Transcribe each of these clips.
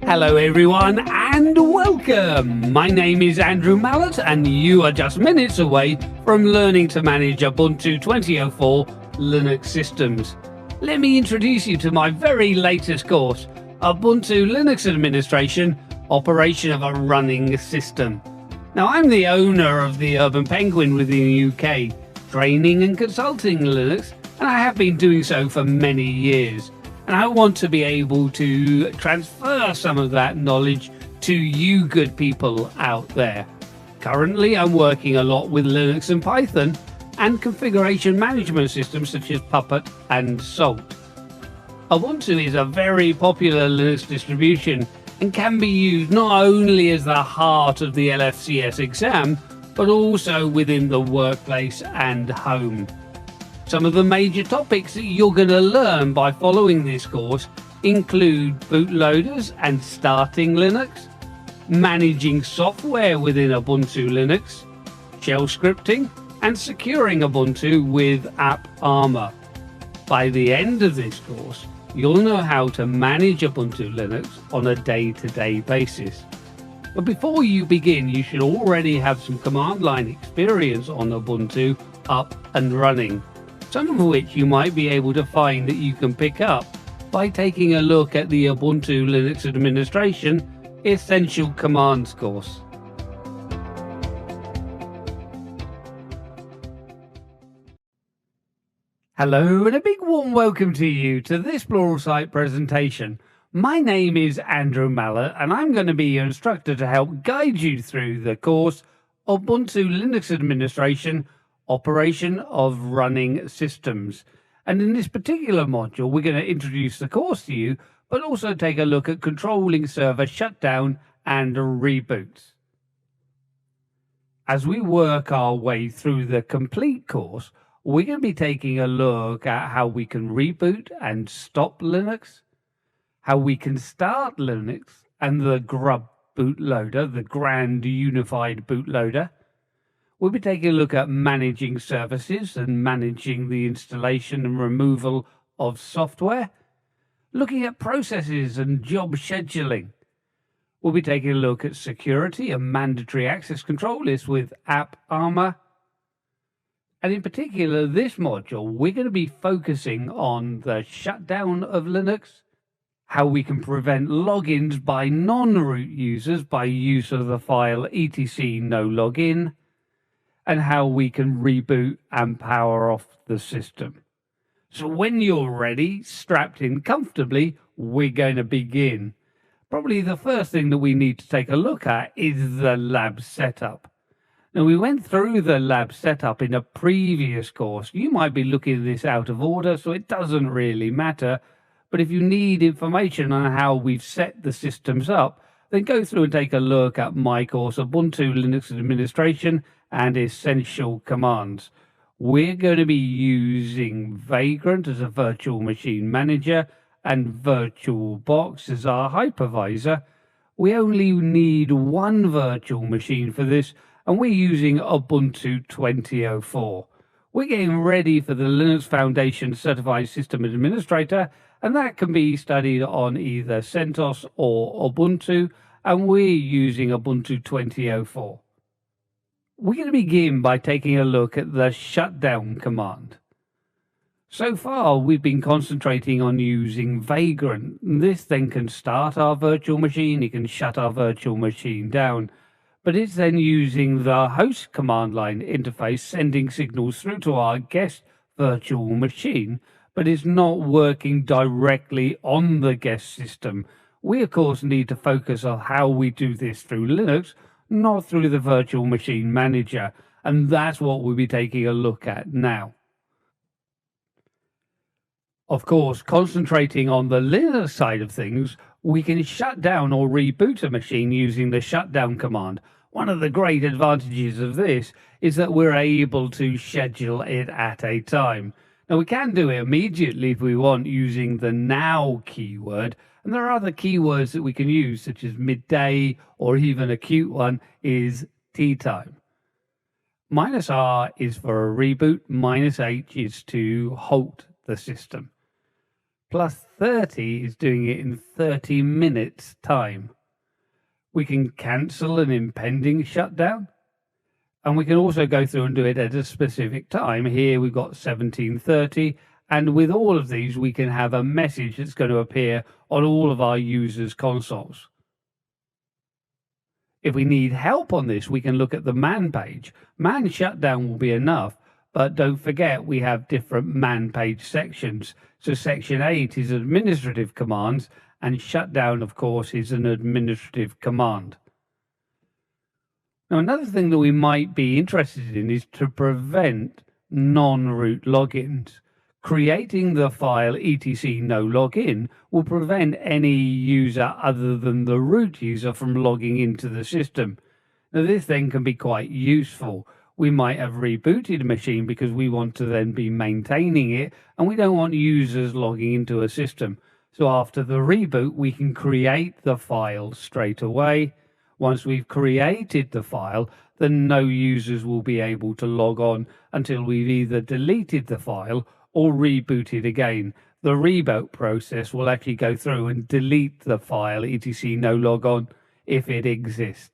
Hello everyone and welcome! My name is Andrew Mallet and you are just minutes away from learning to manage Ubuntu 2004 Linux systems. Let me introduce you to my very latest course, Ubuntu Linux Administration, Operation of a Running System. Now I'm the owner of the Urban Penguin within the UK, training and consulting Linux, and I have been doing so for many years. And I want to be able to transfer some of that knowledge to you good people out there. Currently, I'm working a lot with Linux and Python and configuration management systems such as Puppet and Salt. Ubuntu is a very popular Linux distribution and can be used not only as the heart of the LFCS exam, but also within the workplace and home. Some of the major topics that you're going to learn by following this course include bootloaders and starting Linux, managing software within Ubuntu Linux, shell scripting, and securing Ubuntu with AppArmor. By the end of this course, you'll know how to manage Ubuntu Linux on a day-to-day basis. But before you begin, you should already have some command line experience on Ubuntu up and running. Some of which you might be able to find that you can pick up by taking a look at the Ubuntu Linux Administration Essential Commands course. Hello and a big warm welcome to you to this Pluralsight presentation. My name is Andrew Mallet and I'm going to be your instructor to help guide you through the course Ubuntu Linux Administration Operation of Running Systems. And in this particular module, we're going to introduce the course to you, but also take a look at controlling server shutdown and reboots. As we work our way through the complete course, we're going to be taking a look at how we can reboot and stop Linux, how we can start Linux and the grub bootloader, the grand unified bootloader. We'll be taking a look at managing services and managing the installation and removal of software, looking at processes and job scheduling. We'll be taking a look at security and mandatory access control lists with AppArmor. And in particular, this module, we're going to be focusing on the shutdown of Linux, how we can prevent logins by non-root users by use of the file etc no login, and how we can reboot and power off the system. So when you're ready, strapped in comfortably, we're going to begin. Probably the first thing that we need to take a look at is the lab setup. Now, we went through the lab setup in a previous course. You might be looking at this out of order, so it doesn't really matter. But if you need information on how we've set the systems up, then go through and take a look at my course, Ubuntu Linux Administration and Essential Commands. We're going to be using Vagrant as a virtual machine manager and VirtualBox as our hypervisor. We only need one virtual machine for this, and we're using Ubuntu 2004. We're getting ready for the Linux Foundation Certified System Administrator, and that can be studied on either CentOS or Ubuntu, and we're using Ubuntu 2004. We're going to begin by taking a look at the shutdown command. So far, we've been concentrating on using Vagrant. This then can start our virtual machine, it can shut our virtual machine down, but it's then using the host command line interface, sending signals through to our guest virtual machine, but it's not working directly on the guest system. We, of course, need to focus on how we do this through Linux, not through the virtual machine manager, and that's what we'll be taking a look at now. Of course, concentrating on the Linux side of things, we can shut down or reboot a machine using the shutdown command. One of the great advantages of this is that we're able to schedule it at a time. Now, we can do it immediately if we want using the now keyword, and there are other keywords that we can use, such as midday, or even a cute one is tea time. -R is for a reboot, -H is to halt the system. plus 30 is doing it in 30 minutes time. We can cancel an impending shutdown, and we can also go through and do it at a specific time. Here we've got 17:30, and with all of these we can have a message that's going to appear on all of our users' consoles. If we need help on this, we can look at the man page. Man shutdown will be enough, but don't forget we have different man page sections. So section 8 is administrative commands, and shutdown, of course, is an administrative command. Now, another thing that we might be interested in is to prevent non-root logins. Creating the file etc no login will prevent any user other than the root user from logging into the system. Now, this then can be quite useful. We might have rebooted a machine because we want to then be maintaining it, and we don't want users logging into a system. So after the reboot, we can create the file straight away. Once we've created the file, then no users will be able to log on until we've either deleted the file or rebooted again. The reboot process will actually go through and delete the file etc no logon if it exists.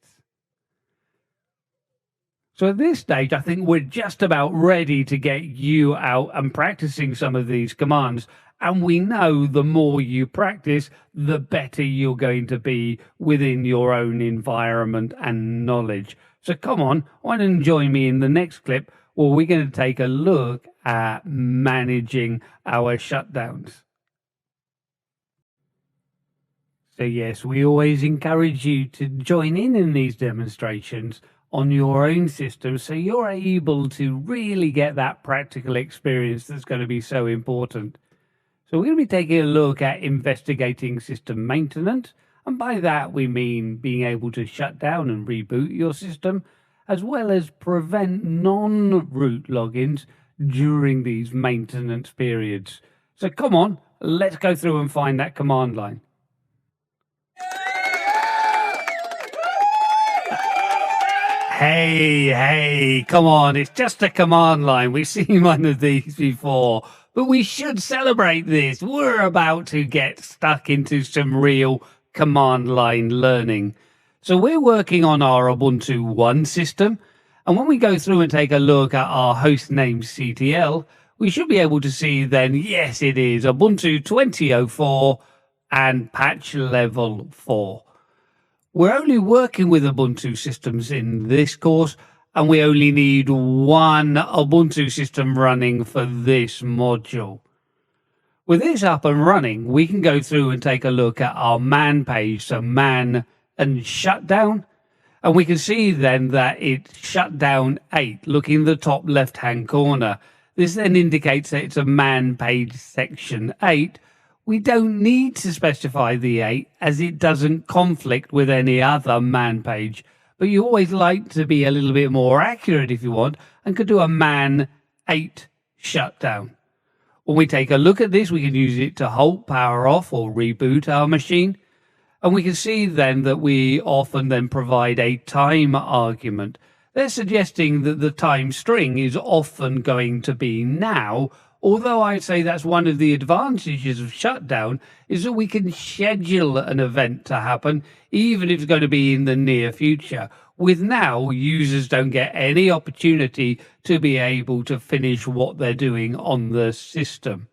So at this stage, I think we're just about ready to get you out and practicing some of these commands. And we know the more you practice, the better you're going to be within your own environment and knowledge. So come on, why don't you join me in the next clip where we're going to take a look at managing our shutdowns. So yes, we always encourage you to join in these demonstrations on your own system so you're able to really get that practical experience that's going to be so important. So we're going to be taking a look at investigating system maintenance, and by that we mean being able to shut down and reboot your system, as well as prevent non-root logins during these maintenance periods. So come on, let's go through and find that command line. Hey, come on, it's just a command line. We've seen one of these before, but we should celebrate this. We're about to get stuck into some real command line learning. So we're working on our Ubuntu 1 system, and when we go through and take a look at our host name CTL, we should be able to see then, yes, it is Ubuntu 20.04 and patch level 4. We're only working with Ubuntu systems in this course, and we only need one Ubuntu system running for this module. With this up and running, we can go through and take a look at our man page, so man and shutdown, and we can see then that it shut down 8, looking in the top left-hand corner. This then indicates that it's a man page section 8. We don't need to specify the 8 as it doesn't conflict with any other man page, but you always like to be a little bit more accurate if you want, and could do a man 8 shutdown. When we take a look at this, we can use it to halt, power off, or reboot our machine. And we can see then that we often then provide a time argument. They're suggesting that the time string is often going to be now, although I'd say that's one of the advantages of shutdown, is that we can schedule an event to happen, even if it's going to be in the near future. With now, users don't get any opportunity to be able to finish what they're doing on the system.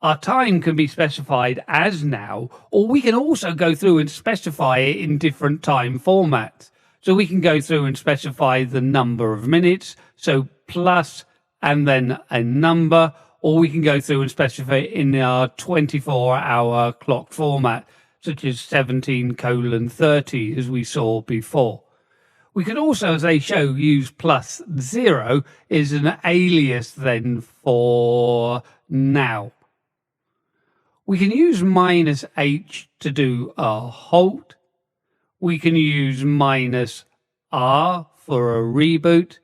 Our time can be specified as now, or we can also go through and specify it in different time formats. So we can go through and specify the number of minutes, so plus and then a number, or we can go through and specify it in our 24-hour clock format, such as 17:30, as we saw before. We can also, as they show, use +0 as an alias then for now. We can use -H to do a halt. We can use -R for a reboot.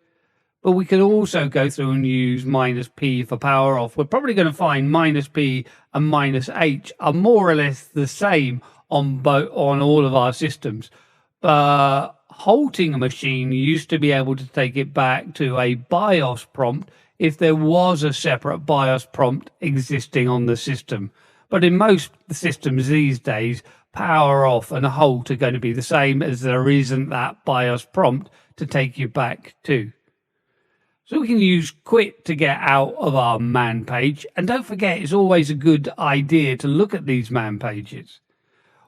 But we can also go through and use -P for power off. We're probably going to find -P and -H are more or less the same on all of our systems. But halting a machine used to be able to take it back to a BIOS prompt if there was a separate BIOS prompt existing on the system. But in most systems these days, power off and halt are going to be the same, as there isn't that BIOS prompt to take you back to. So we can use quit to get out of our man page. And don't forget, it's always a good idea to look at these man pages.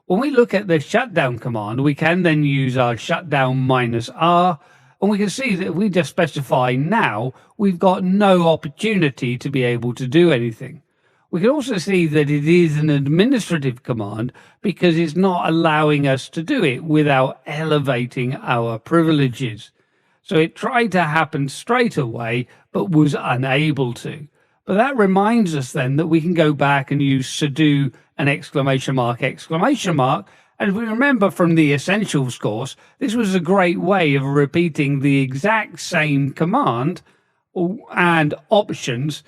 When we look at the shutdown command, we can then use our shutdown -R, and we can see that if we just specify now, we've got no opportunity to be able to do anything. We can also see that it is an administrative command because it's not allowing us to do it without elevating our privileges. So it tried to happen straight away, but was unable to. But that reminds us then that we can go back and use sudo and exclamation mark. And if we remember from the Essentials course, this was a great way of repeating the exact same command and options,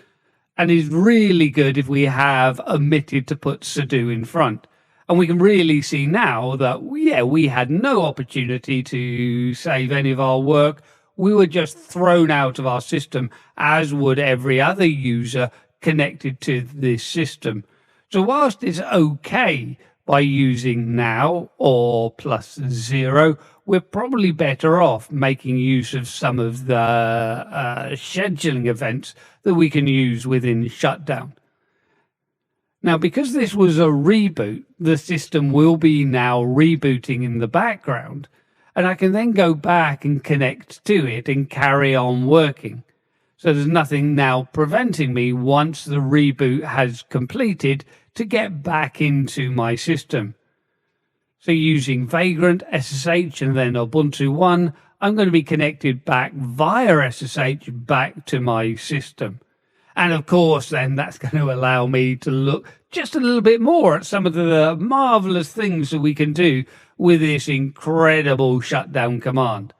and is really good if we have omitted to put sudo in front. And we can really see now that, yeah, we had no opportunity to save any of our work. We were just thrown out of our system, as would every other user connected to this system. So whilst it's okay by using now or +0, we're probably better off making use of some of the scheduling events that we can use within shutdown. Now, because this was a reboot, the system will be now rebooting in the background, and I can then go back and connect to it and carry on working. So there's nothing now preventing me, once the reboot has completed, to get back into my system. So using Vagrant, SSH, and then Ubuntu One, I'm going to be connected back via SSH back to my system. And of course, then that's going to allow me to look just a little bit more at some of the marvelous things that we can do with this incredible shutdown command.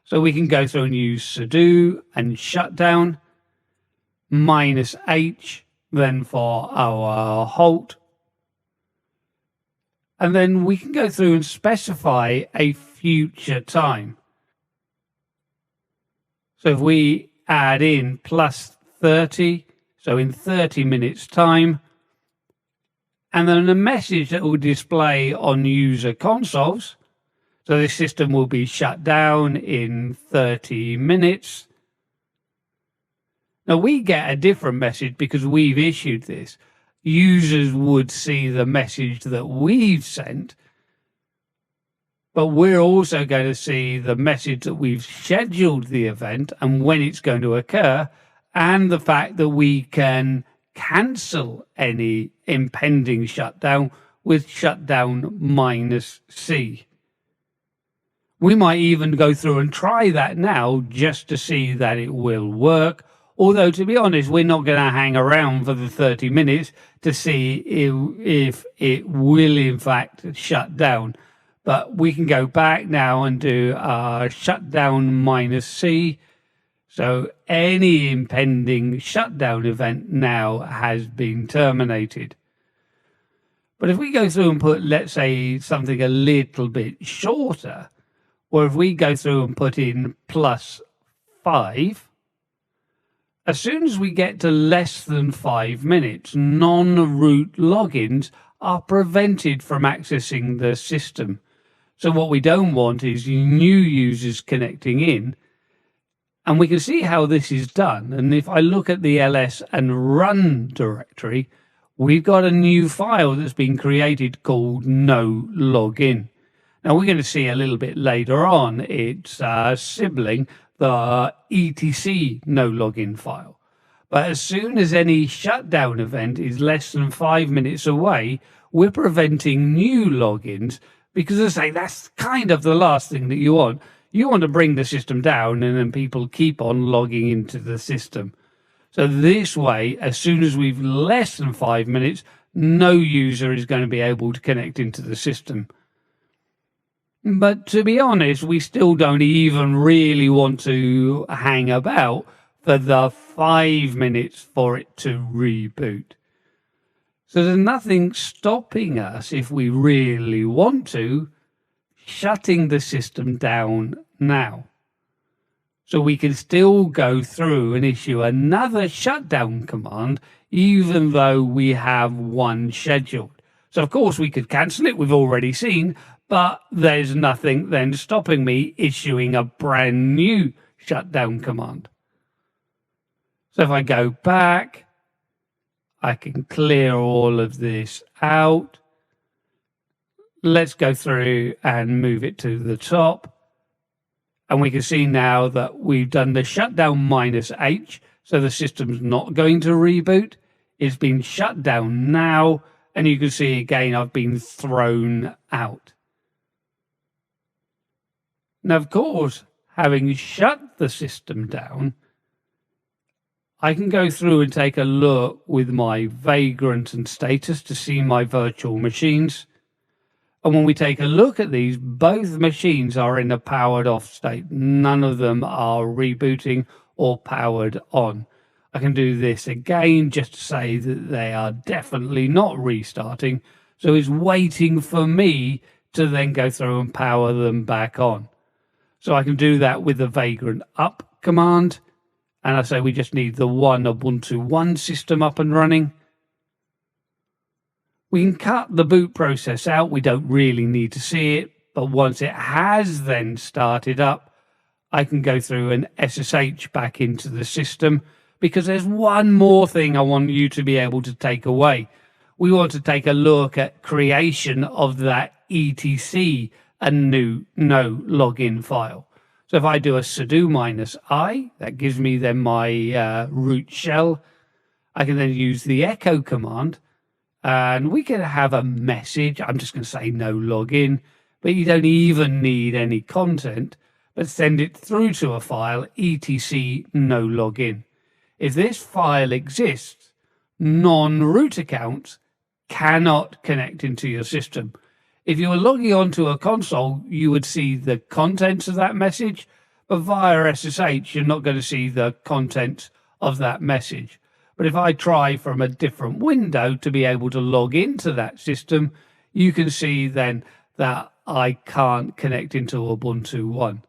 So we can go through and use sudo and shutdown, -H, then for our halt. And then we can go through and specify a future time. So if we add in +30, so in 30 minutes time, and then a message that will display on user consoles. So this system will be shut down in 30 minutes. Now we get a different message because we've issued this. Users would see the message that we've sent, but we're also going to see the message that we've scheduled the event and when it's going to occur, and the fact that we can cancel any impending shutdown with shutdown -C. We might even go through and try that now just to see that it will work. Although, to be honest, we're not going to hang around for the 30 minutes to see if it will, in fact, shut down. But we can go back now and do our shutdown -C. So any impending shutdown event now has been terminated. But if we go through and put, let's say, something a little bit shorter, or if we go through and put in +5, as soon as we get to less than 5 minutes, non-root logins are prevented from accessing the system. So what we don't want is new users connecting in. And we can see how this is done. And if I look at the ls and run directory, we've got a new file that's been created called no login. Now we're going to see a little bit later on its sibling, the etc no login file. But as soon as any shutdown event is less than 5 minutes away, we're preventing new logins, because as I say, that's kind of the last thing that you want. You want to bring the system down and then people keep on logging into the system. So this way, as soon as we've less than 5 minutes, no user is going to be able to connect into the system. But to be honest, we still don't even really want to hang about for the 5 minutes for it to reboot. So there's nothing stopping us, if we really want to, shutting the system down now. So we can still go through and issue another shutdown command, even though we have one scheduled. So of course we could cancel it, we've already seen, but there's nothing then stopping me issuing a brand new shutdown command. So if I go back, I can clear all of this out. Let's go through and move it to the top. And we can see now that we've done the shutdown -H, so the system's not going to reboot. It's been shut down now, and you can see again I've been thrown out. Now, of course, having shut the system down, I can go through and take a look with my Vagrant and status to see my virtual machines. And when we take a look at these, both machines are in a powered off state. None of them are rebooting or powered on. I can do this again just to say that they are definitely not restarting. So it's waiting for me to then go through and power them back on. So I can do that with the Vagrant up command. And I say we just need the one Ubuntu 1 system up and running. We can cut the boot process out. We don't really need to see it. But once it has then started up, I can go through and SSH back into the system, because there's one more thing I want you to be able to take away. We want to take a look at creation of that etc and no login file. So if I do a sudo -I, that gives me then my root shell. I can then use the echo command. And we can have a message. I'm just going to say no login, but you don't even need any content, but send it through to a file, etc no login. If this file exists, non-root accounts cannot connect into your system. If you were logging onto a console, you would see the contents of that message, but via SSH, you're not going to see the contents of that message. But if I try from a different window to be able to log into that system, you can see then that I can't connect into Ubuntu 1.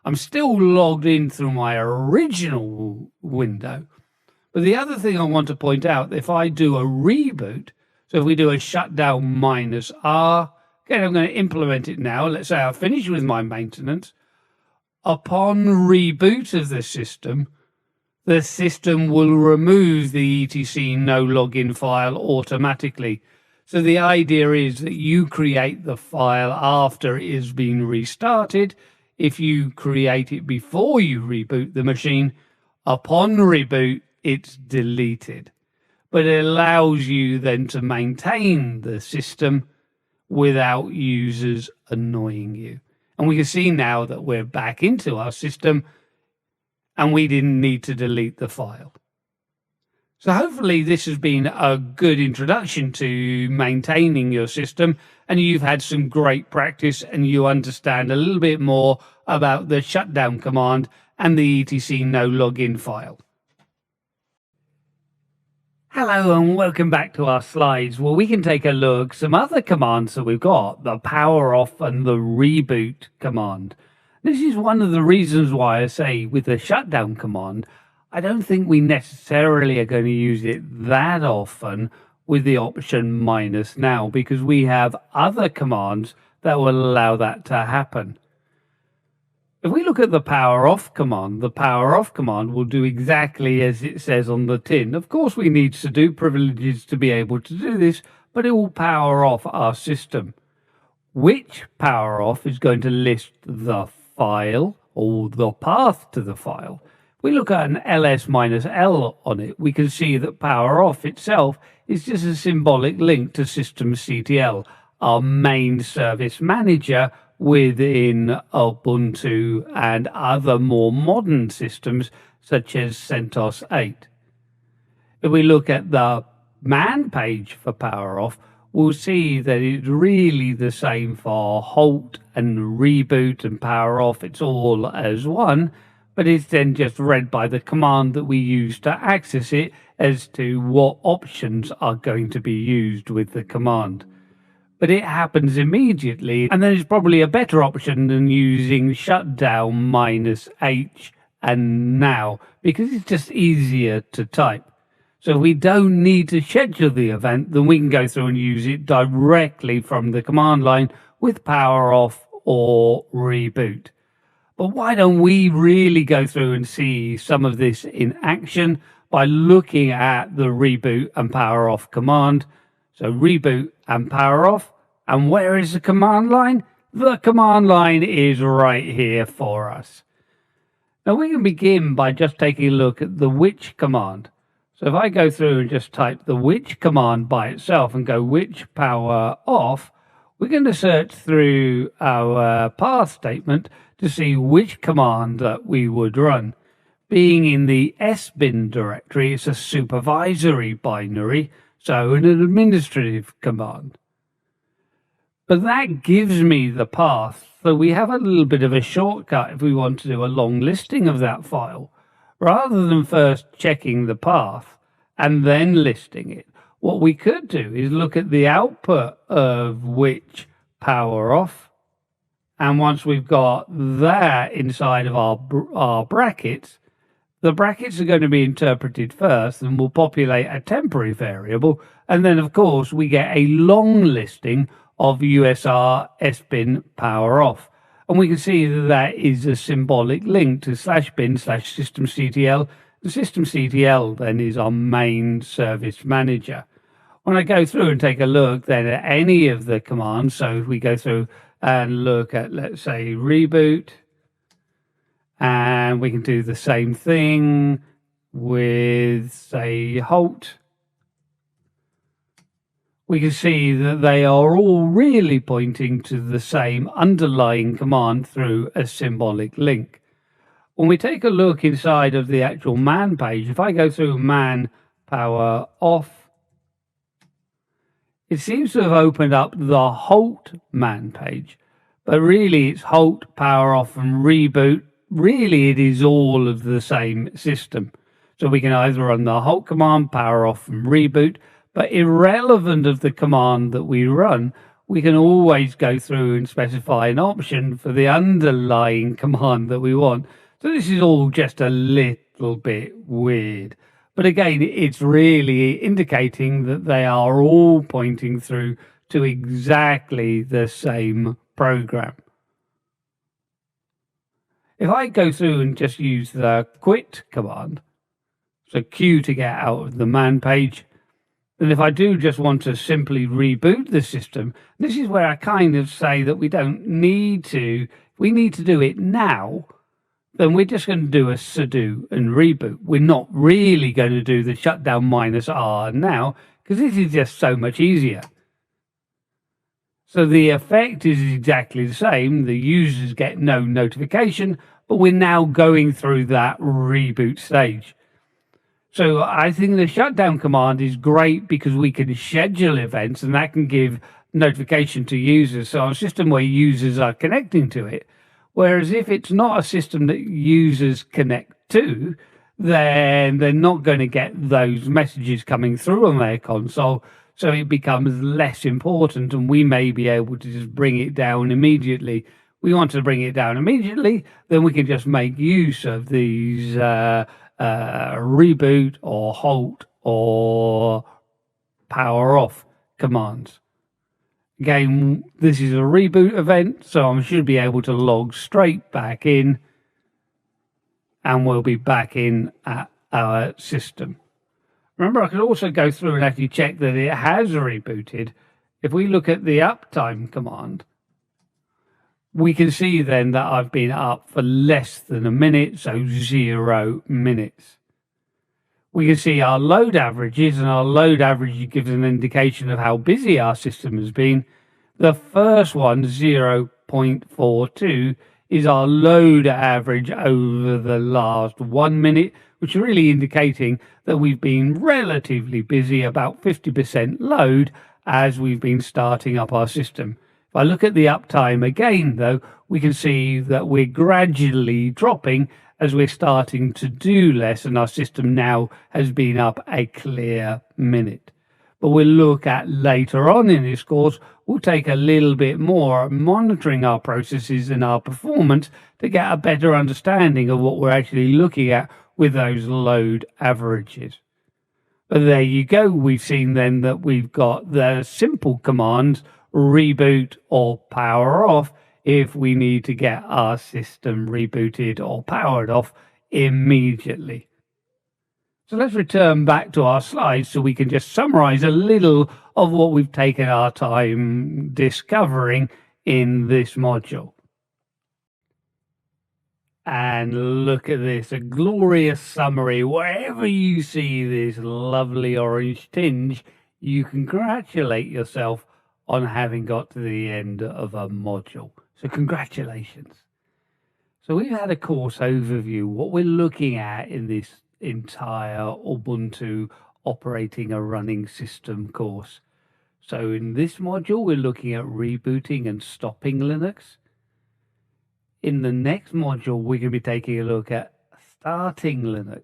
I'm still logged in through my original window. But the other thing I want to point out, if I do a reboot, so if we do a shutdown -R, again, I'm going to implement it now. Let's say I finish with my maintenance. Upon reboot of the system will remove the etc no login file automatically. So the idea is that you create the file after it is being restarted. If you create it before you reboot the machine, upon reboot, it's deleted. But it allows you then to maintain the system without users annoying you. And we can see now that we're back into our system and we didn't need to delete the file. So hopefully this has been a good introduction to maintaining your system, and you've had some great practice and you understand a little bit more about the shutdown command and the etc no login file. Hello and welcome back to our slides where we can take a look at some other commands that we've got, the power off and the reboot command. This is one of the reasons why I say with the shutdown command, I don't think we necessarily are going to use it that often with the option -now, because we have other commands that will allow that to happen. If we look at the power off command will do exactly as it says on the tin. Of course, we need sudo privileges to be able to do this, but it will power off our system. Which power off is going to list the file or the path to the file. If we look at an ls-l on it, we can see that power off itself is just a symbolic link to systemctl, our main service manager within Ubuntu and other more modern systems such as CentOS 8. If we look at the man page for power off, we'll see that it's really the same for halt and reboot and power off. It's all as one, but it's then just read by the command that we use to access it as to what options are going to be used with the command. But it happens immediately, and then it's probably a better option than using shutdown -H and now, because it's just easier to type. So if we don't need to schedule the event, then we can go through and use it directly from the command line with power off or reboot. But why don't we really go through and see some of this in action by looking at the reboot and power off command? So reboot and power off. And where is the command line? The command line is right here for us. Now we can begin by just taking a look at the which command. So if I go through and just type the which command by itself and go which power off, we're going to search through our path statement to see which command that we would run. Being in the sbin directory, it's a supervisory binary, so an administrative command. But that gives me the path, so we have a little bit of a shortcut if we want to do a long listing of that file. Rather than first checking the path and then listing it, what we could do is look at the output of which power off. And once we've got that inside of our brackets, the brackets are going to be interpreted first and will populate a temporary variable. And then, of course, we get a long listing of USR sbin power off. And we can see that that is a symbolic link to /bin/systemctl. The systemctl then is our main service manager. When I go through and take a look then at any of the commands, so if we go through and look at, let's say, reboot, and we can do the same thing with, say, halt, we can see that they are all really pointing to the same underlying command through a symbolic link. When we take a look inside of the actual man page, if I go through man power off, it seems to have opened up the halt man page, but really it's halt, power off and reboot. Really it is all of the same system. So we can either run the halt command, power off and reboot, but irrelevant of the command that we run, we can always go through and specify an option for the underlying command that we want. So this is all just a little bit weird. But again, it's really indicating that they are all pointing through to exactly the same program. If I go through and just use the quit command, so Q to get out of the man page, and if I do just want to simply reboot the system, this is where I kind of say that we don't need to, we need to do it now, then we're just going to do a sudo and reboot. We're not really going to do the shutdown -R now, because this is just so much easier. So the effect is exactly the same. The users get no notification, but we're now going through that reboot stage. So I think the shutdown command is great because we can schedule events and that can give notification to users. So a system where users are connecting to it. Whereas if it's not a system that users connect to, then they're not going to get those messages coming through on their console. So it becomes less important and we may be able to just bring it down immediately. We want to bring it down immediately, then we can just make use of these reboot or halt or power off commands. Again, this is a reboot event, so I should be able to log straight back in and we'll be back in at our system. Remember, I could also go through and actually check that it has rebooted. If we look at the uptime command, we can see then that I've been up for less than a minute, so 0 minutes. We can see our load averages, and our load average gives an indication of how busy our system has been. The first one, 0.42, is our load average over the last 1 minute, which is really indicating that we've been relatively busy, about 50% load, as we've been starting up our system. If I look at the uptime again, though, we can see that we're gradually dropping as we're starting to do less, and our system now has been up a clear minute. But we'll look at later on in this course, we'll take a little bit more at monitoring our processes and our performance to get a better understanding of what we're actually looking at with those load averages. But there you go. We've seen then that we've got the simple commands, reboot or power off, if we need to get our system rebooted or powered off immediately. So let's return back to our slides so we can just summarize a little of what we've taken our time discovering in this module. And look at this, a glorious summary. Wherever you see this lovely orange tinge, you congratulate yourself on having got to the end of a module. So congratulations. So we've had a course overview, what we're looking at in this entire Ubuntu operating a running system course. So in this module, we're looking at rebooting and stopping Linux. In the next module, we're going to be taking a look at starting Linux.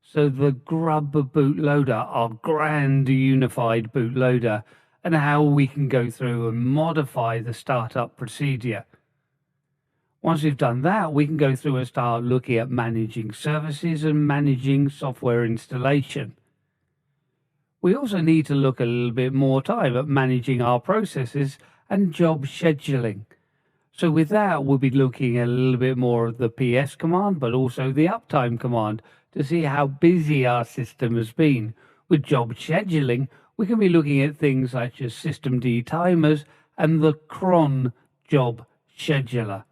So the grub bootloader, our grand unified bootloader, and how we can go through and modify the startup procedure. Once we've done that, we can go through and start looking at managing services and managing software installation. We also need to look a little bit more time at managing our processes and job scheduling. So with that, we'll be looking at a little bit more of the PS command, but also the uptime command to see how busy our system has been. With job scheduling, we can be looking at things such as systemd timers and the cron job scheduler.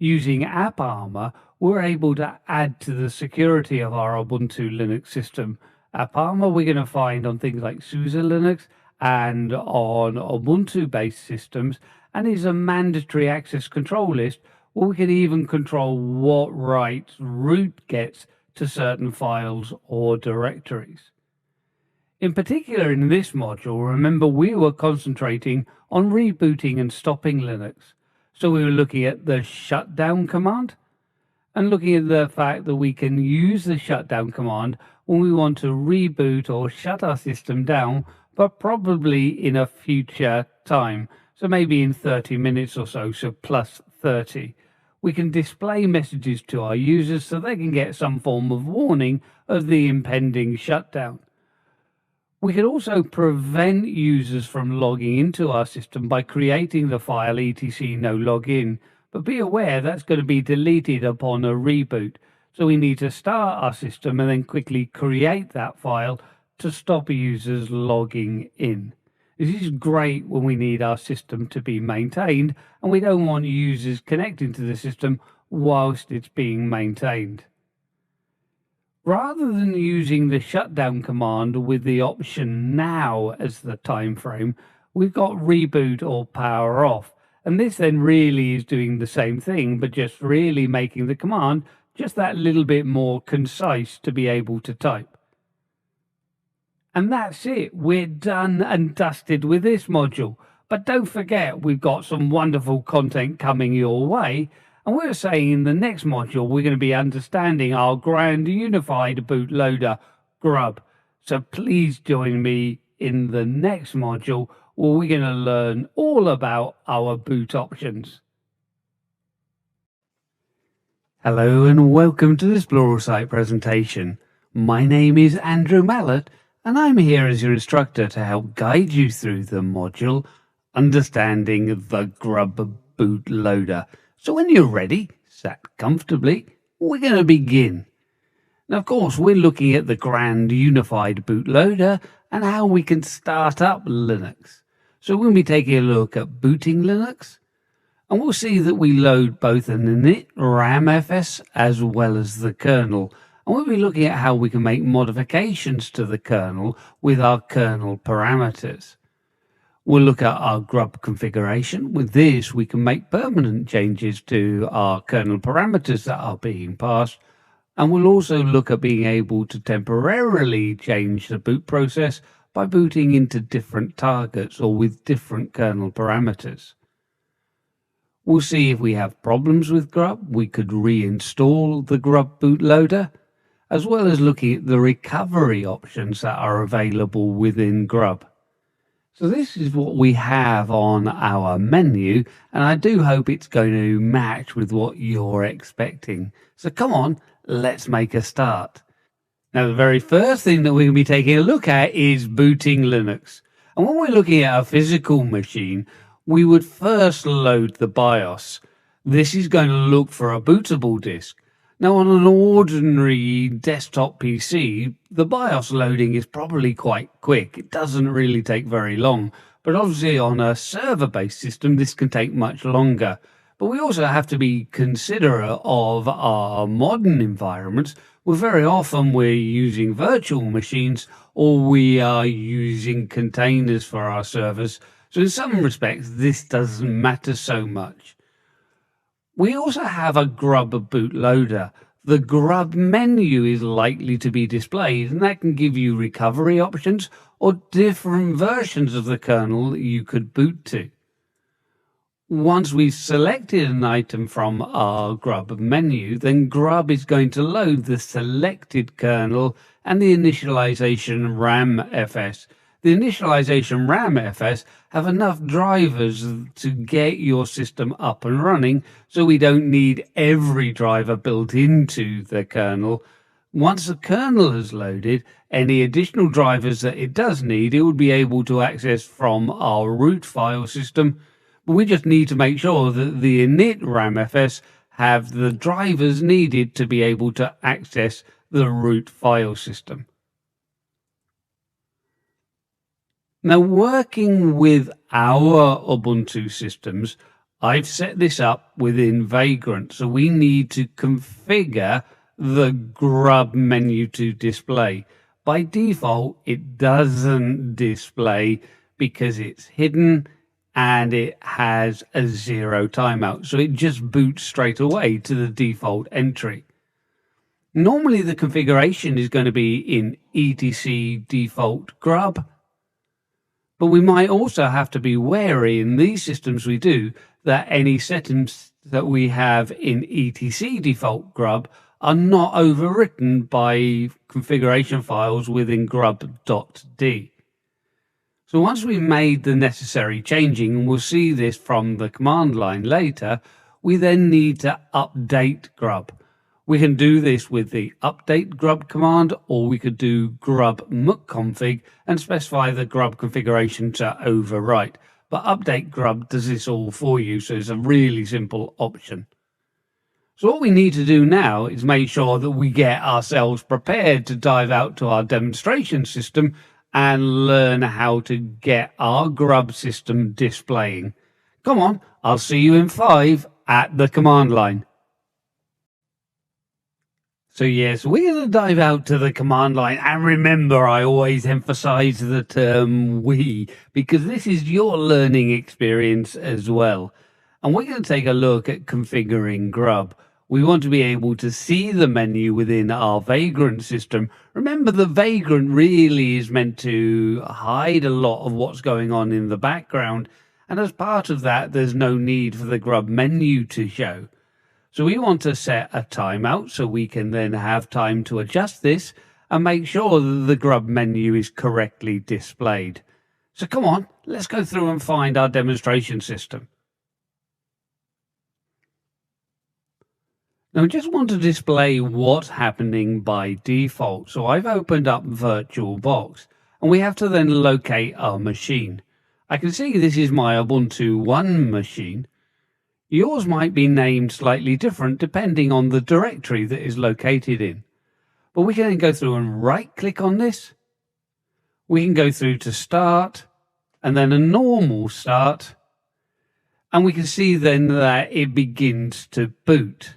Using AppArmor, we're able to add to the security of our Ubuntu Linux system. AppArmor we're going to find on things like SUSE Linux and on Ubuntu-based systems, and is a mandatory access control list where we can even control what rights root gets to certain files or directories. In particular, in this module, remember we were concentrating on rebooting and stopping Linux. So we were looking at the shutdown command and looking at the fact that we can use the shutdown command when we want to reboot or shut our system down, but probably in a future time. So maybe in 30 minutes or so, so plus 30. We can display messages to our users so they can get some form of warning of the impending shutdown. We can also prevent users from logging into our system by creating the file etc no login, but be aware that's going to be deleted upon a reboot. So we need to start our system and then quickly create that file to stop users logging in. This is great when we need our system to be maintained and we don't want users connecting to the system whilst it's being maintained. Rather than using the shutdown command with the option now as the time frame, we've got reboot or power off. And this then really is doing the same thing, but just really making the command just that little bit more concise to be able to type. And that's it. We're done and dusted with this module. But don't forget, we've got some wonderful content coming your way. And we're saying in the next module, we're going to be understanding our grand unified bootloader, Grub. So please join me in the next module where we're going to learn all about our boot options. Hello and welcome to this Pluralsight presentation. My name is Andrew Mallett and I'm here as your instructor to help guide you through the module Understanding the Grub Bootloader. So when you're ready, sat comfortably, we're going to begin. Now, of course, we're looking at the grand unified bootloader and how we can start up Linux. So we'll be taking a look at booting Linux, and we'll see that we load both an init ramfs as well as the kernel. And we'll be looking at how we can make modifications to the kernel with our kernel parameters. We'll look at our grub configuration. With this, we can make permanent changes to our kernel parameters that are being passed. And we'll also look at being able to temporarily change the boot process by booting into different targets or with different kernel parameters. We'll see if we have problems with grub. We could reinstall the grub bootloader. as well as looking at the recovery options that are available within Grub. So this is what we have on our menu, and I do hope it's going to match with what you're expecting. So come on, let's make a start. Now, the very first thing that we're going to be taking a look at is booting Linux. And when we're looking at a physical machine, we would first load the BIOS. This is going to look for a bootable disk. Now, on an ordinary desktop PC, the BIOS loading is probably quite quick. It doesn't really take very long. But obviously on a server-based system, this can take much longer. But we also have to be considerate of our modern environments, where very often we're using virtual machines or we are using containers for our servers. So in some respects, this doesn't matter so much. We also have a Grub bootloader. The Grub menu is likely to be displayed, and that can give you recovery options or different versions of the kernel that you could boot to. Once we've selected an item from our Grub menu, then Grub is going to load the selected kernel and the initialization RAM-FS. The initialization RAM-FS have enough drivers to get your system up and running, so we don't need every driver built into the kernel. Once the kernel is loaded, any additional drivers that it does need, it would be able to access from our root file system. But we just need to make sure that the init RAM-FS have the drivers needed to be able to access the root file system. Now, working with our Ubuntu systems, I've set this up within Vagrant, so we need to configure the Grub menu to display. By default, it doesn't display because it's hidden and it has a 0 timeout, so it just boots straight away to the default entry. Normally, the configuration is going to be in etc default grub, but we might also have to be wary in these systems we do that any settings that we have in etc default grub are not overwritten by configuration files within grub.d. So once we've made the necessary changing, and we'll see this from the command line later, we then need to update grub. We can do this with the update grub command, or we could do grub mkconfig and specify the grub configuration to overwrite. But update grub does this all for you, so it's a really simple option. So what we need to do now is make sure that we get ourselves prepared to dive out to our demonstration system and learn how to get our grub system displaying. Come on, I'll see you in 5 at the command line. So yes, we're going to dive out to the command line, and remember, I always emphasize the term we, because this is your learning experience as well. And we're going to take a look at configuring grub. We want to be able to see the menu within our Vagrant system. Remember, the Vagrant really is meant to hide a lot of what's going on in the background, and as part of that, there's no need for the grub menu to show. So we want to set a timeout so we can then have time to adjust this and make sure that the grub menu is correctly displayed. So come on, let's go through and find our demonstration system. Now, I just want to display what's happening by default. So I've opened up VirtualBox, and we have to then locate our machine. I can see this is my Ubuntu 1 machine. Yours might be named slightly different depending on the directory that is located in. But we can then go through and right-click on this. We can go through to Start, and then a normal start. And we can see then that it begins to boot.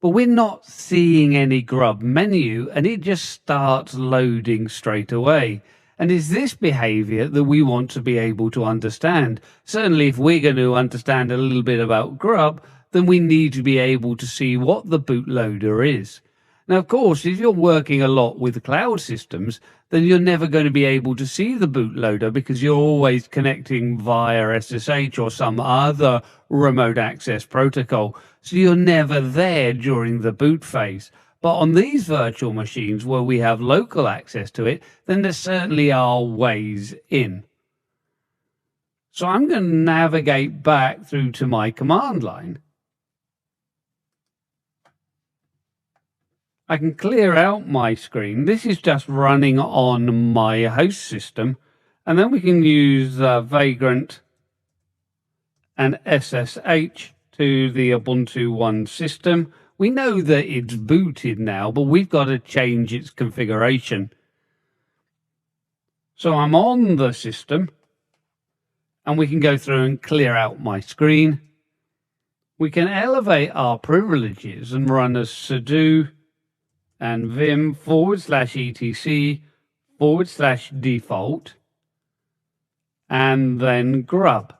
But we're not seeing any grub menu, and it just starts loading straight away. And it's this behavior that we want to be able to understand. Certainly, if we're going to understand a little bit about grub, then we need to be able to see what the bootloader is. Now, of course, if you're working a lot with cloud systems, then you're never going to be able to see the bootloader because you're always connecting via SSH or some other remote access protocol. So you're never there during the boot phase. But on these virtual machines where we have local access to it, then there certainly are ways in. So I'm going to navigate back through to my command line. I can clear out my screen. This is just running on my host system. And then we can use Vagrant and SSH to the Ubuntu One system. We know that it's booted now, but we've got to change its configuration. So I'm on the system, and we can go through and clear out my screen. We can elevate our privileges and run as sudo and vim /etc/default and then grub.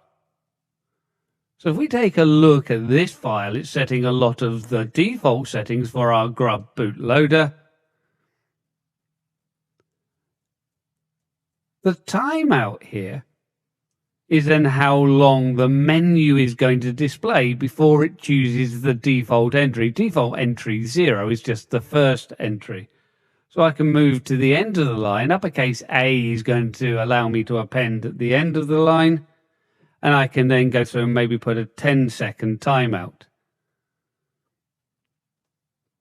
So if we take a look at this file, it's setting a lot of the default settings for our grub bootloader. The timeout here is then how long the menu is going to display before it chooses the default entry. Default entry 0 is just the first entry. So I can move to the end of the line. Uppercase A is going to allow me to append at the end of the line. And I can then go through and maybe put a 10-second timeout.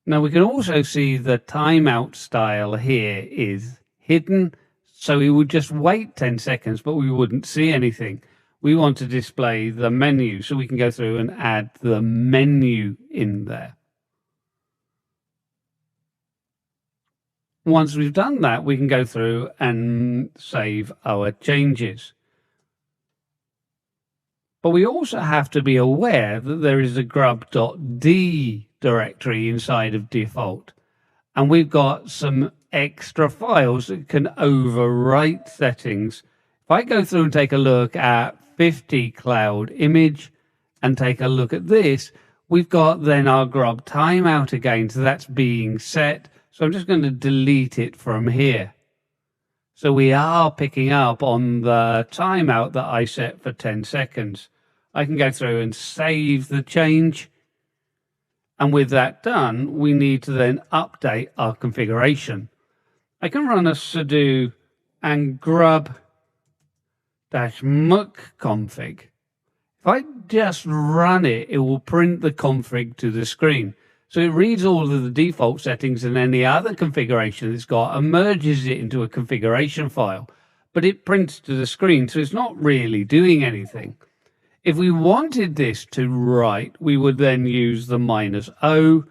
Now we can also see the timeout style here is hidden. So we would just wait 10 seconds, but we wouldn't see anything. We want to display the menu, so we can go through and add the menu in there. Once we've done that, we can go through and save our changes. But we also have to be aware that there is a grub.d directory inside of default. And we've got some extra files that can overwrite settings. If I go through and take a look at 50 cloud image and take a look at this, we've got then our grub timeout again. So that's being set. So I'm just going to delete it from here. So we are picking up on the timeout that I set for 10 seconds. I can go through and save the change. And with that done, we need to then update our configuration. I can run a sudo and grub -muck config. If I just run it, it will print the config to the screen. So it reads all of the default settings and any other configuration it's got and merges it into a configuration file. But it prints to the screen, so it's not really doing anything. If we wanted this to write, we would then use the -o,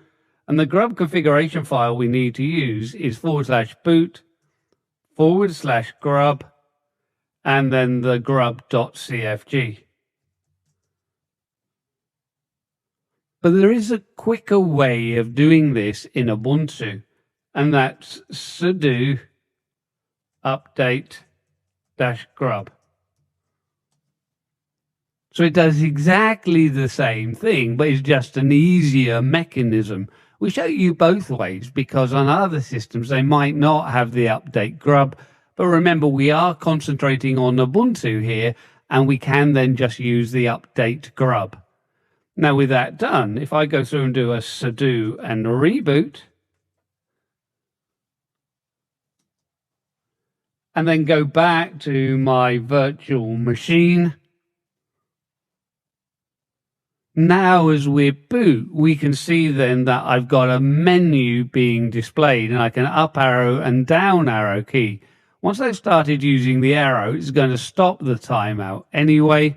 and the grub configuration file we need to use is /boot/grub, and then the grub.cfg. But there is a quicker way of doing this in Ubuntu, and that's sudo update-grub. So it does exactly the same thing, but it's just an easier mechanism. We show you both ways because on other systems they might not have the update grub. But remember, we are concentrating on Ubuntu here, and we can then just use the update grub. Now with that done, if I go through and do a sudo and reboot, and then go back to my virtual machine, now as we boot, we can see then that I've got a menu being displayed, and I can up arrow and down arrow key. Once I've started using the arrow, it's going to stop the timeout anyway,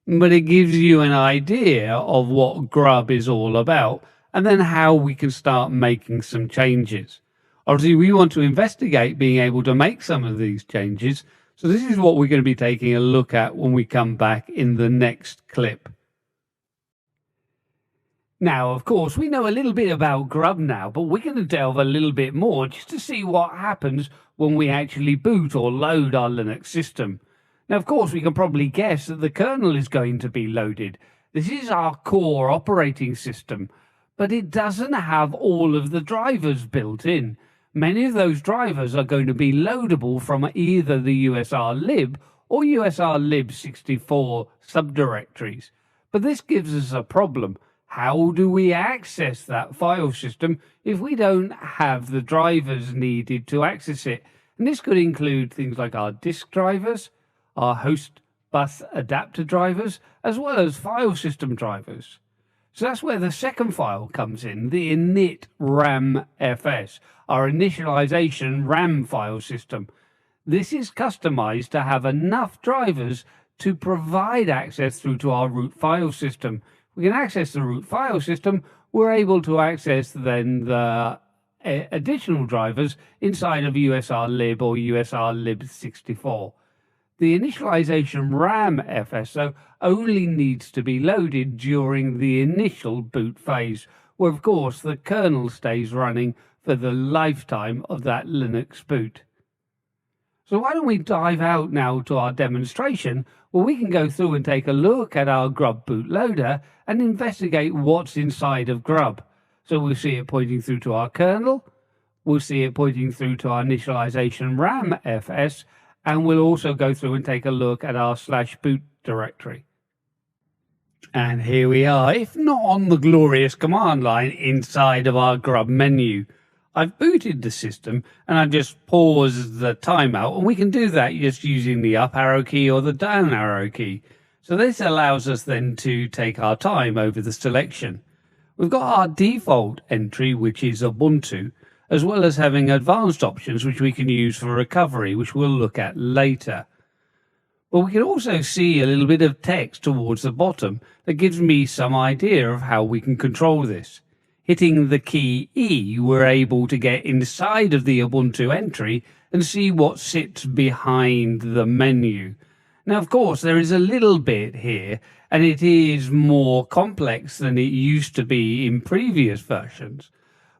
but it gives you an idea of what grub is all about and then how we can start making some changes. Obviously, we want to investigate being able to make some of these changes, so this is what we're going to be taking a look at when we come back in the next clip. Now, of course, we know a little bit about grub now, but we're going to delve a little bit more just to see what happens when we actually boot or load our Linux system. Now, of course, we can probably guess that the kernel is going to be loaded. This is our core operating system, but it doesn't have all of the drivers built in. Many of those drivers are going to be loadable from either the usrlib or usrlib64 subdirectories. But this gives us a problem. how do we access that file system if we don't have the drivers needed to access it? And this could include things like our disk drivers, our host bus adapter drivers, as well as file system drivers. So that's where the second file comes in, the init RAM FS, our initialization RAM file system. This is customized to have enough drivers to provide access through to our root file system. We can access the root file system, we're able to access then the additional drivers inside of USRlib or USRlib64. The initialization RAM FSO only needs to be loaded during the initial boot phase, where of course the kernel stays running for the lifetime of that Linux boot. So why don't we dive out now to our demonstration where we can go through and take a look at our grub bootloader and investigate what's inside of grub. So we'll see it pointing through to our kernel, we'll see it pointing through to our initialization RAM FS, and we'll also go through and take a look at our /boot directory. And here we are, if not on the glorious command line, inside of our grub menu. I've booted the system and I've just paused the timeout, and we can do that just using the up arrow key or the down arrow key. So this allows us then to take our time over the selection. We've got our default entry, which is Ubuntu, as well as having advanced options which we can use for recovery, which we'll look at later. But we can also see a little bit of text towards the bottom that gives me some idea of how we can control this. Hitting the key E, we're able to get inside of the Ubuntu entry and see what sits behind the menu. Now, of course, there is a little bit here, and it is more complex than it used to be in previous versions.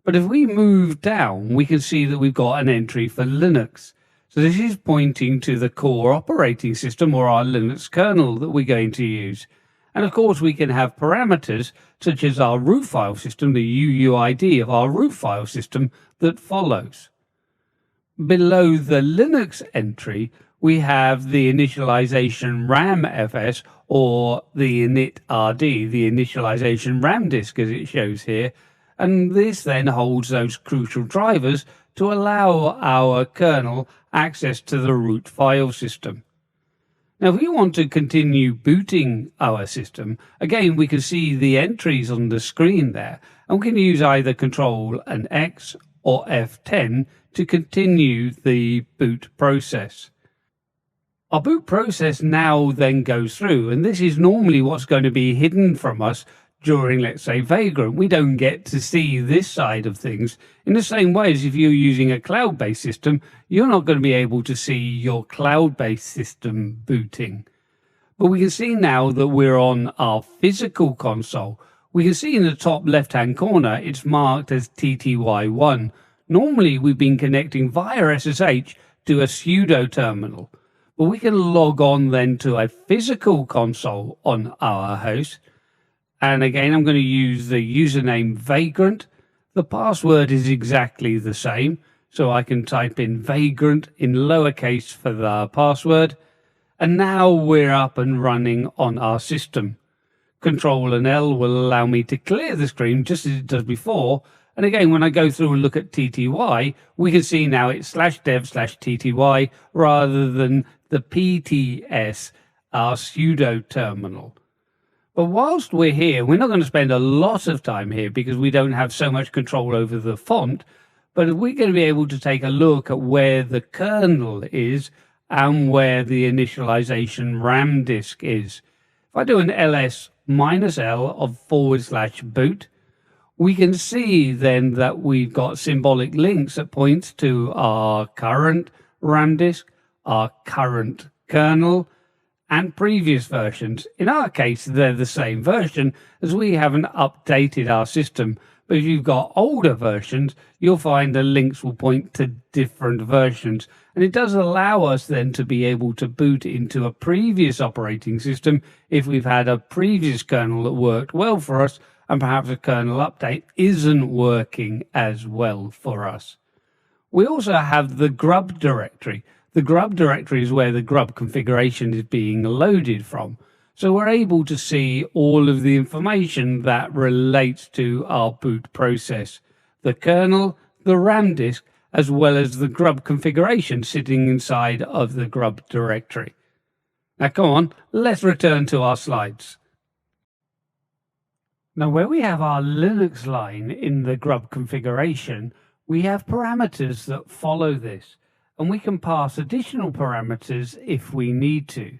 But if we move down, we can see that we've got an entry for Linux. So this is pointing to the core operating system or our Linux kernel that we're going to use. And of course, we can have parameters such as our root file system, the UUID of our root file system that follows. Below the Linux entry, we have the initialization RAM FS or the init-rd, the initialization RAM disk as it shows here. And this then holds those crucial drivers to allow our kernel access to the root file system. Now, if we want to continue booting our system, again, we can see the entries on the screen there, and we can use either Control and X or F10 to continue the boot process. Our boot process now then goes through, and this is normally what's going to be hidden from us during, let's say, Vagrant. We don't get to see this side of things in the same way as if you're using a cloud-based system, you're not going to be able to see your cloud-based system booting. But we can see now that we're on our physical console. We can see in the top left-hand corner, it's marked as TTY1. Normally, we've been connecting via SSH to a pseudo terminal, but we can log on then to a physical console on our host. And again, I'm going to use the username Vagrant. The password is exactly the same. So I can type in Vagrant in lowercase for the password. And now we're up and running on our system. Control and L will allow me to clear the screen just as it does before. And again, when I go through and look at TTY, we can see now it's /dev/TTY rather than the PTS, our pseudo terminal. But whilst we're here, we're not going to spend a lot of time here because we don't have so much control over the font, but we're going to be able to take a look at where the kernel is and where the initialization RAM disk is. If I do an ls-l of /boot, we can see then that we've got symbolic links that point to our current RAM disk, our current kernel, and previous versions. In our case, they're the same version as we haven't updated our system. But if you've got older versions, you'll find the links will point to different versions. And it does allow us then to be able to boot into a previous operating system if we've had a previous kernel that worked well for us and perhaps a kernel update isn't working as well for us. We also have the grub directory. The grub directory is where the grub configuration is being loaded from. So we're able to see all of the information that relates to our boot process, the kernel, the RAM disk, as well as the grub configuration sitting inside of the grub directory. Now come on, let's return to our slides. Now where we have our Linux line in the grub configuration, we have parameters that follow this, and we can pass additional parameters if we need to.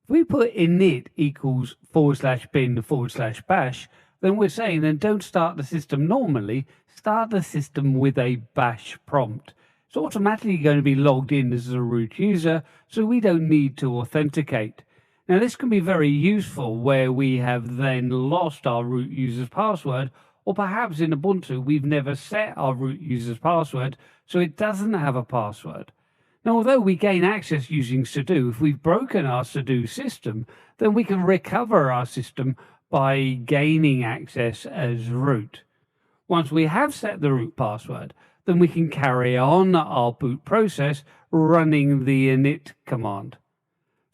If we put init equals /bin/bash, then we're saying then don't start the system normally, start the system with a bash prompt. It's automatically going to be logged in as a root user, so we don't need to authenticate. Now this can be very useful where we have then lost our root user's password, or perhaps in Ubuntu we've never set our root user's password, so it doesn't have a password. Now, although we gain access using sudo, if we've broken our sudo system, then we can recover our system by gaining access as root. Once we have set the root password, then we can carry on our boot process running the init command.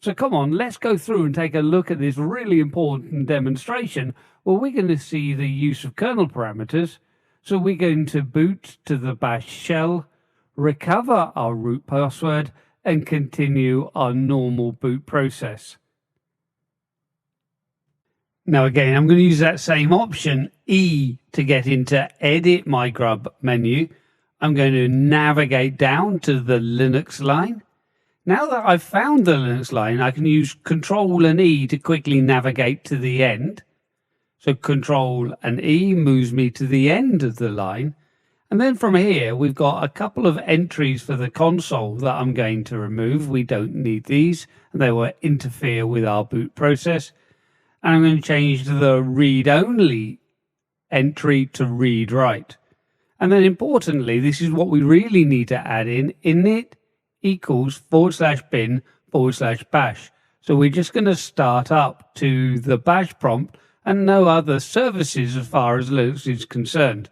So come on, let's go through and take a look at this really important demonstration where we're going to see the use of kernel parameters. So we're going to boot to the bash shell, recover our root password, and continue our normal boot process. Now again, I'm going to use that same option, E, to get into Edit My Grub menu. I'm going to navigate down to the Linux line. Now that I've found the Linux line, I can use Control and E to quickly navigate to the end. So Control and E moves me to the end of the line. And then from here, we've got a couple of entries for the console that I'm going to remove. We don't need these, and they will interfere with our boot process. And I'm going to change the read-only entry to read-write. And then importantly, this is what we really need to add in, init equals /bin/bash. So we're just going to start up to the bash prompt and no other services as far as Linux is concerned.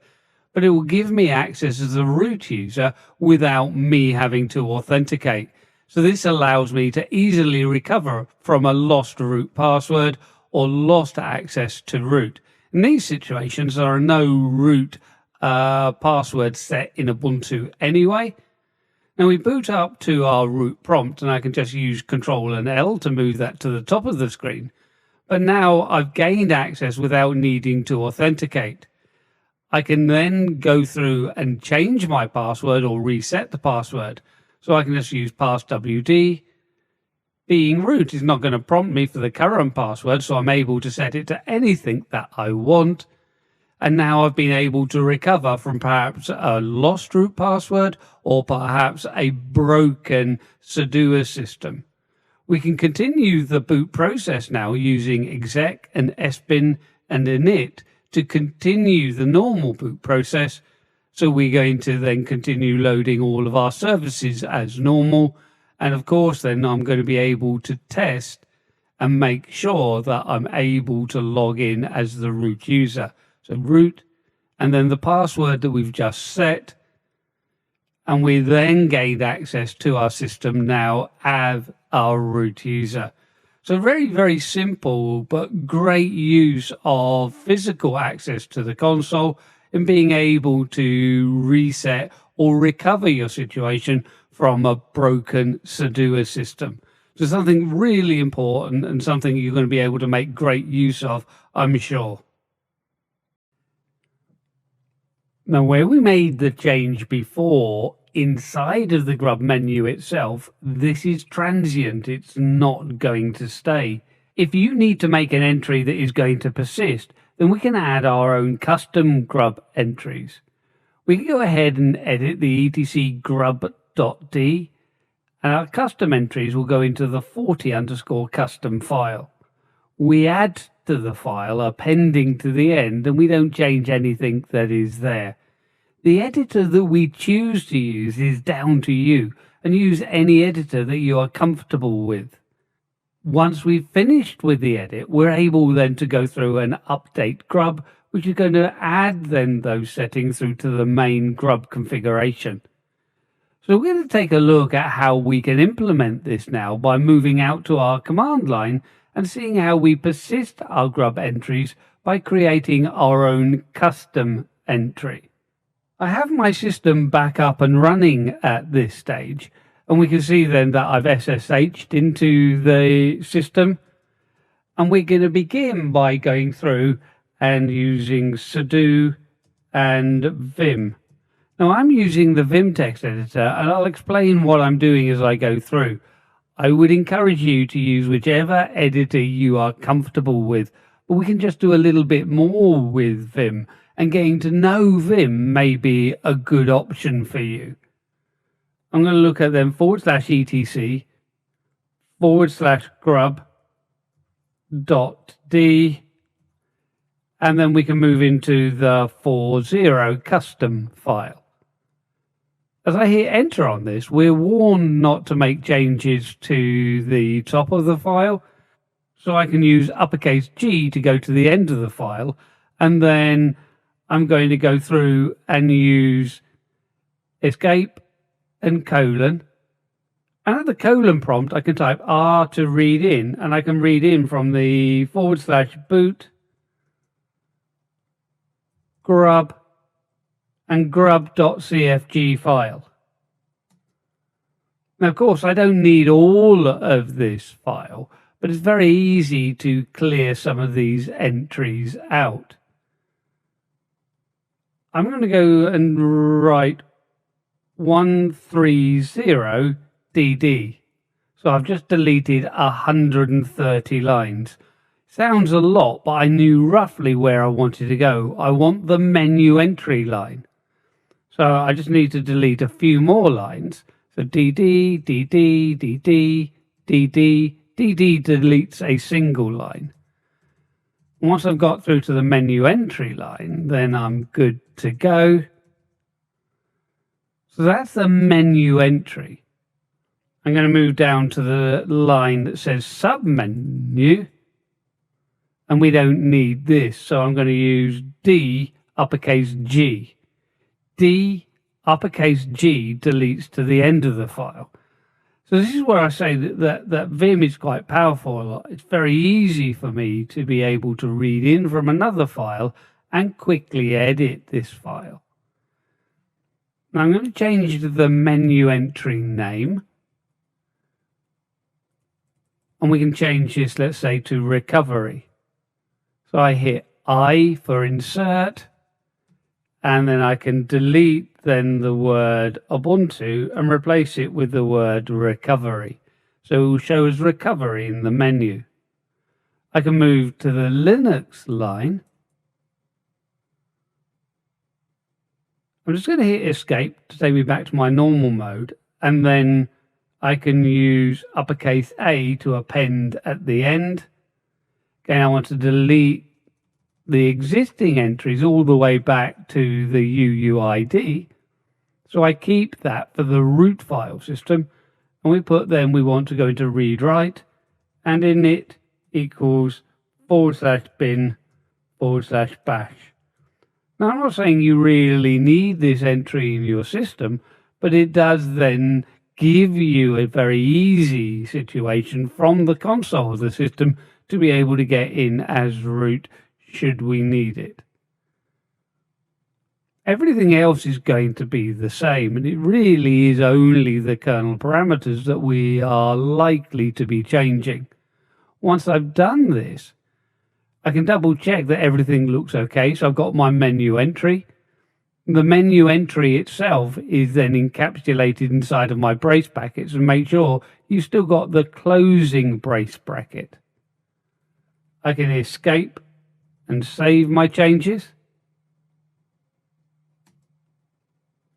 But it will give me access as a root user without me having to authenticate. So this allows me to easily recover from a lost root password or lost access to root. In these situations, there are no root passwords set in Ubuntu anyway. Now we boot up to our root prompt, and I can just use Control and L to move that to the top of the screen. But now I've gained access without needing to authenticate. I can then go through and change my password or reset the password. So I can just use passwd. Being root is not going to prompt me for the current password, so I'm able to set it to anything that I want. And now I've been able to recover from perhaps a lost root password or perhaps a broken sudo system. We can continue the boot process now using exec and sbin and init to continue the normal boot process. So we're going to then continue loading all of our services as normal. And of course, then I'm going to be able to test and make sure that I'm able to log in as the root user. So root, and then the password that we've just set. And we then gained access to our system now as our root user. So very, very simple, but great use of physical access to the console and being able to reset or recover your situation from a broken sudo system. So something really important and something you're going to be able to make great use of, I'm sure. Now, where we made the change before, inside of the grub menu itself, this is transient. It's not going to stay. If you need to make an entry that is going to persist, then we can add our own custom grub entries. We can go ahead and edit the etc grub.d, and our custom entries will go into the 40_custom file. We add to the file appending to the end, and we don't change anything that is there. The editor that we choose to use is down to you, and use any editor that you are comfortable with. Once we've finished with the edit, we're able then to go through and update grub, which is going to add then those settings through to the main grub configuration. So we're going to take a look at how we can implement this now by moving out to our command line and seeing how we persist our grub entries by creating our own custom entry. I have my system back up and running at this stage, and we can see then that I've SSH'd into the system, and we're going to begin by going through and using sudo and vim. Now I'm using the Vim text editor, and I'll explain what I'm doing as I go through. I would encourage you to use whichever editor you are comfortable with, but we can just do a little bit more with Vim, and getting to know Vim may be a good option for you. I'm going to look at them /etc/grub.d, and then we can move into the 40 custom file. As I hit enter on this, we're warned not to make changes to the top of the file. So I can use uppercase G to go to the end of the file. And then I'm going to go through and use escape and colon. And at the colon prompt, I can type R to read in. And I can read in from the /boot grub and grub.cfg file. Now, of course, I don't need all of this file, but it's very easy to clear some of these entries out. I'm going to go and write 130dd. So I've just deleted 130 lines. Sounds a lot, but I knew roughly where I wanted to go. I want the menu entry line. So I just need to delete a few more lines. So DD, DD, DD, DD, DD deletes a single line. Once I've got through to the menu entry line, then I'm good to go. So that's the menu entry. I'm going to move down to the line that says submenu. And we don't need this. So I'm going to use D uppercase G. D uppercase G deletes to the end of the file. So this is where I say that Vim is quite powerful. It's very easy for me to be able to read in from another file and quickly edit this file. Now I'm going to change the menu entry name. And we can change this, let's say, to recovery. So I hit I for insert. And then I can delete then the word Ubuntu and replace it with the word recovery. So it will show as recovery in the menu. I can move to the Linux line. I'm just going to hit escape to take me back to my normal mode. And then I can use uppercase A to append at the end. Again, I want to delete the existing entries all the way back to the UUID. So I keep that for the root file system. And we put then we want to go into read write. And in it equals /bin/bash. Now I'm not saying you really need this entry in your system, but it does then give you a very easy situation from the console of the system to be able to get in as root should we need it. Everything else is going to be the same, and it really is only the kernel parameters that we are likely to be changing. Once I've done this, I can double check that everything looks okay. So I've got my menu entry. The menu entry itself is then encapsulated inside of my brace brackets, and make sure you've still got the closing brace bracket. I can escape and save my changes.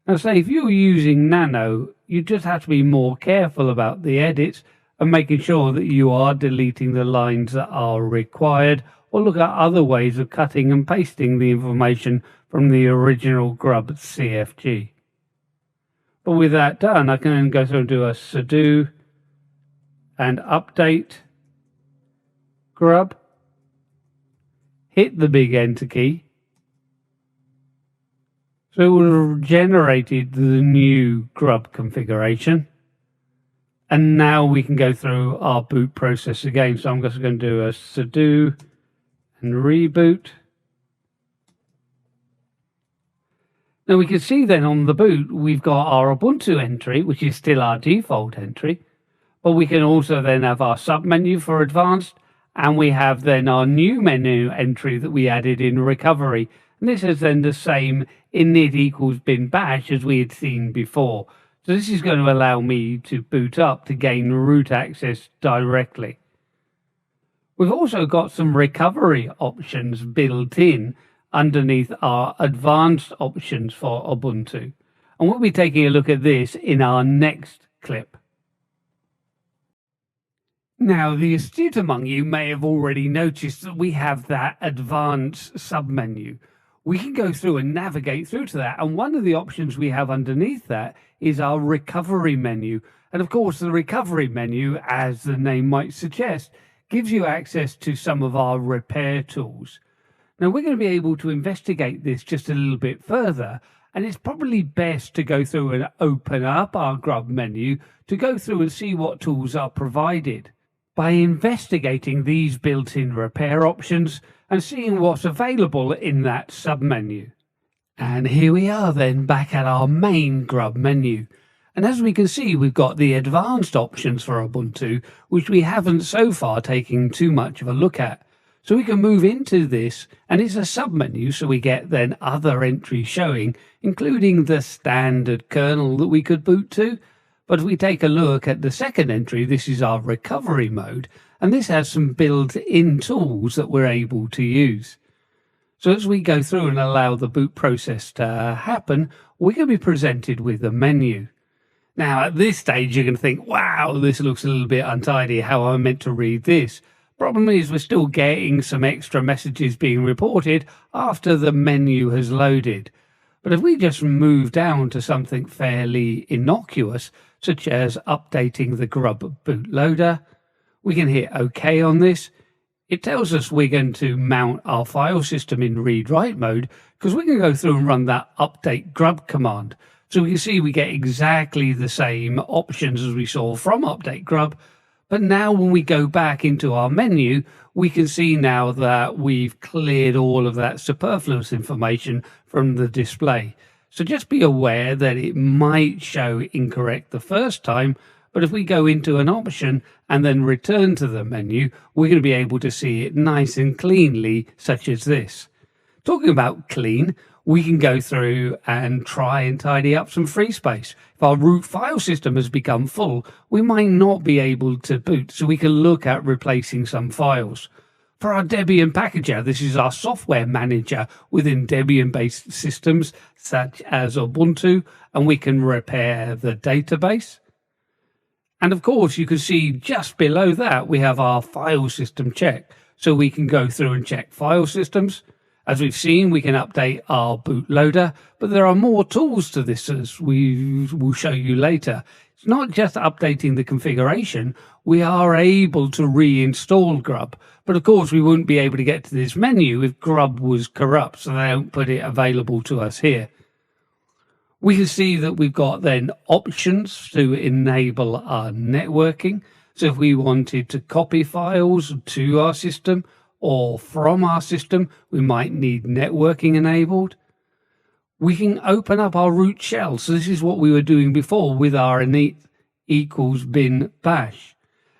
Now say if you're using Nano, you just have to be more careful about the edits and making sure that you are deleting the lines that are required, or look at other ways of cutting and pasting the information from the original grub CFG. But with that done, I can then go through and do a sudo and update grub. Hit the big enter key. So it would have generated the new grub configuration. And now we can go through our boot process again. So I'm just going to do a sudo and reboot. Now we can see then on the boot, we've got our Ubuntu entry, which is still our default entry, but we can also then have our submenu for advanced, and we have then our new menu entry that we added in recovery. And this is then the same init equals bin bash as we had seen before. So this is going to allow me to boot up to gain root access directly. We've also got some recovery options built in underneath our advanced options for Ubuntu. And we'll be taking a look at this in our next clip. Now, the astute among you may have already noticed that we have that advanced submenu. We can go through and navigate through to that. And one of the options we have underneath that is our recovery menu. And of course, the recovery menu, as the name might suggest, gives you access to some of our repair tools. Now, we're going to be able to investigate this just a little bit further, and it's probably best to go through and open up our grub menu to go through and see what tools are provided. By investigating these built-in repair options and seeing what's available in that submenu. And here we are then back at our main grub menu. And as we can see, we've got the advanced options for Ubuntu, which we haven't so far taken too much of a look at. So we can move into this, and it's a submenu, so we get then other entries showing, including the standard kernel that we could boot to. But if we take a look at the second entry, this is our recovery mode, and this has some built-in tools that we're able to use. So as we go through and allow the boot process to happen, we're going to be presented with a menu. Now, at this stage, you're going to think, wow, this looks a little bit untidy. How am I meant to read this? Problem is, we're still getting some extra messages being reported after the menu has loaded. But if we just move down to something fairly innocuous, such as updating the grub bootloader, we can hit OK on this. It tells us we're going to mount our file system in read-write mode because we can go through and run that update grub command. So we can see we get exactly the same options as we saw from update grub. But now when we go back into our menu, we can see now that we've cleared all of that superfluous information from the display. So just be aware that it might show incorrect the first time, but if we go into an option and then return to the menu, we're going to be able to see it nice and cleanly, such as this. Talking about clean, we can go through and try and tidy up some free space. If our root file system has become full, we might not be able to boot, so we can look at replacing some files. For our Debian packager, this is our software manager within Debian-based systems such as Ubuntu, and we can repair the database. And of course, you can see just below that, we have our file system check. So we can go through and check file systems. As we've seen, we can update our bootloader, but there are more tools to this as we will show you later. It's not just updating the configuration. We are able to reinstall grub, but of course we wouldn't be able to get to this menu if grub was corrupt, so they don't put it available to us here. We can see that we've got then options to enable our networking. So if we wanted to copy files to our system or from our system, we might need networking enabled. We can open up our root shell. So this is what we were doing before with our init equals bin bash.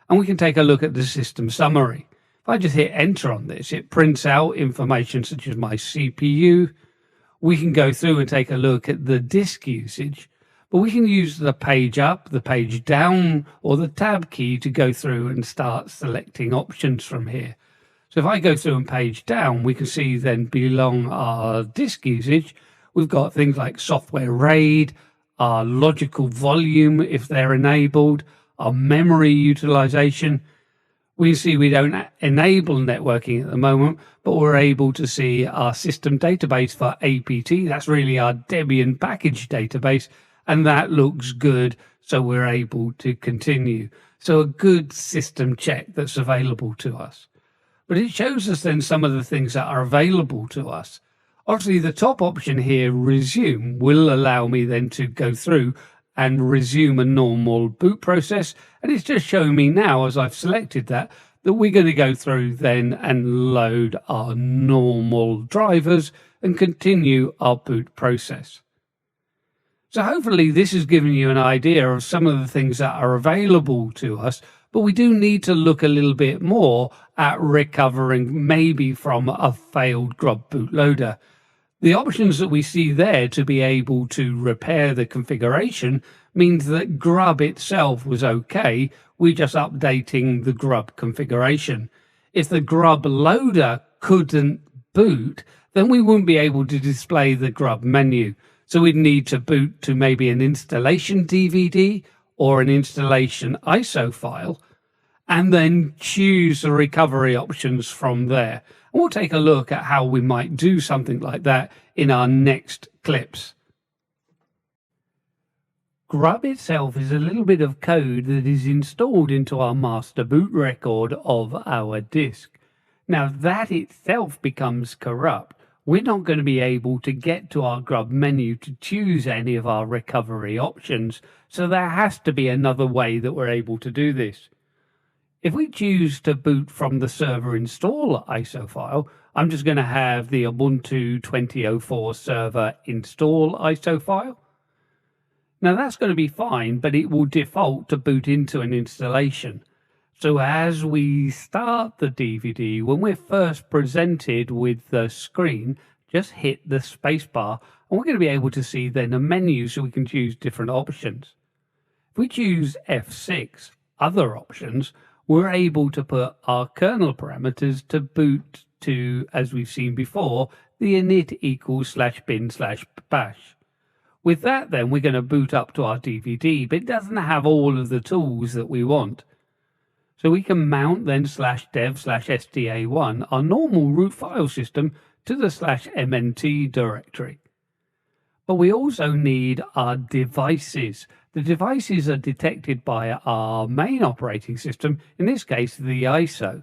And we can take a look at the system summary. If I just hit enter on this, it prints out information such as my CPU. We can go through and take a look at the disk usage, but we can use the page up, the page down, or the tab key to go through and start selecting options from here. So if I go through and page down, we can see then below our disk usage, we've got things like software RAID, our logical volume if they're enabled, our memory utilization. We see we don't enable networking at the moment, but we're able to see our system database for APT. That's really our Debian package database, and that looks good, so we're able to continue. So a good system check that's available to us. But it shows us then some of the things that are available to us. Obviously, the top option here, resume, will allow me then to go through and resume a normal boot process. And it's just showing me now, as I've selected that we're going to go through then and load our normal drivers and continue our boot process. So hopefully this has given you an idea of some of the things that are available to us, but we do need to look a little bit more at recovering maybe from a failed grub bootloader. The options that we see there to be able to repair the configuration means that grub itself was okay. We're just updating the grub configuration. If the grub loader couldn't boot, then we wouldn't be able to display the grub menu. So we'd need to boot to maybe an installation DVD or an installation ISO file, and then choose the recovery options from there. And we'll take a look at how we might do something like that in our next clips. Grub itself is a little bit of code that is installed into our master boot record of our disk. Now that itself becomes corrupt, we're not going to be able to get to our grub menu to choose any of our recovery options. So there has to be another way that we're able to do this. If we choose to boot from the server install ISO file, I'm just going to have the Ubuntu 2004 server install ISO file. Now that's going to be fine, but it will default to boot into an installation. So as we start the DVD, when we're first presented with the screen, just hit the spacebar and we're going to be able to see then a menu so we can choose different options. If we choose F6, other options, we're able to put our kernel parameters to boot to, as we've seen before, the init equals /bin/bash. With that then, we're going to boot up to our DVD, but it doesn't have all of the tools that we want. So we can mount then /dev/sda1, our normal root file system, to the /mnt directory. But we also need our devices. The devices are detected by our main operating system, in this case the ISO.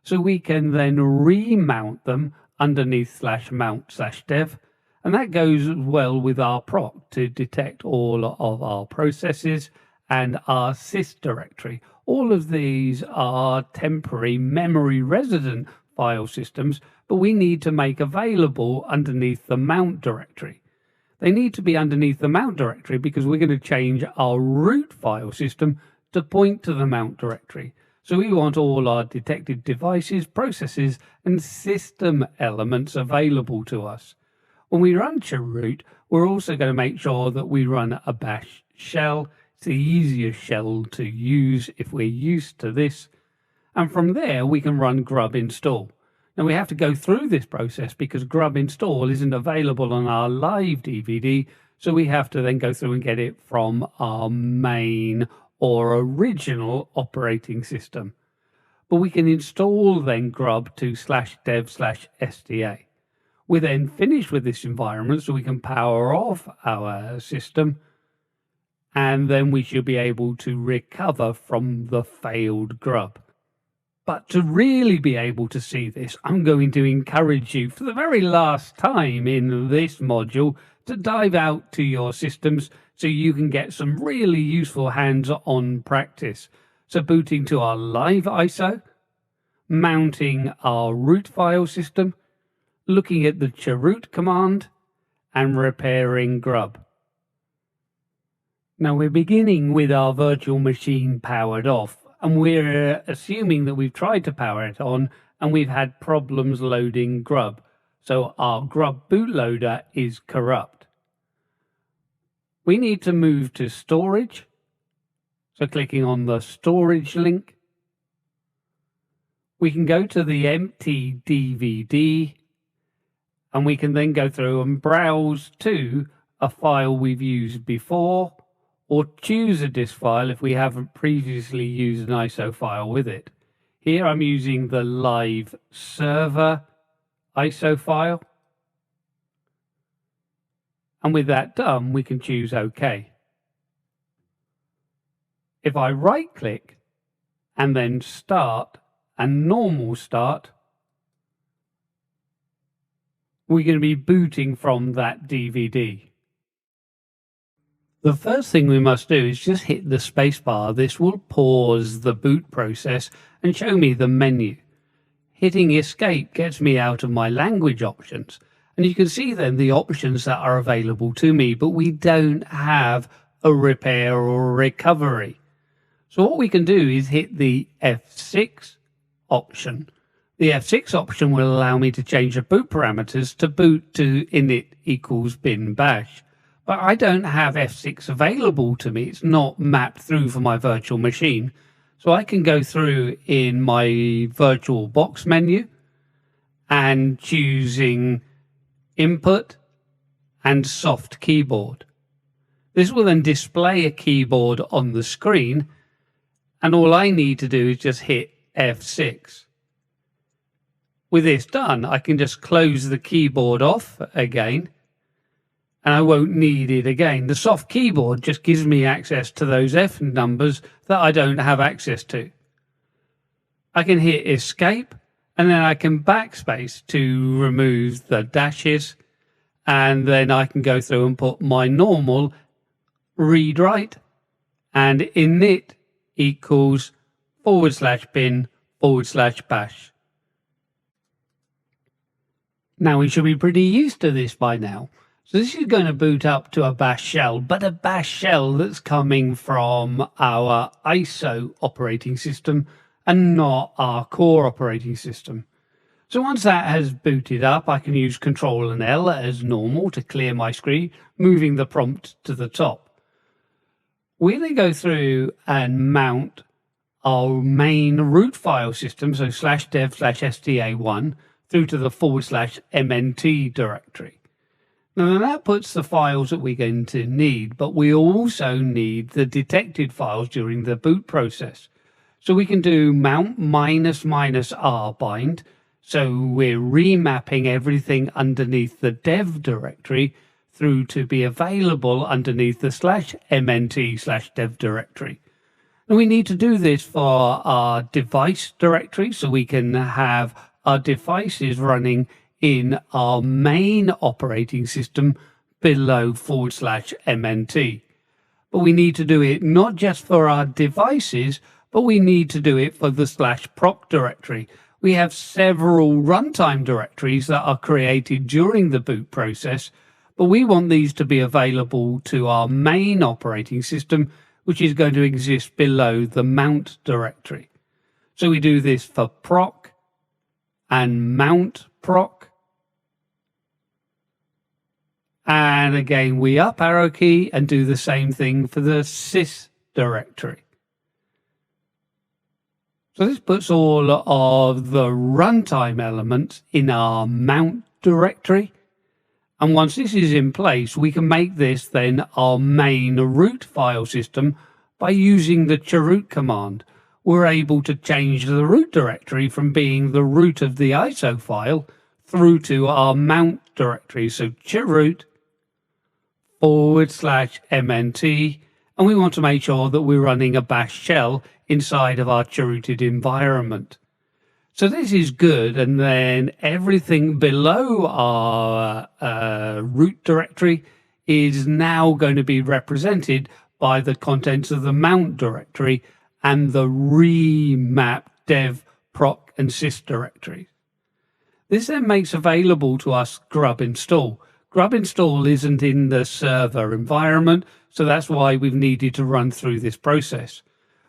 So we can then remount them underneath /mount/dev, and that goes well with our proc to detect all of our processes and our sys directory. All of these are temporary memory resident file systems, but we need to make available underneath the mount directory. They need to be underneath the mount directory because we're going to change our root file system to point to the mount directory. So we want all our detected devices, processes, and system elements available to us. When we run chroot, we're also going to make sure that we run a bash shell. It's the easiest shell to use if we're used to this. And from there, we can run grub install. Now we have to go through this process because grub install isn't available on our live DVD. So we have to then go through and get it from our main or original operating system. But we can install then grub to /dev/sda. We're then finished with this environment so we can power off our system, and then we should be able to recover from the failed grub. But to really be able to see this, I'm going to encourage you for the very last time in this module to dive out to your systems so you can get some really useful hands-on practice. So booting to our live ISO, mounting our root file system, looking at the chroot command, and repairing grub. Now we're beginning with our virtual machine powered off, and we're assuming that we've tried to power it on and we've had problems loading grub. So our grub bootloader is corrupt. We need to move to storage. So clicking on the storage link, we can go to the empty DVD, and we can then go through and browse to a file we've used before, or choose a disk file if we haven't previously used an ISO file with it. Here I'm using the live server ISO file. And with that done, we can choose OK. If I right click and then start and normal start, we're going to be booting from that DVD. The first thing we must do is just hit the spacebar. This will pause the boot process and show me the menu. Hitting escape gets me out of my language options. And you can see then the options that are available to me, but we don't have a repair or recovery. So what we can do is hit the F6 option. The F6 option will allow me to change the boot parameters to boot to init equals bin bash. But I don't have F6 available to me. It's not mapped through for my virtual machine. So I can go through in my virtual box menu and choosing input and soft keyboard. This will then display a keyboard on the screen, and all I need to do is just hit F6. With this done, I can just close the keyboard off again, and I won't need it again. The soft keyboard just gives me access to those F numbers that I don't have access to. I can hit escape, and then I can backspace to remove the dashes, and then I can go through and put my normal read write and init equals /bin/bash. Now we should be pretty used to this by now. So this is going to boot up to a bash shell, but a bash shell that's coming from our ISO operating system and not our core operating system. So once that has booted up, I can use Control and L as normal to clear my screen, moving the prompt to the top. We're going to go through and mount our main root file system, so /dev/sta1, through to the /mnt directory. Now that puts the files that we're going to need, but we also need the detected files during the boot process. So we can do mount --r bind. So we're remapping everything underneath the dev directory through to be available underneath the /mnt/dev directory. And we need to do this for our device directory, so we can have our devices running in our main operating system below /mnt. But we need to do it not just for our devices, but we need to do it for the /proc directory. We have several runtime directories that are created during the boot process, but we want these to be available to our main operating system, which is going to exist below the mount directory. So we do this for proc and mount proc. And again, we up arrow key and do the same thing for the sys directory. So this puts all of the runtime elements in our mount directory. And once this is in place, we can make this then our main root file system by using the chroot command. We're able to change the root directory from being the root of the ISO file through to our mount directory. So chroot /mnt, and we want to make sure that we're running a bash shell inside of our chrooted environment. So this is good, and then everything below our root directory is now going to be represented by the contents of the mount directory and the remap dev, proc, and sys directories. This then makes available to us grub install. Grub install isn't in the server environment, so that's why we've needed to run through this process.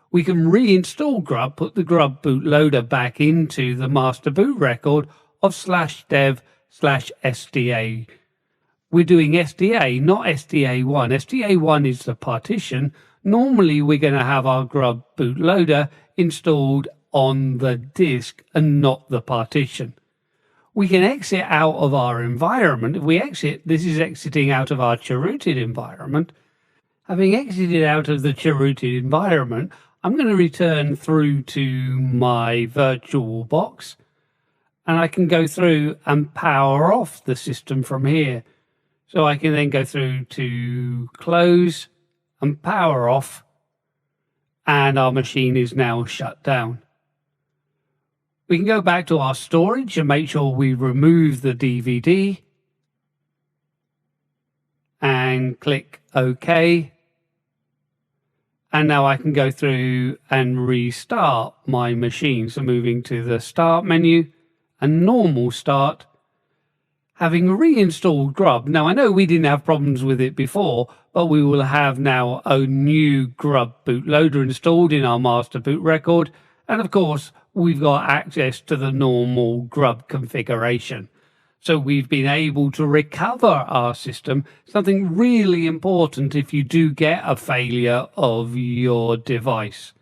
We can reinstall grub, put the grub bootloader back into the master boot record of /dev/sta. We're doing SDA, not SDA1. SDA1 is the partition. Normally, we're going to have our grub bootloader installed on the disk and not the partition. We can exit out of our environment. If we exit, this is exiting out of our chrooted environment. Having exited out of the chrooted environment, I'm going to return through to my virtual box, and I can go through and power off the system from here. So I can then go through to close and power off, and our machine is now shut down. We can go back to our storage and make sure we remove the DVD and click OK. And now I can go through and restart my machine. So moving to the start menu and normal start, having reinstalled Grub. Now I know we didn't have problems with it before, but we will have now a new Grub bootloader installed in our master boot record. And of course, we've got access to the normal Grub configuration. So we've been able to recover our system, something really important if you do get a failure of your device.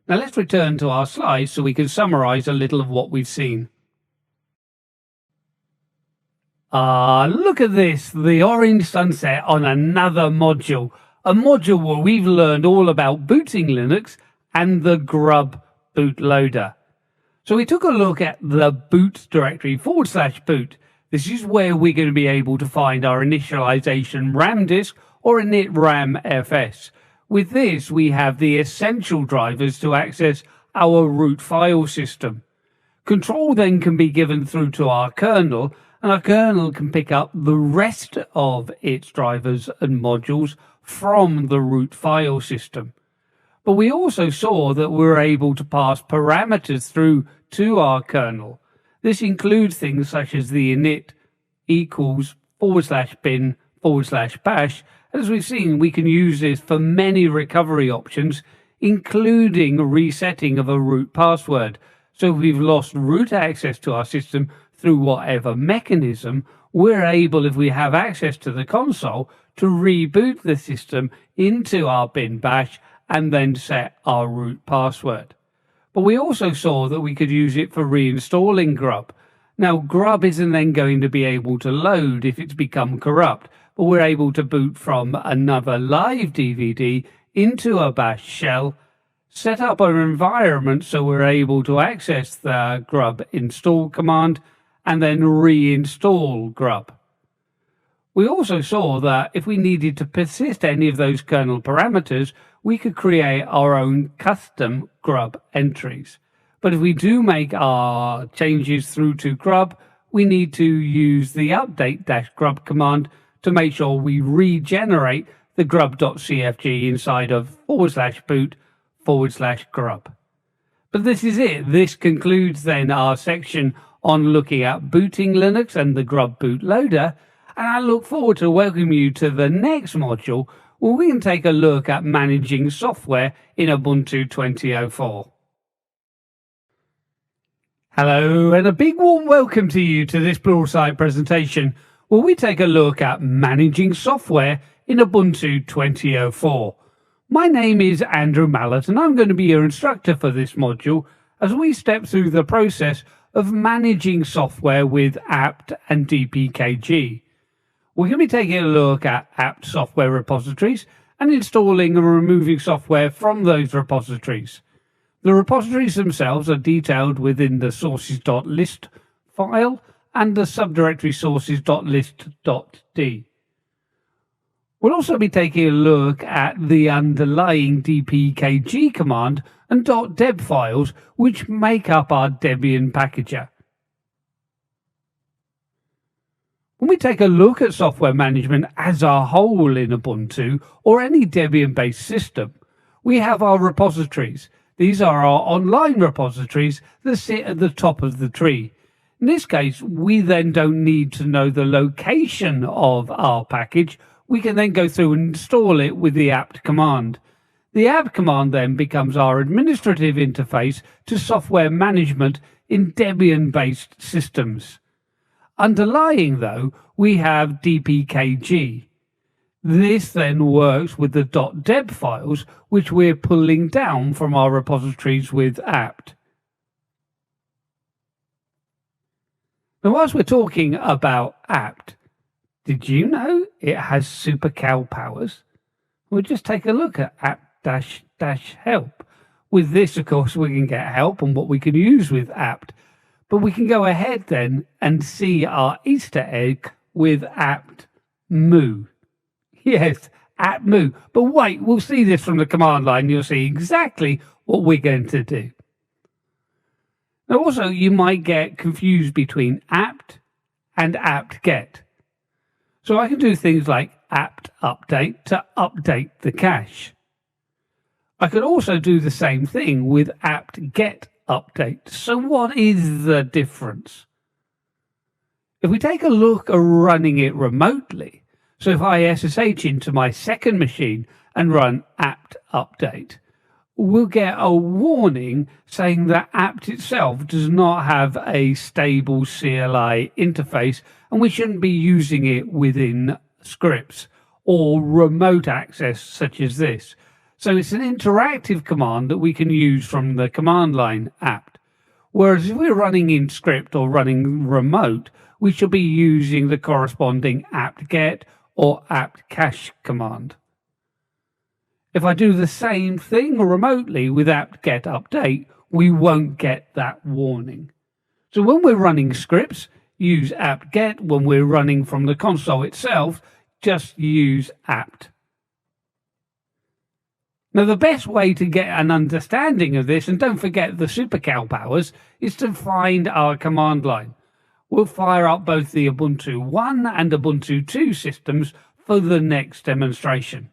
Now let's return to our slides so we can summarize a little of what we've seen. Look at this, the orange sunset on another module. A module where we've learned all about booting Linux and the Grub bootloader. So we took a look at the boot directory /boot. This is where we're going to be able to find our initialization RAM disk or init RAM FS. With this, we have the essential drivers to access our root file system. Control then can be given through to our kernel, and our kernel can pick up the rest of its drivers and modules from the root file system. But we also saw that we're able to pass parameters through to our kernel. This includes things such as the init equals /bin /bash. As we've seen, we can use this for many recovery options, including resetting of a root password. So if we've lost root access to our system through whatever mechanism, we're able, if we have access to the console, to reboot the system into our bin bash and then set our root password. But we also saw that we could use it for reinstalling Grub. Now, Grub isn't then going to be able to load if it's become corrupt, but we're able to boot from another live DVD into a bash shell, set up an environment so we're able to access the Grub install command, and then reinstall Grub. We also saw that if we needed to persist any of those kernel parameters, we could create our own custom Grub entries. But if we do make our changes through to Grub, we need to use the update-grub command to make sure we regenerate the grub.cfg inside of /boot /grub. But this is it. This concludes then our section on looking at booting Linux and the Grub bootloader. And I look forward to welcoming you to the next module where we can take a look at managing software in Ubuntu 2004. Hello, and a big warm welcome to you to this Pluralsight presentation where we take a look at managing software in Ubuntu 2004. My name is Andrew Mallett, and I'm going to be your instructor for this module as we step through the process of managing software with apt and dpkg. We're going to be taking a look at apt software repositories and installing and removing software from those repositories. The repositories themselves are detailed within the sources.list file and the subdirectory sources.list.d. We'll also be taking a look at the underlying dpkg command and .deb files which make up our Debian packager. When we take a look at software management as a whole in Ubuntu or any Debian-based system, we have our repositories. These are our online repositories that sit at the top of the tree. In this case, we then don't need to know the location of our package. We can then go through and install it with the apt command. The apt command then becomes our administrative interface to software management in Debian-based systems. Underlying, though, we have dpkg. This then works with the .deb files, which we're pulling down from our repositories with apt. Now, whilst we're talking about apt, did you know it has supercal powers? We'll just take a look at apt-help. With this, of course, we can get help on what we can use with apt. But we can go ahead then and see our Easter egg with apt-mu. Yes, apt-mu. But wait, we'll see this from the command line. You'll see exactly what we're going to do. Now, also, you might get confused between apt and apt-get. So I can do things like apt-update to update the cache. I could also do the same thing with apt-get update. So what is the difference? If we take a look at running it remotely, so if I SSH into my second machine and run apt update, we'll get a warning saying that apt itself does not have a stable CLI interface and we shouldn't be using it within scripts or remote access such as this. So it's an interactive command that we can use from the command line apt. Whereas if we're running in script or running remote, we should be using the corresponding apt-get or apt-cache command. If I do the same thing remotely with apt-get update, we won't get that warning. So when we're running scripts, use apt-get. When we're running from the console itself, just use apt. Now, the best way to get an understanding of this, and don't forget the supercal powers, is to find our command line. We'll fire up both the Ubuntu 1 and Ubuntu 2 systems for the next demonstration.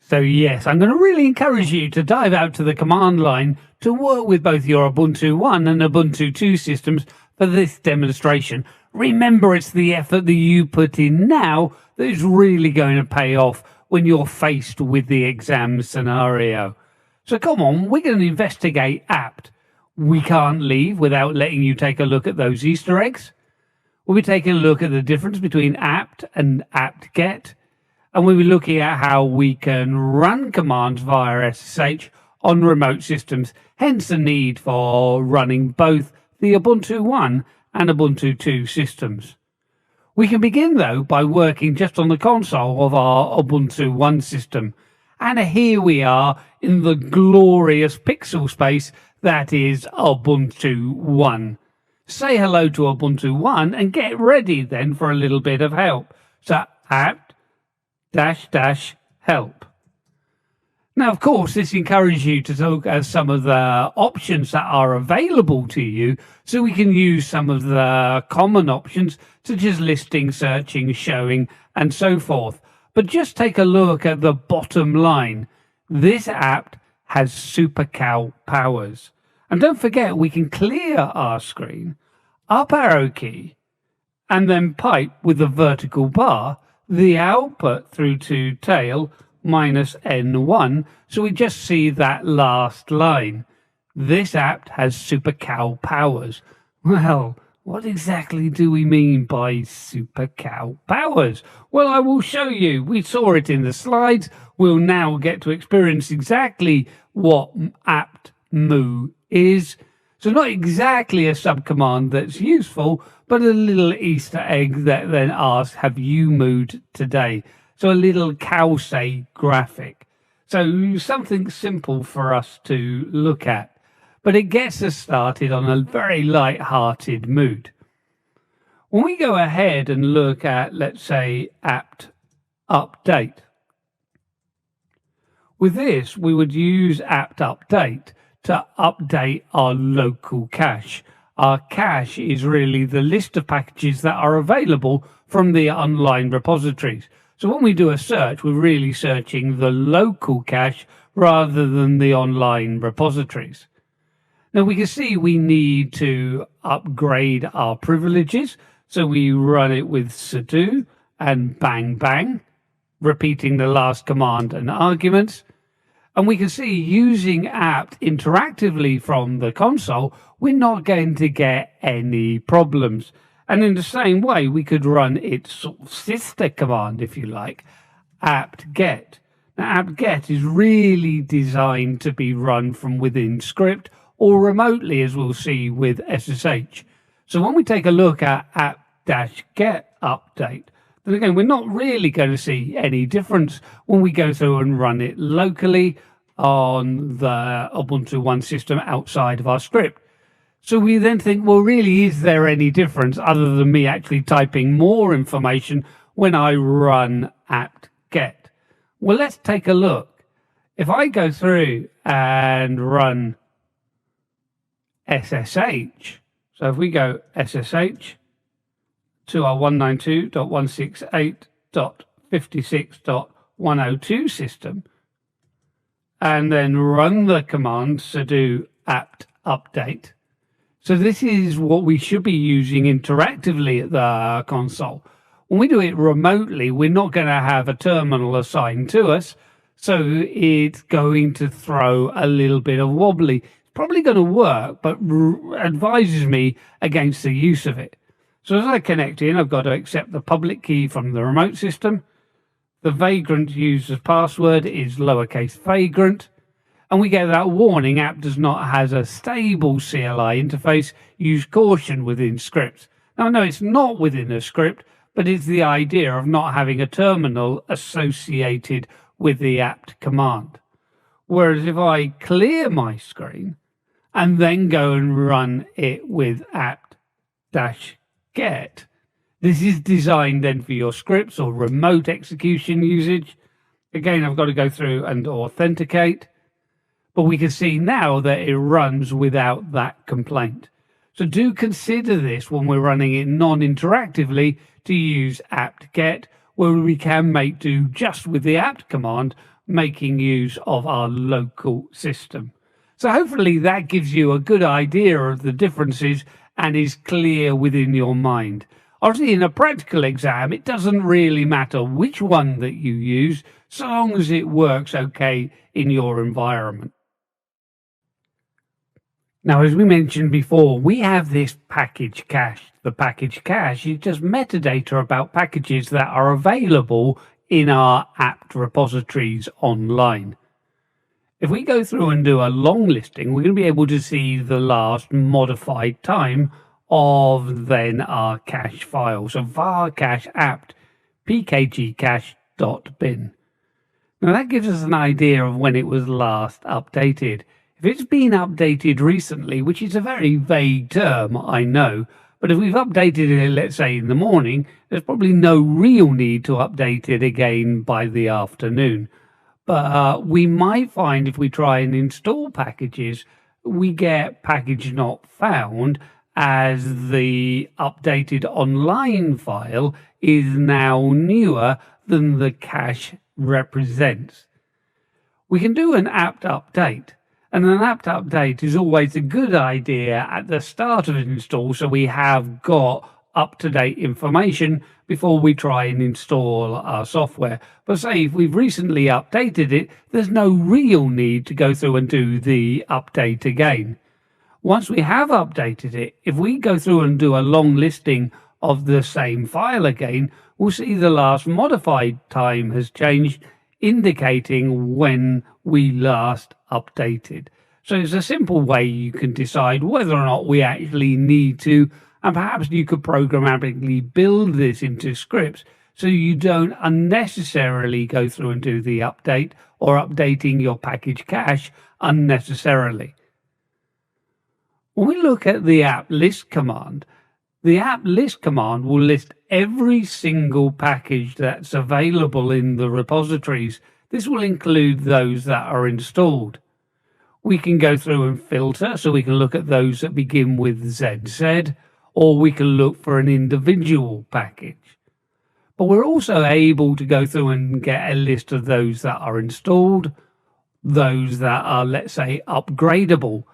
So yes, I'm going to really encourage you to dive out to the command line to work with both your Ubuntu 1 and Ubuntu 2 systems for this demonstration. Remember, it's the effort that you put in now that is really going to pay off when you're faced with the exam scenario. So come on, we're going to investigate apt. We can't leave without letting you take a look at those Easter eggs. We'll be taking a look at the difference between apt and apt-get. And we'll be looking at how we can run commands via SSH on remote systems, hence the need for running both the Ubuntu 1 and Ubuntu 2 systems. We can begin, though, by working just on the console of our Ubuntu 1 system. And here we are in the glorious pixel space that is Ubuntu 1. Say hello to Ubuntu 1 and get ready then for a little bit of help. So apt-help. Now, of course, this encourages you to look at some of the options that are available to you so we can use some of the common options such as listing, searching, showing, and so forth. But just take a look at the bottom line. This apt has supercal powers. And don't forget, we can clear our screen, up arrow key, and then pipe with the vertical bar, the output through to tail, minus N1, so we just see that last line. This apt has supercal powers. Well, what exactly do we mean by supercal powers? Well, I will show you. We saw it in the slides. We'll now get to experience exactly what apt-mu is. So not exactly a subcommand that's useful, but a little Easter egg that then asks, have you moved today? So a little cowsay graphic. So something simple for us to look at. But it gets us started on a very light-hearted mood. When we go ahead and look at, let's say, apt update. With this, we would use apt update to update our local cache. Our cache is really the list of packages that are available from the online repositories. So when we do a search, we're really searching the local cache rather than the online repositories. Now we can see we need to upgrade our privileges. So we run it with sudo and bang bang, repeating the last command and arguments. And we can see using apt interactively from the console, we're not going to get any problems. And in the same way, we could run its sort of sister command, if you like, apt-get. Now, apt-get is really designed to be run from within script or remotely, as we'll see with SSH. So when we take a look at apt-get update, then again, we're not really going to see any difference when we go through and run it locally on the Ubuntu 1 system outside of our script. So we then think, well, really, is there any difference other than me actually typing more information when I run apt-get? Well, let's take a look. If I go through and run SSH, so if we go SSH to our 192.168.56.102 system, and then run the command sudo apt update. So this is what we should be using interactively at the console. When we do it remotely, we're not going to have a terminal assigned to us, so it's going to throw a little bit of wobbly. It's probably going to work, but advises me against the use of it. So as I connect in, I've got to accept the public key from the remote system. The vagrant user's password is lowercase vagrant. And we get that warning, app does not have a stable CLI interface. Use caution within scripts. Now, no, it's not within a script, but it's the idea of not having a terminal associated with the apt command. Whereas if I clear my screen and then go and run it with apt-get, this is designed then for your scripts or remote execution usage. Again, I've got to go through and authenticate. But we can see now that it runs without that complaint. So do consider this when we're running it non-interactively to use apt-get, where we can make do just with the apt command, making use of our local system. So hopefully that gives you a good idea of the differences and is clear within your mind. Obviously, in a practical exam, it doesn't really matter which one that you use, so long as it works okay in your environment. Now, as we mentioned before, we have this package cache. The package cache is just metadata about packages that are available in our apt repositories online. If we go through and do a long listing, we're going to be able to see the last modified time of then our cache file. So var cache apt pkgcache.bin. Now that gives us an idea of when it was last updated. If it's been updated recently, which is a very vague term, I know, but if we've updated it, let's say in the morning, there's probably no real need to update it again by the afternoon. But we might find if we try and install packages, we get package not found, as the updated online file is now newer than the cache represents. We can do an apt update. And an apt update is always a good idea at the start of an install, so we have got up-to-date information before we try and install our software. But say if we've recently updated it, there's no real need to go through and do the update again. Once we have updated it, if we go through and do a long listing of the same file again, we'll see the last modified time has changed, indicating when we last updated. So it's a simple way you can decide whether or not we actually need to, and perhaps you could programmatically build this into scripts so you don't unnecessarily go through and do the update or updating your package cache unnecessarily. When we look at the apt list command, the apt list command will list every single package that's available in the repositories. This will include those that are installed. We can go through and filter, so we can look at those that begin with ZZ, or we can look for an individual package. But we're also able to go through and get a list of those that are installed, those that are, let's say, upgradable.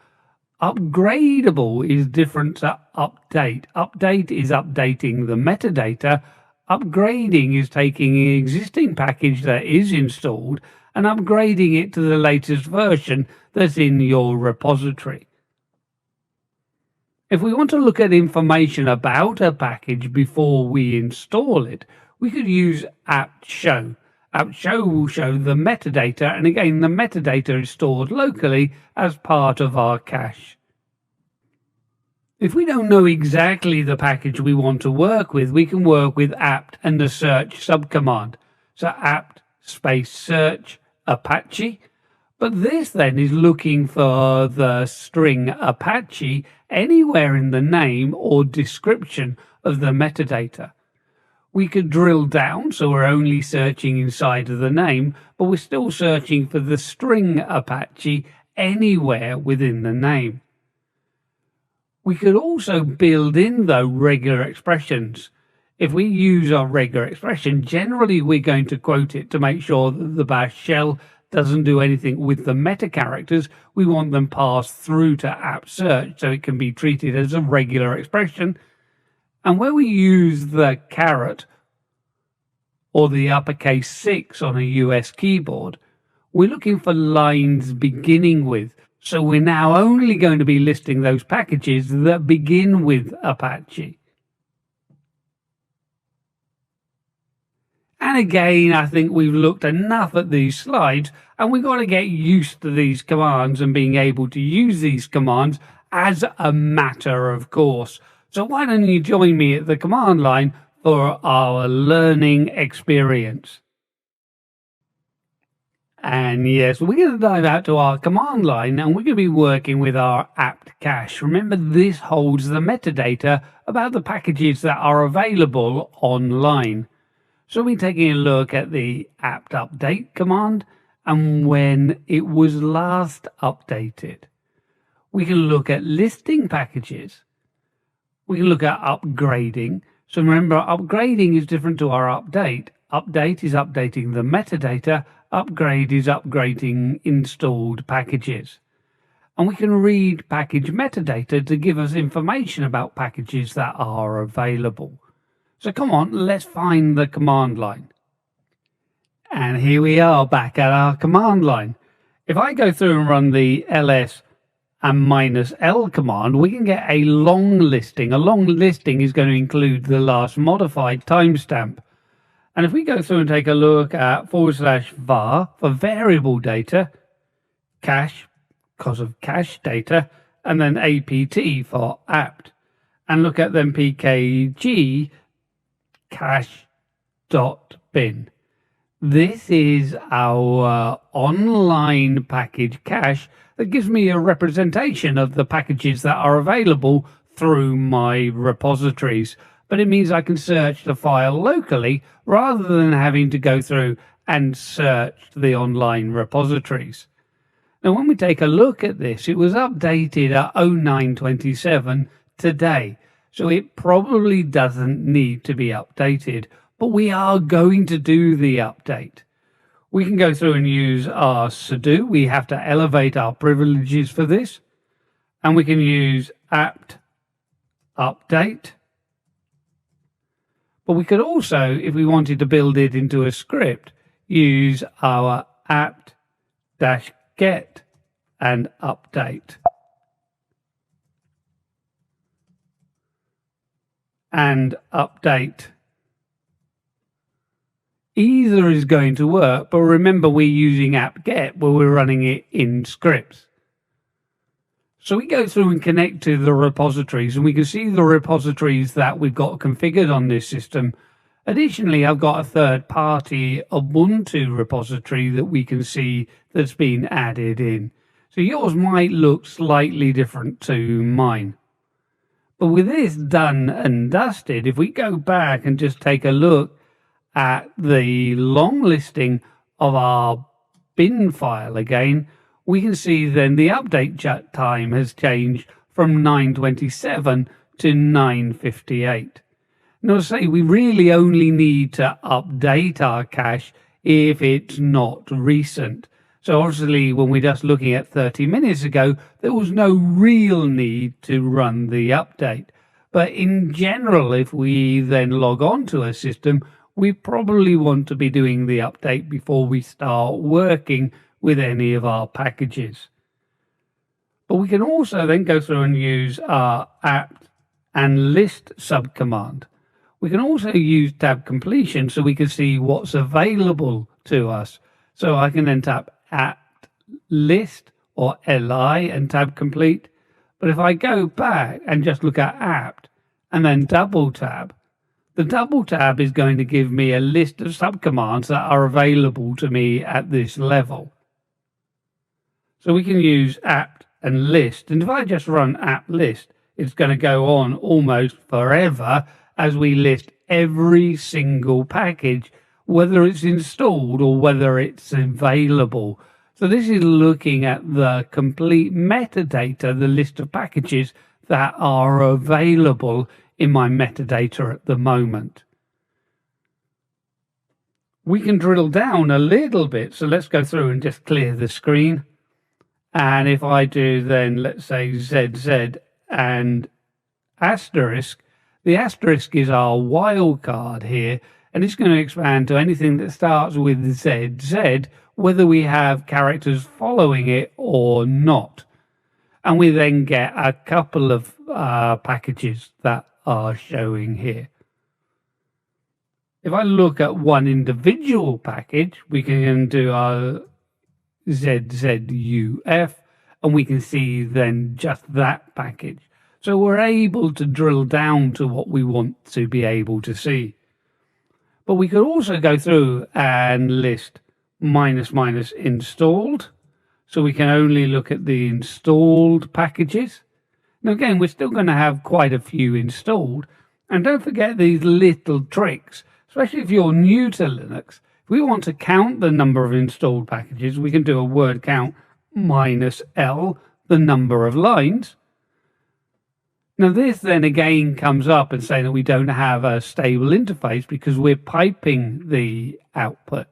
Upgradable is different to update. Update is updating the metadata. Upgrading is taking an existing package that is installed and upgrading it to the latest version that's in your repository. If we want to look at information about a package before we install it, we could use apt show. Apt show will show the metadata, and again, the metadata is stored locally as part of our cache. If we don't know exactly the package we want to work with, we can work with apt and the search subcommand. So apt space search Apache. But this then is looking for the string Apache anywhere in the name or description of the metadata. We could drill down, so we're only searching inside of the name, but we're still searching for the string Apache anywhere within the name. We could also build in, though, regular expressions. If we use our regular expression, generally we're going to quote it to make sure that the bash shell doesn't do anything with the meta characters. We want them passed through to app search so it can be treated as a regular expression. And where we use the caret or the uppercase 6 on a US keyboard, we're looking for lines beginning with. So we're now only going to be listing those packages that begin with Apache. And again, I think we've looked enough at these slides, and we've got to get used to these commands and being able to use these commands as a matter of course. So why don't you join me at the command line for our learning experience? And yes, we're going to dive out to our command line, and we're going to be working with our apt cache. Remember, this holds the metadata about the packages that are available online. So we're taking a look at the apt update command and when it was last updated. We can look at listing packages. We can look at upgrading. So remember, upgrading is different to our update. Update is updating the metadata. Upgrade is upgrading installed packages. And we can read package metadata to give us information about packages that are available. So come on, let's find the command line. And here we are back at our command line. If I go through and run the ls and -l command, we can get a long listing. A long listing is going to include the last modified timestamp. And if we go through and take a look at /var for variable data, cache, because of cache data, and then apt for apt, and look at then pkg cache.bin. This is our online package cache that gives me a representation of the packages that are available through my repositories. But it means I can search the file locally rather than having to go through and search the online repositories. Now, when we take a look at this, it was updated at 0927 today. So it probably doesn't need to be updated, but we are going to do the update. We can go through and use our sudo. We have to elevate our privileges for this. And we can use apt update. But we could also, if we wanted to build it into a script, use our apt-get and update. And update. Either is going to work, but remember we're using apt-get where we're running it in scripts. So we go through and connect to the repositories, and we can see the repositories that we've got configured on this system. Additionally, I've got a third-party Ubuntu repository that we can see that's been added in. So yours might look slightly different to mine. But with this done and dusted, if we go back and just take a look at the long listing of our bin file again, we can see then the update time has changed from 927 to 958. Now, say we really only need to update our cache if it's not recent. So obviously, when we're just looking at 30 minutes ago, there was no real need to run the update. But in general, if we then log on to a system, we probably want to be doing the update before we start working with any of our packages. But we can also then go through and use our apt and list subcommand. We can also use tab completion so we can see what's available to us. So I can then tap apt list or li and tab complete. But if I go back and just look at apt and then double tab, the double tab is going to give me a list of subcommands that are available to me at this level. So we can use apt and list. And if I just run apt list, it's going to go on almost forever as we list every single package, whether it's installed or whether it's available. So this is looking at the complete metadata, the list of packages that are available in my metadata at the moment. we can drill down a little bit. So let's go through and just clear the screen. And if I do then, let's say ZZ and asterisk, the asterisk is our wildcard here, and it's going to expand to anything that starts with ZZ, whether we have characters following it or not. And we then get a couple of packages that are showing here. If I look at one individual package, we can do our ZZUF, and we can see then just that package. So we're able to drill down to what we want to be able to see. But we could also go through and list -- installed. So we can only look at the installed packages. Now again, we're still going to have quite a few installed. And don't forget these little tricks, especially if you're new to Linux. If we want to count the number of installed packages, we can do a word count -L, the number of lines. Now this then again comes up and saying that we don't have a stable interface because we're piping the output.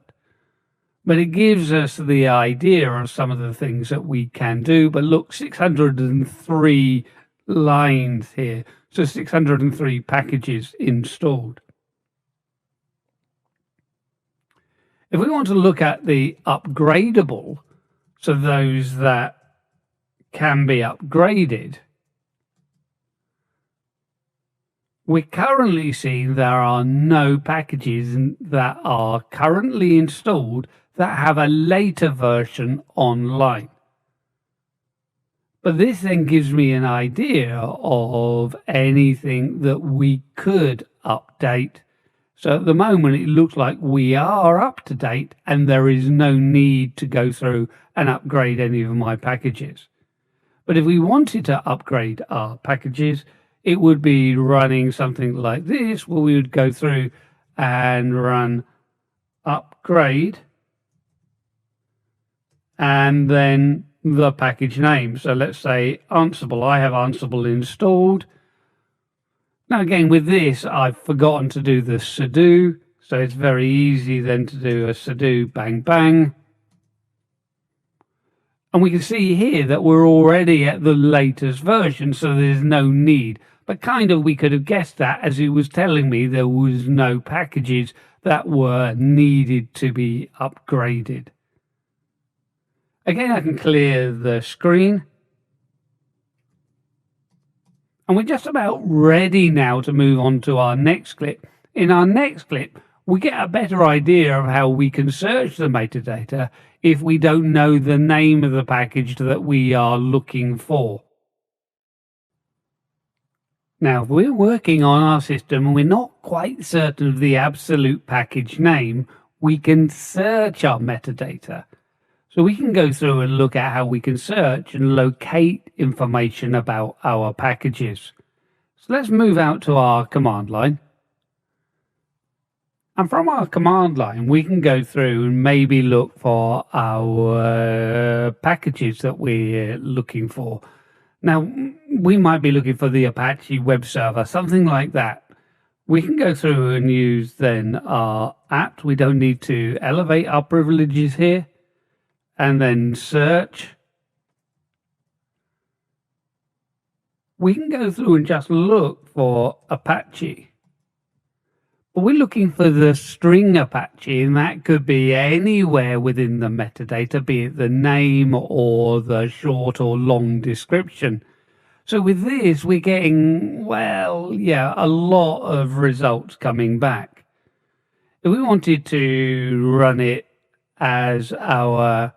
But it gives us the idea of some of the things that we can do. But look, 603 lines here. So 603 packages installed. If we want to look at the upgradable, so those that can be upgraded, we're currently seeing there are no packages that are currently installed that have a later version online. But this then gives me an idea of anything that we could update. So at the moment, it looks like we are up to date and there is no need to go through and upgrade any of my packages. But if we wanted to upgrade our packages, it would be running something like this, where we would go through and run upgrade and then the package name. So let's say Ansible. I have Ansible installed. Now again, with this, I've forgotten to do the sudo, so it's very easy then to do a sudo bang bang. And we can see here that we're already at the latest version, so there's no need. But kind of we could have guessed that, as it was telling me there was no packages that were needed to be upgraded. Again, I can clear the screen. And we're just about ready now to move on to our next clip. In our next clip, we get a better idea of how we can search the metadata if we don't know the name of the package that we are looking for. Now, if we're working on our system and we're not quite certain of the absolute package name, we can search our metadata. So we can go through and look at how we can search and locate information about our packages. So let's move out to our command line. And from our command line, we can go through and maybe look for our packages that we're looking for. Now, we might be looking for the Apache web server, something like that. We can go through and use then our apt. We don't need to elevate our privileges here. And then search. We can go through and just look for Apache. But we're looking for the string Apache, and that could be anywhere within the metadata, be it the name or the short or long description. So with this, we're getting, well, yeah, a lot of results coming back. If we wanted to run it as our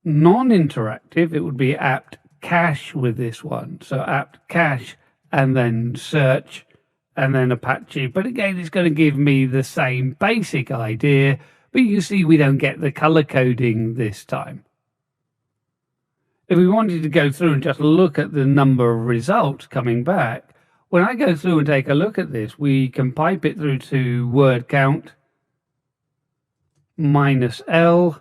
non-interactive, it would be apt cache with this one. So apt cache and then search and then Apache. But again, it's going to give me the same basic idea, but you see we don't get the color coding this time. If we wanted to go through and just look at the number of results coming back, when I go through and take a look at this, we can pipe it through to word count -L.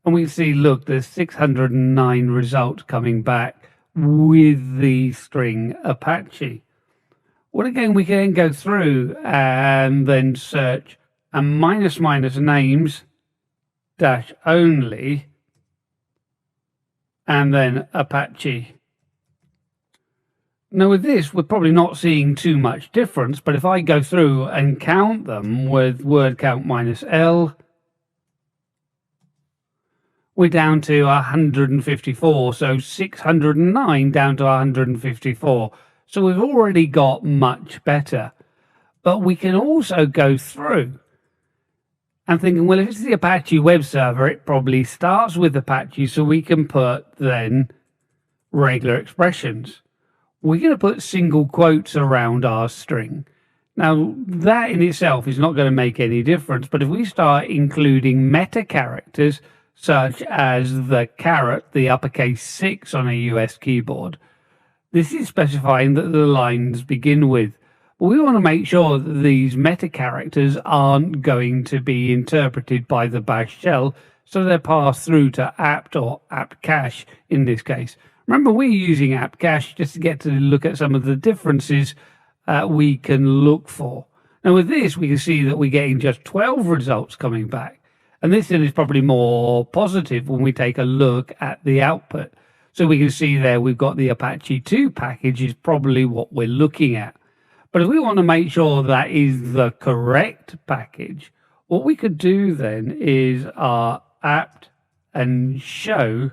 And we see, look, there's 609 results coming back with the string Apache. Well, again, we can go through and then search and minus names dash only, and then Apache. Now with this, we're probably not seeing too much difference, but if I go through and count them with word count minus L, we're down to 154, so 609 down to 154. So we've already got much better. But we can also go through and thinking, well, if it's the Apache web server, it probably starts with Apache, so we can put then regular expressions. We're going to put single quotes around our string. Now, that in itself is not going to make any difference, but if we start including meta characters, such as the caret, the uppercase 6 on a US keyboard, this is specifying that the lines begin with. But we want to make sure that these meta characters aren't going to be interpreted by the bash shell, so they're passed through to apt or apt cache in this case. Remember, we're using apt cache just to get to look at some of the differences we can look for. Now with this, we can see that we're getting just 12 results coming back. And this is probably more positive when we take a look at the output. So we can see there we've got the Apache 2 package is probably what we're looking at. But if we want to make sure that is the correct package, what we could do then is our apt and show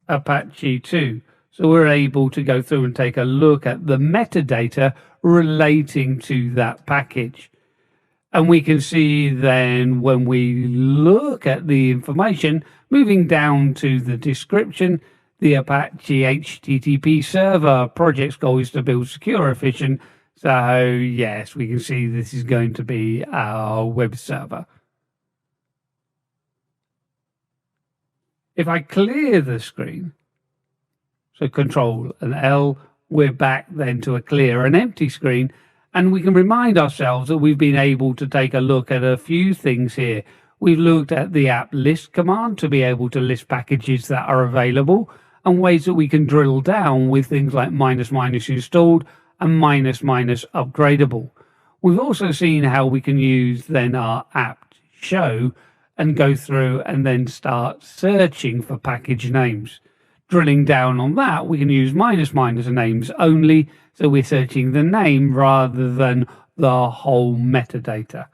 Apache 2. So we're able to go through and take a look at the metadata relating to that package. And we can see then when we look at the information, moving down to the description, the Apache HTTP server project's goal is to build secure, efficient. So yes, we can see this is going to be our web server. If I clear the screen, so Control and L, we're back then to a clear and empty screen. And we can remind ourselves that we've been able to take a look at a few things here. We've looked at the apt list command to be able to list packages that are available and ways that we can drill down with things like minus installed and minus upgradable. We've also seen how we can use then our apt show and go through and then start searching for package names. Drilling down on that, we can use minus names only, so we're searching the name rather than the whole metadata.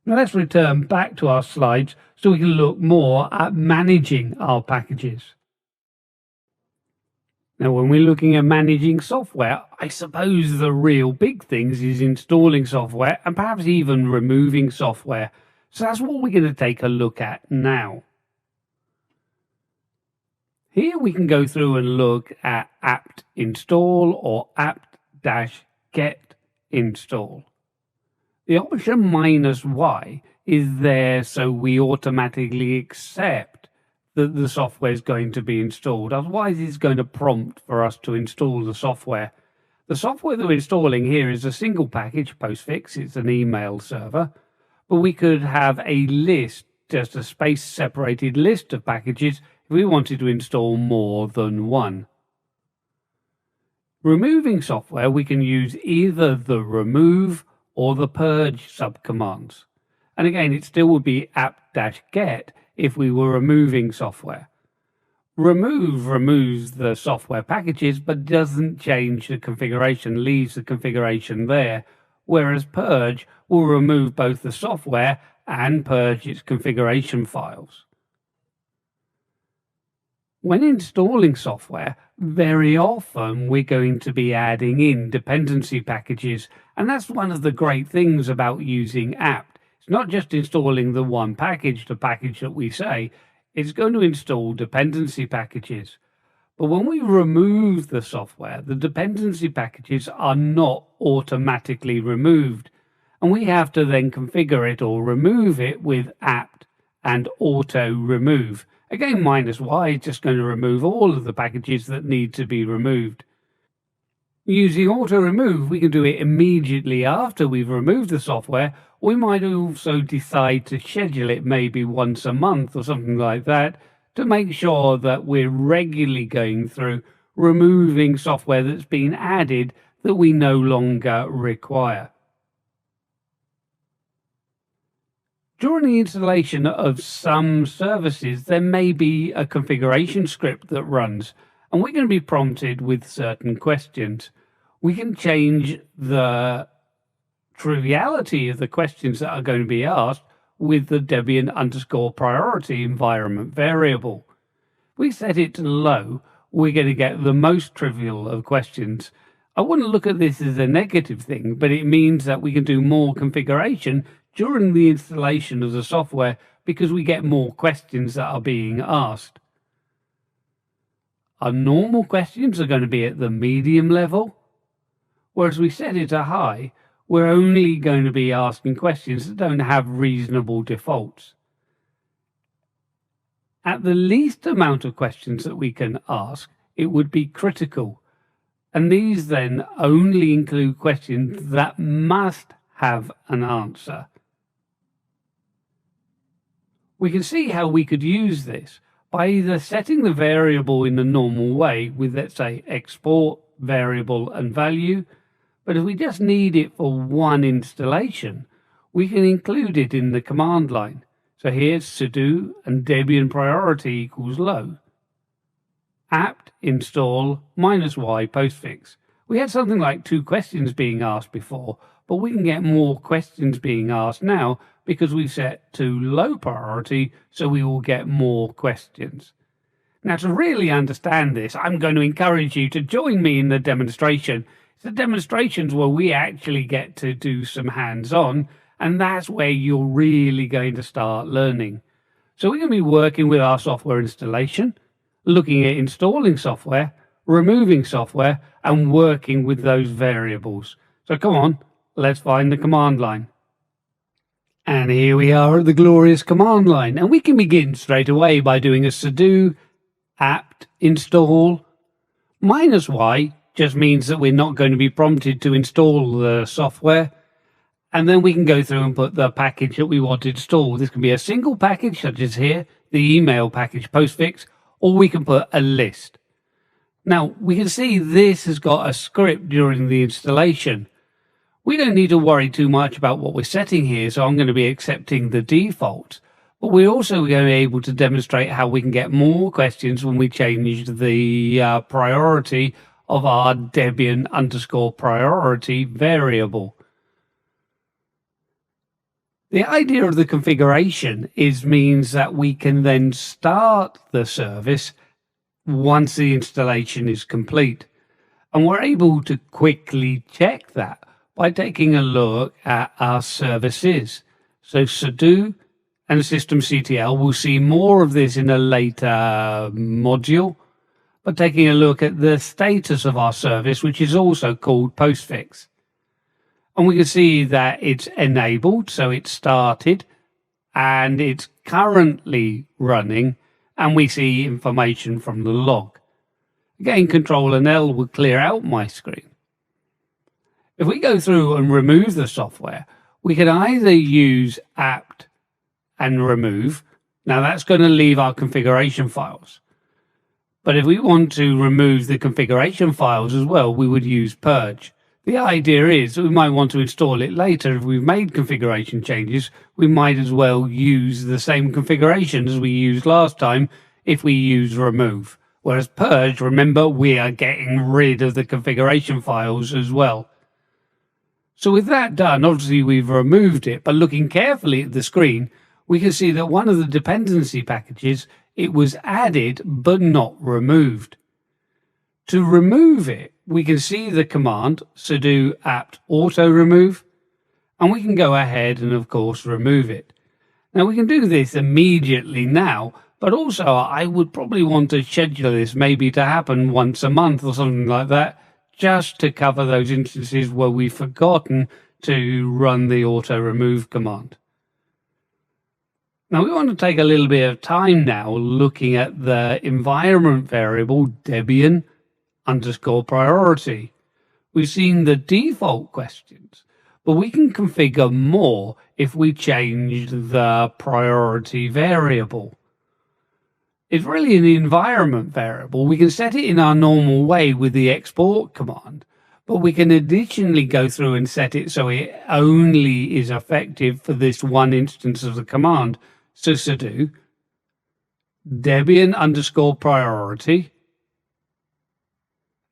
Now let's return back to our slides so we can look more at managing our packages. Now when we're looking at managing software, I suppose the real big things is installing software and perhaps even removing software. So that's what we're going to take a look at now. Here we can go through and look at apt install or apt-get install. The option -y is there so we automatically accept that the software is going to be installed. Otherwise, it's going to prompt for us to install the software. The software that we're installing here is a single package, postfix. It's an email server. But we could have a list, just a space-separated list of packages if we wanted to install more than one. Removing software, we can use either the remove or the purge subcommands. And again, it still would be apt-get if we were removing software. Remove removes the software packages but doesn't change the configuration, leaves the configuration there, whereas purge will remove both the software and purge its configuration files. When installing software, very often we're going to be adding in dependency packages, and that's one of the great things about using apt. It's not just installing the one package, the package that we say, it's going to install dependency packages. But when we remove the software, the dependency packages are not automatically removed, and we have to then configure it or remove it with apt and auto remove. Again, -y is just going to remove all of the packages that need to be removed. Using auto remove, we can do it immediately after we've removed the software. We might also decide to schedule it maybe once a month or something like that to make sure that we're regularly going through removing software that's been added that we no longer require. During the installation of some services, there may be a configuration script that runs, and we're going to be prompted with certain questions. We can change the triviality of the questions that are going to be asked with the Debian_priority environment variable. If we set it to low, we're going to get the most trivial of questions. I wouldn't look at this as a negative thing, but it means that we can do more configuration during the installation of the software because we get more questions that are being asked. Our normal questions are going to be at the medium level, whereas we set it to high, we're only going to be asking questions that don't have reasonable defaults. At the least amount of questions that we can ask, it would be critical. And these then only include questions that must have an answer. We can see how we could use this by either setting the variable in the normal way with, let's say, export, variable, and value. But if we just need it for one installation, we can include it in the command line. So here's sudo and Debian priority equals low. apt install -y postfix. We had something like 2 questions being asked before, but we can get more questions being asked now because we've set to low priority, so we will get more questions. Now, to really understand this, I'm going to encourage you to join me in the demonstration. It's the demonstrations where we actually get to do some hands-on, and that's where you're really going to start learning. So we're going to be working with our software installation, looking at installing software, removing software, and working with those variables. So come on, let's find the command line. And here we are at the glorious command line, and we can begin straight away by doing a sudo apt install -y just means that we're not going to be prompted to install the software. And then we can go through and put the package that we want to install. This can be a single package, such as here, the email package postfix, or we can put a list. Now, we can see this has got a script during the installation. We don't need to worry too much about what we're setting here, so I'm going to be accepting the default. But we're also going to be able to demonstrate how we can get more questions when we change the priority of our Debian_priority variable. The idea of the configuration means that we can then start the service once the installation is complete. And we're able to quickly check that by taking a look at our services. So sudo and systemctl, we'll see more of this in a later module, but taking a look at the status of our service, which is also called postfix. And we can see that it's enabled, so it's started, and it's currently running, and we see information from the log. Again, Control and L will clear out my screen. If we go through and remove the software, we can either use apt and remove. Now that's going to leave our configuration files. But if we want to remove the configuration files as well, we would use purge. The idea is that we might want to install it later. If we've made configuration changes, we might as well use the same configuration as we used last time if we use remove. Whereas purge, remember, we are getting rid of the configuration files as well. So with that done, obviously we've removed it, but looking carefully at the screen, we can see that one of the dependency packages, it was added but not removed. To remove it, we can see the command sudo apt auto remove, and we can go ahead and of course remove it. Now we can do this immediately now, but also I would probably want to schedule this maybe to happen once a month or something like that, just to cover those instances where we've forgotten to run the auto remove command. Now we want to take a little bit of time now looking at the environment variable Debian_priority. We've seen the default questions, but we can configure more if we change the priority variable. It's really an environment variable. We can set it in our normal way with the export command, But we can additionally go through and set it so it only is effective for this one instance of the command. So sudo Debian underscore priority,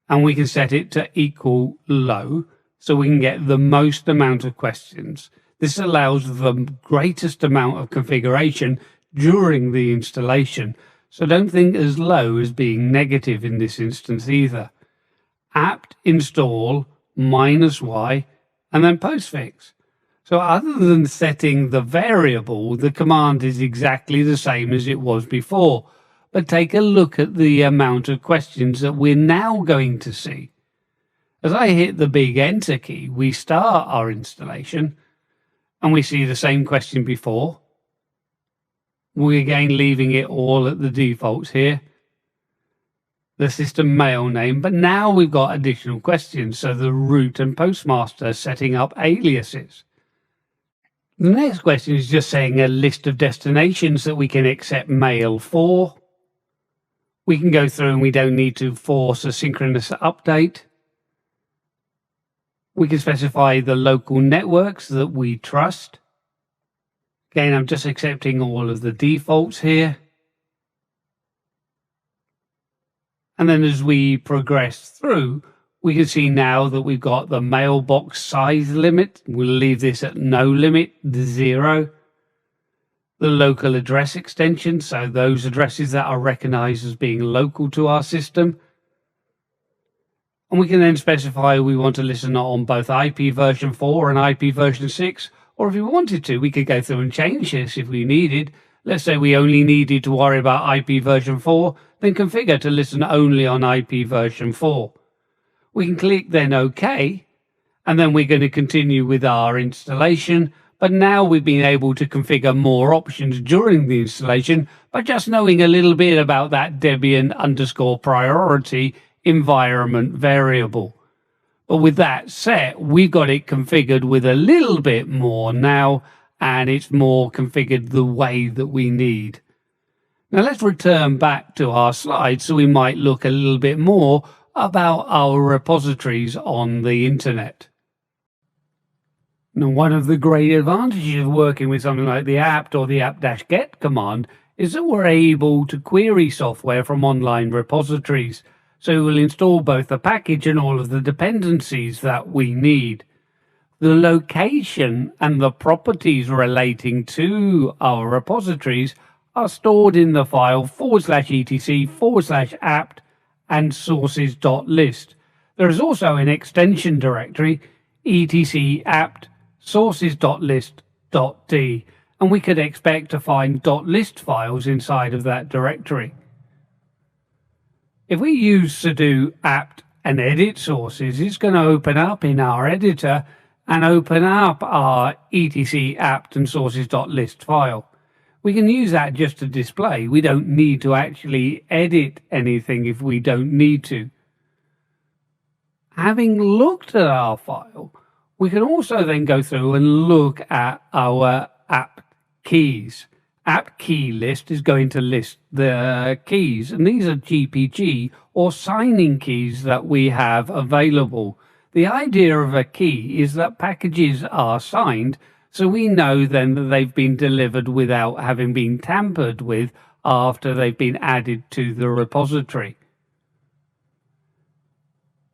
and we can set it to equal low so we can get the most amount of questions. This allows the greatest amount of configuration during the installation. So don't think as low as being negative in this instance either. Apt install -y and then postfix. So other than setting the variable, the command is exactly the same as it was before. But take a look at the amount of questions that we're now going to see. As I hit the big enter key, we start our installation and we see the same question before. We're again leaving it all at the defaults here. The system mail name, but now we've got additional questions, so the root and postmaster setting up aliases. The next question is just saying a list of destinations that we can accept mail for. We can go through and we don't need to force a synchronous update. We can specify the local networks that we trust. Again, I'm just accepting all of the defaults here. And then as we progress through, we can see now that we've got the mailbox size limit. We'll leave this at no limit, 0. The local address extension, so those addresses that are recognized as being local to our system. And we can then specify we want to listen on both IP version 4 and IP version 6, or if we wanted to, we could go through and change this if we needed. Let's say we only needed to worry about IP version 4, then configure to listen only on IP version 4. We can click then OK, and then we're going to continue with our installation. But now we've been able to configure more options during the installation by just knowing a little bit about that Debian underscore priority environment variable. But with that set, we've got it configured with a little bit more now, and it's more configured the way that we need. Now let's return back to our slides so we might look a little bit more about our repositories on the internet. Now, one of the great advantages of working with something like the apt or the apt-get command is that we're able to query software from online repositories. So we'll install both the package and all of the dependencies that we need. The location and the properties relating to our repositories are stored in the file /etc/apt and sources.list. There is also an extension directory, etc apt sources.list.d, and we could expect to find .list files inside of that directory. If we use sudo apt and edit sources, it's going to open up in our editor and open up our etc apt and sources.list file. We can use that just to display. We don't need to actually edit anything if we don't need to. Having looked at our file, we can also then go through and look at our apt keys. Apt key list is going to list the keys, and these are GPG or signing keys that we have available. The idea of a key is that packages are signed, so we know then that they've been delivered without having been tampered with after they've been added to the repository.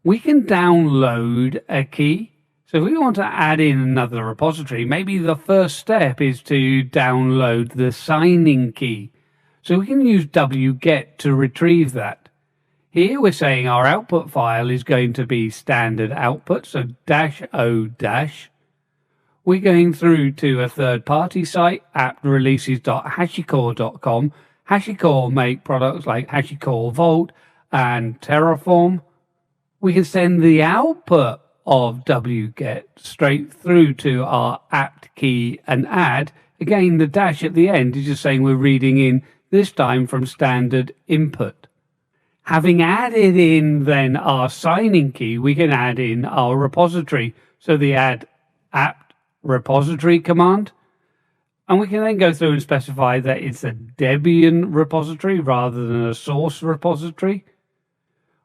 We can download a key. So if we want to add in another repository, maybe the first step is to download the signing key. So we can use wget to retrieve that. Here we're saying our output file is going to be standard output, so -o-. We're going through to a third-party site, aptreleases.hashicorp.com. HashiCorp make products like HashiCorp Vault and Terraform. We can send the output of wget straight through to our apt key and add. Again, the dash at the end is just saying we're reading in, this time from standard input. Having added in then our signing key, we can add in our repository. So the add apt repository command. And we can then go through and specify that it's a Debian repository rather than a source repository.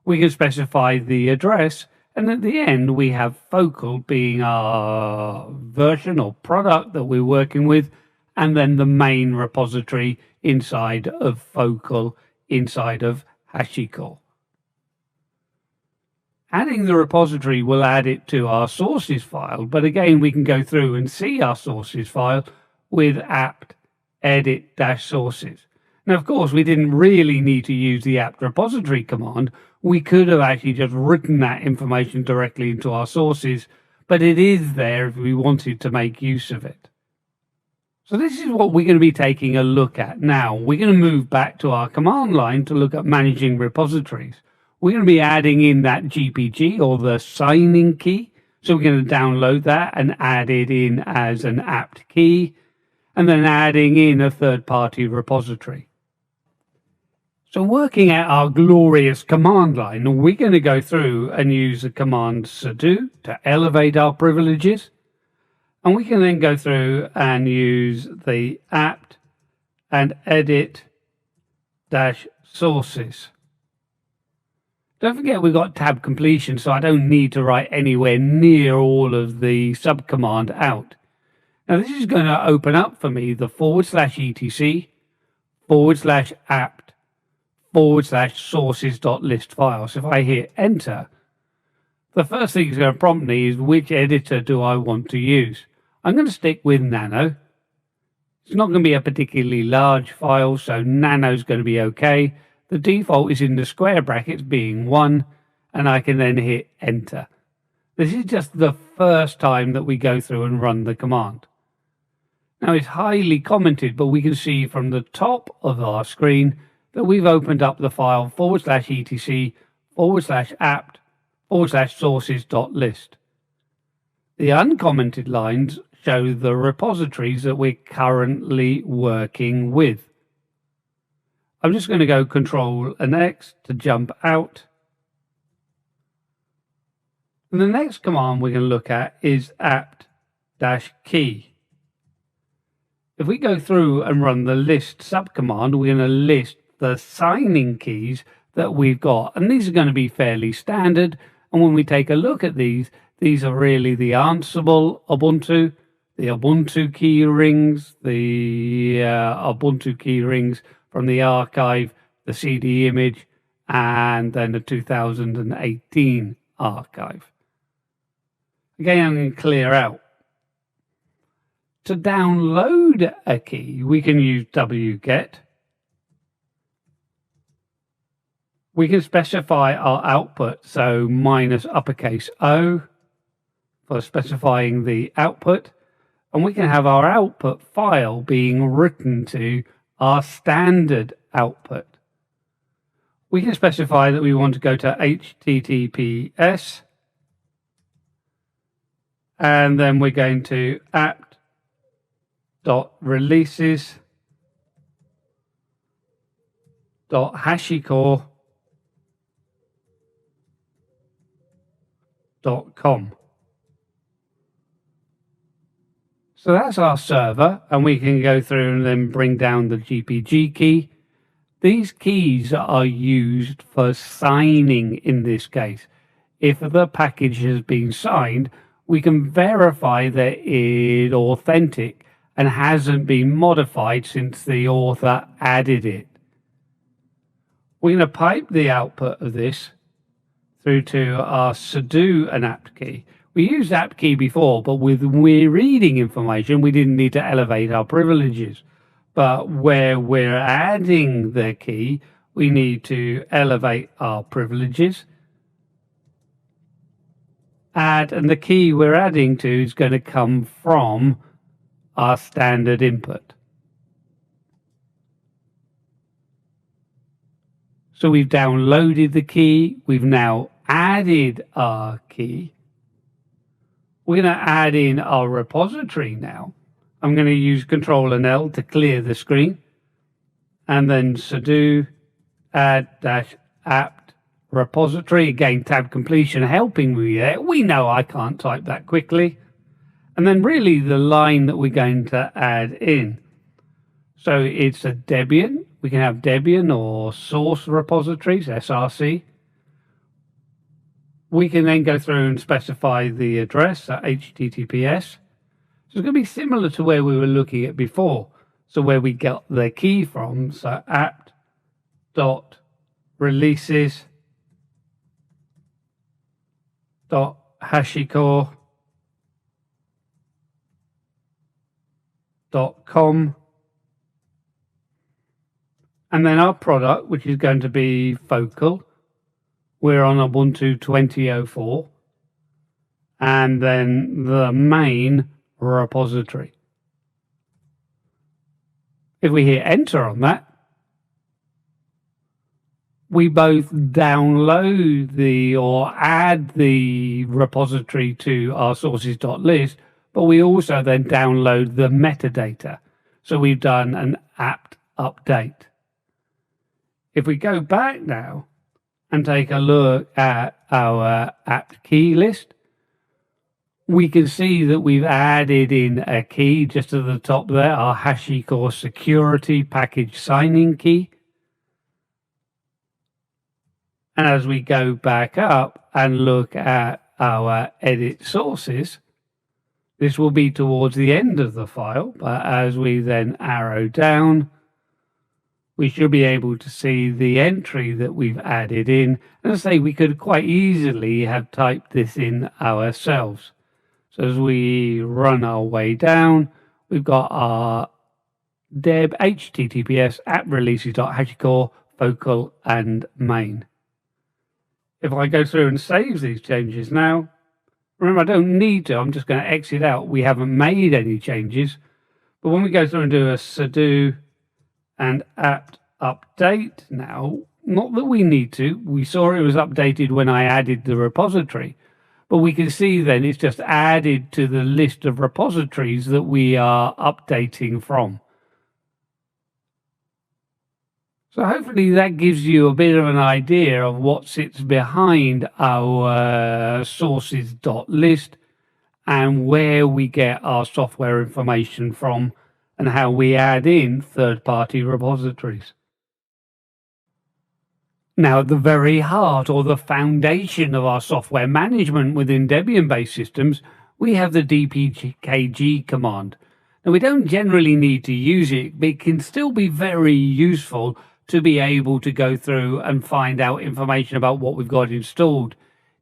We can specify the address, And at the end, we have focal being our version or product that we're working with, and then the main repository inside of focal, inside of HashiCorp. Adding the repository will add it to our sources file, but again, we can go through and see our sources file with apt edit-sources. Now, of course, we didn't really need to use the apt repository command. We could have actually just written that information directly into our sources, but it is there if we wanted to make use of it. So this is what we're going to be taking a look at now. We're going to move back to our command line to look at managing repositories. We're going to be adding in that GPG or the signing key. So we're going to download that and add it in as an apt key, and then adding in a third-party repository. So working out our glorious command line, we're going to go through and use the command sudo to elevate our privileges. And we can then go through and use the apt and edit-sources. Don't forget we've got tab completion, so I don't need to write anywhere near all of the subcommand out. Now this is going to open up for me the /etc/apt/sources.list file. So if I hit enter, the first thing it's going to prompt me is which editor do I want to use. I'm going to stick with Nano. It's not going to be a particularly large file, so Nano is going to be okay. The default is in the square brackets being 1, and I can then hit enter. This is just the first time that we go through and run the command. Now it's highly commented, but we can see from the top of our screen that we've opened up the file /etc/apt/sources.list. The uncommented lines show the repositories that we're currently working with. I'm just going to go Control and X to jump out. And the next command we're going to look at is apt-key. If we go through and run the list subcommand, we're going to list the signing keys that we've got. And these are going to be fairly standard. And when we take a look at these are really the Ansible Ubuntu, the Ubuntu key rings, the Ubuntu key rings from the archive, the CD image, and then the 2018 archive. Again, I'm going to clear out. To download a key, we can use wget. We can specify our output, so -O for specifying the output, and we can have our output file being written to our standard output. We can specify that we want to go to HTTPS, and then we're going to apt.releases.hashicorp.com. So that's our server, and we can go through and then bring down the GPG key. These keys are used for signing in this case. If the package has been signed, we can verify that it's authentic and hasn't been modified since the author added it. We're going to pipe the output of this through to our sudo and apt key. We used apt key before, but when we're reading information, we didn't need to elevate our privileges. But where we're adding the key, we need to elevate our privileges. And the key we're adding to is going to come from our standard input. So we've downloaded the key. We've now added our key. We're going to add in our repository now. I'm going to use Control and L to clear the screen. And then sudo add-apt repository. Again, tab completion helping me there. We know I can't type that quickly. And then really the line that we're going to add in. So it's a Debian. We can have Debian or source repositories, SRC. We can then go through and specify the address at HTTPS. So it's going to be similar to where we were looking at before. So where we got the key from, so apt.releases.hashicorp.com. And then our product, which is going to be Focal. We're on Ubuntu 20.04. And then the main repository. If we hit enter on that, we both download or add the repository to our sources.list, but we also then download the metadata. So we've done an apt update. If we go back now and take a look at our apt key list, we can see that we've added in a key just at the top there, our HashiCorp security package signing key. And as we go back up and look at our edit sources, this will be towards the end of the file, but as we then arrow down, we should be able to see the entry that we've added in. And as I say, we could quite easily have typed this in ourselves. So as we run our way down, we've got our deb https apt.releases.hashicorp, focal, and main. If I go through and save these changes now, remember I don't need to, I'm just going to exit out. We haven't made any changes. But when we go through and do a sudo and apt update now, not that we need to, we saw it was updated when I added the repository, but we can see then it's just added to the list of repositories that we are updating from. So hopefully that gives you a bit of an idea of what sits behind our sources.list and where we get our software information from and how we add in third-party repositories. Now, at the very heart or the foundation of our software management within Debian-based systems, we have the dpkg command. Now, we don't generally need to use it, but it can still be very useful to be able to go through and find out information about what we've got installed.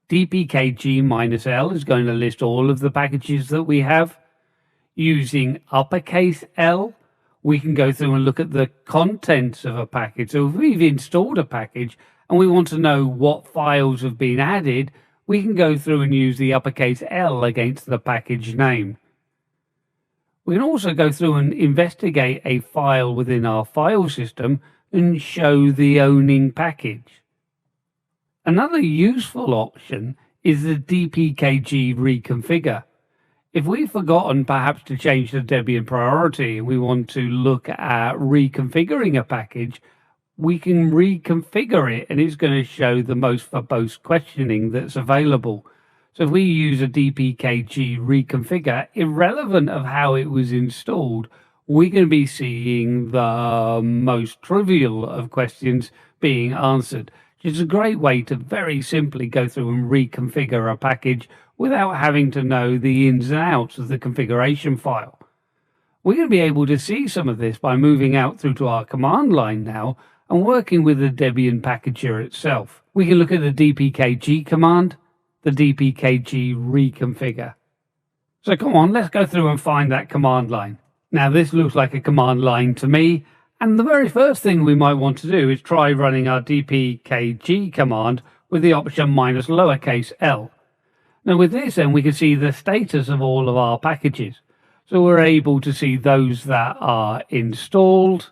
dpkg-l is going to list all of the packages that we have. Using uppercase L, we can go through and look at the contents of a package. So if we've installed a package and we want to know what files have been added, we can go through and use the uppercase L against the package name. We can also go through and investigate a file within our file system and show the owning package. Another useful option is the dpkg reconfigure. If we've forgotten perhaps to change the Debian priority and we want to look at reconfiguring a package, we can reconfigure it and it's going to show the most verbose questioning that's available. So if we use a dpkg reconfigure, irrelevant of how it was installed, we're going to be seeing the most trivial of questions being answered. It's a great way to very simply go through and reconfigure a package without having to know the ins and outs of the configuration file. We're going to be able to see some of this by moving out through to our command line now and working with the Debian packager itself. We can look at the dpkg command, the dpkg reconfigure. So come on, let's go through and find that command line. Now this looks like a command line to me, and the very first thing we might want to do is try running our dpkg command with the option -l. Now with this then we can see the status of all of our packages. So we're able to see those that are installed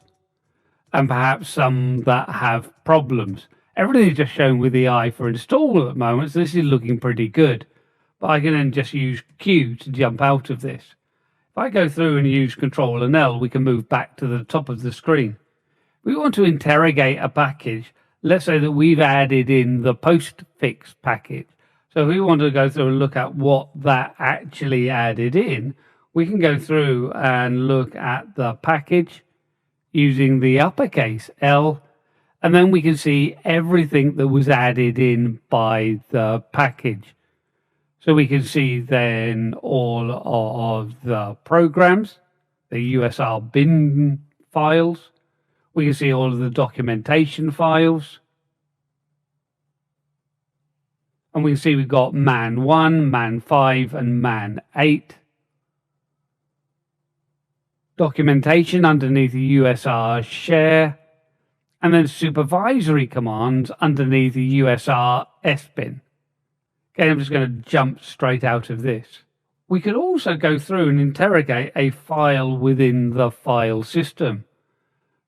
and perhaps some that have problems. Everything is just shown with the eye for install at the moment, so this is looking pretty good. But I can then just use Q to jump out of this. If I go through and use Control and L, we can move back to the top of the screen. We want to interrogate a package. Let's say that we've added in the postfix package. So if we want to go through and look at what that actually added in, we can go through and look at the package using the uppercase L And then we can see everything that was added in by the package. So we can see then all of the programs, the USR bin files. We can see all of the documentation files. And we can see we've got man 1, man 5, and man 8. Documentation underneath the USR share. And then supervisory commands underneath the USR sbin. Okay, I'm just going to jump straight out of this. We could also go through and interrogate a file within the file system.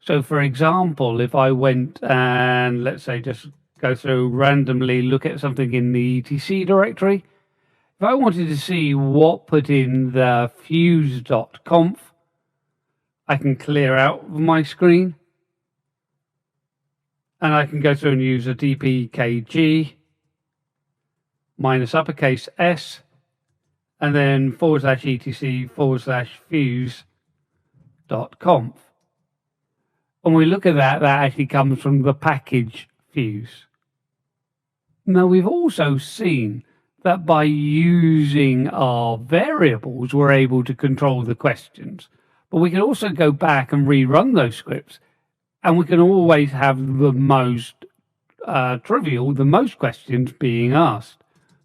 So for example, if I went and let's say just go through randomly, look at something in the etc directory. If I wanted to see what put in the fuse.conf, I can clear out my screen. And I can go through and use a dpkg minus uppercase S and then /etc/fuse.conf. When we look at that, that actually comes from the package fuse. Now we've also seen that by using our variables, we're able to control the questions, but we can also go back and rerun those scripts. And we can always have the most trivial, the most questions being asked.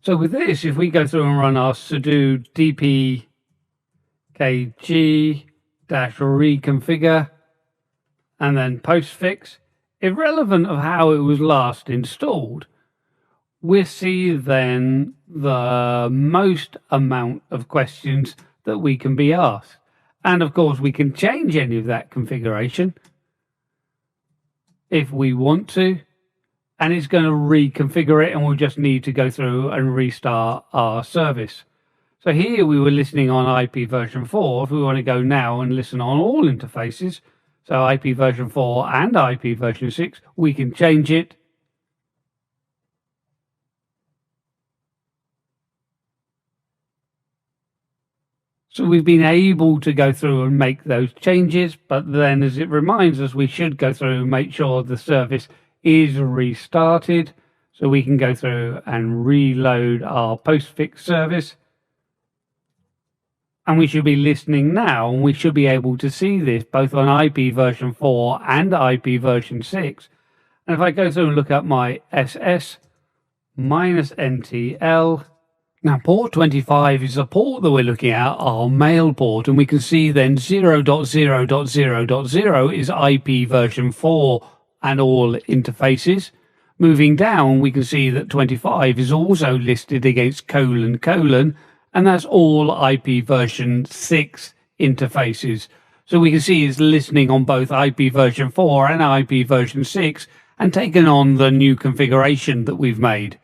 So with this, if we go through and run our sudo dpkg-reconfigure and then postfix, irrelevant of how it was last installed, we see then the most amount of questions that we can be asked. And of course, we can change any of that configuration if we want to, and it's going to reconfigure it, and we'll just need to go through and restart our service. So here we were listening on IP version 4. If we want to go now and listen on all interfaces, so IP version 4 and IP version 6, we can change it. So we've been able to go through and make those changes, but then as it reminds us, we should go through and make sure the service is restarted. So we can go through and reload our postfix service. And we should be listening now, and we should be able to see this both on IP version 4 and IP version 6. And if I go through and look at my SS -NTL, now, port 25 is the port that we're looking at, our mail port, and we can see then 0.0.0.0 is IP version 4 and all interfaces. Moving down, we can see that 25 is also listed against : and that's all IP version 6 interfaces. So we can see it's listening on both IP version 4 and IP version 6 and taken on the new configuration that we've made.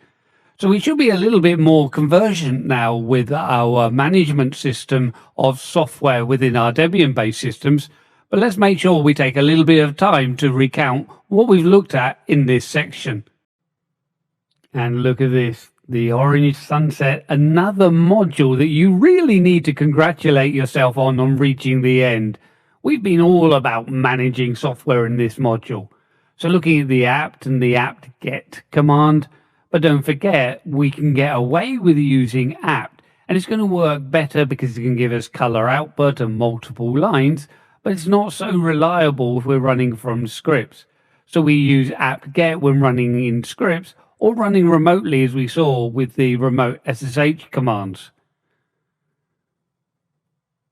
So we should be a little bit more convergent now with our management system of software within our Debian-based systems. But let's make sure we take a little bit of time to recount what we've looked at in this section. And look at this, the orange sunset, another module that you really need to congratulate yourself on reaching the end. We've been all about managing software in this module. So looking at the apt and the apt-get command, but don't forget, we can get away with using apt, and it's going to work better because it can give us color output and multiple lines, but it's not so reliable if we're running from scripts. So we use apt-get when running in scripts or running remotely, as we saw with the remote SSH commands.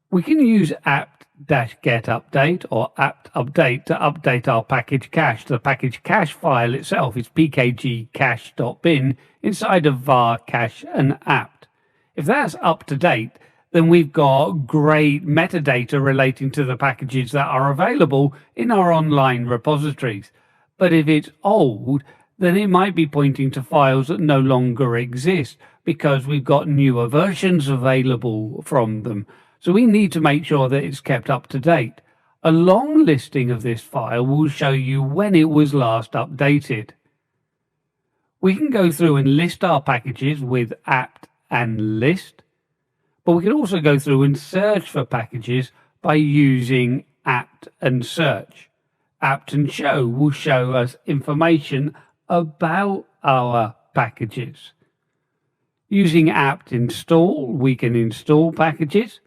We can use apt-get update or apt update to update our package cache. The package cache file itself is pkg-cache.bin inside of var cache and apt. If that's up to date, then we've got great metadata relating to the packages that are available in our online repositories. But if it's old, then it might be pointing to files that no longer exist because we've got newer versions available from them. So we need to make sure that it's kept up to date. A long listing of this file will show you when it was last updated. We can go through and list our packages with apt and list, but we can also go through and search for packages by using apt and search. apt and show will show us information about our packages. Using apt install, we can install packages,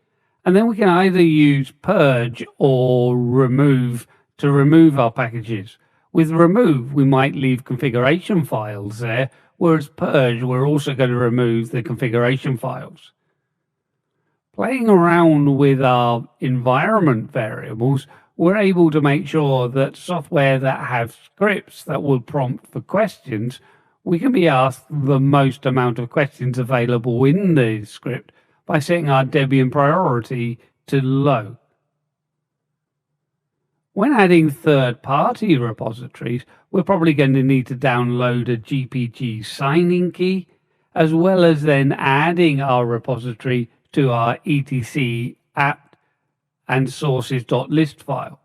and then we can either use purge or remove to remove our packages. With remove, we might leave configuration files there, whereas purge, we're also going to remove the configuration files. Playing around with our environment variables, we're able to make sure that software that have scripts that will prompt for questions, we can be asked the most amount of questions available in the script by setting our Debian priority to low. When adding third-party repositories, we're probably going to need to download a GPG signing key, as well as then adding our repository to our etc apt and sources.list file.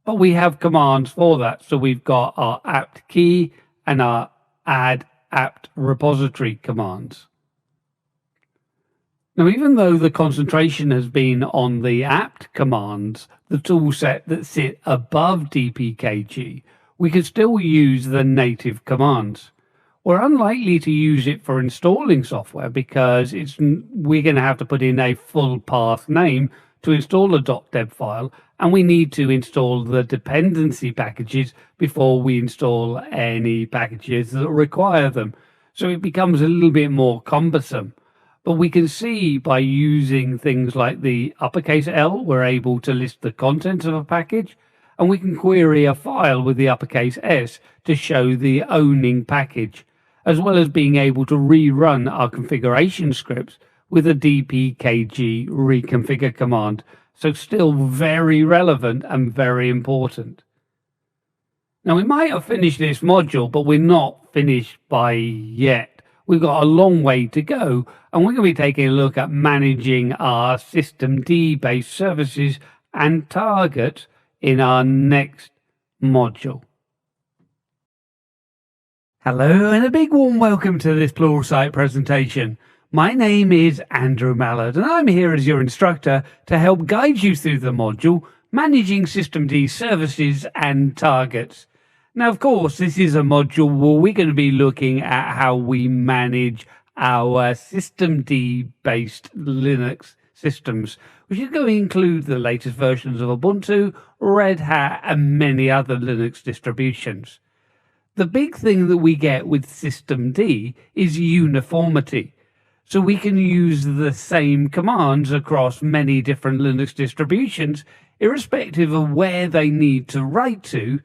But we have commands for that, so we've got our apt key and our add apt repository commands. Now, even though the concentration has been on the apt commands, the toolset that sit above dpkg, we can still use the native commands. We're unlikely to use it for installing software because we're going to have to put in a full path name to install a .deb file, and we need to install the dependency packages before we install any packages that require them. So it becomes a little bit more cumbersome. But we can see by using things like the uppercase L, we're able to list the contents of a package, and we can query a file with the uppercase S to show the owning package, as well as being able to rerun our configuration scripts with a dpkg reconfigure command. So still very relevant and very important. Now, we might have finished this module, but we're not finished by yet. We've got a long way to go, and we're going to be taking a look at managing our systemd-based services and targets in our next module. Hello, and a big warm welcome to this Pluralsight presentation. My name is Andrew Mallard, and I'm here as your instructor to help guide you through the module, Managing Systemd Services and Targets. Now, of course, this is a module where we're going to be looking at how we manage our systemd-based Linux systems, which is going to include the latest versions of Ubuntu, Red Hat, and many other Linux distributions. The big thing that we get with systemd is uniformity. So we can use the same commands across many different Linux distributions, irrespective of where they need to write to.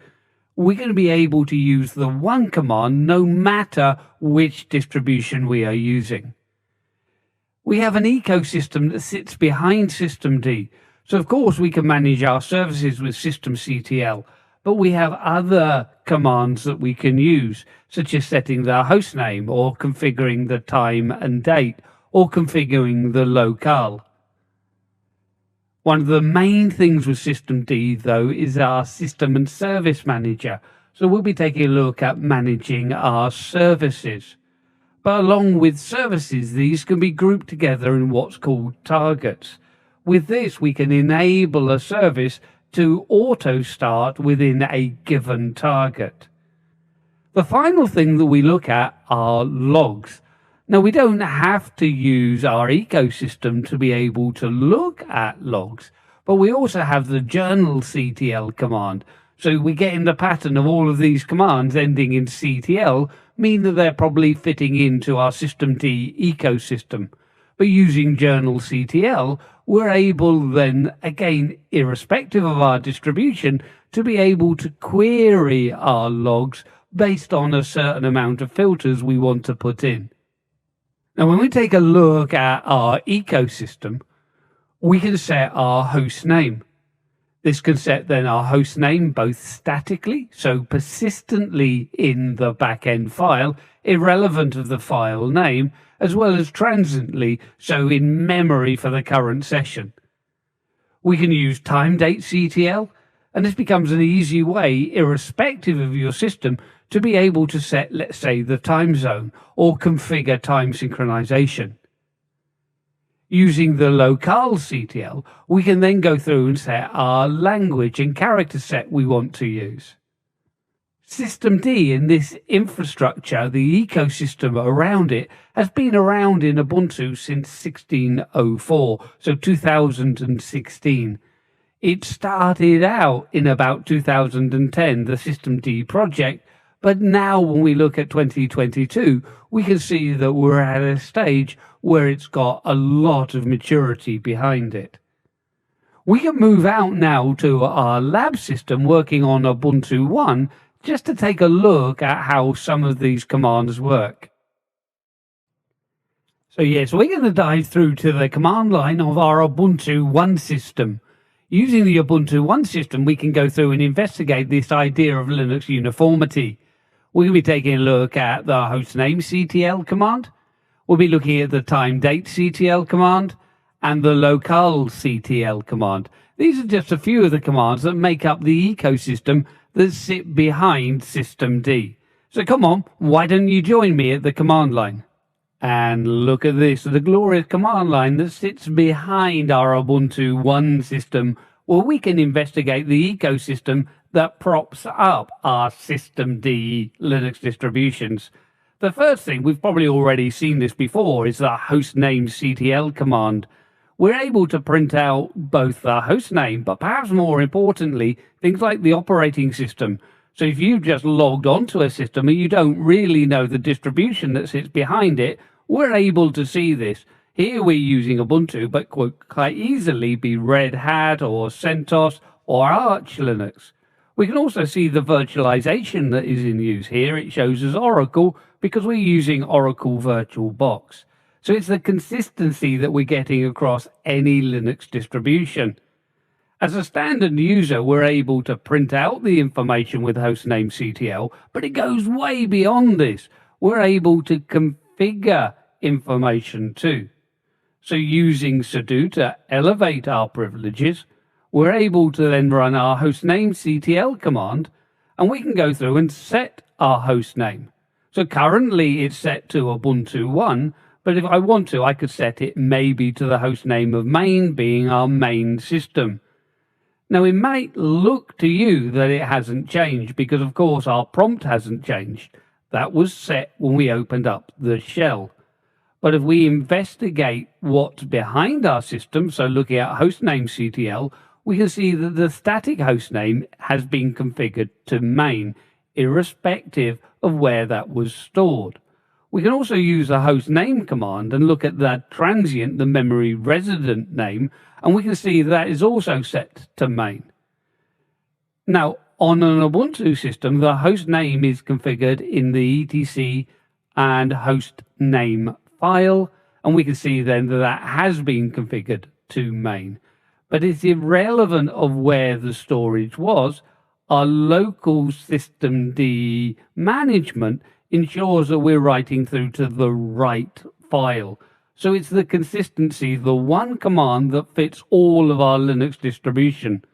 We're going to be able to use the one command no matter which distribution we are using. We have an ecosystem that sits behind systemd. So of course we can manage our services with systemctl, but we have other commands that we can use, such as setting the host name or configuring the time and date or configuring the locale. One of the main things with systemd, though, is our system and service manager. So we'll be taking a look at managing our services. But along with services, these can be grouped together in what's called targets. With this, we can enable a service to auto-start within a given target. The final thing that we look at are logs. Now, we don't have to use our ecosystem to be able to look at logs, but we also have the journalctl command. So we get in the pattern of all of these commands ending in ctl, mean that they're probably fitting into our systemd ecosystem. But using journalctl, we're able then, again, irrespective of our distribution, to be able to query our logs based on a certain amount of filters we want to put in. Now, when we take a look at our ecosystem, we can set our host name. This can set then our host name both statically, so persistently in the backend file, irrelevant of the file name, as well as transiently, so in memory for the current session. We can use time-date-ctl, and this becomes an easy way, irrespective of your system, to be able to set, let's say, the time zone or configure time synchronization. Using the localctl, we can then go through and set our language and character set we want to use. Systemd in this infrastructure, the ecosystem around it, has been around in Ubuntu since 1604, so 2016. It started out in about 2010, the Systemd project, but now when we look at 2022, we can see that we're at a stage where it's got a lot of maturity behind it. We can move out now to our lab system working on Ubuntu 1 just to take a look at how some of these commands work. So yes, we're going to dive through to the command line of our Ubuntu 1 system. Using the Ubuntu 1 system, we can go through and investigate this idea of Linux uniformity. We're going to be taking a look at the hostnamectl command. We'll be looking at the timedatectl command and the localctl command. These are just a few of the commands that make up the ecosystem that sit behind Systemd. So come on, why don't you join me at the command line? And look at this, the glorious command line that sits behind our Ubuntu 1 system, where we can investigate the ecosystem that props up our Systemd Linux distributions. The first thing, we've probably already seen this before, is the hostnamectl command. We're able to print out both the hostname, but perhaps more importantly, things like the operating system. So if you've just logged onto a system and you don't really know the distribution that sits behind it, we're able to see this. Here we're using Ubuntu, but could quite easily be Red Hat or CentOS or Arch Linux. We can also see the virtualization that is in use. Here it shows us Oracle because we're using Oracle VirtualBox. So it's the consistency that we're getting across any Linux distribution. As a standard user, we're able to print out the information with hostnamectl, but it goes way beyond this. We're able to configure information too. So using sudo to elevate our privileges, we're able to then run our hostnamectl command, and we can go through and set our hostname. So currently it's set to Ubuntu 1, but if I want to, I could set it maybe to the hostname of main, being our main system. Now, it might look to you that it hasn't changed because, of course, our prompt hasn't changed. That was set when we opened up the shell. But if we investigate what's behind our system, so looking at hostnamectl, we can see that the static hostname has been configured to main, irrespective of where that was stored. We can also use the hostname command and look at the transient, the memory resident name, and we can see that is also set to main. Now, on an Ubuntu system, the host name is configured in the etc and host name file, and we can see then that that has been configured to main. But it's irrelevant of where the storage was. Our local Systemd management ensures that we're writing through to the right file. So it's the consistency, the one command that fits all of our Linux distribution.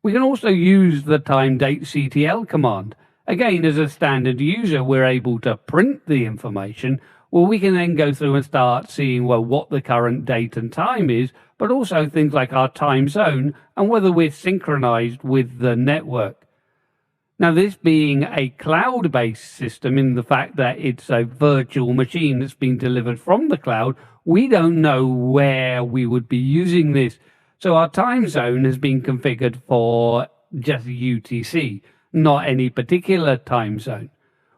We can also use the timedatectl command. Again, as a standard user, we're able to print the information, where we can then go through and start seeing, well, what the current date and time is, but also things like our time zone and whether we're synchronized with the network. Now, this being a cloud-based system in the fact that it's a virtual machine that's being delivered from the cloud, we don't know where we would be using this. So our time zone has been configured for just UTC, not any particular time zone.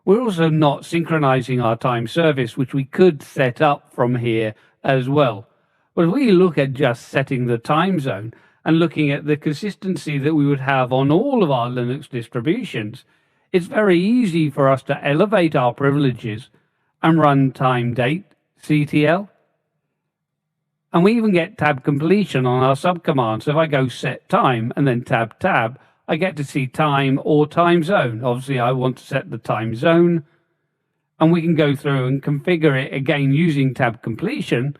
We're also not synchronizing our time service, which we could set up from here as well. But if we look at just setting the time zone and looking at the consistency that we would have on all of our Linux distributions, it's very easy for us to elevate our privileges and run timedatectl. And we even get tab completion on our subcommand. So if I go set time and then tab, I get to see time or time zone. Obviously, I want to set the time zone. And we can go through and configure it again using tab completion.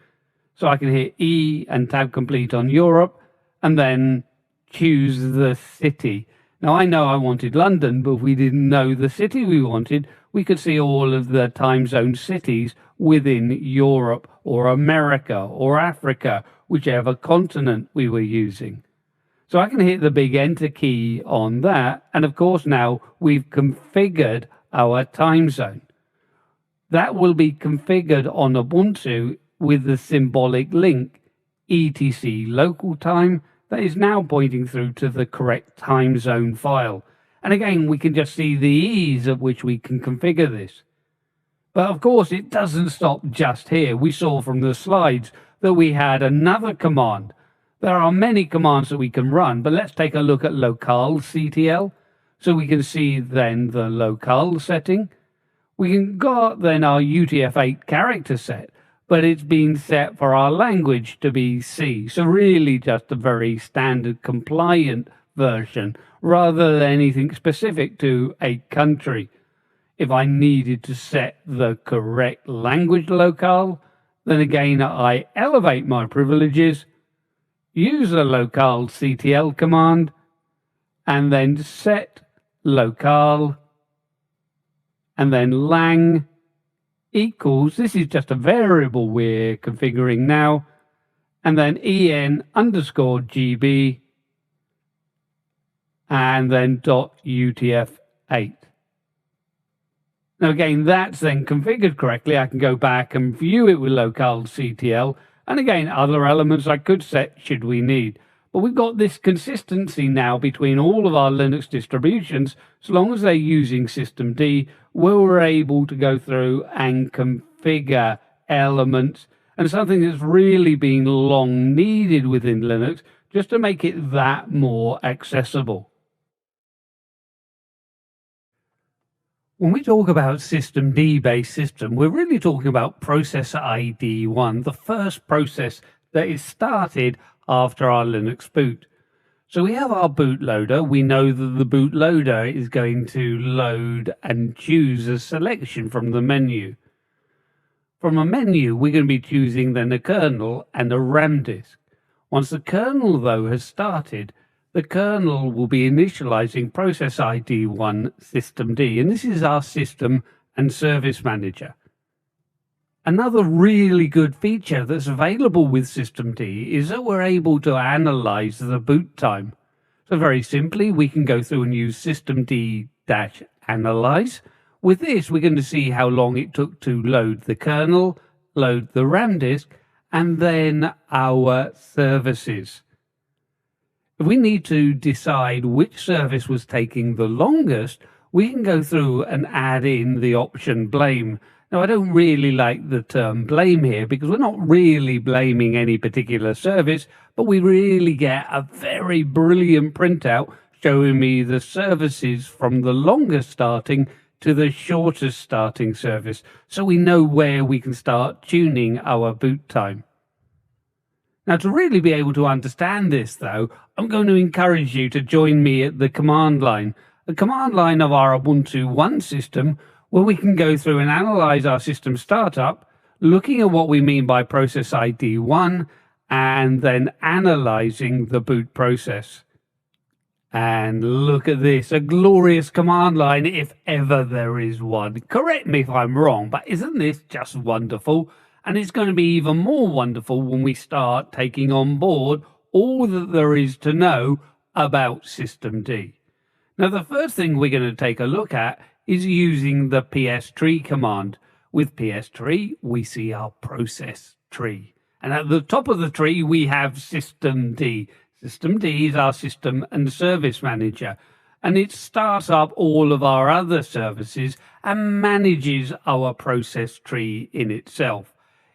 So I can hit E and tab complete on Europe, and then choose the city. Now, I know I wanted London, but if we didn't know the city we wanted, we could see all of the time zone cities within Europe or America or Africa, whichever continent we were using. So I can hit the big enter key on that. And of course, now we've configured our time zone. That will be configured on Ubuntu with the symbolic link etc local time that is now pointing through to the correct time zone file. And again, we can just see the ease at which we can configure this. But of course, it doesn't stop just here. We saw from the slides that we had another command. There are many commands that we can run, but let's take a look at localctl. So we can see then the locale setting. We can got then our UTF-8 character set, but it's been set for our language to be C. So really just a very standard compliant version rather than anything specific to a country. If I needed to set the correct language locale, then again I elevate my privileges, use the localctl command, and then set locale, and then lang equals, this is just a variable we're configuring now, and then en_GB, and then .utf8. Now again, that's then configured correctly. I can go back and view it with localctl, and again, other elements I could set should we need. But we've got this consistency now between all of our Linux distributions. So long as they're using systemd, we're able to go through and configure elements, and something that's really been long needed within Linux, just to make it that more accessible. When we talk about systemd-based system, we're really talking about process ID 1, the first process that is started after our Linux boot. So we have our bootloader. We know that the bootloader is going to load and choose a selection from the menu. From a menu, we're going to be choosing then a kernel and a RAM disk. Once the kernel, though, has started, the kernel will be initializing process ID 1 systemd, and this is our system and service manager. Another really good feature that's available with systemd is that we're able to analyze the boot time. So very simply, we can go through and use systemd-analyze. With this, we're going to see how long it took to load the kernel, load the RAM disk, and then our services. If we need to decide which service was taking the longest, we can go through and add in the option blame. Now, I don't really like the term blame here because we're not really blaming any particular service, but we really get a very brilliant printout showing me the services from the longest starting to the shortest starting service, so we know where we can start tuning our boot time. Now, to really be able to understand this, though, I'm going to encourage you to join me at the command line of our Ubuntu One system, where we can go through and analyze our system startup, looking at what we mean by process ID 1, and then analyzing the boot process. And look at this, a glorious command line if ever there is one. Correct me if I'm wrong, but isn't this just wonderful? And it's going to be even more wonderful when we start taking on board all that there is to know about systemd. Now, the first thing we're going to take a look at is using the ps tree command. With ps tree, we see our process tree. And at the top of the tree, we have systemd. Systemd is our system and service manager, and it starts up all of our other services and manages our process tree in itself.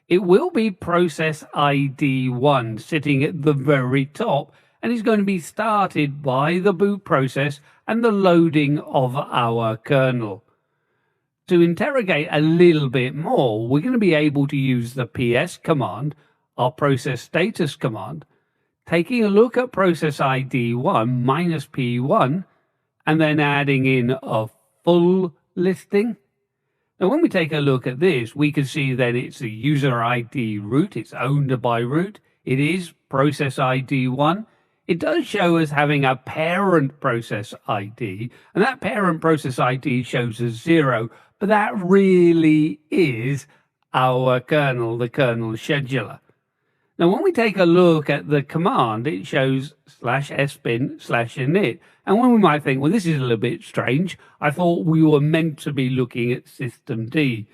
It will be process ID 1 sitting at the very top, and is going to be started by the boot process and the loading of our kernel. To interrogate a little bit more, we're going to be able to use the ps command, our process status command, taking a look at process ID 1 minus P1, and then adding in a full listing. Now, when we take a look at this, we can see that it's a user ID root. It's owned by root. It is process ID 1. it does show us having a parent process ID, and that parent process ID shows us 0, but that really is our kernel, the kernel scheduler. Now, when we take a look at the command, it shows /sbin/init. And when we might think, well, this is a little bit strange, I thought we were meant to be looking at systemd.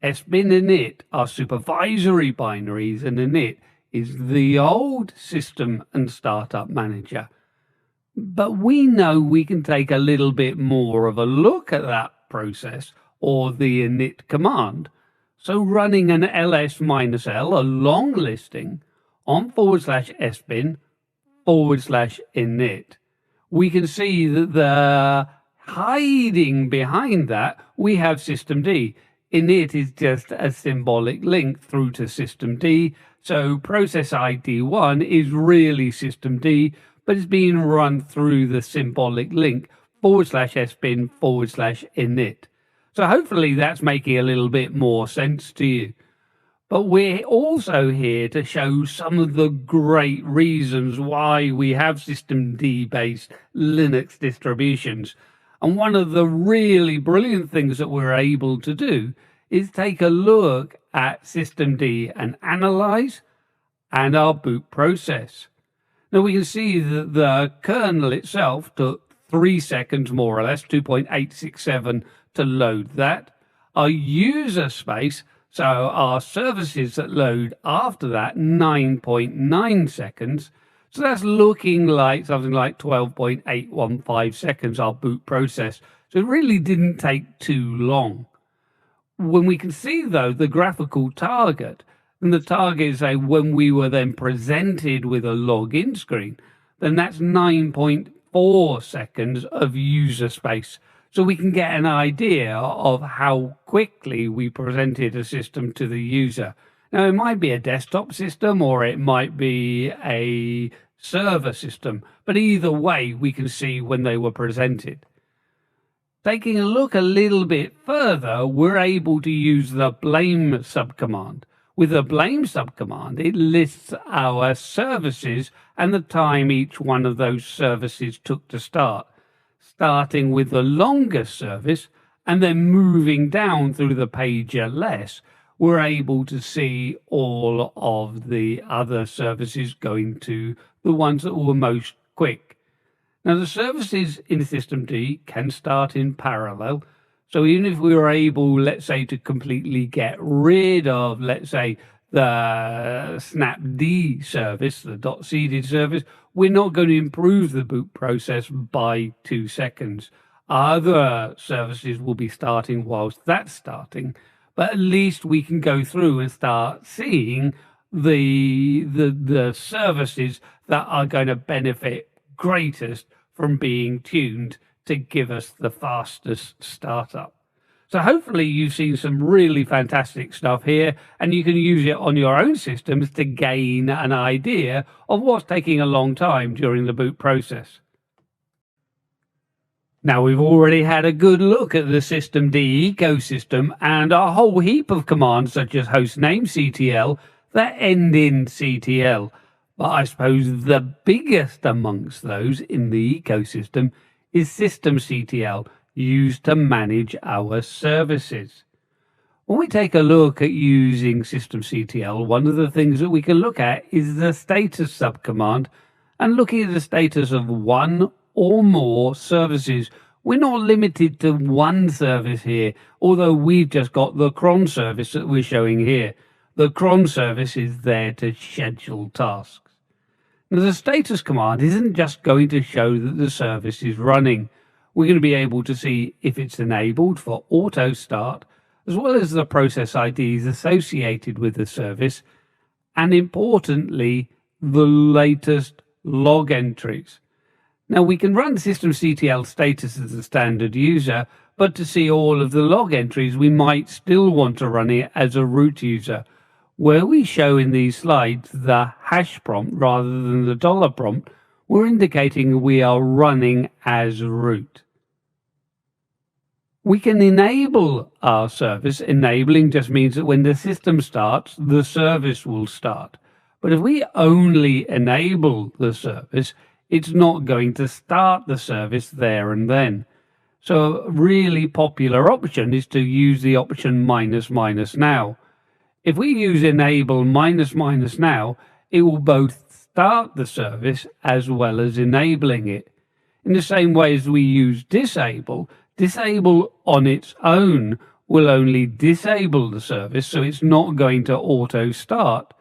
Sbin init are supervisory binaries, and init is the old system and startup manager. But we know we can take a little bit more of a look at that process or the init command. So running an ls-l, a long listing, on /sbin/init, we can see that the hiding behind that, we have systemd. Init is just a symbolic link through to systemd. So process ID 1 is really systemd, but it's being run through the symbolic link /sbin/init. So hopefully that's making a little bit more sense to you. But we're also here to show some of the great reasons why we have systemd-based Linux distributions. And one of the really brilliant things that we're able to do is take a look at systemd and analyze and our boot process. Now we can see that the kernel itself took 3 seconds, more or less, 2.867 to load that. Our user space, so our services that load after that, 9.9 seconds. So that's looking like something like 12.815 seconds, our boot process. So it really didn't take too long. When we can see, though, the graphical target, and the target is when we were then presented with a login screen, then that's 9.4 seconds of user space. So we can get an idea of how quickly we presented a system to the user. Now, it might be a desktop system or it might be a server system, but either way, we can see when they were presented. Taking a look a little bit further, we're able to use the blame subcommand. With the blame subcommand, it lists our services and the time each one of those services took to start, starting with the longest service and then moving down through the page less. We're able to see all of the other services going to the ones that were most quick. Now, the services in systemd can start in parallel. So even if we were able, let's say, to completely get rid of, let's say, the snapd service, the .cd service, we're not going to improve the boot process by 2 seconds. Other services will be starting whilst that's starting, but at least we can go through and start seeing the services that are going to benefit greatest from being tuned to give us the fastest startup. So hopefully you've seen some really fantastic stuff here, and you can use it on your own systems to gain an idea of what's taking a long time during the boot process. Now, we've already had a good look at the systemd ecosystem and a whole heap of commands such as hostnamectl that end in ctl. But I suppose the biggest amongst those in the ecosystem is systemctl, used to manage our services. When we take a look at using systemctl, one of the things that we can look at is the status subcommand, and looking at the status of one or more services. We're not limited to one service here, although we've just got the cron service that we're showing here. The cron service is there to schedule tasks. Now, the status command isn't just going to show that the service is running. We're going to be able to see if it's enabled for auto start, as well as the process IDs associated with the service, and importantly, the latest log entries. Now, we can run systemctl status as a standard user, but to see all of the log entries, we might still want to run it as a root user, where we show in these slides the hash prompt rather than the dollar prompt. We're indicating we are running as root. We can enable our service. Enabling just means that when the system starts, the service will start. But if we only enable the service, It's not going to start the service there and then. So a really popular option is to use the option minus minus now. If we use enable minus minus now, it will both start the service as well as enabling it. In the same way as we use disable, disable on its own will only disable the service, so it's not going to auto start.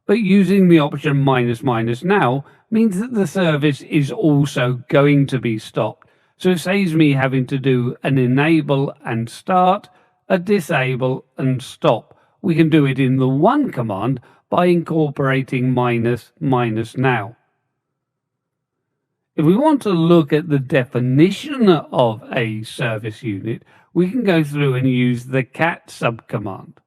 But using the option minus minus now means that the service is also going to be stopped. So it saves me having to do an enable and start, a disable and stop. We can do it in the one command by incorporating minus minus now. If we want to look at the definition of a service unit, we can go through and use the cat subcommand.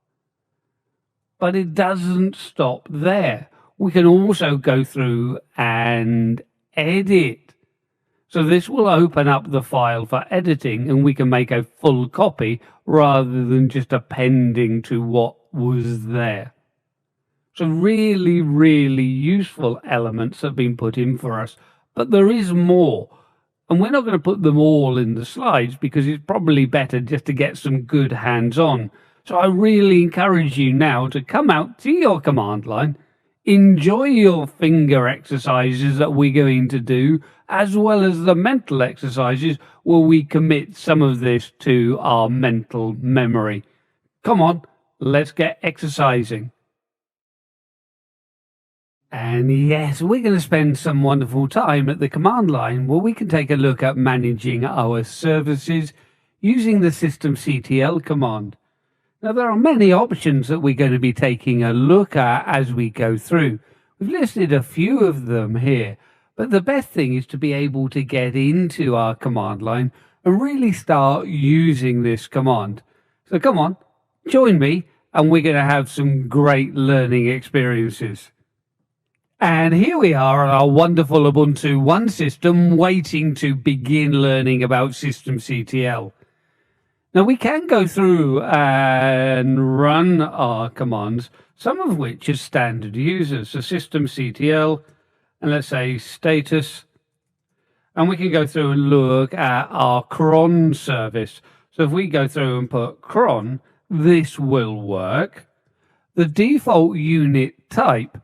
But it doesn't stop there. We can also go through and edit. So this will open up the file for editing, and we can make a full copy rather than just appending to what was there. So really, really useful elements have been put in for us. But there is more, and we're not going to put them all in the slides because it's probably better just to get some good hands-on. So I really encourage you now to come out to your command line, enjoy your finger exercises that we're going to do, as well as the mental exercises where we commit some of this to our mental memory. Come on, let's get exercising. And yes, we're going to spend some wonderful time at the command line where we can take a look at managing our services using the systemctl command. Now, there are many options that we're going to be taking a look at as we go through. We've listed a few of them here, but the best thing is to be able to get into our command line and really start using this command. So come on, join me, and we're going to have some great learning experiences. And here we are on our wonderful Ubuntu One system, waiting to begin learning about systemctl. Now we can go through and run our commands, some of which are standard users. So systemctl, and let's say status, and we can go through and look at our cron service. So if we go through and put cron, this will work. The default unit type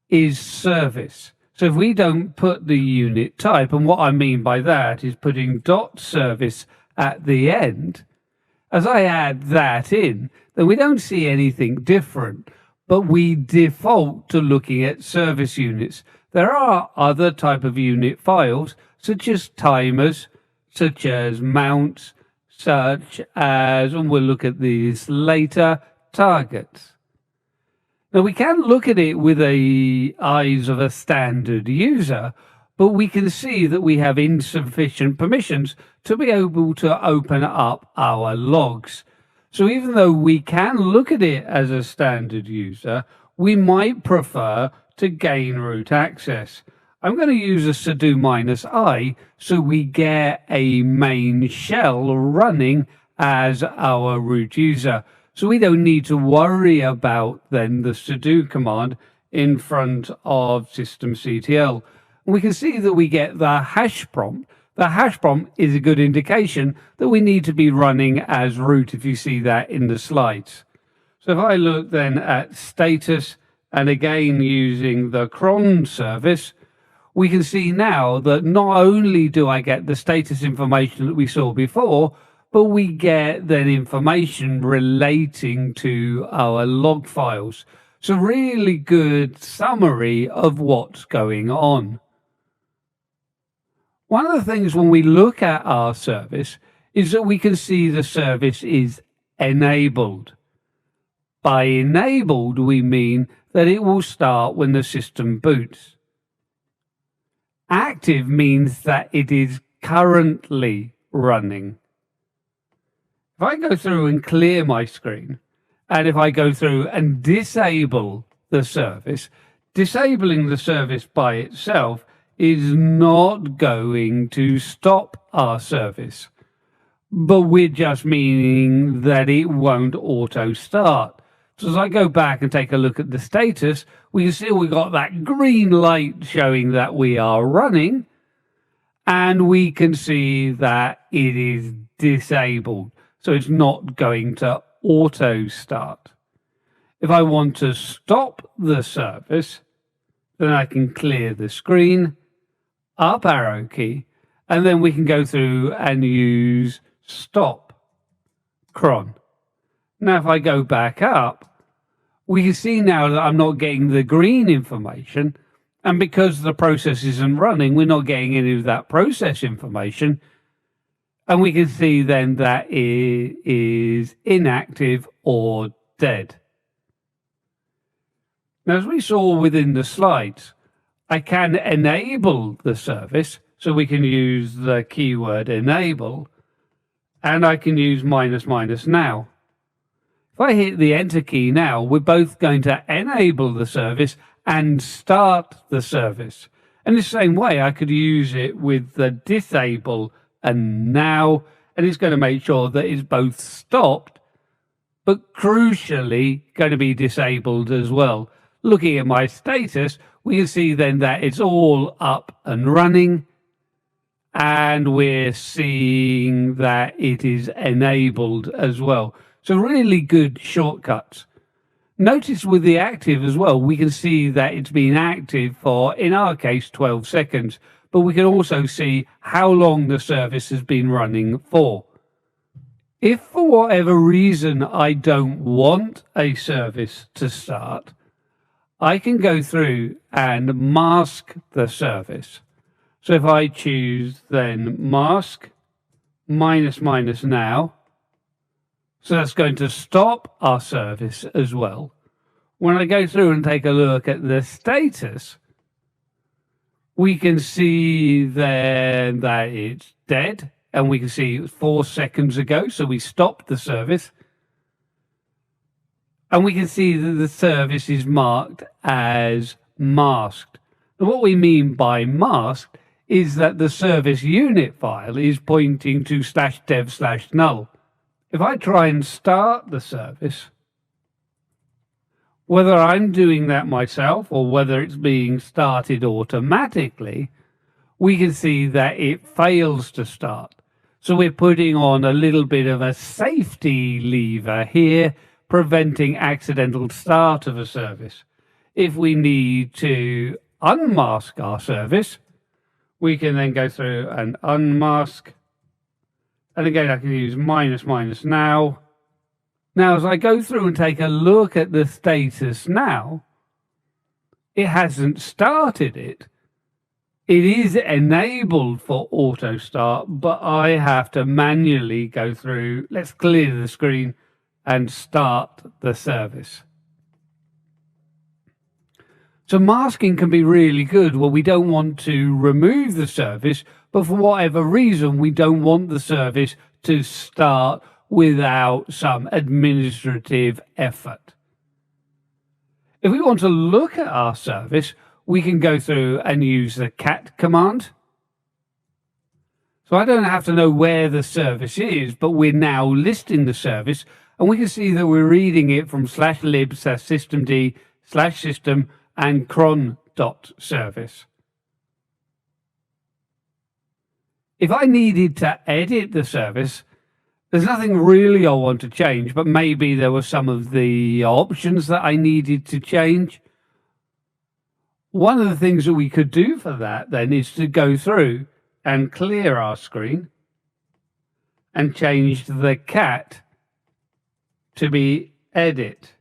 is service. So if we don't put the unit type, and what I mean by that is putting .service at the end, as I add that in, then we don't see anything different, but we default to looking at service units. There are other type of unit files, such as timers, such as mounts, such as, and we'll look at these later, targets. Now, we can look at it with the eyes of a standard user, but we can see that we have insufficient permissions to be able to open up our logs. So even though we can look at it as a standard user, we might prefer to gain root access. I'm going to use a sudo -i so we get a main shell running as our root user. So we don't need to worry about then the sudo command in front of systemctl. We can see that we get the hash prompt. The hash prompt is a good indication that we need to be running as root, if you see that in the slides. So if I look then at status, and again using the cron service, we can see now that not only do I get the status information that we saw before, but we get then information relating to our log files. So really good summary of what's going on. One of the things when we look at our service is that we can see the service is enabled. By enabled, we mean that it will start when the system boots. Active means that it is currently running. If I go through and clear my screen, and if I go through and disable the service, disabling the service by itself is not going to stop our service, but we're just meaning that it won't auto start. So as I go back and take a look at the status, we can see we've got that green light showing that we are running, and we can see that it is disabled. So it's not going to auto start. If I want to stop the service, then I can clear the screen, up arrow key, and then we can go through and use stop cron. Now, if I go back up, we can see now that I'm not getting the green information. And because the process isn't running, we're not getting any of that process information. And we can see then that it is inactive or dead. Now, as we saw within the slides, I can enable the service. So we can use the keyword enable, and I can use -- now. If I hit the enter key now, we're both going to enable the service and start the service. In the same way, I could use it with the disable and now, and it's going to make sure that it's both stopped, but crucially going to be disabled as well. Looking at my status, we can see then that it's all up and running, and we're seeing that it is enabled as well. So really good shortcuts. Notice with the active as well, we can see that it's been active for, in our case, 12 seconds, but we can also see how long the service has been running for. If for whatever reason I don't want a service to start, I can go through and mask the service. So if I choose then mask -- now, so that's going to stop our service as well. When I go through and take a look at the status, we can see then that it's dead, and we can see it was 4 seconds ago, so we stopped the service. And we can see that the service is marked as masked. And what we mean by masked is that the service unit file is pointing to /dev/null. If I try and start the service, whether I'm doing that myself or whether it's being started automatically, we can see that it fails to start. So we're putting on a little bit of a safety lever here, preventing accidental start of a service. If we need to unmask our service, we can then go through and unmask. And again, I can use -- now. Now, as I go through and take a look at the status now, it hasn't started it. It is enabled for auto start, but I have to manually go through. Let's clear the screen and start the service. So masking can be really good. Well, we don't want to remove the service, but for whatever reason, we don't want the service to start without some administrative effort. If we want to look at our service, we can go through and use the cat command. So I don't have to know where the service is, but we're now listing the service, and we can see that we're reading it from /lib/systemd/system and cron.service. If I needed to edit the service, there's nothing really I want to change, but maybe there were some of the options that I needed to change. One of the things that we could do for that then is to go through and clear our screen and change the cat to be edit.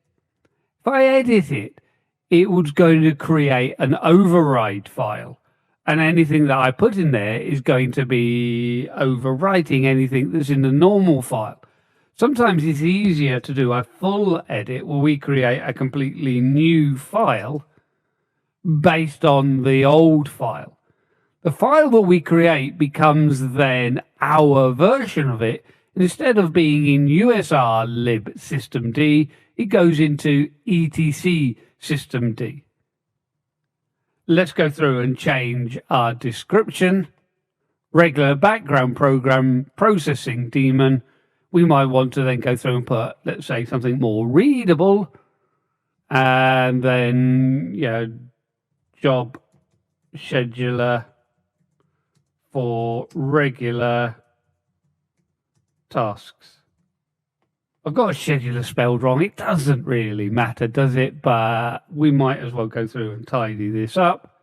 If I edit it, it was going to create an override file, and anything that I put in there is going to be overwriting anything that's in the normal file. Sometimes it's easier to do a full edit where we create a completely new file based on the old file. The file that we create becomes then our version of it. And instead of being in USR lib systemd, it goes into etc systemd. Let's go through and change our description. Regular background program processing daemon. We might want to then go through and put, let's say, something more readable. and then job scheduler for regular tasks. I've got scheduler spelled wrong. It doesn't really matter, does it? But we might as well go through and tidy this up.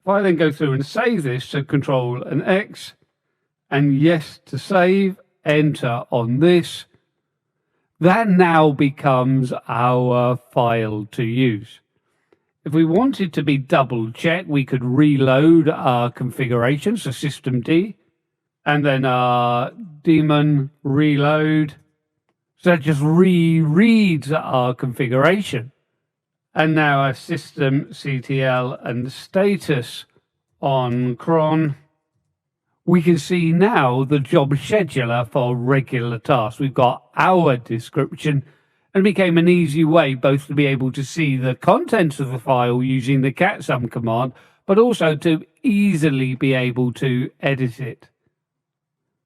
If I then go through and save this, so Control and X, and yes to save, enter on this, that now becomes our file to use. If we wanted to be double checked, we could reload our configuration, so System D, and then our daemon reload. So that just rereads our configuration. And now our system CTL and status on cron. We can see now the job scheduler for regular tasks. We've got our description, and it became an easy way both to be able to see the contents of the file using the catsum command, but also to easily be able to edit it.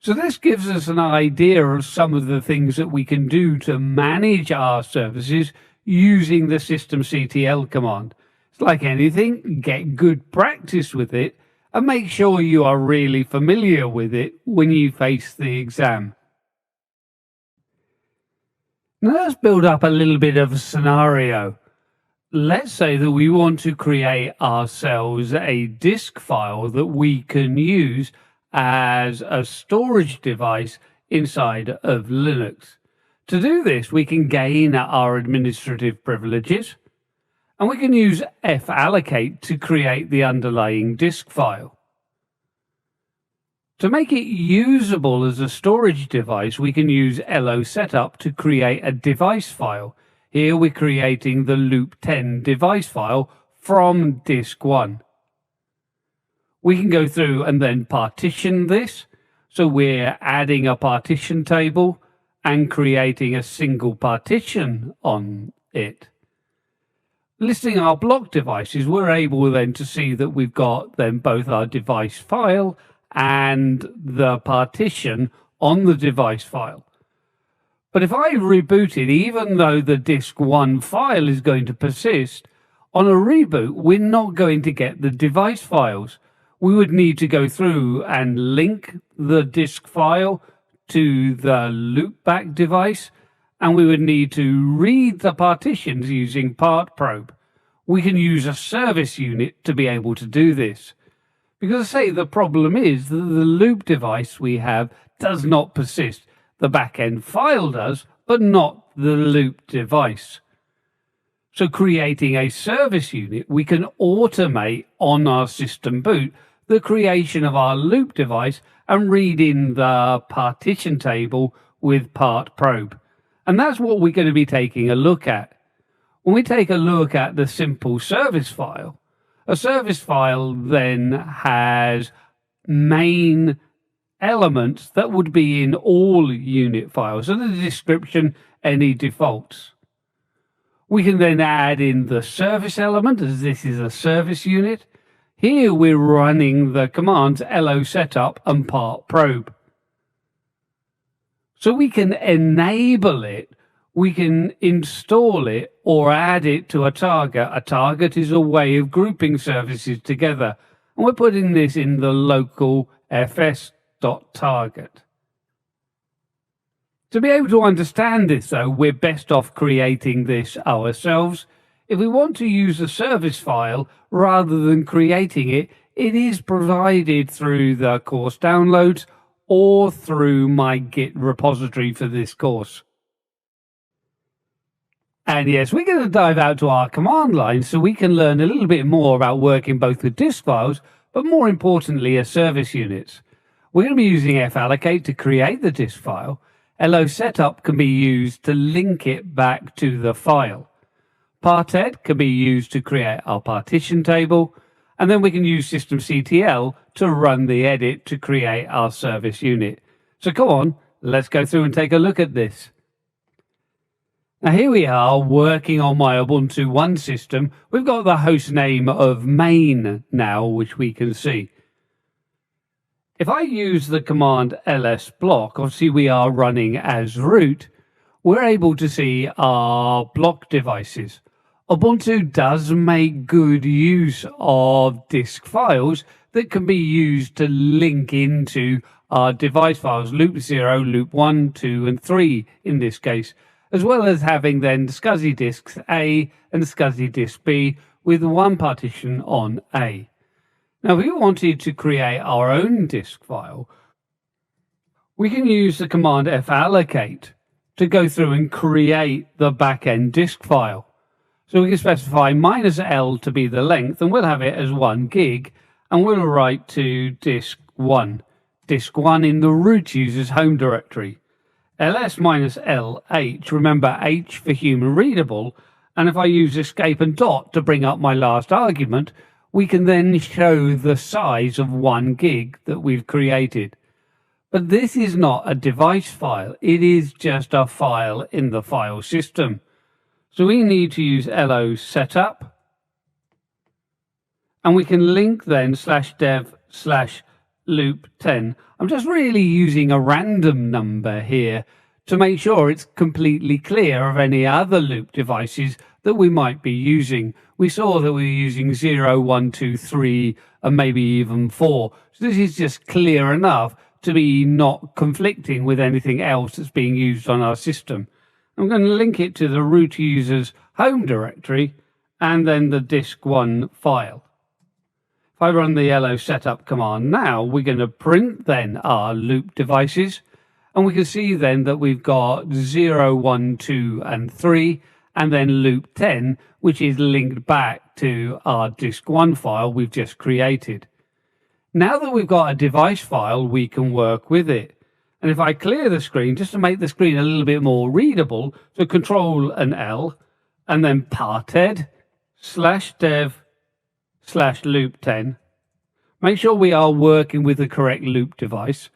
So this gives us an idea of some of the things that we can do to manage our services using the systemctl command. It's like anything, get good practice with it and make sure you are really familiar with it when you face the exam. Now let's build up a little bit of a scenario. Let's say that we want to create ourselves a disk file that we can use as a storage device inside of Linux. To do this, we can gain our administrative privileges, and we can use fallocate to create the underlying disk file. To make it usable as a storage device, we can use losetup to create a device file. Here we're creating the loop10 device file from disk 1. We can go through and then partition this. So we're adding a partition table and creating a single partition on it. Listing our block devices, we're able then to see that we've got then both our device file and the partition on the device file. But if I reboot it, even though the disk 1 file is going to persist, on a reboot, we're not going to get the device files. We would need to go through and link the disk file to the loopback device, and we would need to read the partitions using part probe. We can use a service unit to be able to do this. Because I say the problem is that the loop device we have does not persist. The backend file does, but not the loop device. So creating a service unit, we can automate on our system boot the creation of our loop device and read in the partition table with part probe. And that's what we're going to be taking a look at. When we take a look at the simple service file, a service file then has main elements that would be in all unit files. So the description, any defaults. We can then add in the service element, as this is a service unit. Here we're running the commands losetup and part probe. So we can enable it, we can install it, or add it to a target. A target is a way of grouping services together. And we're putting this in the local fs.target. To be able to understand this, though, we're best off creating this ourselves. If we want to use a service file rather than creating it, it is provided through the course downloads or through my Git repository for this course. And yes, we're going to dive out to our command line so we can learn a little bit more about working both with disk files, but more importantly, as service units. We're going to be using fallocate to create the disk file. losetup can be used to link it back to the file. Parted can be used to create our partition table, and then we can use systemctl to run the edit to create our service unit. So come on, let's go through and take a look at this. Now here we are working on my Ubuntu 1 system. We've got the host name of main now, which we can see. If I use the command ls block, obviously we are running as root. we're able to see our block devices. Ubuntu does make good use of disk files that can be used to link into our device files, loop 0, loop 1, 2, and 3 in this case, as well as having then SCSI disks A and SCSI disk B with one partition on A. Now, if we wanted to create our own disk file, we can use the command fallocate to go through and create the backend disk file. So we can specify -L to be the length, and we'll have it as 1 gig, and we'll write to disk 1 in the root user's home directory. ls-lh, remember H for human readable, and if I use escape and dot to bring up my last argument, we can then show the size of 1 gig that we've created. But this is not a device file, it is just a file in the file system. So we need to use lo setup, and we can link then /dev/loop10. I'm just really using a random number here to make sure it's completely clear of any other loop devices that we might be using. We saw that we were using 0, 1, 2, 3, and maybe even 4. So this is just clear enough to be not conflicting with anything else that's being used on our system. I'm going to link it to the root user's home directory and then the disk1 file. If I run the lo setup command now, we're going to print then our loop devices, and we can see then that we've got 0, 1, 2, and 3, and then loop 10, which is linked back to our disk1 file we've just created. Now that we've got a device file, we can work with it. And if I clear the screen, just to make the screen a little bit more readable, so Control and L, and then parted /dev/loop10. Make sure we are working with the correct loop device.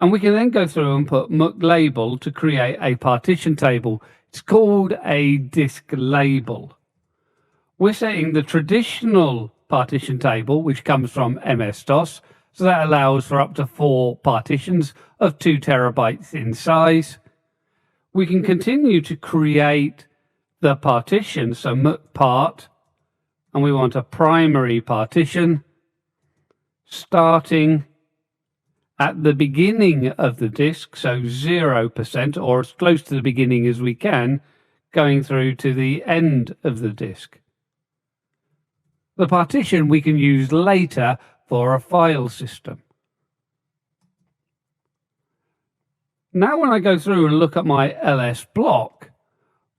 And we can then go through and put muck label to create a partition table. It's called a disk label. We're setting the traditional partition table, which comes from MS-DOS, so that allows for up to 4 partitions of 2 terabytes in size. We can continue to create the partition, so muck part, and we want a primary partition starting at the beginning of the disk, so 0%, or as close to the beginning as we can, going through to the end of the disk. The partition we can use later for a file system. Now when I go through and look at my ls block,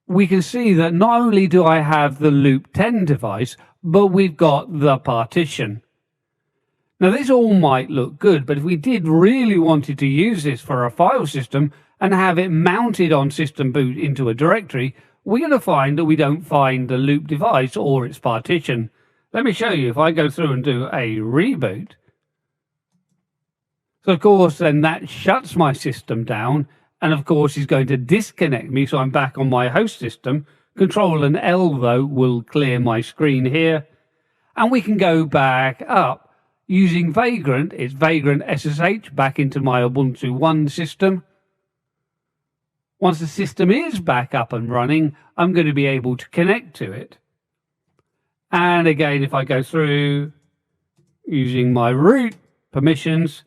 we can see that not only do I have the loop 10 device, but we've got the partition. Now this all might look good, but if we did really wanted to use this for a file system and have it mounted on system boot into a directory, we're going to find that we don't find the loop device or its partition. Let me show you. If I go through and do a reboot, so of course then that shuts my system down, and of course is going to disconnect me, so I'm back on my host system. Control and L though will clear my screen here, and we can go back up using Vagrant. It's Vagrant SSH back into my Ubuntu One system. Once the system is back up and running, I'm going to be able to connect to it. And again, if I go through using my root permissions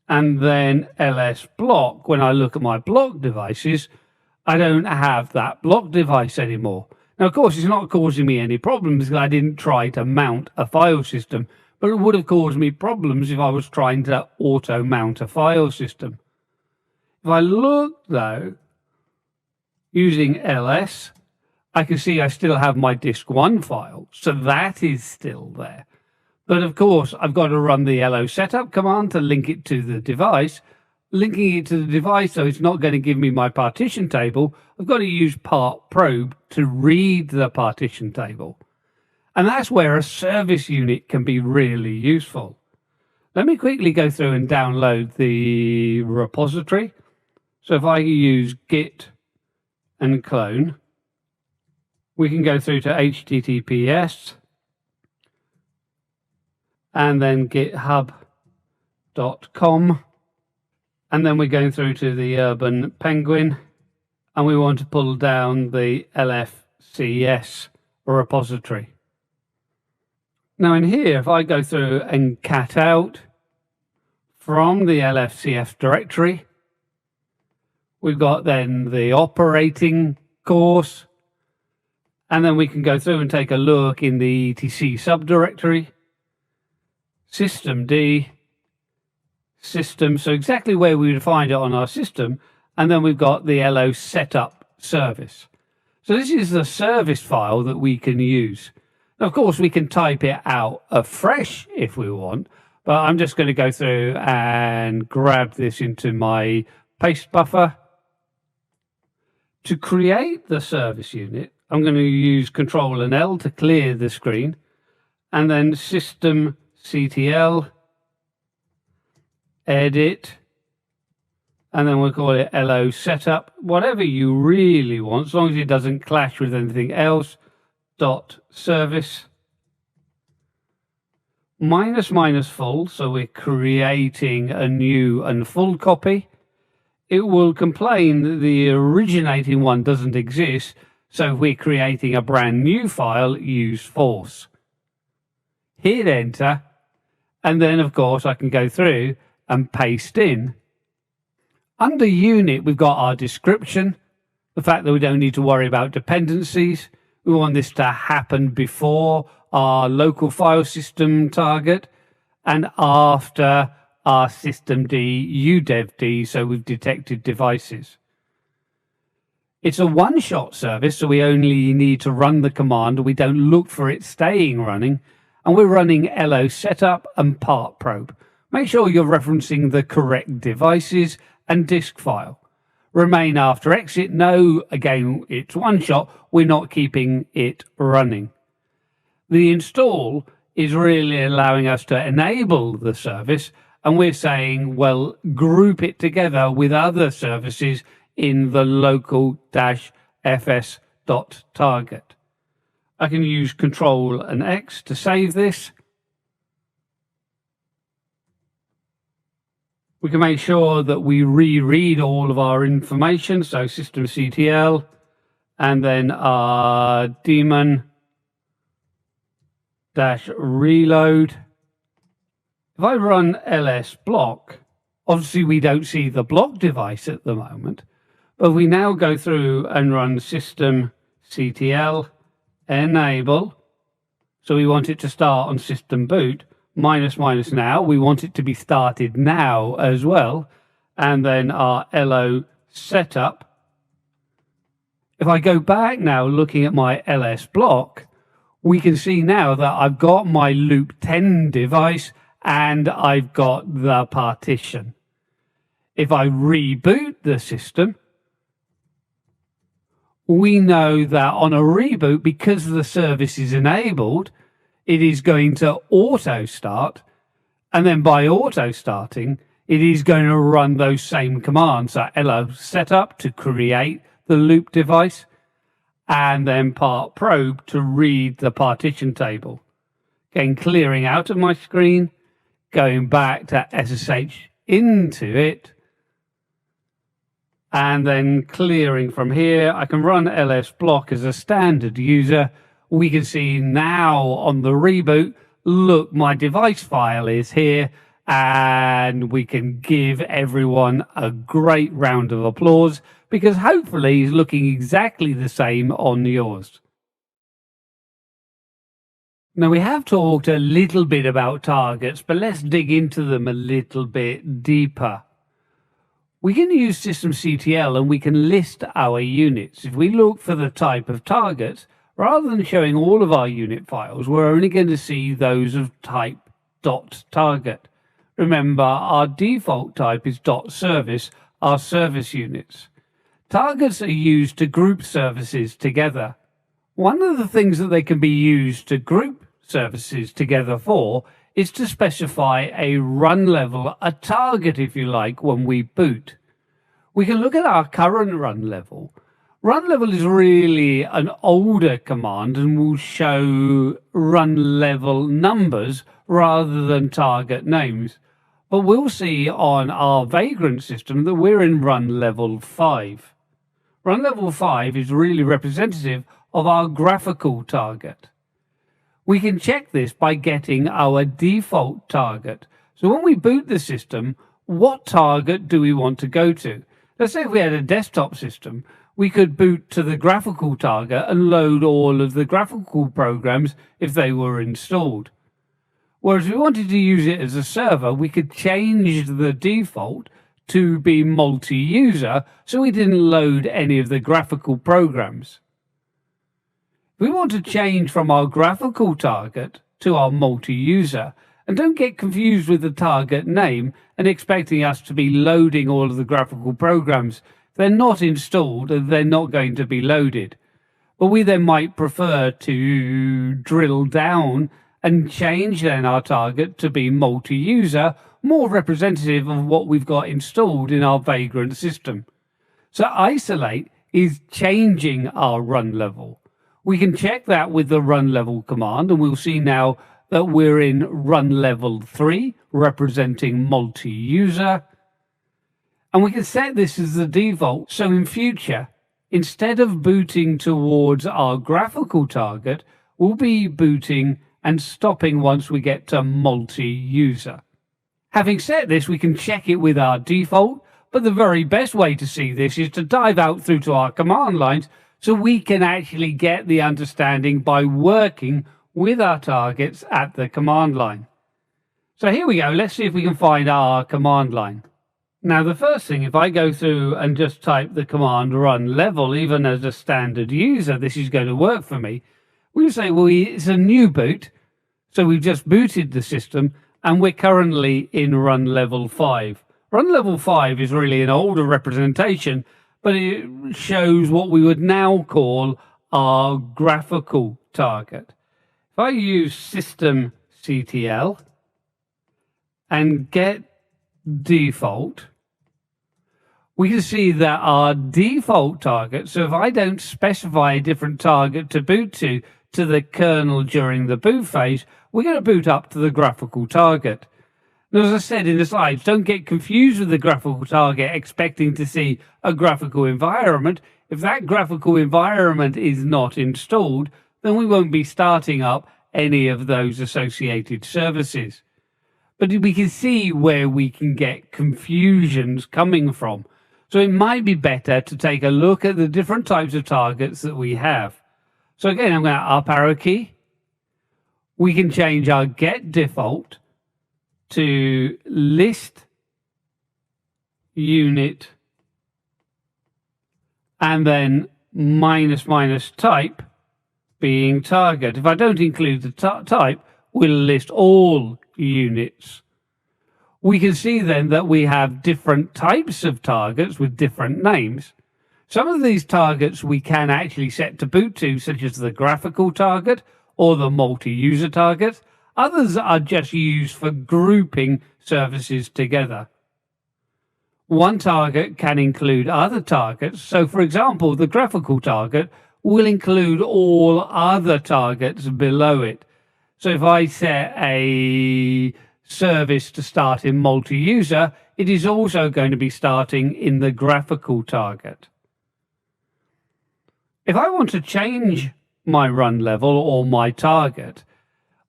and then ls block, when I look at my block devices, I don't have that block device anymore. Now, of course, it's not causing me any problems because I didn't try to mount a file system, but it would have caused me problems if I was trying to auto-mount a file system. If I look, though, using ls, I can see I still have my disk1 file, so that is still there. But of course, I've got to run the lo setup command to link it to the device. Linking it to the device, so it's not going to give me my partition table, I've got to use part probe to read the partition table. And that's where a service unit can be really useful. Let me quickly go through and download the repository. So if I use git and clone, we can go through to https and then github.com. And then we're going through to the Urban Penguin and we want to pull down the LFCS repository. Now in here, if I go through and cat out from the LFCS directory, we've got then the operating course, and then we can go through and take a look in the etc subdirectory, systemd, system, so exactly where we would find it on our system, and then we've got the LO setup service. So this is the service file that we can use. Of course, we can type it out afresh if we want, but I'm just going to go through and grab this into my paste buffer. To create the service unit, I'm going to use Control and L to clear the screen, and then systemctl, edit, and then we'll call it LO setup, whatever you really want, as long as it doesn't clash with anything else. Dot service minus full, so we're creating a new and full copy. It will complain that the originating one doesn't exist, so if we're creating a brand new file, use force. Hit enter, and then of course I can go through and paste in. Under unit, we've got our description, the fact that we don't need to worry about dependencies. We want this to happen before our local file system target and after our systemd udevd, so we've detected devices. It's a one-shot service, so we only need to run the command. We don't look for it staying running, and we're running LO setup and part probe. Make sure you're referencing the correct devices and disk file. Remain after exit. No, again, it's one shot. We're not keeping it running. The install is really allowing us to enable the service, and we're saying, well, group it together with other services in the local-fs.target. I can use Control and X to save this. We can make sure that we reread all of our information, so systemctl, and then our daemon-reload. If I run ls block, obviously we don't see the block device at the moment, but we now go through and run systemctl enable, so we want it to start on system boot, minus now, we want it to be started now as well, and then our LO setup. If I go back now looking at my ls block, we can see now that I've got my loop 10 device and I've got the partition. If I reboot the system, we know that on a reboot, because the service is enabled, it is going to auto start, and then by auto starting, it is going to run those same commands. So LO setup to create the loop device, and then part probe to read the partition table. Again, clearing out of my screen, going back to SSH into it, and then clearing from here. I can run ls block as a standard user. We can see now on the reboot, look, my device file is here, and we can give everyone a great round of applause because hopefully it's looking exactly the same on yours. Now, we have talked a little bit about targets, but let's dig into them a little bit deeper. We can use systemctl and we can list our units. If we look for the type of targets, rather than showing all of our unit files, we're only going to see those of type .target. Remember, our default type is .service, our service units. Targets are used to group services together. One of the things that they can be used to group services together for is to specify a run level, a target, if you like, when we boot. We can look at our current run level. Run level is really an older command and will show run level numbers rather than target names. But we'll see on our Vagrant system that we're in run level 5. Run level 5 is really representative of our graphical target. We can check this by getting our default target. So when we boot the system, what target do we want to go to? Let's say if we had a desktop system, we could boot to the graphical target and load all of the graphical programs if they were installed. Whereas if we wanted to use it as a server, we could change the default to be multi-user so we didn't load any of the graphical programs. We want to change from our graphical target to our multi-user, and don't get confused with the target name and expecting us to be loading all of the graphical programs. If they're not installed, they're not going to be loaded. But we then might prefer to drill down and change then our target to be multi-user, more representative of what we've got installed in our Vagrant system. So isolate is changing our run level. We can check that with the run level command, and we'll see now that we're in run level 3, representing multi-user. And we can set this as the default, so in future, instead of booting towards our graphical target, we'll be booting and stopping once we get to multi-user. Having set this, we can check it with our default, but the very best way to see this is to dive out through to our command lines so we can actually get the understanding by working with our targets at the command line. So here we go. Let's see if we can find our command line. Now, the first thing, if I go through and just type the command run level, even as a standard user, this is going to work for me. We say, well, it's a new boot. So we've just booted the system and we're currently in run level 5. Run level 5 is really an older representation, but it shows what we would now call our graphical target. If I use systemctl and get default, we can see that our default target, so if I don't specify a different target to boot to the kernel during the boot phase, we're going to boot up to the graphical target. Now, as I said in the slides, don't get confused with the graphical target expecting to see a graphical environment. If that graphical environment is not installed, then we won't be starting up any of those associated services. But we can see where we can get confusions coming from. So it might be better to take a look at the different types of targets that we have. So again, I'm going to up arrow key. We can change our get default to list unit and then -- type being target. If I don't include the type, we'll list all units. We can see then that we have different types of targets with different names. Some of these targets we can actually set to boot to, such as the graphical target or the multi-user target. Others are just used for grouping services together. One target can include other targets. So, for example, the graphical target will include all other targets below it. So if I set a service to start in multi-user, it is also going to be starting in the graphical target. If I want to change my run level or my target,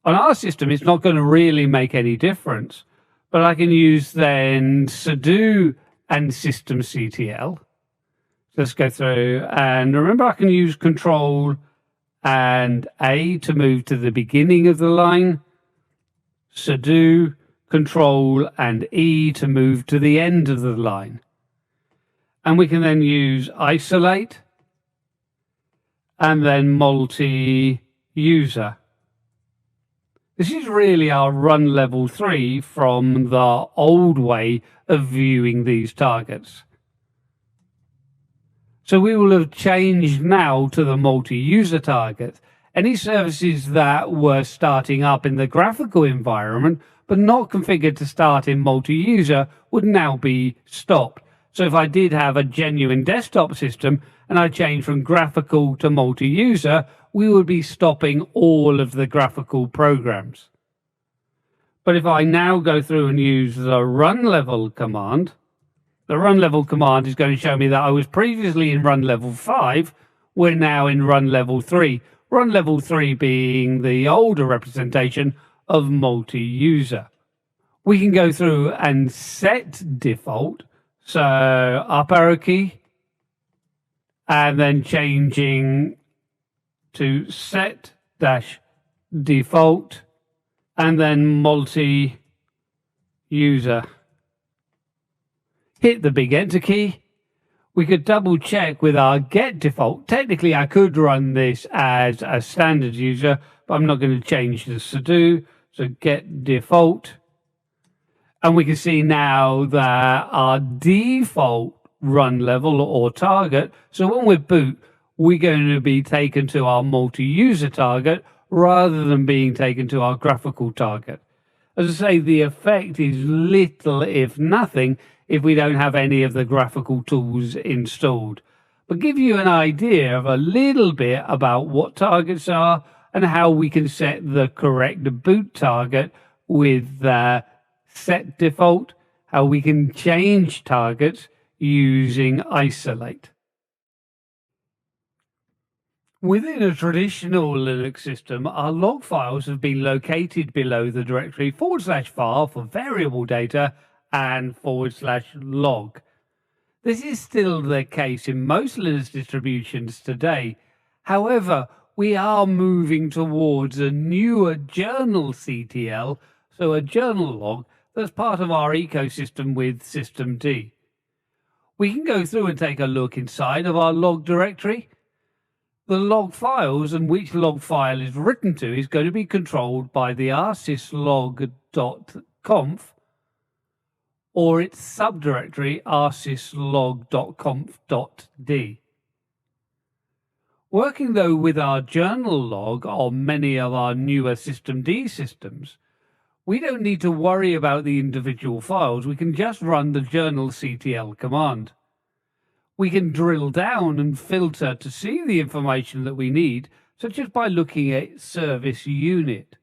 on our system, it's not going to really make any difference, but I can use then sudo and systemctl. Let's go through, and remember I can use Control and A to move to the beginning of the line, sudo, Control and E to move to the end of the line. And we can then use isolate and then multi-user. This is really our run level 3 from the old way of viewing these targets. So we will have changed now to the multi-user target. Any services that were starting up in the graphical environment but not configured to start in multi-user would now be stopped. So if I did have a genuine desktop system and I changed from graphical to multi-user, we would be stopping all of the graphical programs. But if I now go through and use the run level command, The run level command is going to show me that I was previously in run level 5. We're now in run level 3. Run level 3 being the older representation of multi-user. We can go through and set default. So up arrow key and then changing to set dash default and then multi-user. Hit the big enter key. We could double check with our get default. Technically, I could run this as a standard user, but I'm not going to change the sudo. So get default. And we can see now that our default run level or target. So when we boot, we're going to be taken to our multi-user target rather than being taken to our graphical target. As I say, the effect is little, if nothing, if we don't have any of the graphical tools installed. But give you an idea of a little bit about what targets are and how we can set the correct boot target with set default, how we can change targets using isolate. Within a traditional Linux system, our log files have been located below the directory /var for variable data and /log. This is still the case in most Linux distributions today. However, we are moving towards a newer journal CTL, so a journal log that's part of our ecosystem with systemd. We can go through and take a look inside of our log directory. The log files and which log file is written to is going to be controlled by the rsyslog.conf or its subdirectory rsyslog.conf.d. Working though with our journal log on many of our newer systemd systems, we don't need to worry about the individual files. We can just run the journal CTL command. We can drill down and filter to see the information that we need, such as by looking at service unit.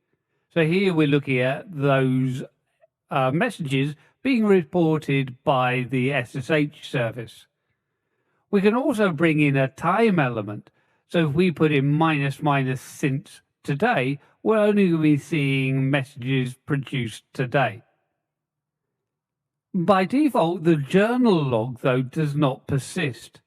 So here we're looking at those messages being reported by the SSH service. We can also bring in a time element. So if we put in -- since today, we're only going to be seeing messages produced today. By default, the journal log, though, does not persist.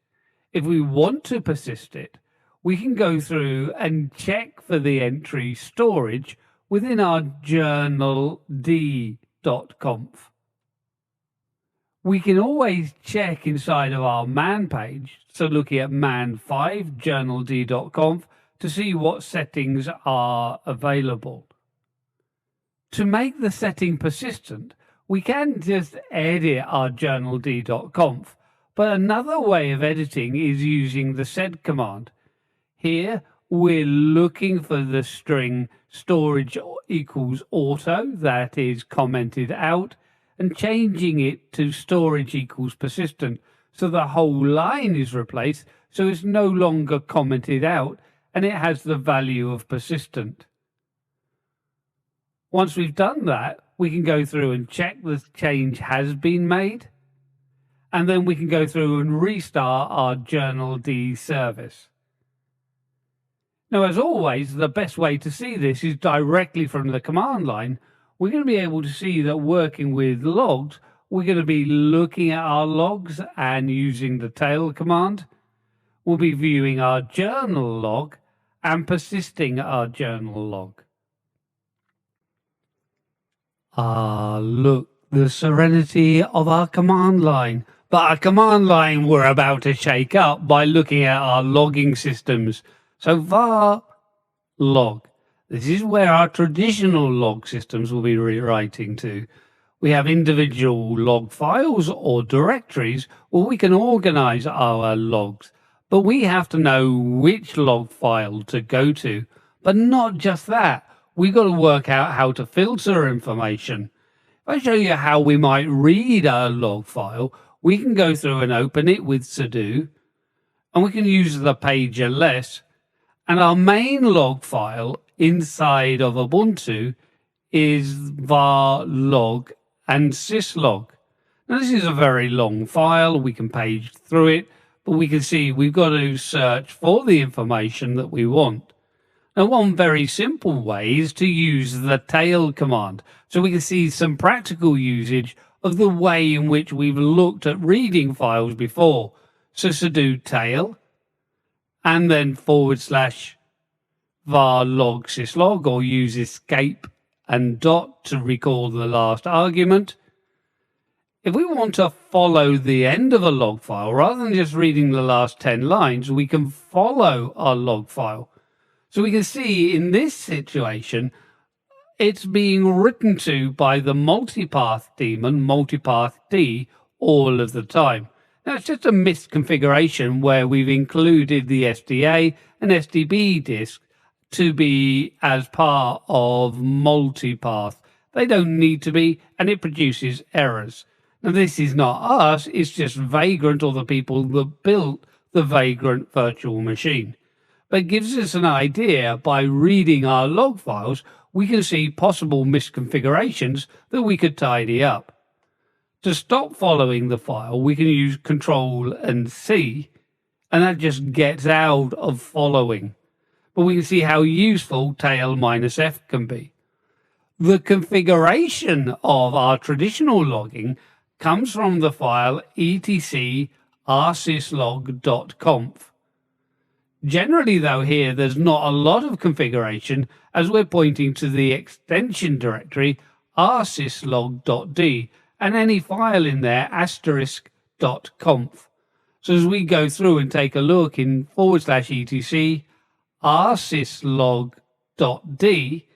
If we want to persist it, we can go through and check for the entry storage within our journald.conf. We can always check inside of our man page, so looking at man5 journald.conf to see what settings are available. To make the setting persistent, we can just edit our journald.conf, but another way of editing is using the sed command. Here, we're looking for the string storage equals auto, that is commented out, and changing it to storage equals persistent, so the whole line is replaced, so it's no longer commented out, and it has the value of persistent. Once we've done that, we can go through and check the change has been made, and then we can go through and restart our journald service. Now, as always, the best way to see this is directly from the command line. We're going to be able to see that working with logs, we're going to be looking at our logs and using the tail command. We'll be viewing our journal log and persisting our journal log. Look, the serenity of our command line. But our command line we're about to shake up by looking at our logging systems. So var log. This is where our traditional log systems will be rewriting to. We have individual log files or directories where we can organize our logs. But we have to know which log file to go to. But not just that. We've got to work out how to filter information. If I show you how we might read a log file, we can go through and open it with sudo, and we can use the page ls, and our main log file inside of Ubuntu is var log and syslog. Now, this is a very long file. We can page through it, but we can see we've got to search for the information that we want. Now, one very simple way is to use the tail command. So we can see some practical usage of the way in which we've looked at reading files before. So sudo tail and then /var log syslog, or use escape and dot to recall the last argument. If we want to follow the end of a log file, rather than just reading the last 10 lines, we can follow our log file. So we can see in this situation, it's being written to by the multipath daemon, multipath D, all of the time. Now, it's just a misconfiguration where we've included the SDA and SDB disk to be as part of multipath. They don't need to be, and it produces errors. Now, this is not us, it's just Vagrant, or the people that built the Vagrant virtual machine. But it gives us an idea. By reading our log files, we can see possible misconfigurations that we could tidy up. To stop following the file, we can use Control and C, and that just gets out of following. But we can see how useful tail -F can be. The configuration of our traditional logging comes from the file etc rsyslog.conf. Generally, though, here there's not a lot of configuration, as we're pointing to the extension directory rsyslog.d and any file in there *.conf. So as we go through and take a look in /etc rsyslog.d,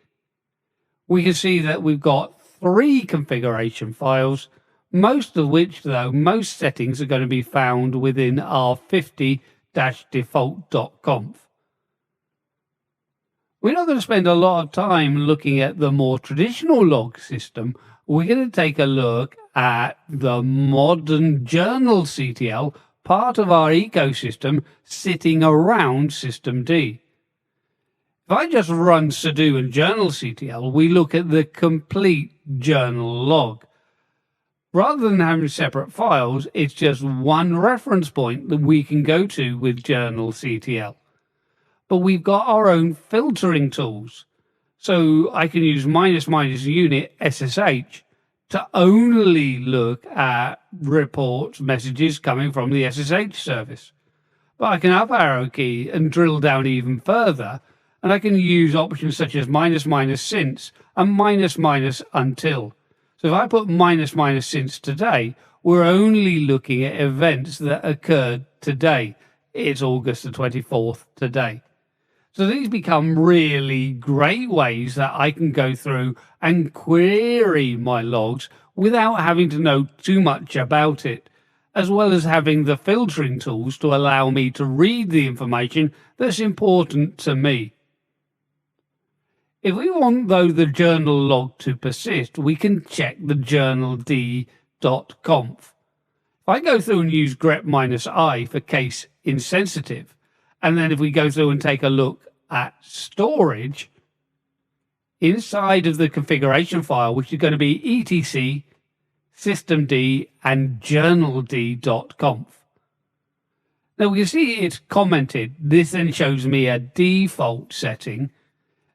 we can see that we've got 3 configuration files, most of which, though, most settings are going to be found within r50-default.conf. We're not going to spend a lot of time looking at the more traditional log system. We're going to take a look at the modern journal CTL, part of our ecosystem sitting around systemd. If I just run sudo and journal CTL, we look at the complete journal log. Rather than having separate files, it's just one reference point that we can go to with journal CTL. But we've got our own filtering tools. So I can use --unit SSH to only look at reports, messages coming from the SSH service. But I can up arrow key and drill down even further, and I can use options such as --since and --until. So if I put --since today, we're only looking at events that occurred today. It's August the 24th today. So these become really great ways that I can go through and query my logs without having to know too much about it, as well as having the filtering tools to allow me to read the information that's important to me. If we want, though, the journal log to persist, we can check the journald.conf. If I go through and use grep-i for case insensitive, and then if we go through and take a look at storage, inside of the configuration file, which is going to be etc systemd and journald.conf. Now we can see it's commented. This then shows me a default setting,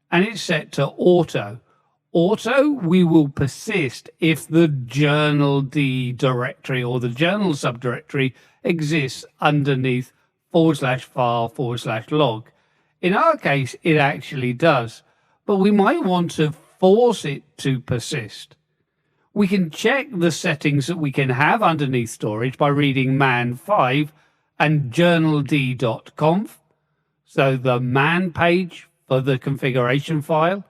and it's set to auto. Auto, we will persist if the journald directory or the journal subdirectory exists underneath /var/log. In our case, it actually does, but we might want to force it to persist. We can check the settings that we can have underneath storage by reading man5 and journald.conf, so the man page for the configuration file.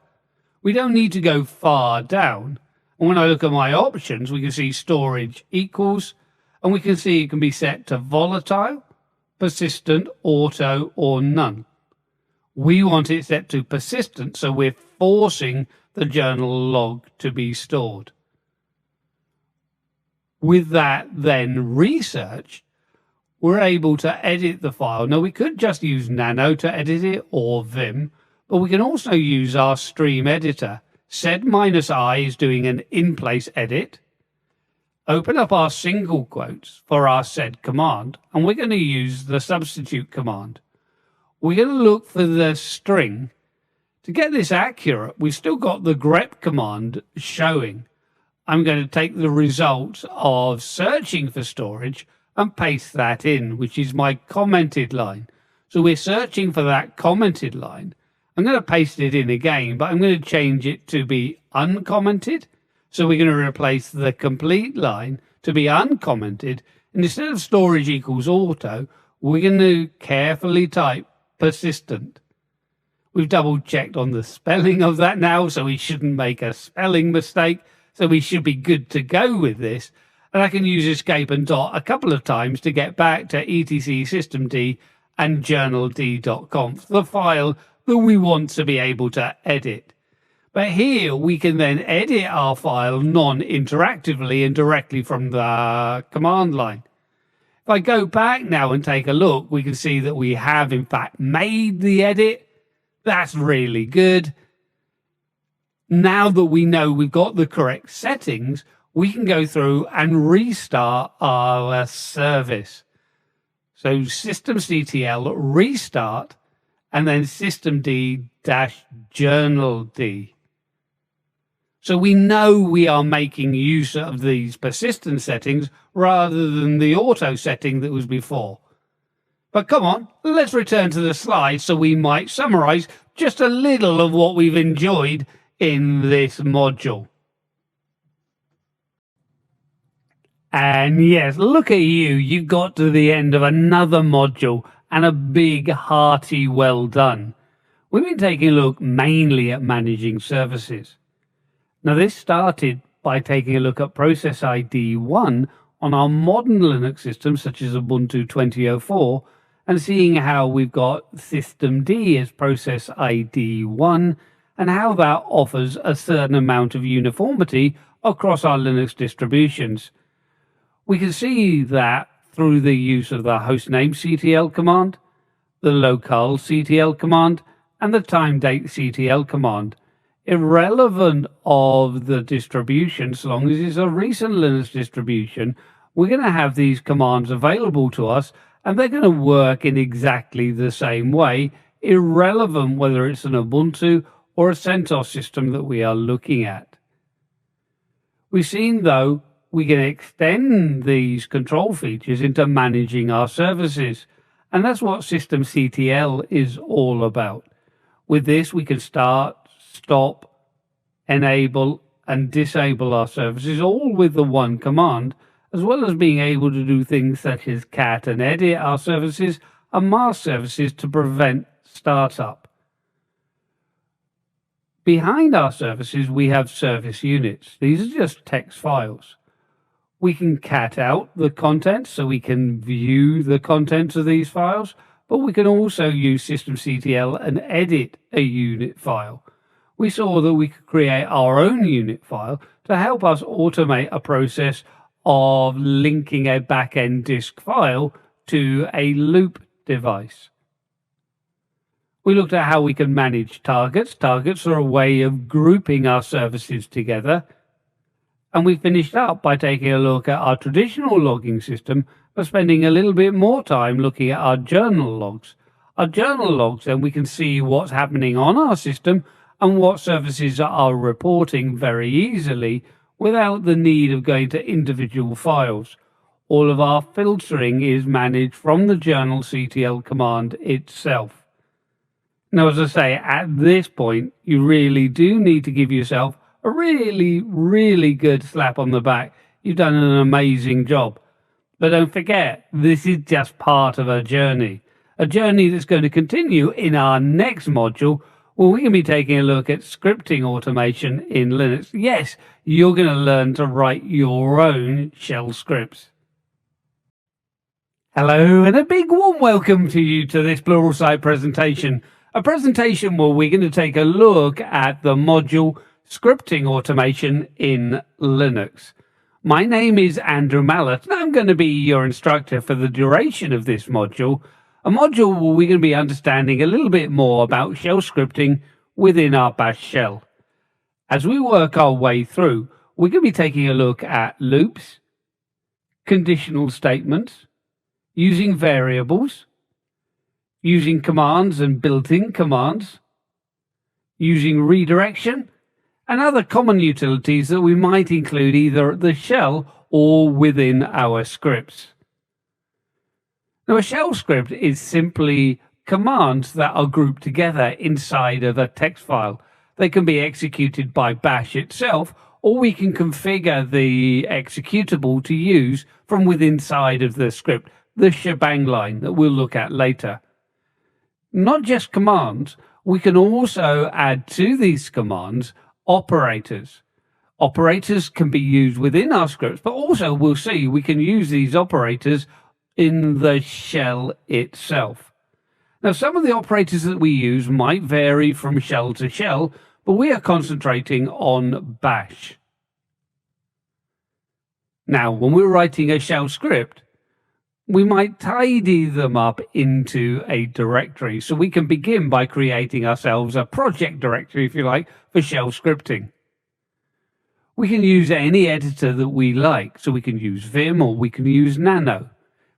We don't need to go far down. And when I look at my options, we can see storage equals, and we can see it can be set to volatile, persistent, auto, or none. We want it set to persistent, so we're forcing the journal log to be stored. With that then researched, we're able to edit the file. Now, we could just use Nano to edit it, or Vim, but we can also use our stream editor. Sed -i is doing an in-place edit, open up our single quotes for our said command, and we're going to use the substitute command. We're going to look for the string. To get this accurate, we've still got the grep command showing. I'm going to take the result of searching for storage and paste that in, which is my commented line. So we're searching for that commented line. I'm going to paste it in again, but I'm going to change it to be uncommented. So we're going to replace the complete line to be uncommented. And instead of storage equals auto, we're going to carefully type persistent. We've double checked on the spelling of that now, so we shouldn't make a spelling mistake. So we should be good to go with this. And I can use escape and dot a couple of times to get back to etc systemd and journald.conf, the file that we want to be able to edit. But here we can then edit our file non-interactively and directly from the command line. If I go back now and take a look, we can see that we have in fact made the edit. That's really good. Now that we know we've got the correct settings, we can go through and restart our service. So systemctl restart and then systemd-journald. So we know we are making use of these persistent settings rather than the auto setting that was before. But come on, let's return to the slides so we might summarize just a little of what we've enjoyed in this module. And yes, look at you. You got to the end of another module and a big hearty well done. We've been taking a look mainly at managing services. Now this started by taking a look at process ID 1 on our modern Linux systems such as Ubuntu 2004 and seeing how we've got systemd as process ID 1 and how that offers a certain amount of uniformity across our Linux distributions. We can see that through the use of the hostnamectl command, the localctl command, and the timedatectl command. Irrelevant of the distribution, so long as it's a recent Linux distribution, we're going to have these commands available to us, and they're going to work in exactly the same way, irrelevant whether it's an Ubuntu or a CentOS system that we are looking at. We've seen, though, we can extend these control features into managing our services, and that's what systemctl is all about. With this, we can start, stop, enable, and disable our services, all with the one command, as well as being able to do things such as cat and edit our services and mask services to prevent startup. Behind our services, we have service units. These are just text files. We can cat out the contents so we can view the contents of these files, but we can also use systemctl and edit a unit file. We saw that we could create our own unit file to help us automate a process of linking a back-end disk file to a loop device. We looked at how we can manage targets. Targets are a way of grouping our services together. And we finished up by taking a look at our traditional logging system, but spending a little bit more time looking at our journal logs. Our journal logs, then we can see what's happening on our system and what services are reporting very easily without the need of going to individual files. All of our filtering is managed from the journalctl command itself. Now, as I say, at this point, you really do need to give yourself a really good slap on the back. You've done an amazing job. But don't forget, this is just part of a journey that's going to continue in our next module, where we're going to be taking a look at scripting automation in Linux. Yes, you're going to learn to write your own shell scripts. Hello, and a big warm welcome to you to this Pluralsight presentation. A presentation where we're going to take a look at the module Scripting Automation in Linux. My name is Andrew Mallett, and I'm going to be your instructor for the duration of this module, a module where we're going to be understanding a little bit more about shell scripting within our bash shell. As we work our way through, we're going to be taking a look at loops, conditional statements, using variables, using commands and built-in commands, using redirection, and other common utilities that we might include either at the shell or within our scripts. Now, a shell script is simply commands that are grouped together inside of a text file. They can be executed by bash itself, or we can configure the executable to use from within inside of the script, the shebang line that we'll look at later. Not just commands, we can also add to these commands operators. Operators can be used within our scripts, but also we'll see we can use these operators in the shell itself. Now, some of the operators that we use might vary from shell to shell, but we are concentrating on bash. Now, when we're writing a shell script, we might tidy them up into a directory. So we can begin by creating ourselves a project directory, if you like, for shell scripting. We can use any editor that we like. So we can use Vim or we can use Nano.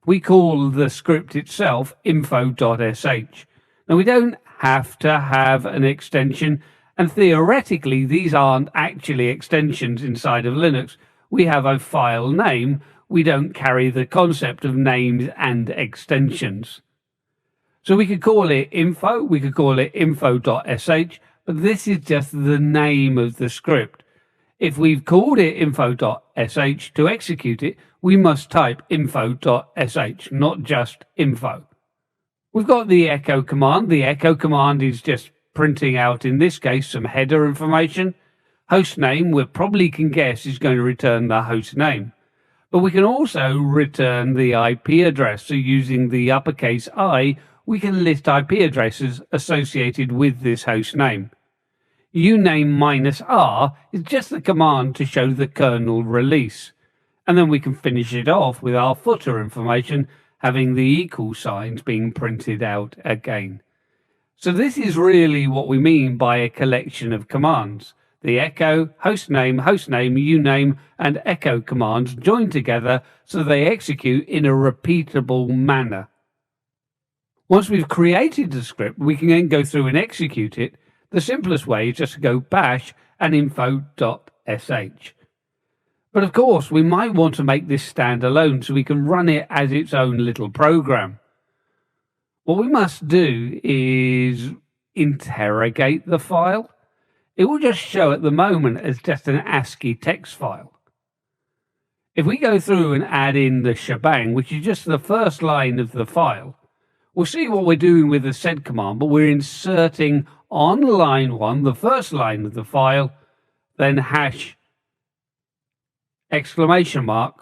We call the script itself info.sh. Now, we don't have to have an extension, and theoretically, these aren't actually extensions inside of Linux. We have a file name. We don't carry the concept of names and extensions. So we could call it info, we could call it info.sh, but this is just the name of the script. If we've called it info.sh to execute it, we must type info.sh, not just info. We've got the echo command. The echo command is just printing out, in this case, some header information. Host name, we probably can guess, is going to return the host name. But we can also return the IP address. So using the uppercase I, we can list IP addresses associated with this host name. uname -r is just the command to show the kernel release. And then we can finish it off with our footer information, having the equal signs being printed out again. So this is really what we mean by a collection of commands. The echo, hostname, uname, and echo commands join together so they execute in a repeatable manner. Once we've created the script, we can then go through and execute it. The simplest way is just to go bash and info.sh. But of course, we might want to make this stand alone so we can run it as its own little program. What we must do is interrogate the file. It will just show at the moment as just an ASCII text file. If we go through and add in the shebang, which is just the first line of the file, we'll see what we're doing with the sed command, but we're inserting on line 1, the first line of the file, then hash !bin/bash.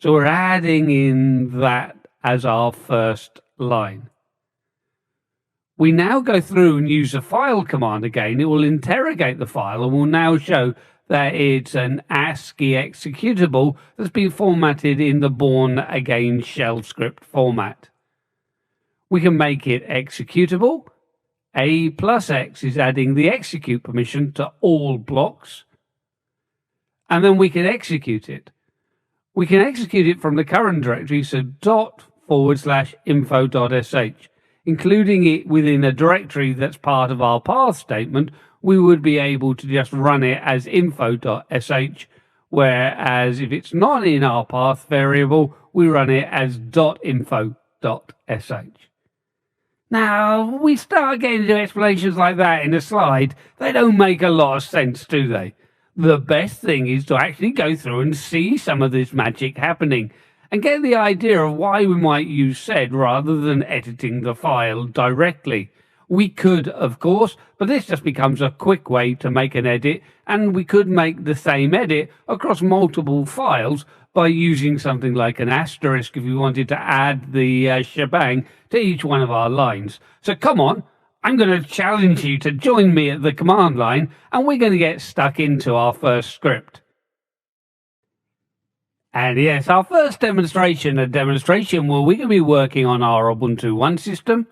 So we're adding in that as our first line. We now go through and use the file command again. It will interrogate the file and will now show that it's an ASCII executable that's been formatted in the born again shell script format. We can make it executable. A+X is adding the execute permission to all blocks. And then we can execute it. We can execute it from the current directory, so /info.sh. Including it within a directory that's part of our path statement, we would be able to just run it as info.sh, whereas if it's not in our path variable, we run it as .info.sh. Now, we start getting into explanations like that in a slide, they don't make a lot of sense, do they? The best thing is to actually go through and see some of this magic happening and get the idea of why we might use sed rather than editing the file directly. We could, of course, but this just becomes a quick way to make an edit, and we could make the same edit across multiple files by using something like an asterisk if we wanted to add the shebang to each one of our lines. So come on, I'm going to challenge you to join me at the command line, and we're going to get stuck into our first script. And yes, our first demonstration, where we're going to be working on our Ubuntu One system.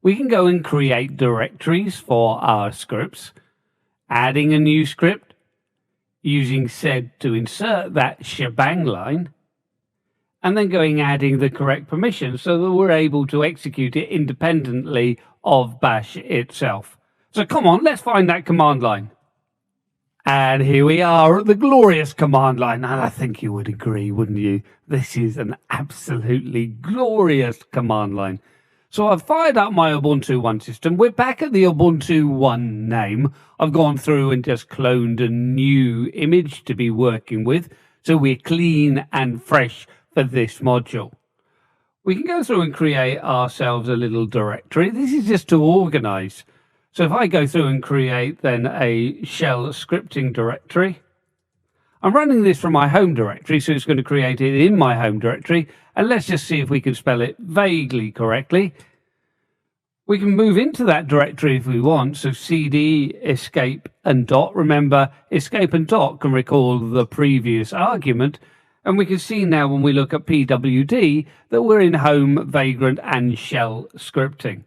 We can go and create directories for our scripts, adding a new script, using sed to insert that shebang line, and then adding the correct permission so that we're able to execute it independently of bash itself. So come on, let's find that command line. And here we are at the glorious command line. And I think you would agree, wouldn't you? This is an absolutely glorious command line. So I've fired up my Ubuntu One system. We're back at the Ubuntu One name. I've gone through and just cloned a new image to be working with. So we're clean and fresh for this module. We can go through and create ourselves a little directory. This is just to organize. So if I go through and create then a shell scripting directory, I'm running this from my home directory, so it's going to create it in my home directory. And let's just see if we can spell it vaguely correctly. We can move into that directory if we want. So cd, escape, and dot. Remember, escape and dot can recall the previous argument. And we can see now when we look at pwd that we're in home, vagrant, and shell scripting.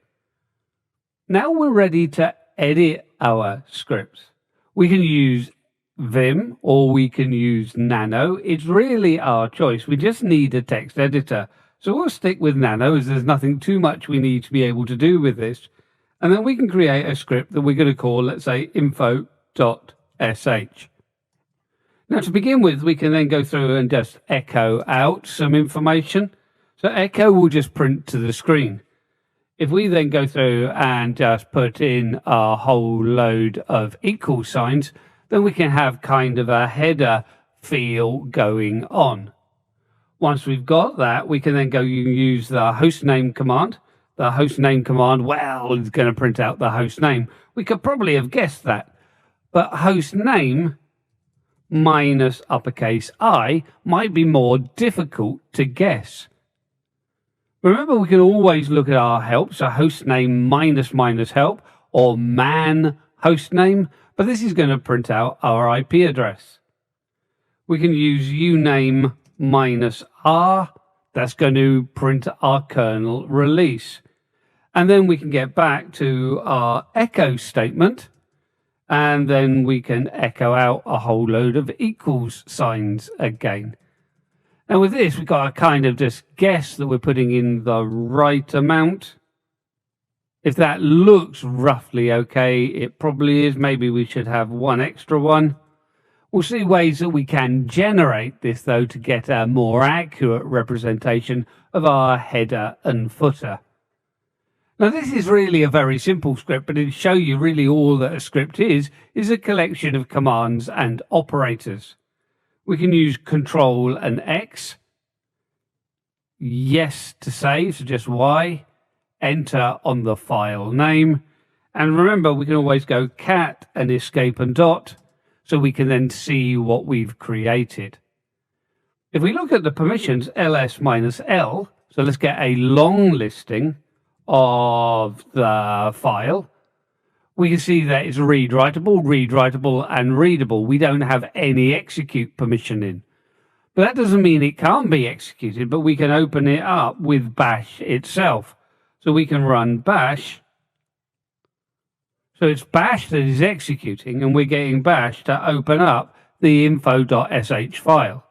Now we're ready to edit our scripts. We can use Vim or we can use Nano. It's really our choice. We just need a text editor. So we'll stick with Nano as there's nothing too much we need to be able to do with this. And then we can create a script that we're going to call, let's say, info.sh. Now, to begin with, we can then go through and just echo out some information. So echo will just print to the screen. If we then go through and just put in a whole load of equal signs, then we can have kind of a header feel going on. Once we've got that, we can then go and use the hostname command. The hostname command, well, is going to print out the host name. We could probably have guessed that. But hostname minus uppercase I might be more difficult to guess. Remember, we can always look at our help, so hostname minus help or man hostname, but this is going to print out our IP address. We can use uname minus R, that's going to print our kernel release. And then we can get back to our echo statement, and then we can echo out a whole load of equals signs again. Now with this, we've got to kind of just guess that we're putting in the right amount. If that looks roughly okay, it probably is. Maybe we should have one extra one. We'll see ways that we can generate this, though, to get a more accurate representation of our header and footer. Now, this is really a very simple script, but it'll show you really all that a script is a collection of commands and operators. We can use Control and X, yes to save, so just Y, enter on the file name. And remember, we can always go cat and escape and dot, so we can then see what we've created. If we look at the permissions, ls minus L, so let's get a long listing of the file. We can see that it's read writable, and readable. We don't have any execute permission in. But that doesn't mean it can't be executed, but we can open it up with bash itself. So we can run bash. So it's bash that is executing, and we're getting bash to open up the info.sh file.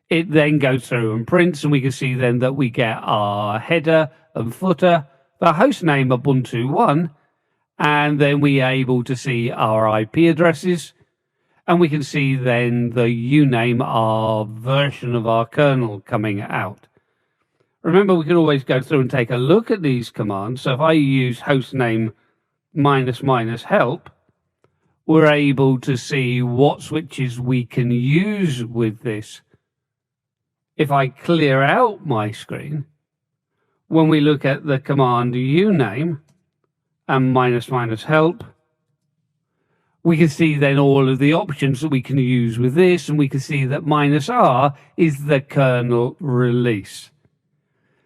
It then goes through and prints, and we can see then that we get our header and footer, the hostname Ubuntu One, and then we are able to see our IP addresses, and we can see then the uname, our version of our kernel coming out. Remember, we can always go through and take a look at these commands. So if I use hostname minus help, we're able to see what switches we can use with this. If I clear out my screen, when we look at the command uname and minus help, we can see then all of the options that we can use with this, and we can see that -R is the kernel release.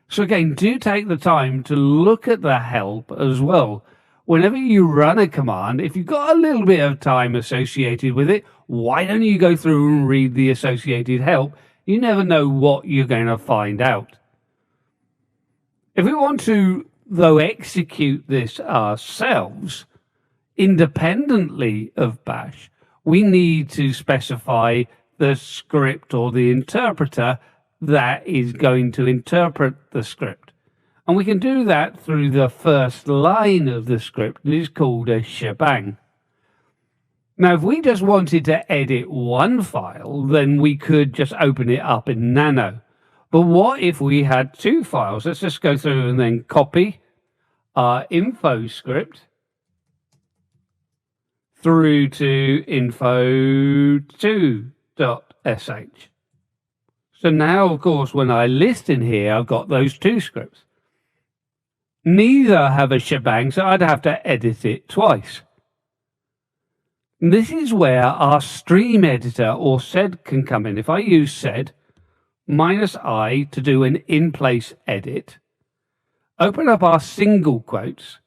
So again, do take the time to look at the help as well. Whenever you run a command, if you've got a little bit of time associated with it, why don't you go through and read the associated help? You never know what you're going to find out. If we want to, though, execute this ourselves, independently of bash, we need to specify the script or the interpreter that is going to interpret the script. And we can do that through the first line of the script. It is called a shebang. Now, if we just wanted to edit one file, then we could just open it up in Nano. But what if we had two files? Let's just go through and then copy our info script through to info2.sh. So now, of course, when I list in here, I've got those two scripts. Neither have a shebang, so I'd have to edit it twice. This is where our stream editor or sed can come in. If I use sed -i to do an in-place edit, open up our single quotes,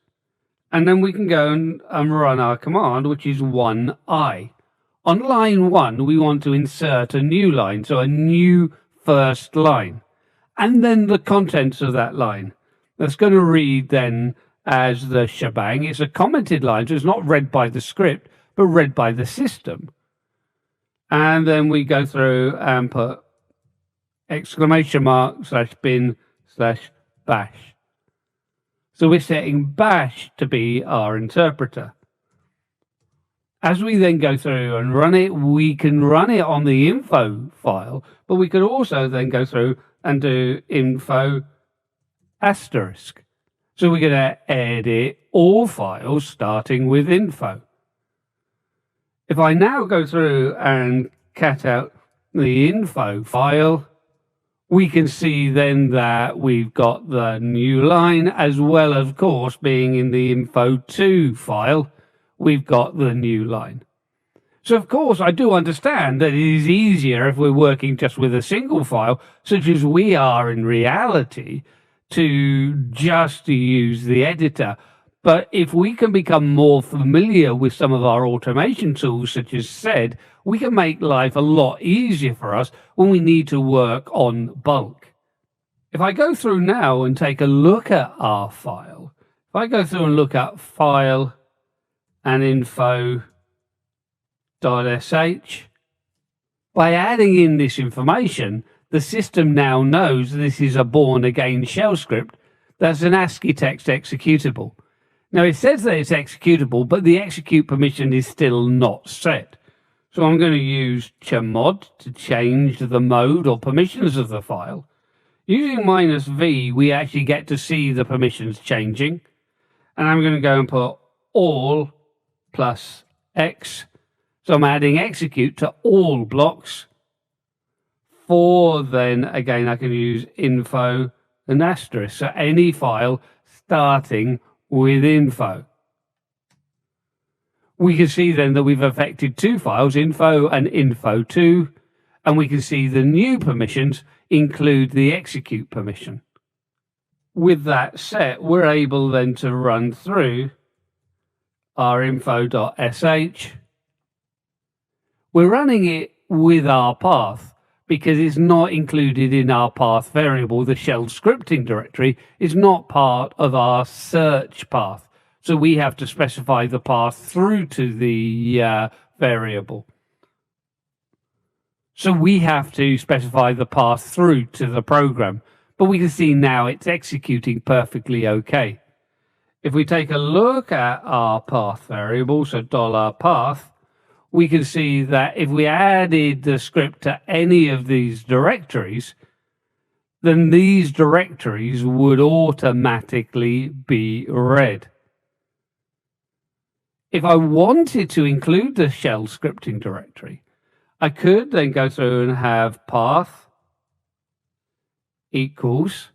and then we can go and run our command, which is 1i. On line 1, we want to insert a new line, so a new first line, and then the contents of that line. That's going to read then as the shebang. It's a commented line, so it's not read by the script, but read by the system. And then we go through and put !bin/bash. So we're setting bash to be our interpreter. As we then go through and run it, we can run it on the info file, but we could also then go through and do info*. So we're going to edit all files starting with info. If I now go through and cat out the info file, we can see then that we've got the new line, as well as, of course, being in the info2 file, we've got the new line. So, of course, I do understand that it is easier if we're working just with a single file, such as we are in reality, to just use the editor. But if we can become more familiar with some of our automation tools, such as sed, we can make life a lot easier for us when we need to work on bulk. If I go through now and take a look at our file, if I go through and look at file and info.sh, by adding in this information, the system now knows this is a born-again shell script that's an ASCII text executable. Now, it says that it's executable, but the execute permission is still not set. So I'm going to use chmod to change the mode or permissions of the file. Using -v, we actually get to see the permissions changing. And I'm going to go and put all plus x. So I'm adding execute to all blocks. For then, again, I can use info and asterisk. So any file starting with info. We can see then that we've affected two files, info and info2, and we can see the new permissions include the execute permission. With that set, we're able then to run through our info.sh. We're running it with our path because it's not included in our path variable. The shell scripting directory is not part of our search path. So we have to specify the path through to the variable. So we have to specify the path through to the program. But we can see now it's executing perfectly okay. If we take a look at our path variable, so $path, we can see that if we added the script to any of these directories, then these directories would automatically be read. If I wanted to include the shell scripting directory, I could then go through and have path equals,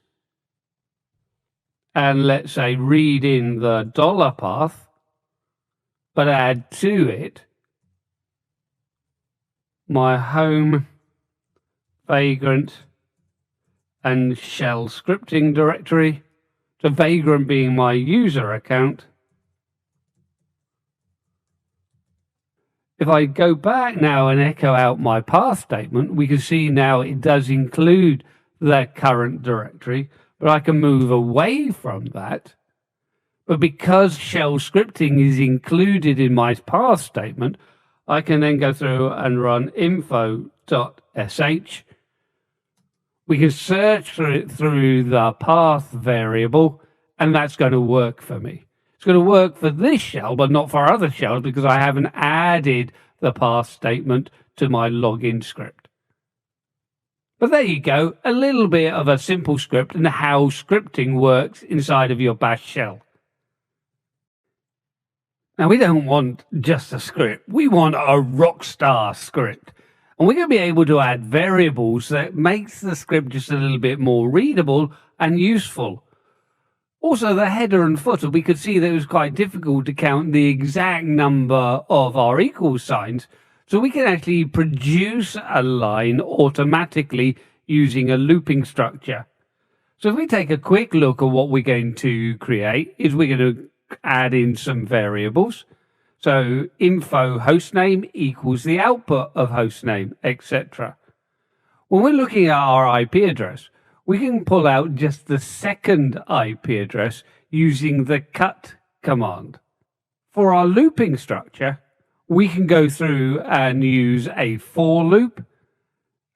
and let's say read in the $path, but add to it my home, vagrant, and shell scripting directory. So vagrant being my user account. If I go back now and echo out my path statement, we can see now it does include the current directory, but I can move away from that. But because shell scripting is included in my path statement, I can then go through and run info.sh. We can search through the path variable, and that's going to work for me. It's going to work for this shell, but not for other shells because I haven't added the path statement to my login script. But there you go, a little bit of a simple script and how scripting works inside of your bash shell. Now, we don't want just a script. We want a rockstar script. And we're going to be able to add variables that makes the script just a little bit more readable and useful. Also, the header and footer, we could see that it was quite difficult to count the exact number of our equal signs. So we can actually produce a line automatically using a looping structure. So if we take a quick look at what we're going to create, is we're going to add in some variables. So info hostname equals the output of hostname, etc. When we're looking at our IP address, we can pull out just the second IP address using the cut command. For our looping structure, we can go through and use a for loop.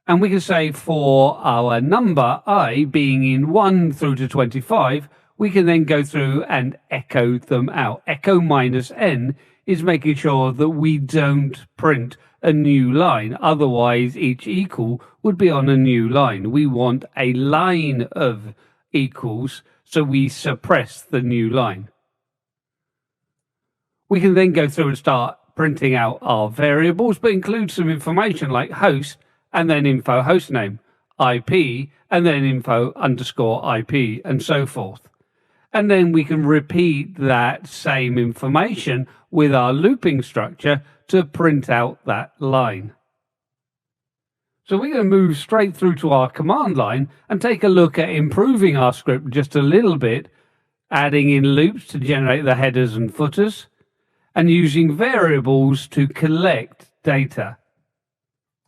And we can say for our number I being in 1 through to 25, we can then go through and echo them out. Echo minus n is making sure that we don't print a new line. Otherwise, each equal would be on a new line. We want a line of equals, so we suppress the new line. We can then go through and start printing out our variables, but include some information like host and then info hostname, IP, and then info underscore IP, and so forth. And then we can repeat that same information with our looping structure to print out that line. So we're going to move straight through to our command line and take a look at improving our script just a little bit, adding in loops to generate the headers and footers, and using variables to collect data.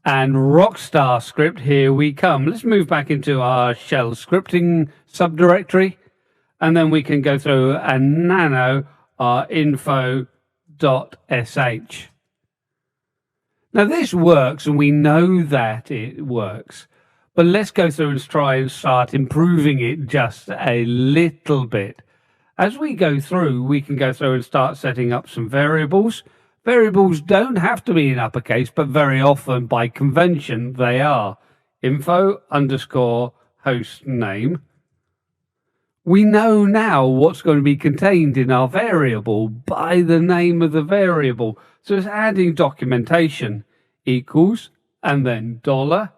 And Rockstar script, here we come. Let's move back into our shell scripting subdirectory, and then we can go through and nano our info.sh. Now this works, and we know that it works, but let's go through and try and start improving it just a little bit. As we go through, we can go through and start setting up some variables. Variables don't have to be in uppercase, but very often by convention they are. Info underscore host name. We know now what's going to be contained in our variable by the name of the variable. So it's adding documentation equals and then $.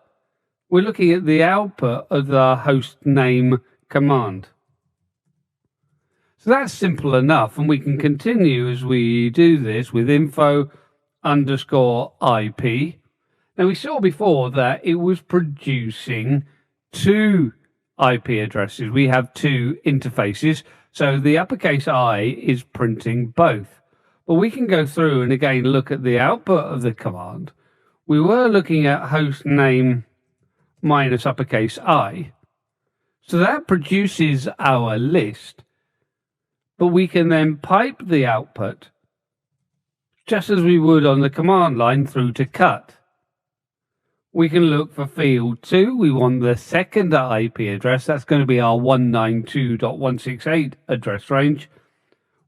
We're looking at the output of the host name command. So that's simple enough, and we can continue as we do this with info underscore IP. Now we saw before that it was producing two IP addresses. We have two interfaces, so the uppercase I is printing both. But we can go through and again look at the output of the command. We were looking at host name minus uppercase I. So that produces our list. But we can then pipe the output just as we would on the command line through to cut. We can look for field 2. We want the second IP address. That's going to be our 192.168 address range,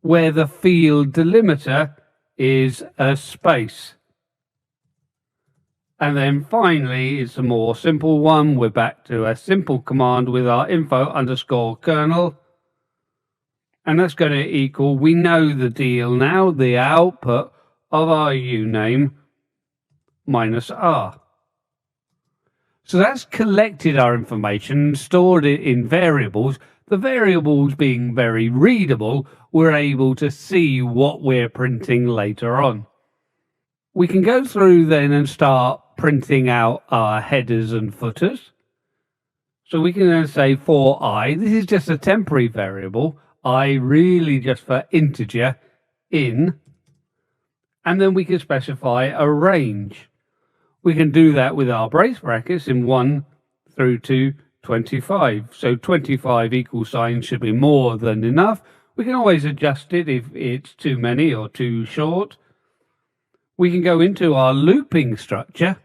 where the field delimiter is a space. And then finally, it's a more simple one. We're back to a simple command with our info underscore kernel. And that's going to equal, we know the deal now, the output of our uname minus R. So that's collected our information, stored it in variables. The variables being very readable, we're able to see what we're printing later on. We can go through then and start printing out our headers and footers. So we can then say for I, this is just a temporary variable, I really just for integer in, and then we can specify a range. We can do that with our brace brackets in 1 through to 25. So 25 equal signs should be more than enough. We can always adjust it if it's too many or too short. we can go into our looping structure.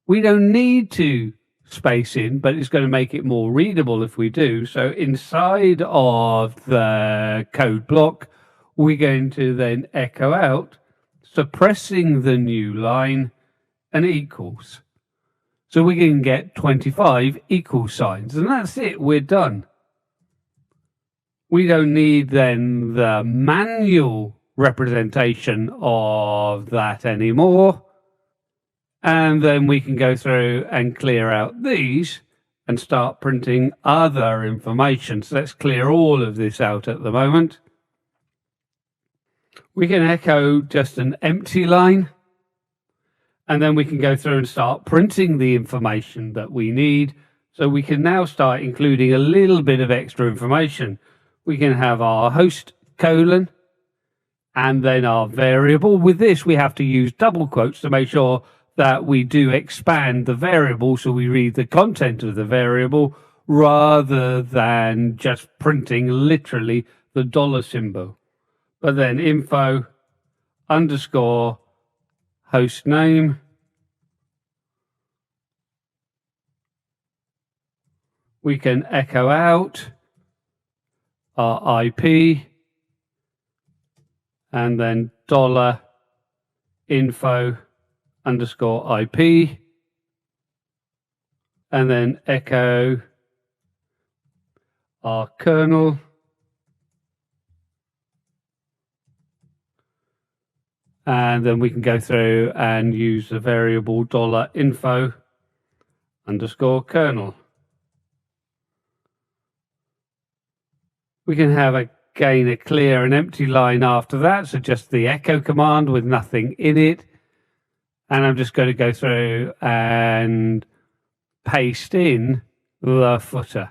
We don't need to space in, but it's going to make it more readable if we do. So inside of the code block, we're going to then echo out, suppressing the new line and equals. So we can get 25 equal signs, and that's it, we're done. We don't need then the manual representation of that anymore. And then we can go through and clear out these and start printing other information. So let's clear all of this out at the moment. We can echo just an empty line, and then we can go through and start printing the information that we need. So we can now start including a little bit of extra information. We can have our host colon and then our variable. With this, we have to use double quotes to make sure that we do expand the variable, so we read the content of the variable rather than just printing literally the dollar symbol. But then info underscore host name. We can echo out our IP and then dollar info underscore IP, and then echo our kernel, and then we can go through and use the variable dollar info underscore kernel. We can have again a clear and empty line after that, so just the echo command with nothing in it. And I'm just going to go through and paste in the footer.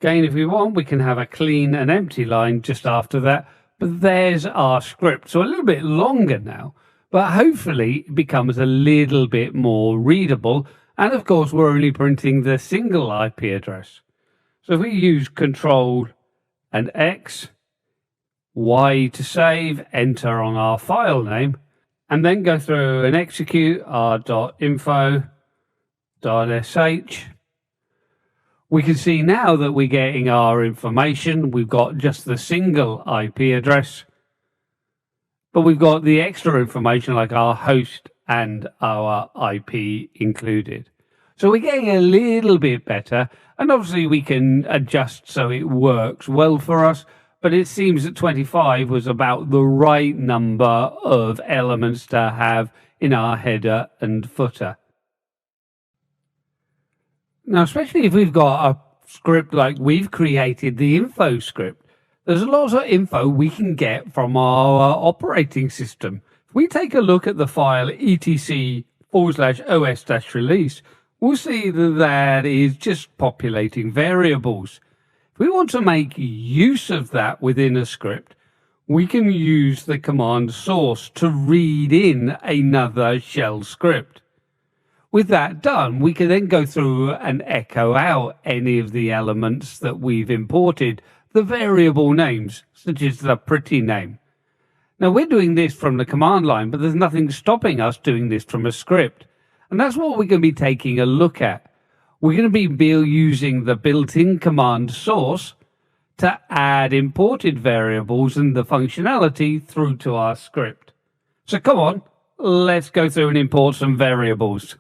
Again, if we want, we can have a clean and empty line just after that. But there's our script. So a little bit longer now, but hopefully it becomes a little bit more readable. And of course, we're only printing the single IP address. So if we use Control and X, Y to save, enter on our file name, and then go through and execute our .info.sh. We can see now that we're getting our information. We've got just the single IP address, but we've got the extra information like our host and our IP included. So we're getting a little bit better, and obviously we can adjust so it works well for us. But it seems that 25 was about the right number of elements to have in our header and footer. Now, especially if we've got a script like we've created, the info script, there's a lot of info we can get from our operating system. If we take a look at the file etc/os-release, we'll see that that is just populating variables. If we want to make use of that within a script, we can use the command source to read in another shell script. With that done, we can then go through and echo out any of the elements that we've imported, the variable names, such as the pretty name. Now, we're doing this from the command line, but there's nothing stopping us doing this from a script. And that's what we're going to be taking a look at. We're going to be using the built-in command source to add imported variables and the functionality through to our script. So come on, let's go through and import some variables.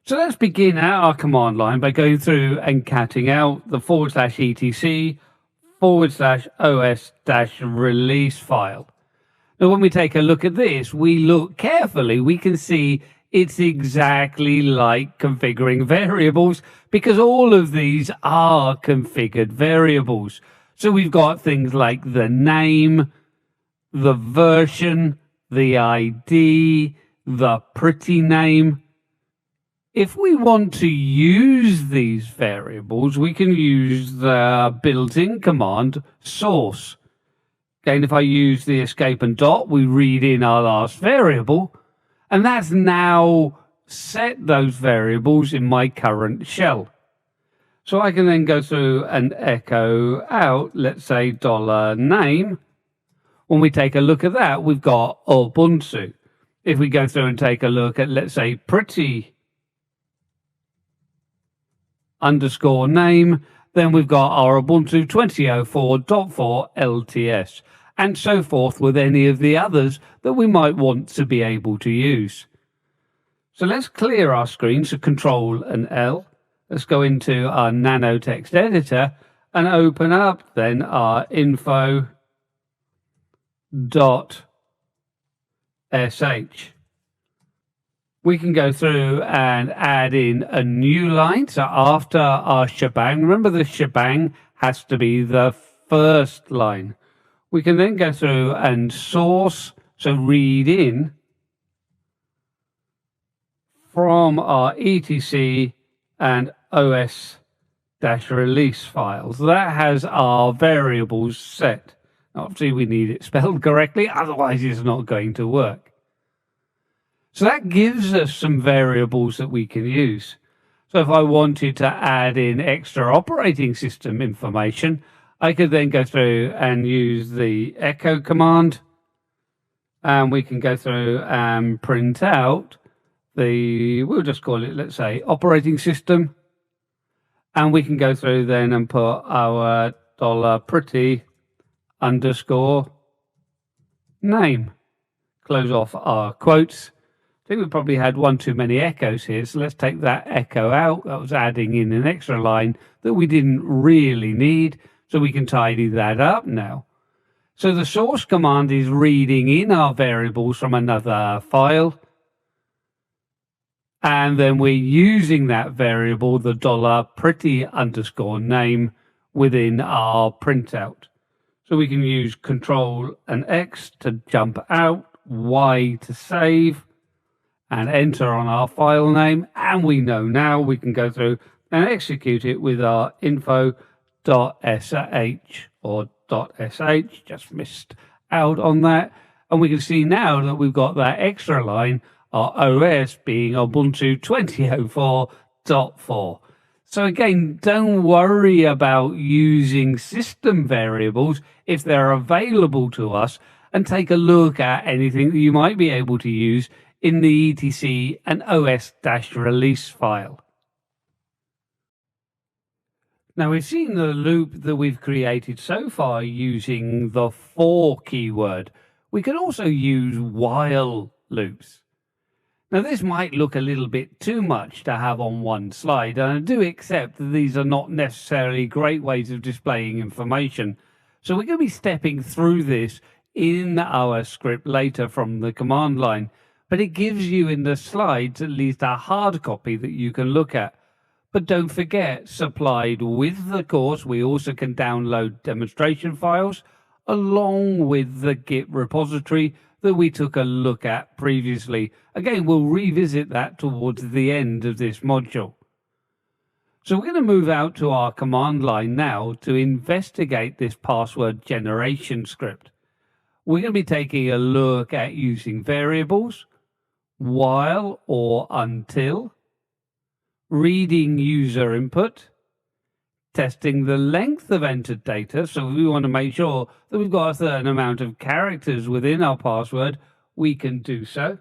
So let's begin our command line by going through and cutting out the /etc/os-release file. Now, when we take a look at this, we look carefully, we can see it's exactly like configuring variables because all of these are configured variables. So we've got things like the name, the version, the ID, the pretty name. If we want to use these variables, we can use the built-in command source. Again, if I use the escape and dot, we read in our last variable, and that's now set those variables in my current shell. So I can then go through and echo out, let's say $name. When we take a look at that, we've got Ubuntu. If we go through and take a look at, let's say, pretty_name, then we've got our Ubuntu 2004.4 LTS, and so forth with any of the others that we might want to be able to use. So let's clear our screen, so Control and L. Let's go into our Nano text editor and open up then our info.sh. We can go through and add in a new line. So after our shebang, remember the shebang has to be the first line. We can then go through and source, so read in from our etc and os-release files. That has our variables set. Obviously, we need it spelled correctly, otherwise it's not going to work. So that gives us some variables that we can use. So if I wanted to add in extra operating system information, I could then go through and use the echo command, and we can go through and print out we'll just call it, let's say, operating system. And we can go through then and put our $pretty_name. Close off our quotes. I think we probably had one too many echoes here, so let's take that echo out. That was adding in an extra line that we didn't really need, so we can tidy that up now. So the source command is reading in our variables from another file, and then we're using that variable, the $pretty_name, within our printout. So we can use Control and X to jump out, Y to save, and enter on our file name. And we know now we can go through and execute it with our info.sh or .sh, just missed out on that. And we can see now that we've got that extra line, our OS being Ubuntu 2004.4. So again, don't worry about using system variables if they're available to us, and take a look at anything that you might be able to use in the etc and os-release file. Now we've seen the loop that we've created so far using the for keyword. We can also use while loops. Now this might look a little bit too much to have on one slide, and I do accept that these are not necessarily great ways of displaying information. So we're going to be stepping through this in our script later from the command line, but it gives you in the slides at least a hard copy that you can look at. But don't forget, supplied with the course, we also can download demonstration files along with the Git repository that we took a look at previously. Again, we'll revisit that towards the end of this module. So we're going to move out to our command line now to investigate this password generation script. We're going to be taking a look at using variables, while or until, reading user input, testing the length of entered data. So we want to make sure that we've got a certain amount of characters within our password. We can do so.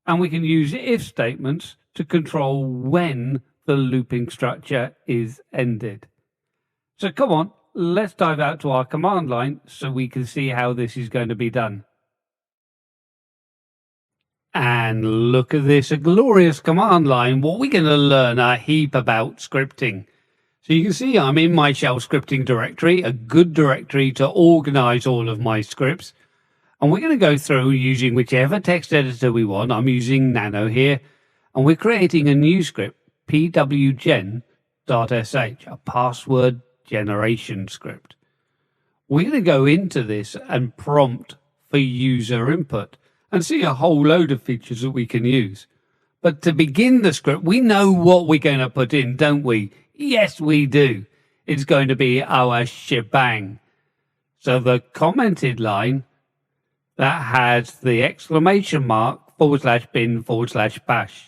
And we can use if statements to control when the looping structure is ended. So come on, let's dive out to our command line so we can see how this is going to be done. And look at this, a glorious command line. What we're going to learn a heap about scripting. So you can see I'm in my shell scripting directory, a good directory to organize all of my scripts. And we're going to go through using whichever text editor we want. I'm using Nano here. And we're creating a new script, pwgen.sh, a password generation script. We're going to go into this and prompt for user input and see a whole load of features that we can use. But to begin the script, we know what we're going to put in, don't we? Yes, we do. It's going to be our shebang. So the commented line that has the exclamation mark /bin/bash.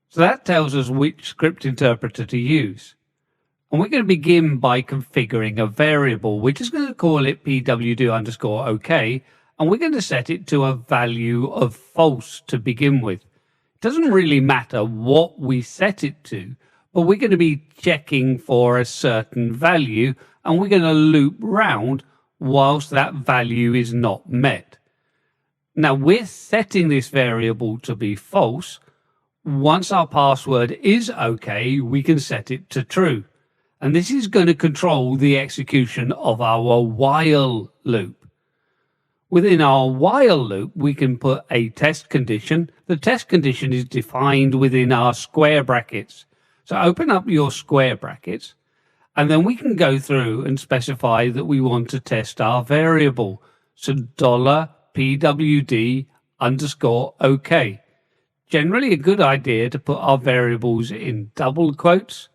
So that tells us which script interpreter to use. And we're going to begin by configuring a variable. We're just going to call it pwd_OK, and we're going to set it to a value of false to begin with. It doesn't really matter what we set it to, but we're going to be checking for a certain value, and we're going to loop round whilst that value is not met. Now, we're setting this variable to be false. Once our password is OK, we can set it to true. And this is going to control the execution of our while loop. Within our while loop, we can put a test condition. The test condition is defined within our square brackets. So open up your square brackets, and then we can go through and specify that we want to test our variable. So $pwd_OK. Generally a good idea to put our variables in double quotes,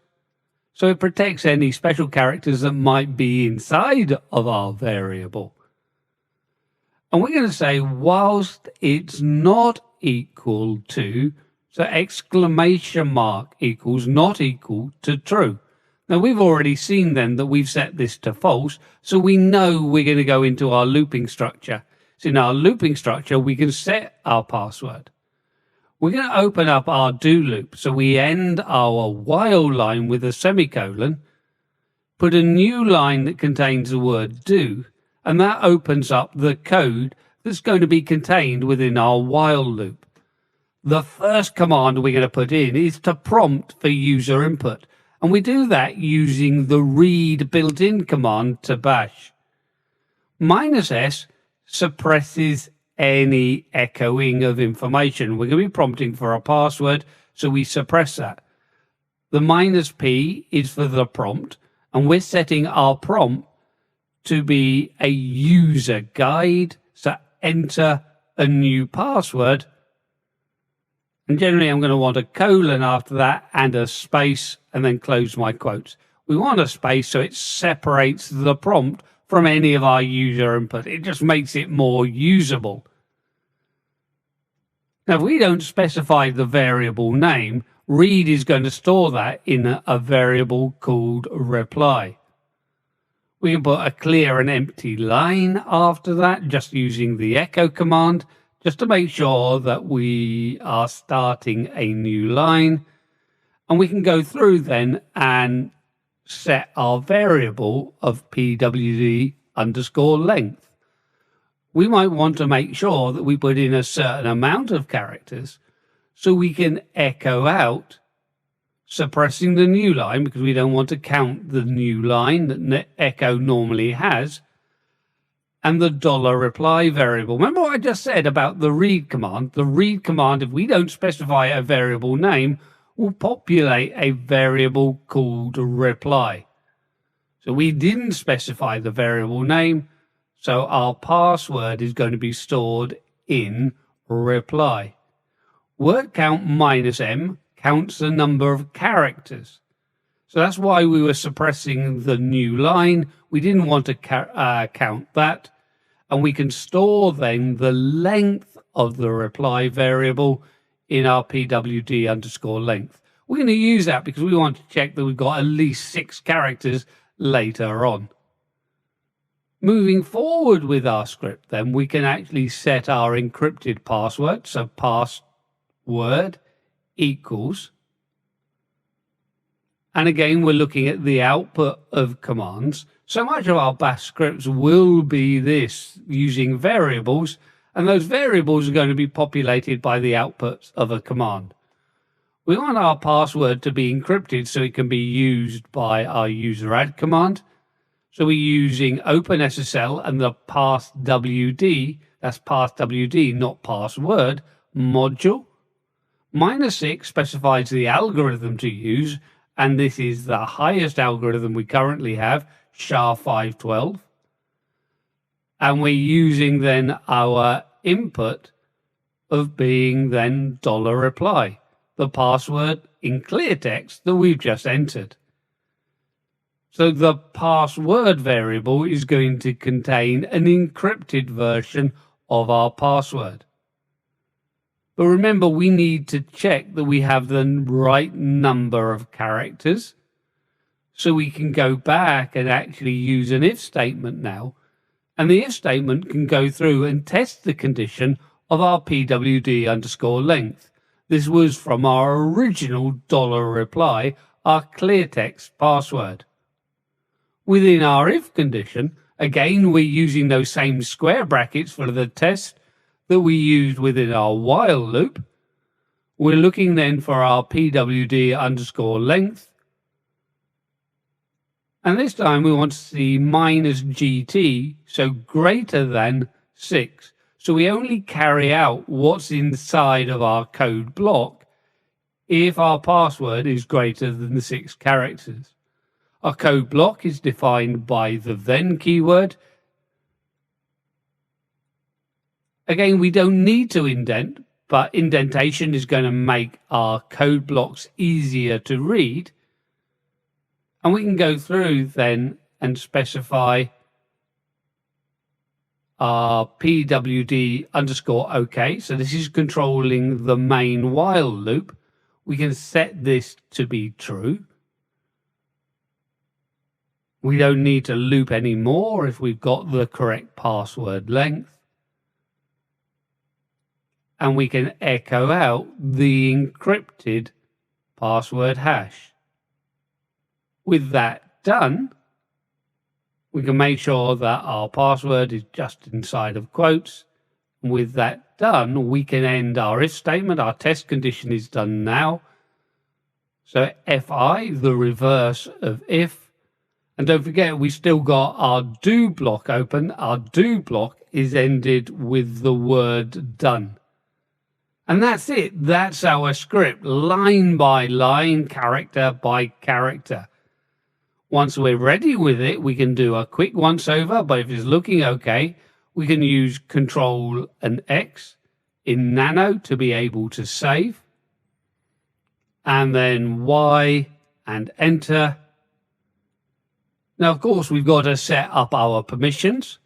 so it protects any special characters that might be inside of our variable. And we're going to say whilst it's not equal to, so exclamation mark equals not equal to true. Now we've already seen then that we've set this to false, so we know we're going to go into our looping structure. So in our looping structure, we can set our password. We're going to open up our do loop. So we end our while line with a semicolon, put a new line that contains the word do, and that opens up the code that's going to be contained within our while loop. The first command we're going to put in is to prompt for user input. And we do that using the read built-in command to bash. -s suppresses any echoing of information. We're going to be prompting for a password, so we suppress that. The -p is for the prompt, and we're setting our prompt to be a user guide. So enter a new password. And generally, I'm going to want a colon after that and a space, and then close my quotes. We want a space so it separates the prompt from any of our user input. It just makes it more usable. Now, if we don't specify the variable name, read is going to store that in a variable called reply. We can put a clear and empty line after that, just using the echo command, just to make sure that we are starting a new line. And we can go through then and set our variable of pwd_length. We might want to make sure that we put in a certain amount of characters so we can echo out, suppressing the new line because we don't want to count the new line that echo normally has, and the $reply variable. Remember what I just said about the read command? The read command, if we don't specify a variable name, will populate a variable called reply. So we didn't specify the variable name, so our password is going to be stored in reply. Word count -m counts the number of characters. So that's why we were suppressing the new line. We didn't want to count that. And we can store then the length of the reply variable in our pwd_length. We're going to use that because we want to check that we've got at least 6 characters later on. Moving forward with our script, then we can actually set our encrypted password. So password equals, and again we're looking at the output of commands. So much of our bash scripts will be this, using variables, and those variables are going to be populated by the outputs of a command. We want our password to be encrypted so it can be used by our user add command. So we're using OpenSSL and the passwd, that's passwd, not password, module. -6 specifies the algorithm to use, and this is the highest algorithm we currently have, SHA-512. And we're using then our input of being then $reply, the password in clear text that we've just entered. So the password variable is going to contain an encrypted version of our password. But remember, we need to check that we have the right number of characters. So we can go back and actually use an if statement now. And the if statement can go through and test the condition of our pwd_length. This was from our original $reply, our clear text password. Within our if condition, again, we're using those same square brackets for the test that we used within our while loop. We're looking then for our pwd_length. And this time we want to see -gt, so greater than 6. So we only carry out what's inside of our code block if our password is greater than 6 characters. Our code block is defined by the then keyword. Again, we don't need to indent, but indentation is going to make our code blocks easier to read. And we can go through then and specify our pwd_OK. So this is controlling the main while loop. We can set this to be true. We don't need to loop anymore if we've got the correct password length. And we can echo out the encrypted password hash. With that done, we can make sure that our password is just inside of quotes. And with that done, we can end our if statement. Our test condition is done now. So fi, the reverse of if. And don't forget, we still got our do block open. Our do block is ended with the word done. And that's it. That's our script, line by line, character by character. Once we're ready with it, we can do a quick once over, but if it's looking okay, we can use Control and X in Nano to be able to save. And then Y and enter. Now, of course, we've got to set up our permissions.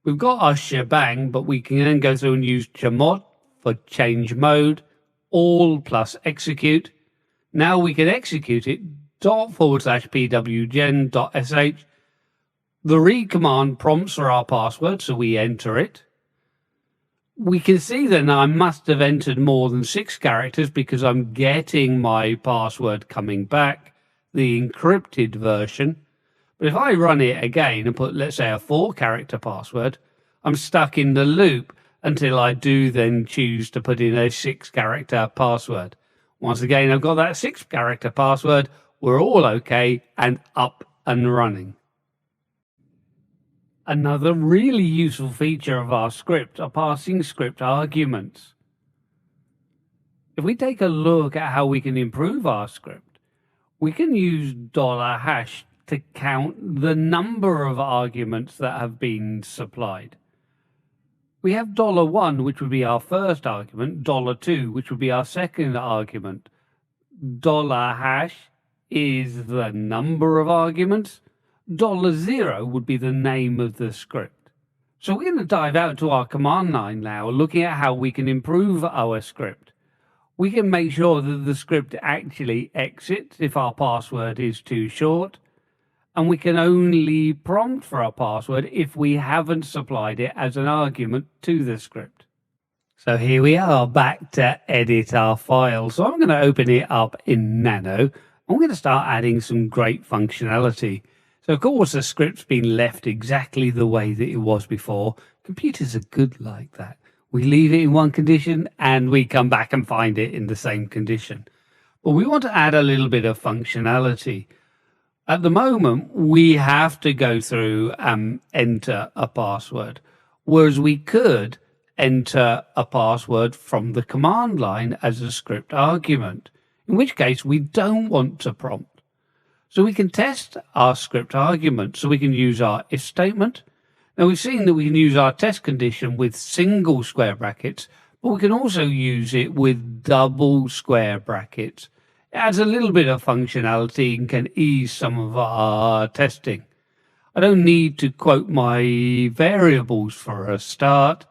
We've got our shebang, but we can then go through and use chmod for change mode, all plus execute. Now we can execute it ./pwgen.sh. The read command prompts for our password, so we enter it. We can see that I must have entered more than 6 characters because I'm getting my password coming back, the encrypted version. But if I run it again and put, let's say, a 4-character password, I'm stuck in the loop until I do then choose to put in a 6-character password. Once again, I've got that 6-character password. We're all okay and up and running. Another really useful feature of our script are passing script arguments. If we take a look at how we can improve our script, we can use $hash to count the number of arguments that have been supplied. We have $1, which would be our first argument, $2, which would be our second argument. $hash is the number of arguments. $0 would be the name of the script. So we're going to dive out to our command line now, looking at how we can improve our script. We can make sure that the script actually exits if our password is too short. And we can only prompt for our password if we haven't supplied it as an argument to the script. So here we are back to edit our file. So I'm going to open it up in Nano. I'm going to start adding some great functionality. So of course the script's been left exactly the way that it was before. Computers are good like that. We leave it in one condition and we come back and find it in the same condition. But we want to add a little bit of functionality. At the moment, we have to go through and enter a password, whereas we could enter a password from the command line as a script argument, in which case we don't want to prompt. So we can test our script argument, so we can use our if statement. Now we've seen that we can use our test condition with single square brackets, but we can also use it with double square brackets. It adds a little bit of functionality and can ease some of our testing. I don't need to quote my variables for a start.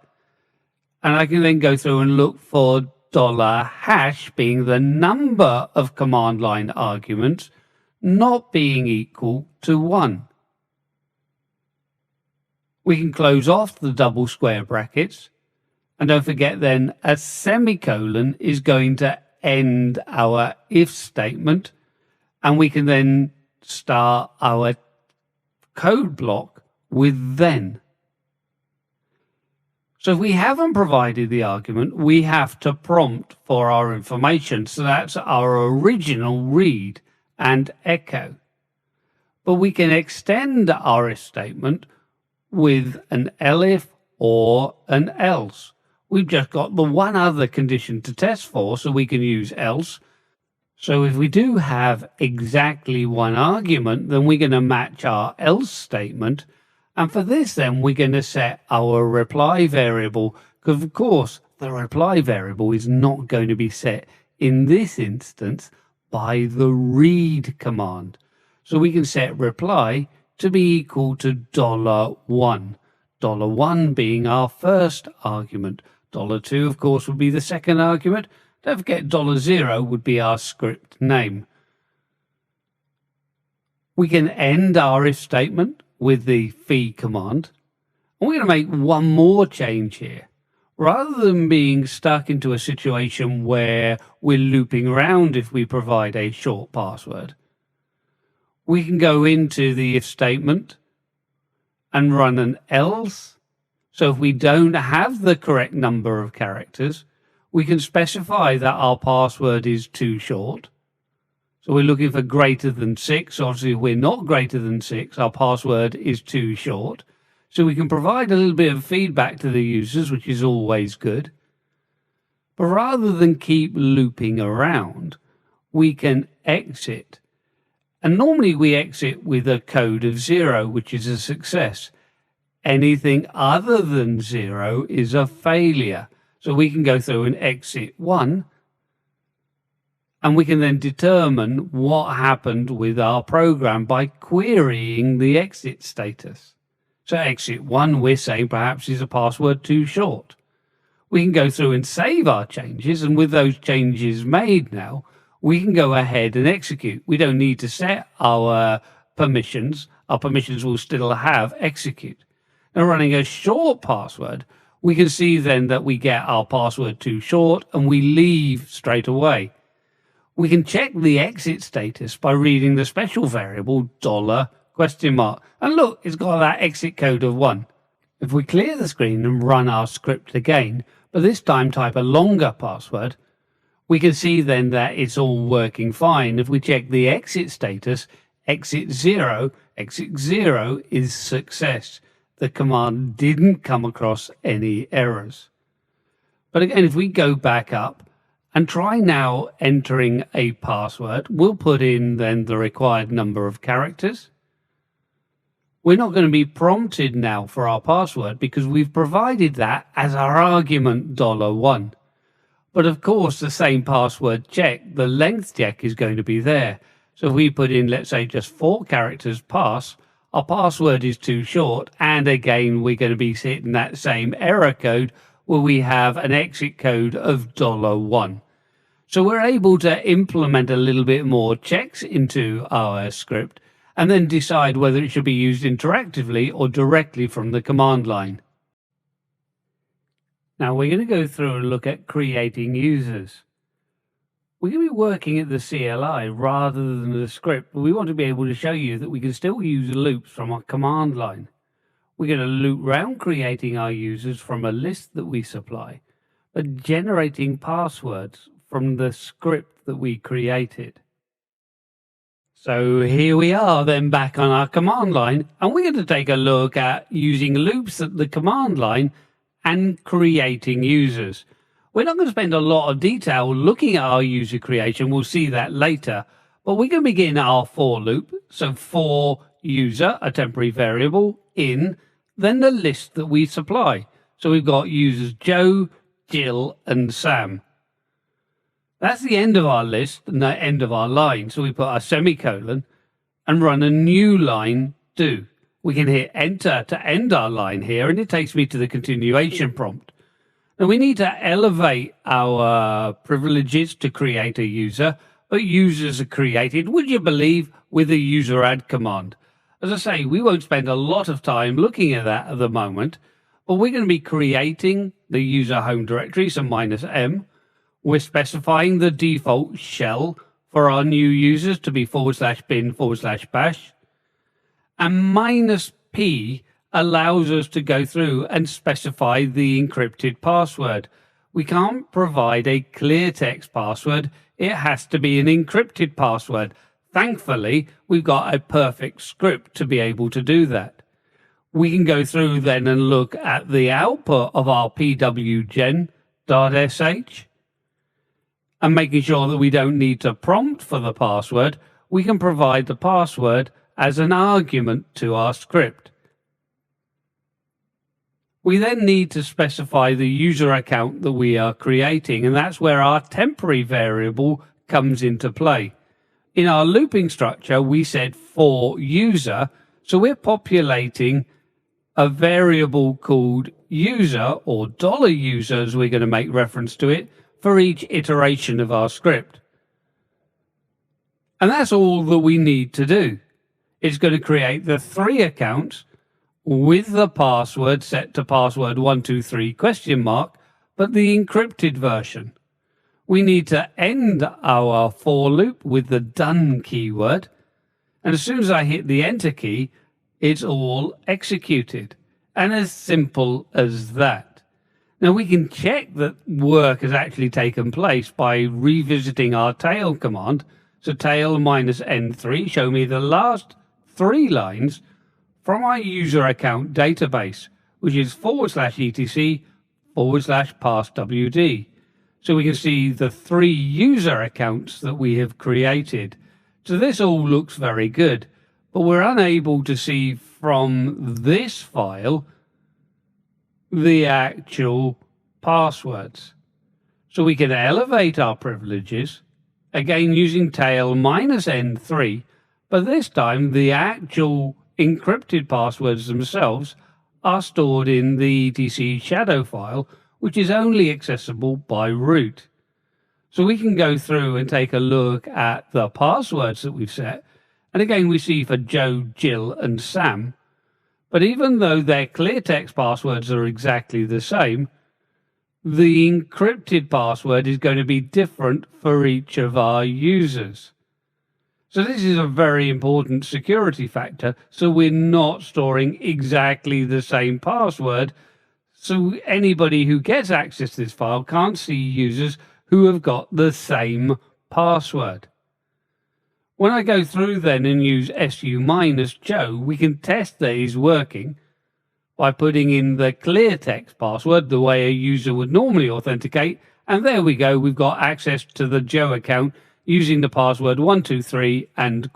And I can then go through and look for $hash being the number of command line arguments, not being equal to 1. We can close off the double square brackets, and don't forget then a semicolon is going to end our if statement, and we can then start our code block with then. So if we haven't provided the argument, we have to prompt for our information. So that's our original read and echo. But we can extend our if statement with an elif or an else. We've just got the one other condition to test for, so we can use else. So if we do have exactly one argument, then we're going to match our else statement. And for this, then, we're going to set our reply variable, because, of course, the reply variable is not going to be set in this instance by the read command. So we can set reply to be equal to $1, $1 being our first argument. $2, of course, would be the second argument. Don't forget $0 would be our script name. We can end our if statement with the fee command. And we're going to make one more change here. Rather than being stuck into a situation where we're looping around if we provide a short password, we can go into the if statement and run an else. So if we don't have the correct number of characters, we can specify that our password is too short. So we're looking for greater than 6. Obviously, if we're not greater than 6, our password is too short. So we can provide a little bit of feedback to the users, which is always good. But rather than keep looping around, we can exit. And normally we exit with a code of 0, which is a success. Anything other than 0 is a failure. So we can go through and exit 1. And we can then determine what happened with our program by querying the exit status. So exit 1, we're saying perhaps is a password too short. We can go through and save our changes, and with those changes made now, we can go ahead and execute. We don't need to set our permissions. Our permissions will still have execute. Now, running a short password, we can see then that we get our password too short and we leave straight away. We can check the exit status by reading the special variable $? And look, it's got that exit code of 1. If we clear the screen and run our script again, but this time type a longer password, we can see then that it's all working fine. If we check the exit status, exit 0 is success. The command didn't come across any errors. But again, if we go back up and try now entering a password, we'll put in then the required number of characters. We're not going to be prompted now for our password because we've provided that as our argument $1. But of course, the same password check, the length check is going to be there. So if we put in, let's say, just 4 characters pass, our password is too short. And again, we're going to be hitting that same error code where we have an exit code of $1. So we're able to implement a little bit more checks into our script and then decide whether it should be used interactively or directly from the command line. Now we're going to go through and look at creating users. We're going to be working at the CLI rather than the script, but we want to be able to show you that we can still use loops from our command line. We're going to loop round creating our users from a list that we supply, but generating passwords from the script that we created. So here we are then back on our command line, and we're going to take a look at using loops at the command line and creating users. We're not going to spend a lot of detail looking at our user creation. We'll see that later. But we're going to begin our for loop. So for user, a temporary variable, in, then the list that we supply. So we've got users Joe, Jill, and Sam. That's the end of our list and the end of our line. So we put our semicolon and run a new line do. We can hit enter to end our line here, and it takes me to the continuation prompt. Now we need to elevate our privileges to create a user but users are created, would you believe, with the user add command. As I say, we won't spend a lot of time looking at that at the moment, but we're going to be creating the user home directory, so -m. We're specifying the default shell for our new users to be /bin/bash. And -p allows us to go through and specify the encrypted password. We can't provide a clear text password. It has to be an encrypted password. Thankfully, we've got a perfect script to be able to do that. We can go through then and look at the output of our pwgen.sh, and making sure that we don't need to prompt for the password, we can provide the password as an argument to our script. We then need to specify the user account that we are creating, and that's where our temporary variable comes into play. In our looping structure, we said for user, so we're populating a variable called user, or $user as we're going to make reference to it, for each iteration of our script. And that's all that we need to do. It's going to create the 3 accounts with the password set to password 123 ? But the encrypted version. We need to end our for loop with the done keyword. And as soon as I hit the enter key, it's all executed. And as simple as that. Now we can check that work has actually taken place by revisiting our tail command. So tail -n3, show me the last 3 lines from our user account database, which is /etc/passwd. So we can see the 3 user accounts that we have created. So this all looks very good, but we're unable to see from this file the actual passwords. So we can elevate our privileges, again using tail -n3, but this time the actual encrypted passwords themselves are stored in the etc shadow file, which is only accessible by root. So we can go through and take a look at the passwords that we've set. And again, we see for Joe, Jill, and Sam. But even though their clear text passwords are exactly the same, the encrypted password is going to be different for each of our users. So this is a very important security factor. So we're not storing exactly the same password. So anybody who gets access to this file can't see users who have got the same password. When I go through then and use su-joe, we can test that he's working by putting in the clear text password the way a user would normally authenticate. And there we go. We've got access to the Joe account using the password 123 and ?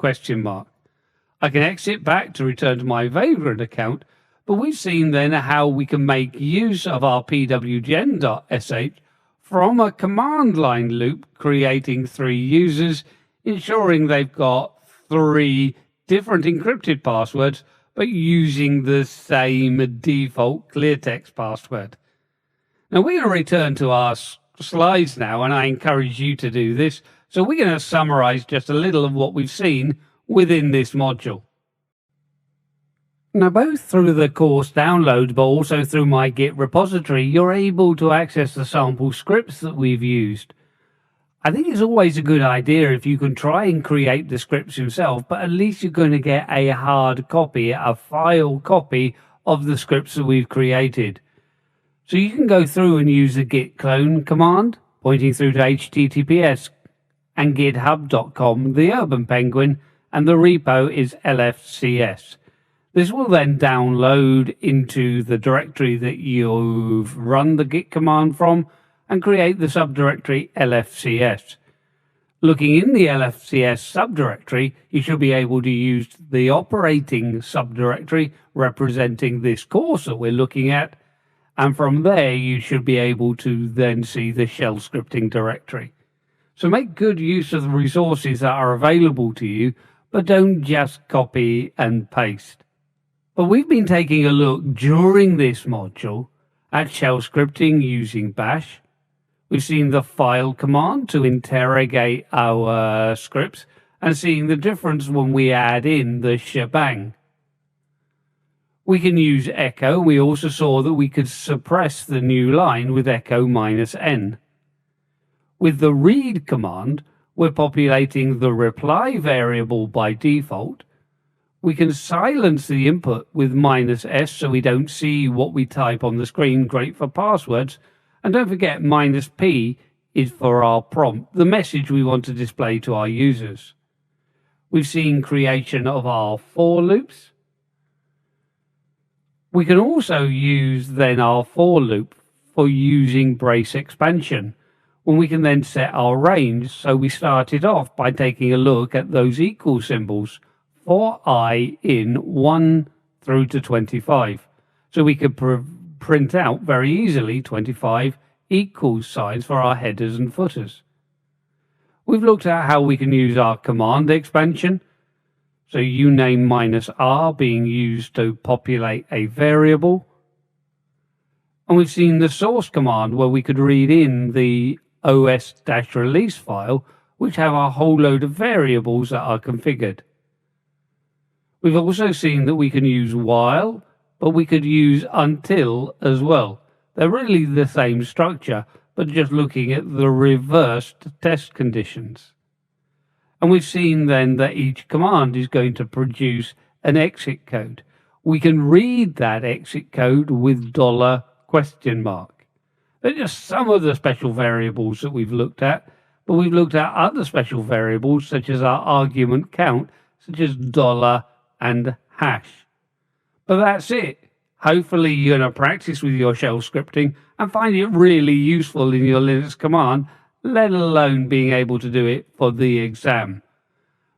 I can exit back to return to my Vagrant account, but we've seen then how we can make use of our pwgen.sh from a command line loop, creating 3 users, ensuring they've got 3 different encrypted passwords, but using the same default clear text password. Now we're going to return to our slides now, and I encourage you to do this. So we're going to summarize just a little of what we've seen within this module. Now, both through the course download, but also through my Git repository, you're able to access the sample scripts that we've used. I think it's always a good idea if you can try and create the scripts yourself, but at least you're going to get a hard copy, a file copy of the scripts that we've created. So you can go through and use the git clone command, pointing through to https and github.com, the Urban Penguin, and the repo is lfcs. This will then download into the directory that you've run the git command from and create the subdirectory lfcs. Looking in the lfcs subdirectory, you should be able to use the operating subdirectory representing this course that we're looking at, and from there you should be able to then see the shell scripting directory. So make good use of the resources that are available to you, but don't just copy and paste. But we've been taking a look during this module at shell scripting using bash. We've seen the file command to interrogate our scripts and seeing the difference when we add in the shebang. We can use echo. We also saw that we could suppress the new line with echo -n. With the read command, we're populating the reply variable by default. We can silence the input with -s so we don't see what we type on the screen, great for passwords. And don't forget -p is for our prompt, the message we want to display to our users. We've seen creation of our for loops. We can also use then our for loop for using brace expansion, when we can then set our range. So we started off by taking a look at those equal symbols for I in 1 through to 25. So we could print out very easily 25 equals signs for our headers and footers. We've looked at how we can use our command expansion. So uname -r being used to populate a variable. And we've seen the source command where we could read in the os-release file, which have a whole load of variables that are configured. We've also seen that we can use while, but we could use until as well. They're really the same structure, but just looking at the reversed test conditions. And we've seen then that each command is going to produce an exit code. We can read that exit code with $? They're just some of the special variables that we've looked at, but we've looked at other special variables such as our argument count, such as $ and hash. But that's it. Hopefully you're going to practice with your shell scripting and find it really useful in your Linux command, let alone being able to do it for the exam.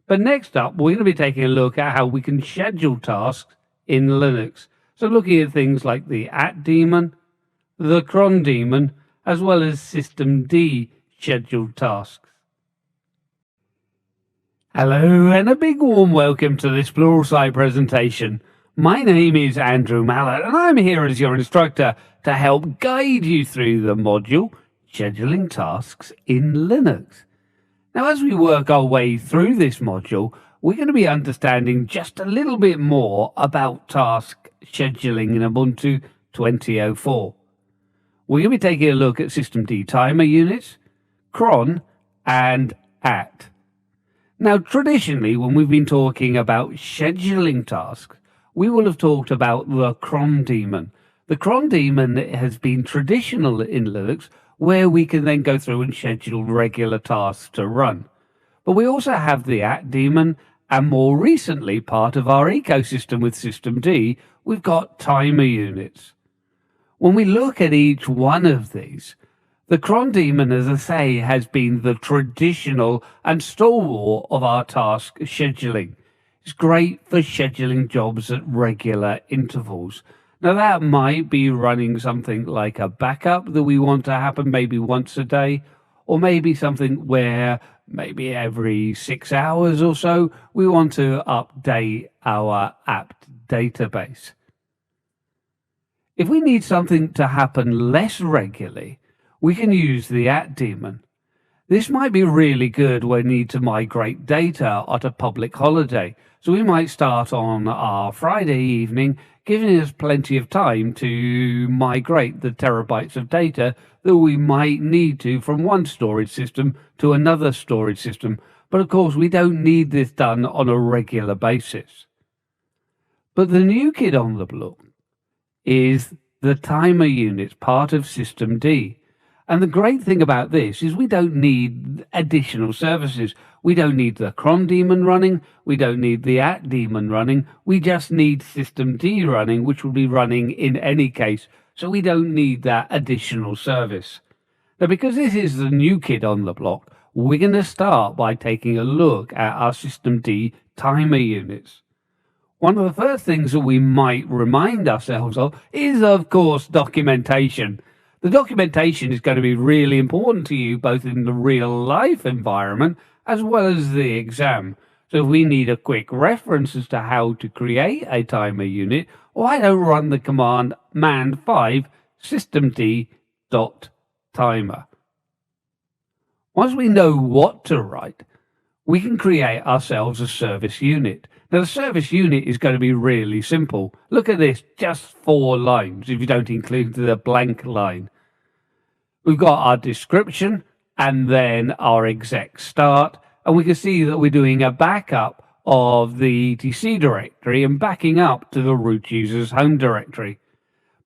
But next up, we're going to be taking a look at how we can schedule tasks in Linux. So looking at things like the @daemon, the cron daemon, as well as systemd scheduled tasks. Hello and a big warm welcome to this Pluralsight presentation. My name is Andrew Mallett and I'm here as your instructor to help guide you through the module Scheduling Tasks in Linux. Now, as we work our way through this module, we're going to be understanding just a little bit more about task scheduling in Ubuntu 20.04. We're going to be taking a look at systemd timer units, cron, and @. Now, traditionally, when we've been talking about scheduling tasks, we will have talked about the cron daemon. The cron daemon has been traditional in Linux, where we can then go through and schedule regular tasks to run. But we also have the @daemon, and more recently, part of our ecosystem with systemd, we've got timer units. When we look at each one of these, the cron daemon, as I say, has been the traditional and stalwart of our task scheduling. It's great for scheduling jobs at regular intervals. Now, that might be running something like a backup that we want to happen maybe once a day, or maybe something where maybe every 6 hours or so we want to update our apt database. If we need something to happen less regularly, we can use the @daemon. This might be really good when we need to migrate data at a public holiday. So we might start on our Friday evening, giving us plenty of time to migrate the terabytes of data that we might need to from one storage system to another storage system. But of course, we don't need this done on a regular basis. But the new kid on the block is the timer units, part of systemd. And the great thing about this is we don't need additional services. We don't need the cron daemon running. We don't need the @daemon running. We just need systemd running, which will be running in any case. So we don't need that additional service. Now, because this is the new kid on the block, we're going to start by taking a look at our systemd timer units. One of the first things that we might remind ourselves of is, of course, documentation. The documentation is going to be really important to you, both in the real life environment as well as the exam. So if we need a quick reference as to how to create a timer unit, why don't run the command man5 systemd.timer. Once we know what to write, we can create ourselves a service unit. Now, the service unit is going to be really simple. Look at this, just 4 lines if you don't include the blank line. We've got our description and then our exec start, and we can see that we're doing a backup of the etc directory and backing up to the root user's home directory.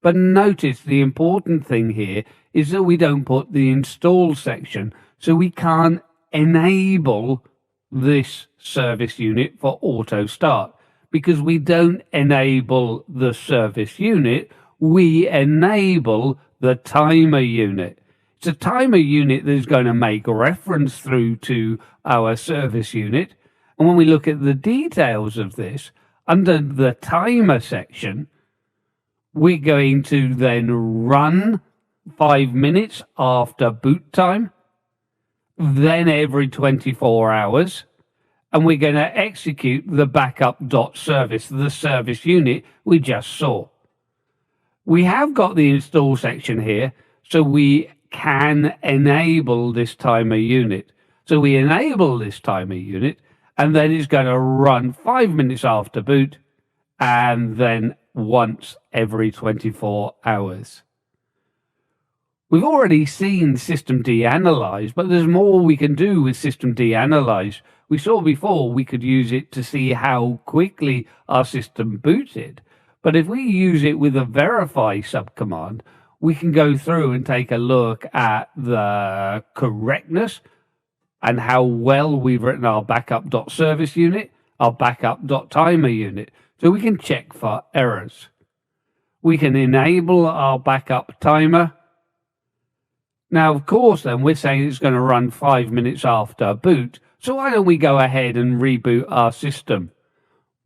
But notice the important thing here is that we don't put the install section, so we can't enable this service unit for auto start, because we don't enable the service unit, we enable the timer unit. It's a timer unit that is going to make reference through to our service unit. And when we look at the details of this, under the timer section, we're going to then run 5 minutes after boot time, then every 24 hours, and we're going to execute the backup.service, the service unit we just saw. We have got the install section here, so we can enable this timer unit. So we enable this timer unit, and then it's going to run 5 minutes after boot, and then once every 24 hours. We've already seen systemd analyze, but there's more we can do with systemd analyze. We saw before we could use it to see how quickly our system booted. But if we use it with a verify subcommand, we can go through and take a look at the correctness and how well we've written our backup.service unit, our backup.timer unit. So we can check for errors. We can enable our backup timer. Now, of course, then we're saying it's going to run 5 minutes after boot. So why don't we go ahead and reboot our system?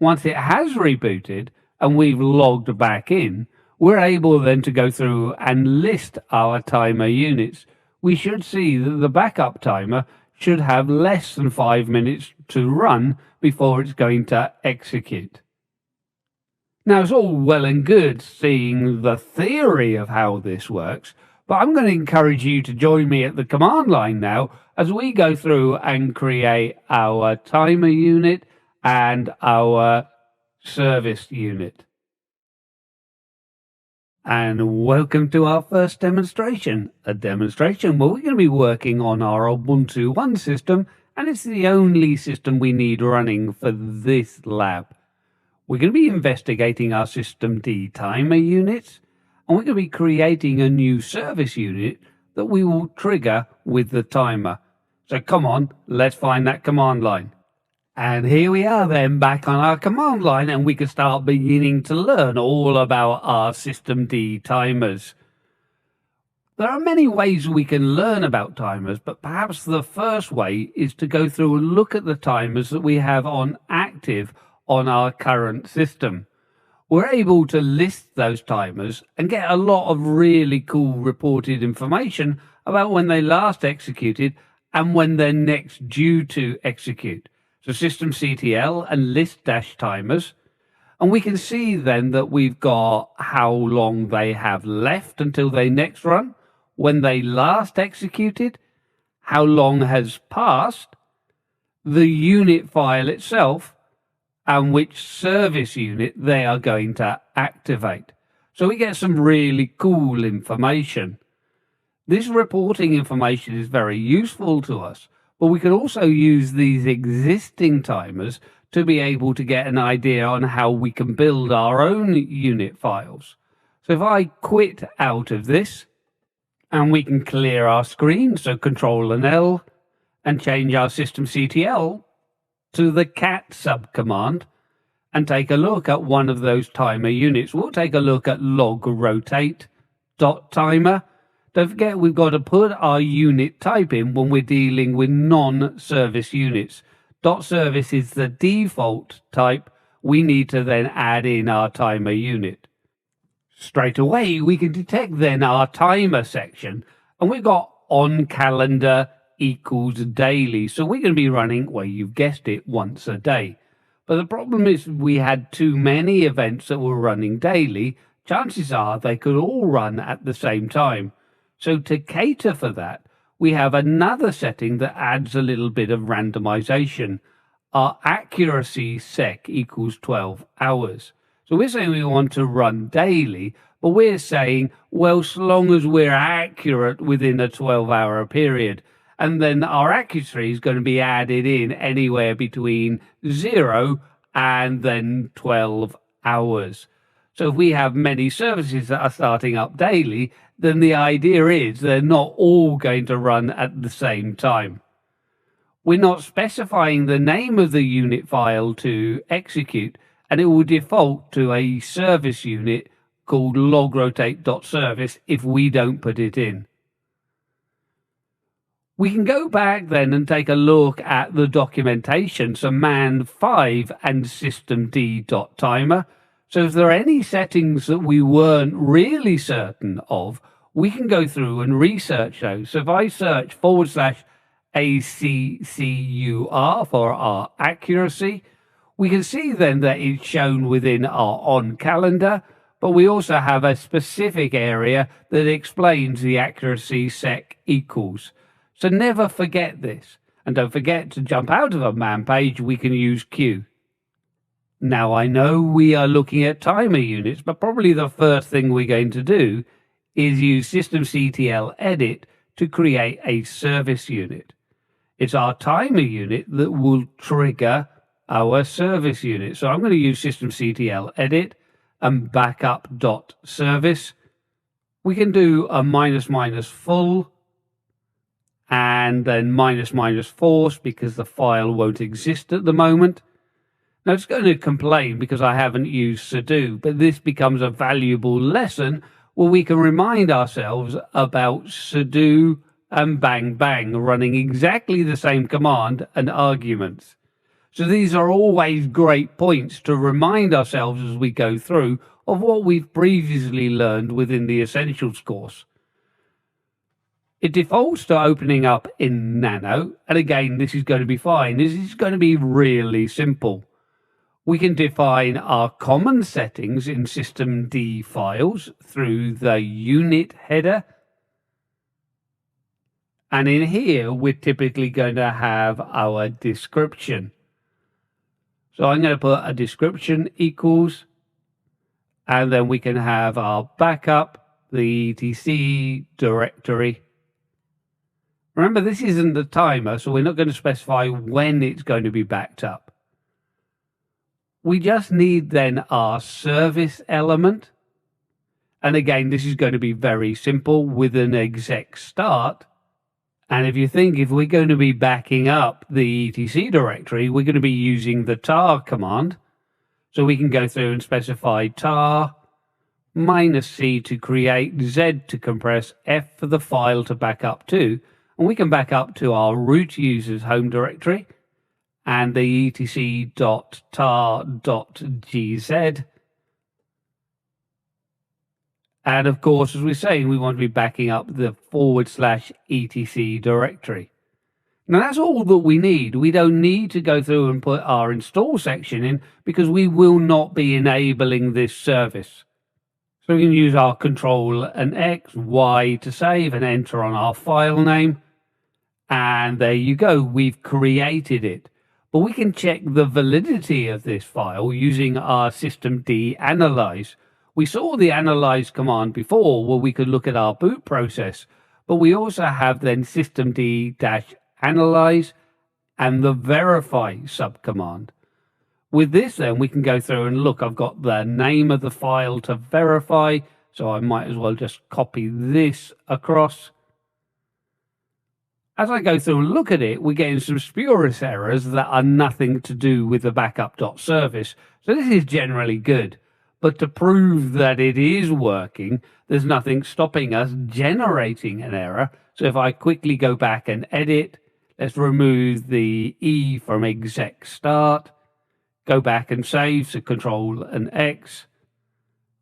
Once it has rebooted and we've logged back in, we're able then to go through and list our timer units. We should see that the backup timer should have less than 5 minutes to run before it's going to execute. Now, it's all well and good seeing the theory of how this works, but I'm going to encourage you to join me at the command line now as we go through and create our timer unit and our service unit. And welcome to our first demonstration, a demonstration where we're going to be working on our Ubuntu One system, and it's the only system we need running for this lab. We're going to be investigating our systemd timer units, and we're going to be creating a new service unit that we will trigger with the timer. So come on, let's find that command line. And here we are then back on our command line, and we can start beginning to learn all about our systemd timers. There are many ways we can learn about timers, but perhaps the first way is to go through and look at the timers that we have on active on our current system. We're able to list those timers and get a lot of really cool reported information about when they last executed and when they're next due to execute. So systemctl and list-timers, and we can see then that we've got how long they have left until they next run, when they last executed, how long has passed, the unit file itself, and which service unit they are going to activate. So we get some really cool information. This reporting information is very useful to us, but we can also use these existing timers to be able to get an idea on how we can build our own unit files. So if I quit out of this, and we can clear our screen, so Control and L, and change our systemctl to the cat subcommand, and take a look at one of those timer units. We'll take a look at log rotate.timer. Don't forget, we've got to put our unit type in when we're dealing with non-service units. .service is the default type. We need to then add in our timer unit. Straight away, we can detect then our timer section, and we've got on calendar equals daily. So we're going to be running, well, you've guessed it, once a day. But the problem is we had too many events that were running daily. Chances are they could all run at the same time. So to cater for that, we have another setting that adds a little bit of randomization. Our accuracy sec equals 12 hours. So we're saying we want to run daily, but we're saying, well, so long as we're accurate within a 12-hour period. And then our accuracy is going to be added in anywhere between 0 and then 12 hours. So if we have many services that are starting up daily, then the idea is they're not all going to run at the same time. We're not specifying the name of the unit file to execute, and it will default to a service unit called logrotate.service if we don't put it in. We can go back then and take a look at the documentation, so man5 and systemd.timer. So if there are any settings that we weren't really certain of, we can go through and research those. So if I search /ACCUR for our accuracy, we can see then that it's shown within our on calendar, but we also have a specific area that explains the accuracy sec equals. So never forget this. And don't forget to jump out of a man page, we can use Q. Now, I know we are looking at timer units, but probably the first thing we're going to do is use systemctl edit to create a service unit. It's our timer unit that will trigger our service unit. So I'm going to use systemctl edit and backup.service. We can do a -- full and then -- force because the file won't exist at the moment. Now it's going to complain because I haven't used sudo, but this becomes a valuable lesson where we can remind ourselves about sudo and bang bang running exactly the same command and arguments. So these are always great points to remind ourselves as we go through of what we've previously learned within the Essentials course. It defaults to opening up in Nano, and again, this is going to be fine. This is going to be really simple. We can define our common settings in systemd files through the unit header. And in here, we're typically going to have our description. So I'm going to put a description equals, and then we can have our backup, the etc directory. Remember, this isn't the timer, so we're not going to specify when it's going to be backed up. We just need then our service element. And again, this is going to be very simple with an exec start. And if you think if we're going to be backing up the etc directory, we're going to be using the tar command. So we can go through and specify tar -c to create, z to compress, f for the file to back up to. And we can back up to our root user's home directory and the etc.tar.gz. And of course, as we're saying, we want to be backing up the /etc directory. Now that's all that we need. We don't need to go through and put our install section in because we will not be enabling this service. So we can use our Control and X, Y to save and enter on our file name. And there you go, we've created it. But we can check the validity of this file using our systemd analyze. We saw the analyze command before where we could look at our boot process, but we also have then systemd-analyze and the verify subcommand. With this then we can go through and look, I've got the name of the file to verify, so I might as well just copy this across. As I go through and look at it, we're getting some spurious errors that are nothing to do with the backup.service. So this is generally good. But to prove that it is working, there's nothing stopping us generating an error. So if I quickly go back and edit, let's remove the E from exec start, go back and save, so Control and X,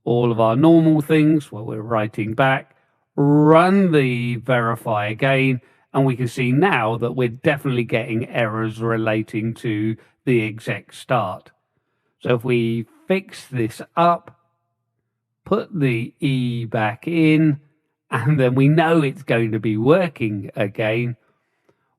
all of our normal things while we're writing back, run the verify again, and we can see now that we're definitely getting errors relating to the exec start. So if we fix this up, put the E back in, and then we know it's going to be working again.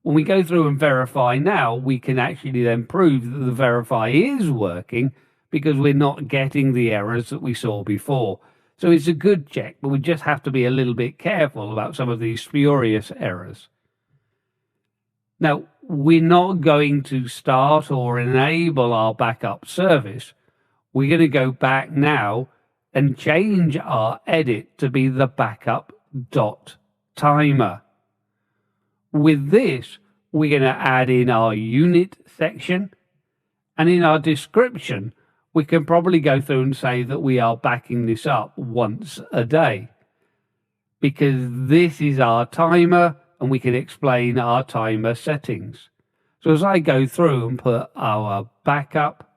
When we go through and verify now, we can actually then prove that the verify is working because we're not getting the errors that we saw before. So it's a good check, but we just have to be a little bit careful about some of these spurious errors. Now, we're not going to start or enable our backup service. We're going to go back now and change our edit to be the backup.timer. With this, we're going to add in our unit section, and in our description, we can probably go through and say that we are backing this up once a day, because this is our timer, and we can explain our timer settings. So as I go through and put our backup,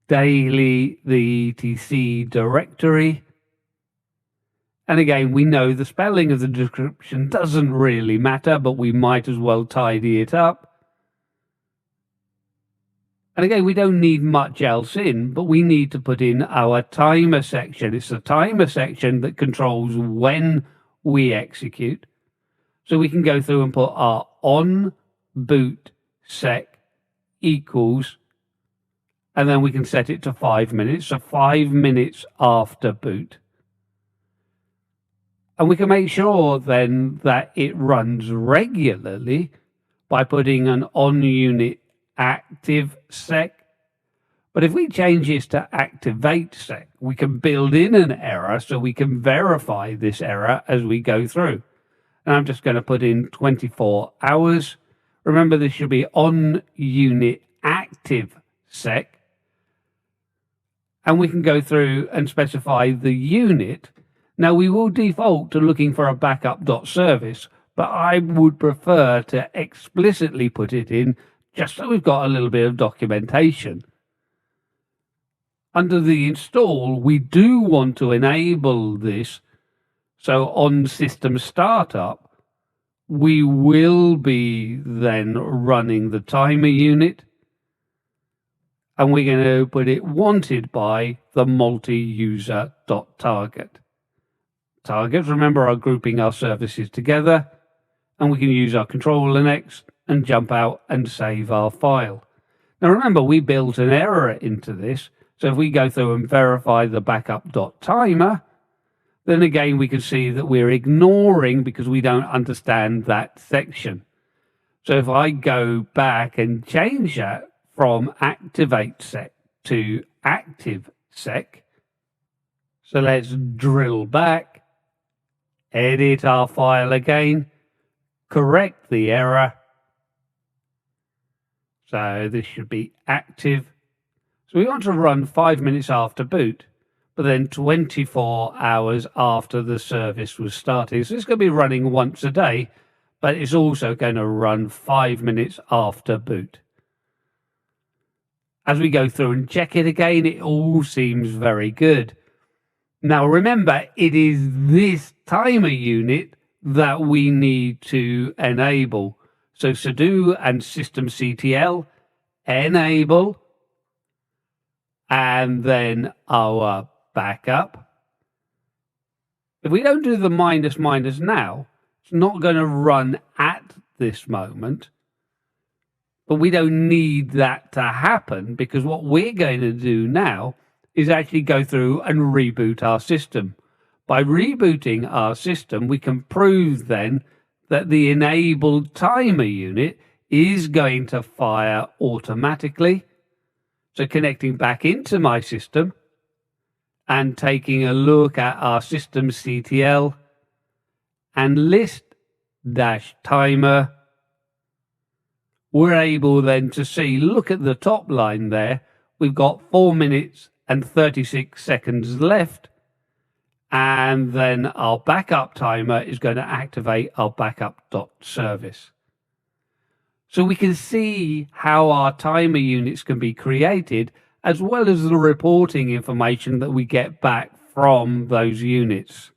daily, the etc directory, and again, we know the spelling of the description doesn't really matter, but we might as well tidy it up. And again, we don't need much else in, but we need to put in our timer section. It's the timer section that controls when we execute. So we can go through and put our on boot sec equals, and then we can set it to 5 minutes. So 5 minutes after boot. And we can make sure then that it runs regularly by putting an on unit active sec. But if we change this to activate sec, we can build in an error so we can verify this error as we go through. And I'm just going to put in 24 hours. Remember, this should be on unit active sec. And we can go through and specify the unit. Now, we will default to looking for a backup.service, but I would prefer to explicitly put it in just so we've got a little bit of documentation. Under the install, we do want to enable this. So on system startup, we will be then running the timer unit. And we're going to put it wanted by the multi-user.target. Targets, remember, are grouping our services together, and we can use our control Linux and jump out and save our file. Now remember, we built an error into this, so if we go through and verify the backup.timer, then again we can see that we're ignoring because we don't understand that section. So if I go back and change that from activate sec to active sec, so let's drill back, edit our file again, correct the error. So this should be active. So we want to run 5 minutes after boot, but then 24 hours after the service was started. So it's going to be running once a day, but it's also going to run 5 minutes after boot. As we go through and check it again, it all seems very good. Now remember, it is this timer unit that we need to enable. So sudo and systemctl enable, and then our backup. If we don't do the minus now, it's not going to run at this moment. But we don't need that to happen, because what we're going to do now is actually go through and reboot our system. By rebooting our system, we can prove then that the enabled timer unit is going to fire automatically. So connecting back into my system and taking a look at our systemctl and list-timer, we're able then to see, look at the top line there, we've got 4 minutes and 36 seconds left, and then our backup timer is going to activate our backup.service. So we can see how our timer units can be created, as well as the reporting information that we get back from those units.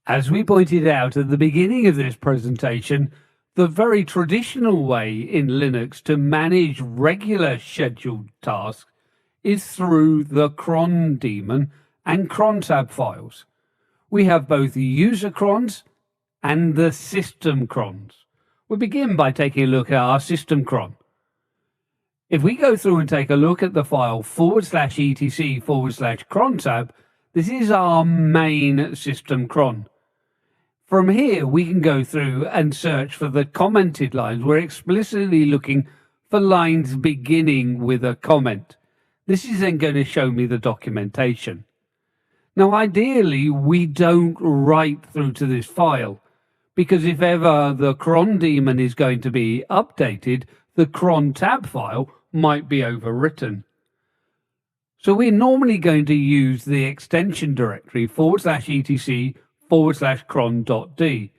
As we pointed out at the beginning of this presentation, the very traditional way in Linux to manage regular scheduled tasks is through the cron daemon and cron tab files. We have both the user crons and the system crons. We'll begin by taking a look at our system cron. If we go through and take a look at the file /etc/cron tab, this is our main system cron. From here, we can go through and search for the commented lines. We're explicitly looking for lines beginning with a comment. This is then going to show me the documentation. Now, ideally, we don't write through to this file, because if ever the cron daemon is going to be updated, the cron tab file might be overwritten. So we're normally going to use the extension directory /etc/cron.d.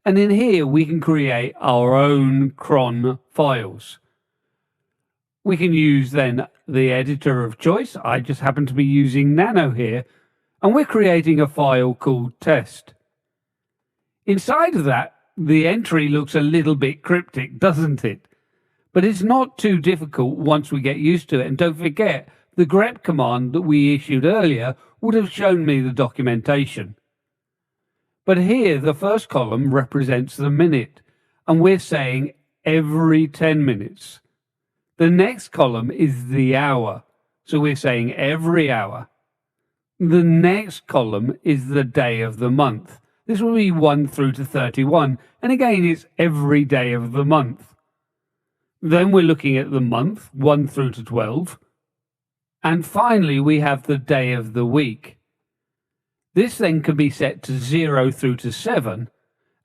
And in here, we can create our own cron files. We can use then the editor of choice. I just happen to be using Nano here. And we're creating a file called test. Inside of that, the entry looks a little bit cryptic, doesn't it? But it's not too difficult once we get used to it. And don't forget, the grep command that we issued earlier would have shown me the documentation. But here, the first column represents the minute, and we're saying every 10 minutes. The next column is the hour, so we're saying every hour. The next column is the day of the month. This will be 1 through to 31, and again it's every day of the month. Then we're looking at the month, 1 through to 12. And finally we have the day of the week. This then can be set to 0 through to 7,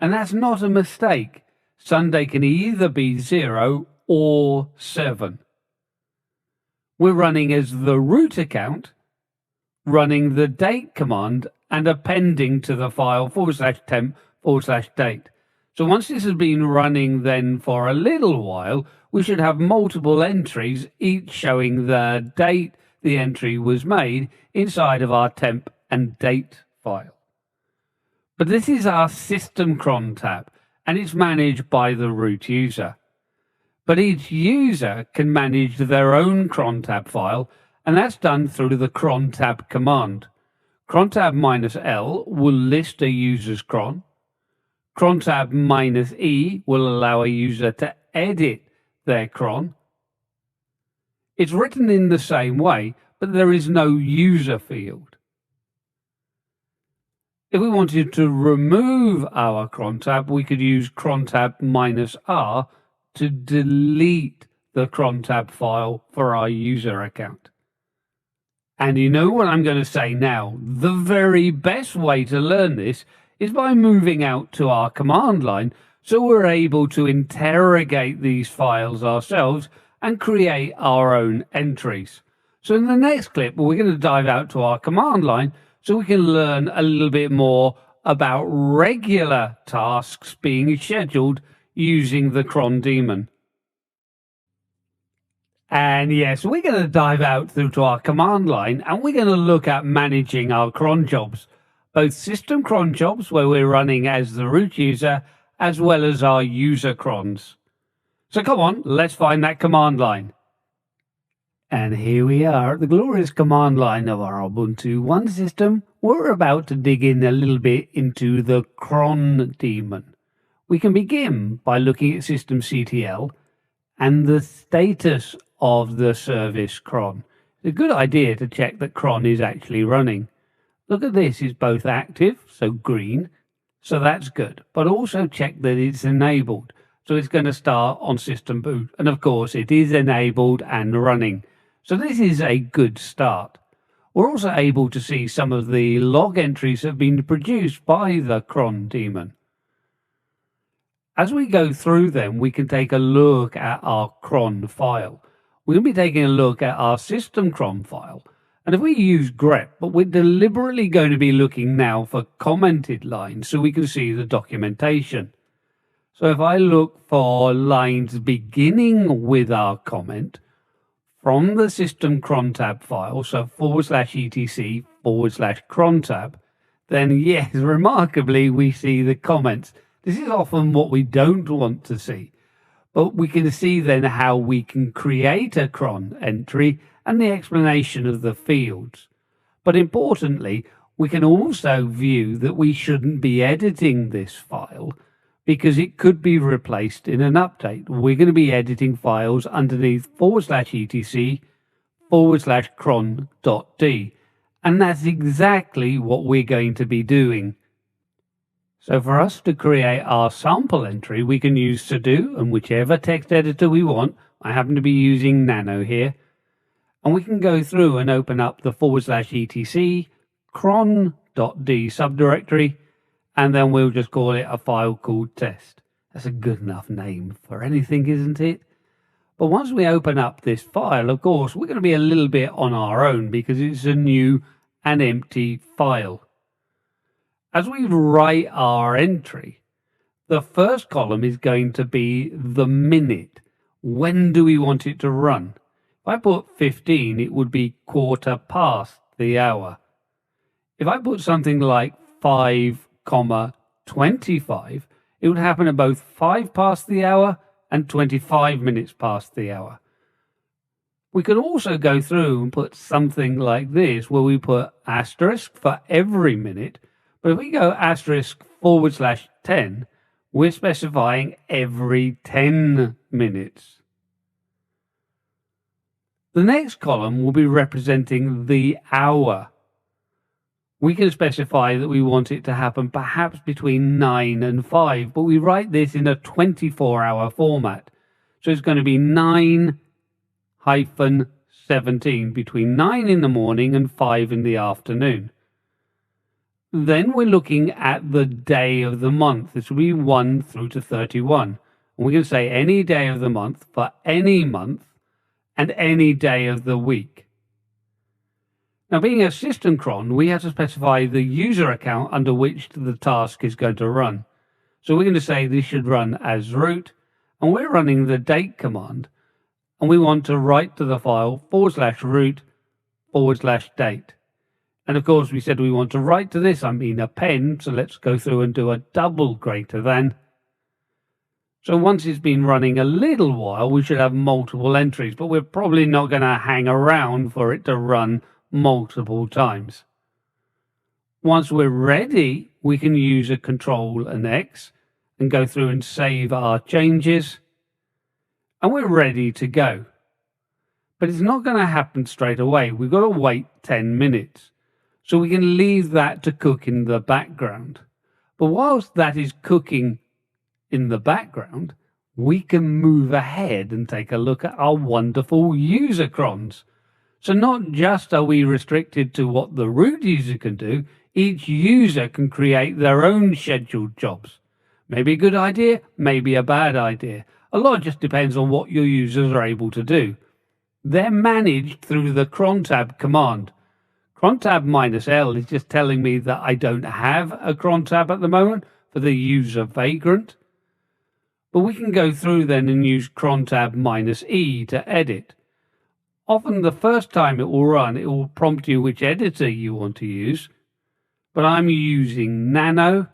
and that's not a mistake. Sunday can either be 0 or 7. We're running as the root account, running the date command and appending to the file /temp/date. So once this has been running then for a little while, we should have multiple entries, each showing the date the entry was made inside of our temp and date file. But this is our system cron tab, and it's managed by the root user. But each user can manage their own cron tab file, and that's done through the cron tab command. Crontab -L will list a user's cron. Crontab -E will allow a user to edit their cron. It's written in the same way, but there is no user field. If we wanted to remove our crontab, we could use crontab -R to delete the crontab file for our user account. And you know what I'm going to say now? The very best way to learn this is by moving out to our command line, so we're able to interrogate these files ourselves and create our own entries. So in the next clip, we're going to dive out to our command line so we can learn a little bit more about regular tasks being scheduled using the cron daemon. And yes, we're going to dive out through to our command line, and we're going to look at managing our cron jobs, both system cron jobs where we're running as the root user, as well as our user crons. So come on, let's find that command line. And here we are at the glorious command line of our Ubuntu One system. We're about to dig in a little bit into the cron daemon. We can begin by looking at systemctl and the status of the service cron. It's a good idea to check that cron is actually running. Look at this, it's both active, so green, so that's good, but also check that it's enabled. So it's going to start on system boot, and of course it is enabled and running. So this is a good start. We're also able to see some of the log entries that have been produced by the cron daemon. As we go through them, we can take a look at our cron file. We're going to be taking a look at our system cron file. And if we use grep, but we're deliberately going to be looking now for commented lines so we can see the documentation. So if I look for lines beginning with our comment from the system cron tab file, so /etc/cron tab, then yes, remarkably, we see the comments. This is often what we don't want to see, but we can see then how we can create a cron entry and the explanation of the fields. But importantly, we can also view that we shouldn't be editing this file because it could be replaced in an update. We're going to be editing files underneath /etc/cron.d. And that's exactly what we're going to be doing. So for us to create our sample entry, we can use sudo and whichever text editor we want. I happen to be using Nano here. And we can go through and open up the /etc cron.d subdirectory, and then we'll just call it a file called test. That's a good enough name for anything, isn't it? But once we open up this file, of course, we're going to be a little bit on our own because it's a new and empty file. As we write our entry, the first column is going to be the minute. When do we want it to run? If I put 15, it would be quarter past the hour. If I put something like 5,25, it would happen at both 5 past the hour and 25 minutes past the hour. We could also go through and put something like this, where we put asterisk for every minute. But if we go asterisk /10, we're specifying every 10 minutes. The next column will be representing the hour. We can specify that we want it to happen perhaps between 9 and 5, but we write this in a 24-hour format. So it's going to be 9-17, between 9 in the morning and 5 in the afternoon. Then we're looking at the day of the month. This will be 1 through to 31. And we can say any day of the month for any month and any day of the week. Now, being a system cron, we have to specify the user account under which the task is going to run. So we're going to say this should run as root, and we're running the date command, and we want to write to the file /root/date. And of course, we said we want to write to this, append, so let's go through and do a double greater than. So once it's been running a little while, we should have multiple entries, but we're probably not going to hang around for it to run multiple times. Once we're ready, we can use a Control and X and go through and save our changes, and we're ready to go. But it's not going to happen straight away. We've got to wait 10 minutes. So we can leave that to cook in the background. But whilst that is cooking in the background, we can move ahead and take a look at our wonderful user crons. So not just are we restricted to what the root user can do, each user can create their own scheduled jobs. Maybe a good idea, maybe a bad idea. A lot just depends on what your users are able to do. They're managed through the cron tab command. Cron tab -L is just telling me that I don't have a cron tab at the moment for the user vagrant. But we can go through then and use cron tab -E to edit. Often the first time it will run, it will prompt you which editor you want to use. But I'm using Nano.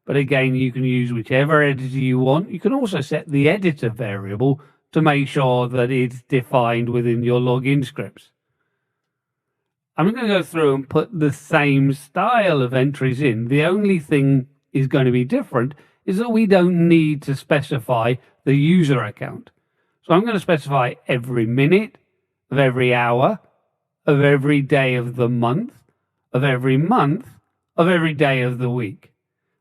But again, you can use whichever editor you want. You can also set the editor variable to make sure that it's defined within your login scripts. I'm going to go through and put the same style of entries in. The only thing is going to be different is that we don't need to specify the user account. So I'm going to specify every minute of every hour, of every day of the month, of every month, of every day of the week.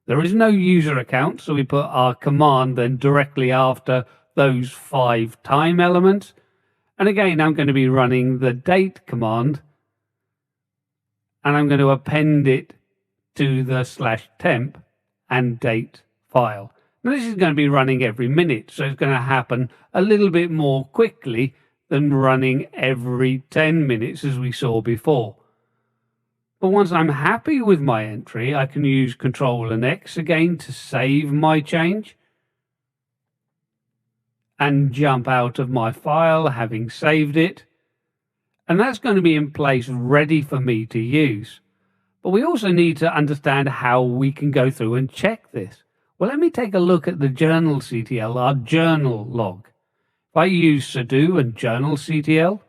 There is no user account, so we put our command then directly after those 5 time elements. And again, I'm going to be running the date command, and I'm going to append it to the /temp and date file. Now, this is going to be running every minute, so it's going to happen a little bit more quickly than running every 10 minutes as we saw before. But once I'm happy with my entry, I can use Control and X again to save my change and jump out of my file having saved it. And that's going to be in place ready for me to use. But we also need to understand how we can go through and check this. Well, let me take a look at the journal.ctl, our journal log. If I use sudo and journal.ctl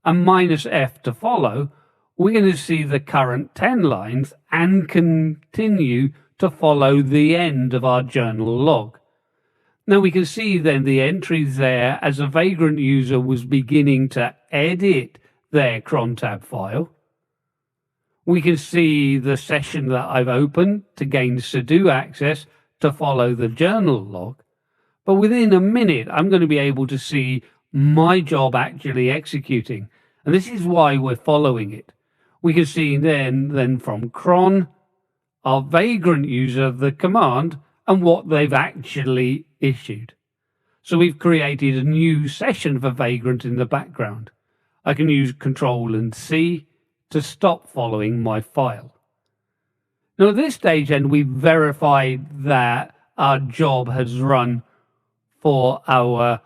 and -F to follow, we're going to see the current 10 lines and continue to follow the end of our journal log. Now we can see then the entries there as a Vagrant user was beginning to edit their cron tab file. We can see the session that I've opened to gain sudo access to follow the journal log. But within a minute, I'm going to be able to see my job actually executing. And this is why we're following it. We can see then from cron, our Vagrant user, the command, and what they've actually issued. So we've created a new session for Vagrant in the background. I can use Control and C to stop following my file. Now at this stage then we've verified that our job has run for our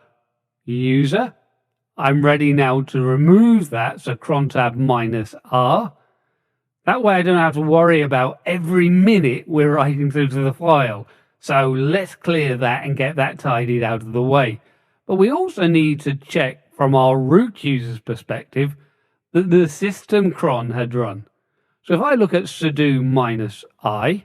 user. I'm ready now to remove that, so cron tab -R. That way I don't have to worry about every minute we're writing through to the file. So let's clear that and get that tidied out of the way. But we also need to check from our root user's perspective that the system cron had run. So if I look at sudo -I,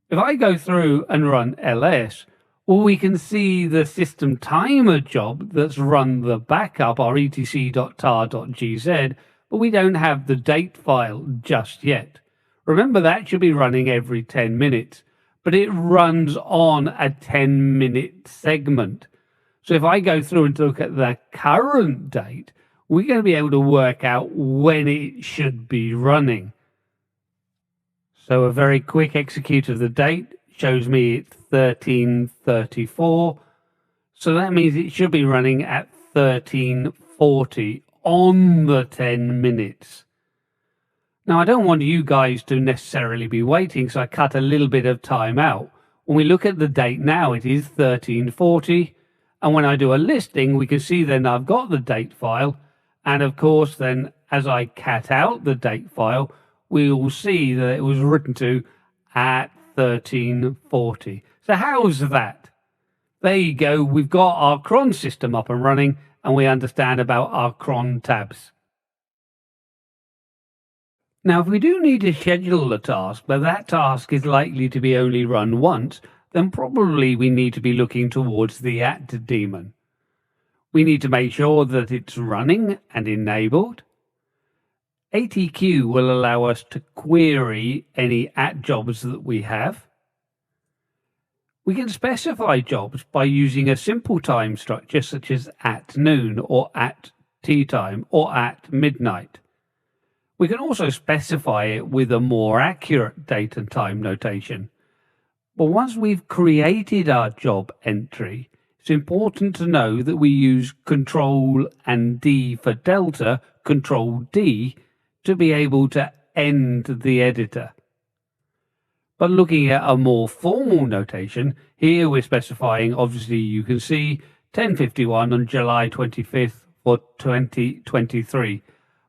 if I go through and run ls, well, we can see the system timer job that's run the backup, our etc.tar.gz, but we don't have the date file just yet. Remember, that should be running every 10 minutes, but it runs on a 10-minute segment. So if I go through and look at the current date, we're going to be able to work out when it should be running. So a very quick execute of the date shows me it's 13:34. So that means it should be running at 13:40 on the 10 minutes. Now, I don't want you guys to necessarily be waiting, so I cut a little bit of time out. When we look at the date now, it is 13:40. And when I do a listing, we can see then I've got the date file. And of course, then as I cat out the date file, we will see that it was written to at 13:40. So how's that? There you go. We've got our cron system up and running, and we understand about our cron tabs. Now, if we do need to schedule a task, but that task is likely to be only run once, then probably we need to be looking towards the at daemon. We need to make sure that it's running and enabled. ATQ will allow us to query any at jobs that we have. We can specify jobs by using a simple time structure such as at noon or at tea time or at midnight. We can also specify it with a more accurate date and time notation. But once we've created our job entry, it's important to know that we use Control and D for Delta, Control D, to be able to end the editor. But looking at a more formal notation, here we're specifying, obviously you can see 10:51 on July 25th for 2023.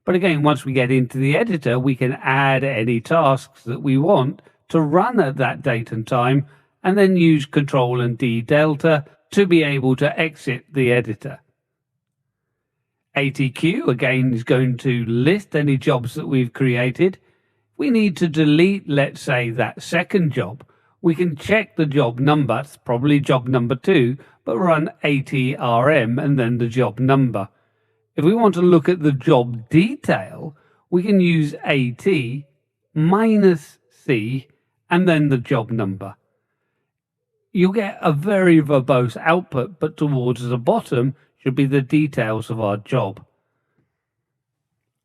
But again, once we get into the editor, we can add any tasks that we want to run at that date and time, and then use Control and D Delta to be able to exit the editor. ATQ, again, is going to list any jobs that we've created. If we need to delete, let's say, that second job, we can check the job number, it's probably job number 2, but run ATRM and then the job number. If we want to look at the job detail, we can use AT -C and then the job number. You'll get a very verbose output, but towards the bottom should be the details of our job.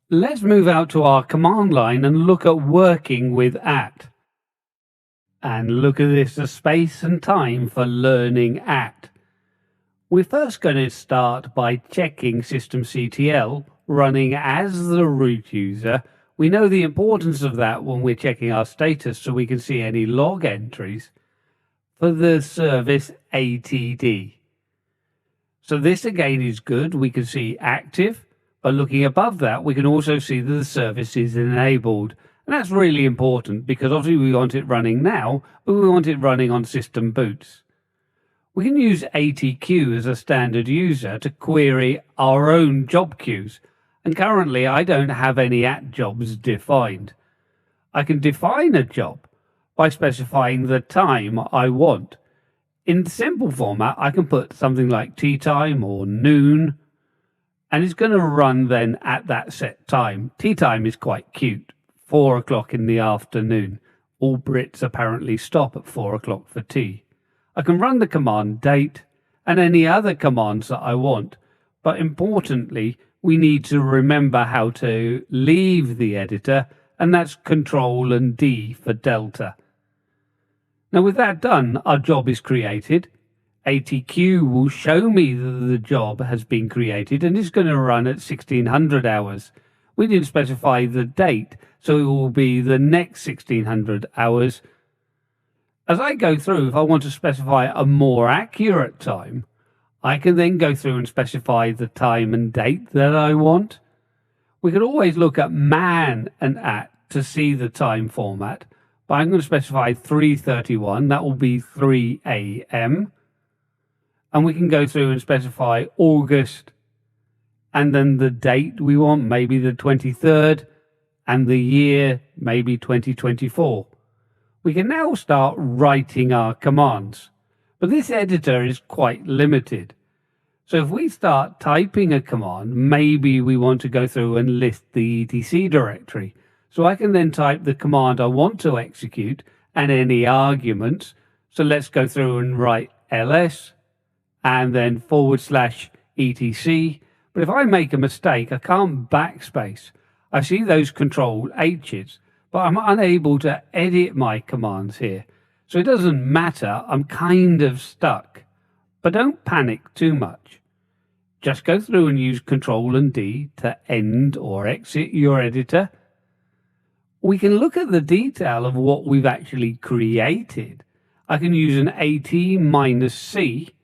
Let's move out to our command line and look at working with at. And look at this, the space and time for learning at. We're first going to start by checking systemctl running as the root user. We know the importance of that when we're checking our status so we can see any log entries for the service ATD. So this again is good. We can see active, but looking above that, we can also see that the service is enabled. And that's really important because obviously we want it running now, but we want it running on system boots. We can use ATQ as a standard user to query our own job queues. And currently I don't have any at jobs defined. I can define a job by specifying the time I want. In simple format, I can put something like tea time or noon, and it's going to run then at that set time. Tea time is quite cute, 4 o'clock in the afternoon. All Brits apparently stop at 4 o'clock for tea. I can run the command date and any other commands that I want, but importantly, we need to remember how to leave the editor, and that's Control and D for Delta. Now with that done, our job is created. ATQ will show me that the job has been created and it's going to run at 1600 hours. We didn't specify the date, so it will be the next 1600 hours. As I go through, if I want to specify a more accurate time, I can then go through and specify the time and date that I want. We could always look at man and at to see the time format, but I'm going to specify 3:31. That will be 3 a.m. And we can go through and specify August and then the date we want, maybe the 23rd, and the year, maybe 2024. We can now start writing our commands, but this editor is quite limited. So if we start typing a command, maybe we want to go through and list the etc directory. So I can then type the command I want to execute and any arguments. So let's go through and write ls and then /etc. But if I make a mistake, I can't backspace. I see those Control H's, but I'm unable to edit my commands here. So it doesn't matter, I'm kind of stuck. But don't panic too much. Just go through and use Control and D to end or exit your editor. We can look at the detail of what we've actually created. I can use an AT-C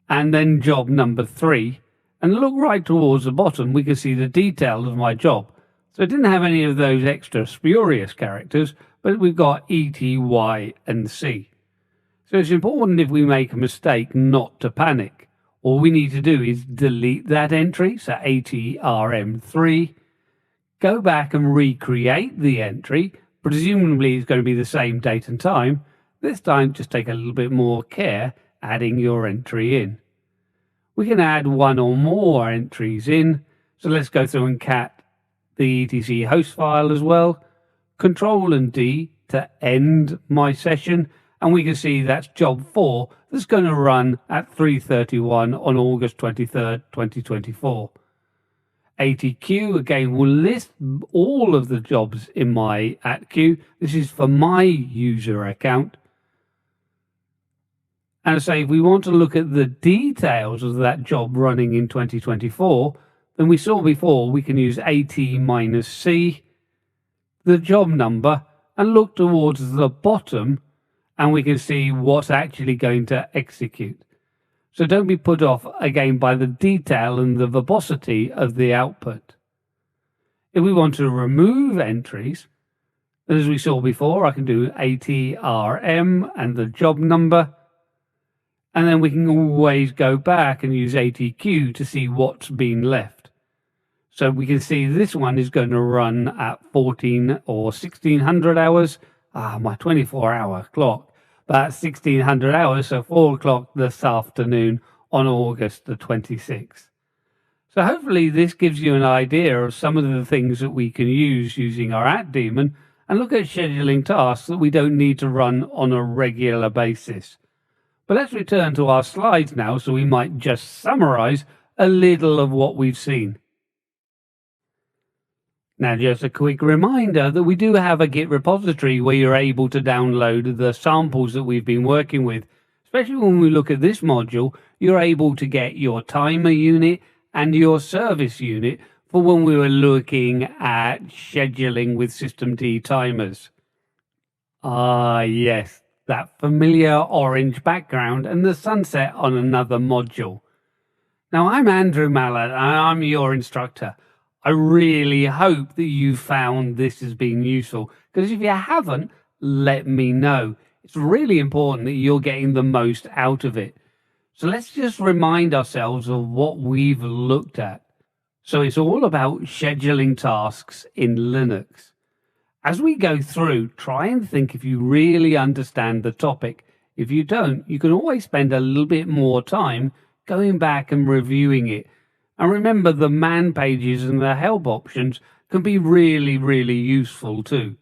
and then job number 3, and look right towards the bottom. We can see the detail of my job. So it didn't have any of those extra spurious characters, but we've got E, T, Y, and C. So it's important if we make a mistake not to panic. All we need to do is delete that entry, so ATRM3, go back and recreate the entry. Presumably it's going to be the same date and time. This time just take a little bit more care adding your entry in. We can add one or more entries in. So let's go through and cat the etc host file as well. Control and D to end my session. And we can see that's job 4 that's going to run at 3:31 on August 23rd, 2024. ATQ again will list all of the jobs in my at queue. This is for my user account. And say if we want to look at the details of that job running in 2024, then we saw before we can use AT-C, the job number, and look towards the bottom, and we can see what's actually going to execute. So don't be put off again by the detail and the verbosity of the output. If we want to remove entries, as we saw before, I can do ATRM and the job number, and then we can always go back and use ATQ to see what's been left. So we can see this one is going to run at 14 or 1600 hours. My 24-hour clock. But 1600 hours, so 4 o'clock this afternoon on August the 26th. So hopefully this gives you an idea of some of the things that we can use using our @daemon and look at scheduling tasks that we don't need to run on a regular basis. But let's return to our slides now so we might just summarize a little of what we've seen. Now, just a quick reminder that we do have a Git repository where you're able to download the samples that we've been working with. Especially when we look at this module, you're able to get your timer unit and your service unit for when we were looking at scheduling with systemd timers. Yes, that familiar orange background and the sunset on another module. Now, I'm Andrew Mallett and I'm your instructor. I really hope that you found this as being useful, because if you haven't, let me know. It's really important that you're getting the most out of it. So let's just remind ourselves of what we've looked at. So it's all about scheduling tasks in Linux. As we go through, try and think if you really understand the topic. If you don't, you can always spend a little bit more time going back and reviewing it. And remember, the man pages and the help options can be really, really useful too.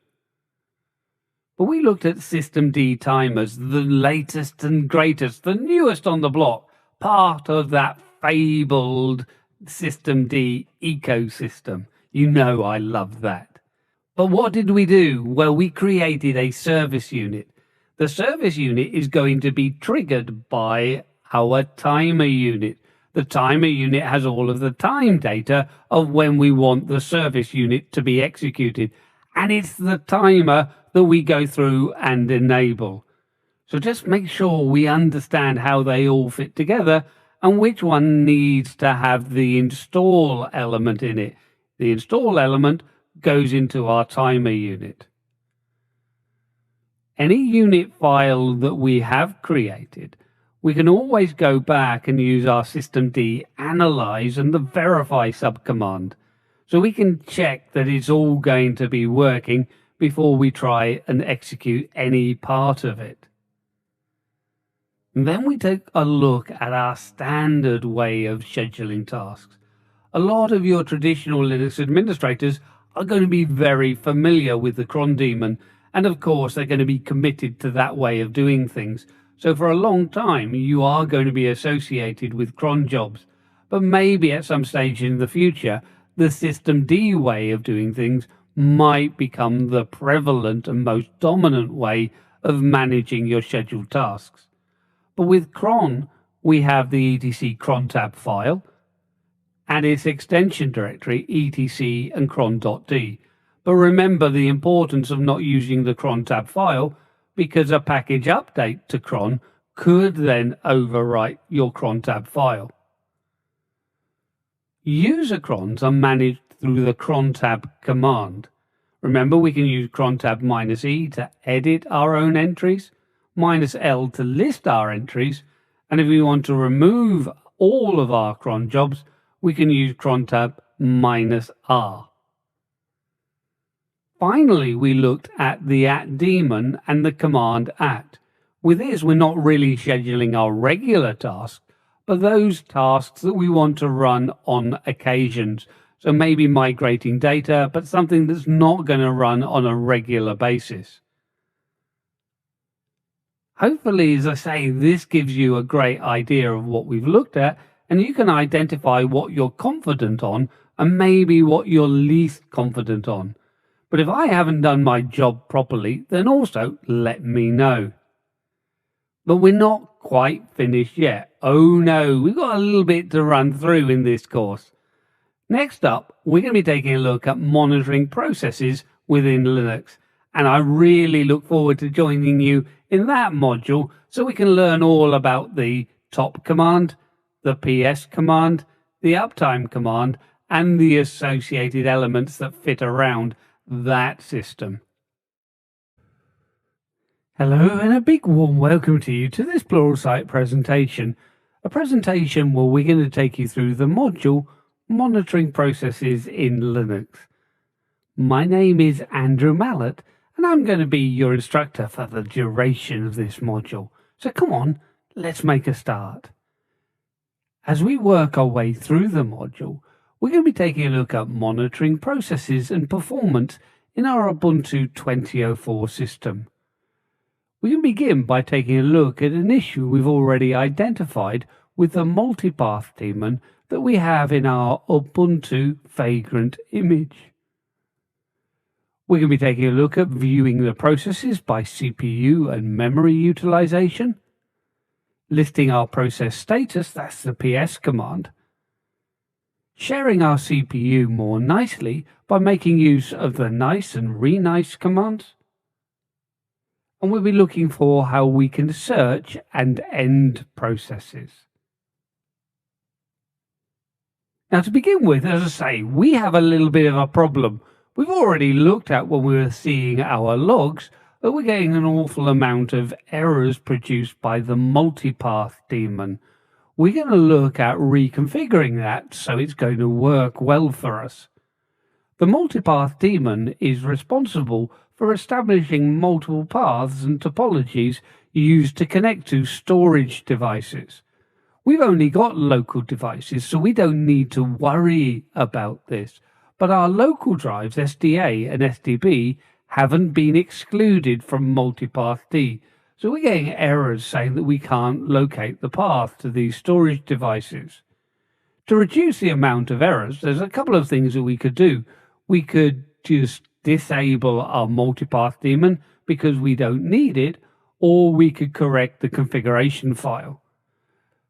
But we looked at systemd timers, the latest and greatest, the newest on the block, part of that fabled systemd ecosystem. You know I love that. But what did we do? Well, we created a service unit. The service unit is going to be triggered by our timer unit. The timer unit has all of the time data of when we want the service unit to be executed. And it's the timer that we go through and enable. So just make sure we understand how they all fit together and which one needs to have the install element in it. The install element goes into our timer unit. Any unit file that we have created, we can always go back and use our systemd analyze and the verify subcommand, so we can check that it's all going to be working before we try and execute any part of it. And then we take a look at our standard way of scheduling tasks. A lot of your traditional Linux administrators are going to be very familiar with the cron daemon, and of course they're going to be committed to that way of doing things. So for a long time you are going to be associated with cron jobs, but maybe at some stage in the future the systemd way of doing things might become the prevalent and most dominant way of managing your scheduled tasks. But with cron, we have the etc crontab file and its extension directory etc and cron.d. But remember the importance of not using the crontab file, because a package update to cron could then overwrite your crontab file. User crons are managed through the crontab command. Remember, we can use crontab -e to edit our own entries, -l to list our entries, and if we want to remove all of our cron jobs, we can use crontab -r. Finally, we looked at the @daemon and the command @. With this, we're not really scheduling our regular tasks, but those tasks that we want to run on occasions. So maybe migrating data, but something that's not going to run on a regular basis. Hopefully, as I say, this gives you a great idea of what we've looked at, and you can identify what you're confident on and maybe what you're least confident on. But if I haven't done my job properly, then also let me know. But we're not quite finished yet. Oh no, we've got a little bit to run through in this course. Next up, we're going to be taking a look at monitoring processes within Linux. And I really look forward to joining you in that module so we can learn all about the top command, the ps command, the uptime command, and the associated elements that fit around that system. Hello and a big warm welcome to you to this Pluralsight presentation, a presentation where we're going to take you through the module Monitoring Processes in Linux. My name is Andrew Mallett, and I'm going to be your instructor for the duration of this module. So come on, let's make a start. As we work our way through the module, we're going to be taking a look at monitoring processes and performance in our Ubuntu 2004 system. We can begin by taking a look at an issue we've already identified with the multipath daemon that we have in our Ubuntu Vagrant image. We're going to be taking a look at viewing the processes by CPU and memory utilization, listing our process status, that's the ps command, sharing our CPU more nicely by making use of the nice and renice commands, and we'll be looking for how we can search and end processes. Now, to begin with, as I say, we have a little bit of a problem. We've already looked at when we were seeing our logs that we're getting an awful amount of errors produced by the multipath daemon. we're going to look at reconfiguring that so it's going to work well for us. The multipath daemon is responsible for establishing multiple paths and topologies used to connect to storage devices. We've only got local devices, so we don't need to worry about this. But our local drives, SDA and SDB, haven't been excluded from multipath D. So we're getting errors saying that we can't locate the path to these storage devices. To reduce the amount of errors, there's a couple of things that we could do. We could just disable our multipath daemon because we don't need it, or we could correct the configuration file.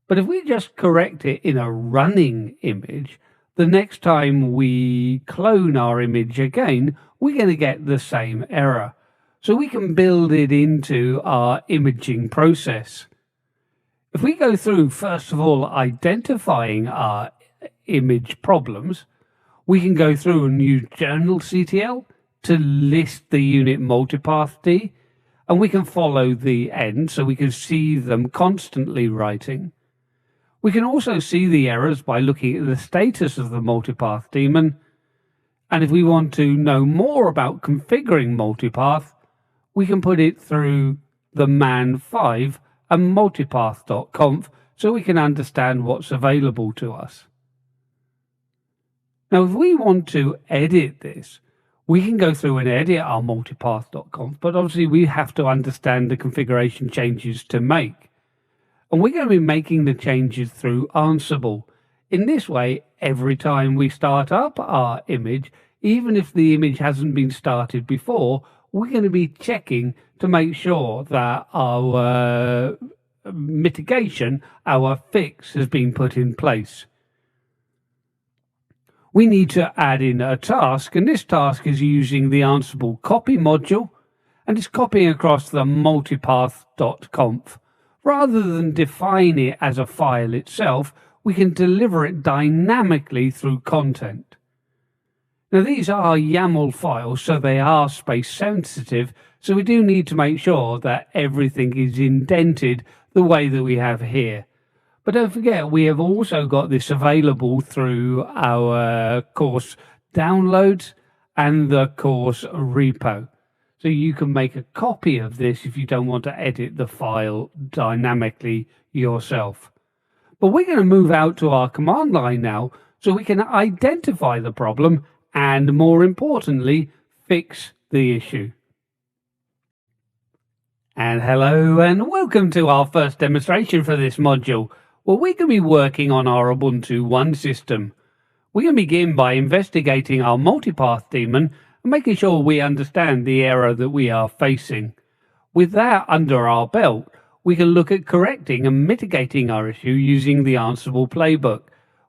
But if we just correct it in a running image, the next time we clone our image again, we're going to get the same error. So we can build it into our imaging process. If we go through, first of all, identifying our image problems, we can go through and use journal.ctl to list the unit multipath D, and we can follow the end so we can see them constantly writing. We can also see the errors by looking at the status of the multipath daemon, and if we want to know more about configuring multipath, we can put it through the man5 and multipath.conf so we can understand what's available to us. Now, if we want to edit this, we can go through and edit our multipath.conf, but obviously we have to understand the configuration changes to make. And we're going to be making the changes through Ansible. In this way, every time we start up our image, even if the image hasn't been started before, we're going to be checking to make sure that our mitigation, our fix, has been put in place. We need to add in a task, and this task is using the Ansible copy module, and it's copying across the multipath.conf. Rather than define it as a file itself, we can deliver it dynamically through content. Now, these are YAML files, so they are space sensitive, so we do need to make sure that everything is indented the way that we have here. But don't forget, we have also got this available through our course downloads and the course repo. So you can make a copy of this if you don't want to edit the file dynamically yourself. But we're going to move out to our command line now so we can identify the problem and, more importantly, fix the issue. And hello and welcome to our first demonstration for this module. Well, we're going to be working on our Ubuntu One system. We're going to begin by investigating our multipath daemon and making sure we understand the error that we are facing. With that under our belt, we can look at correcting and mitigating our issue using the Ansible playbook.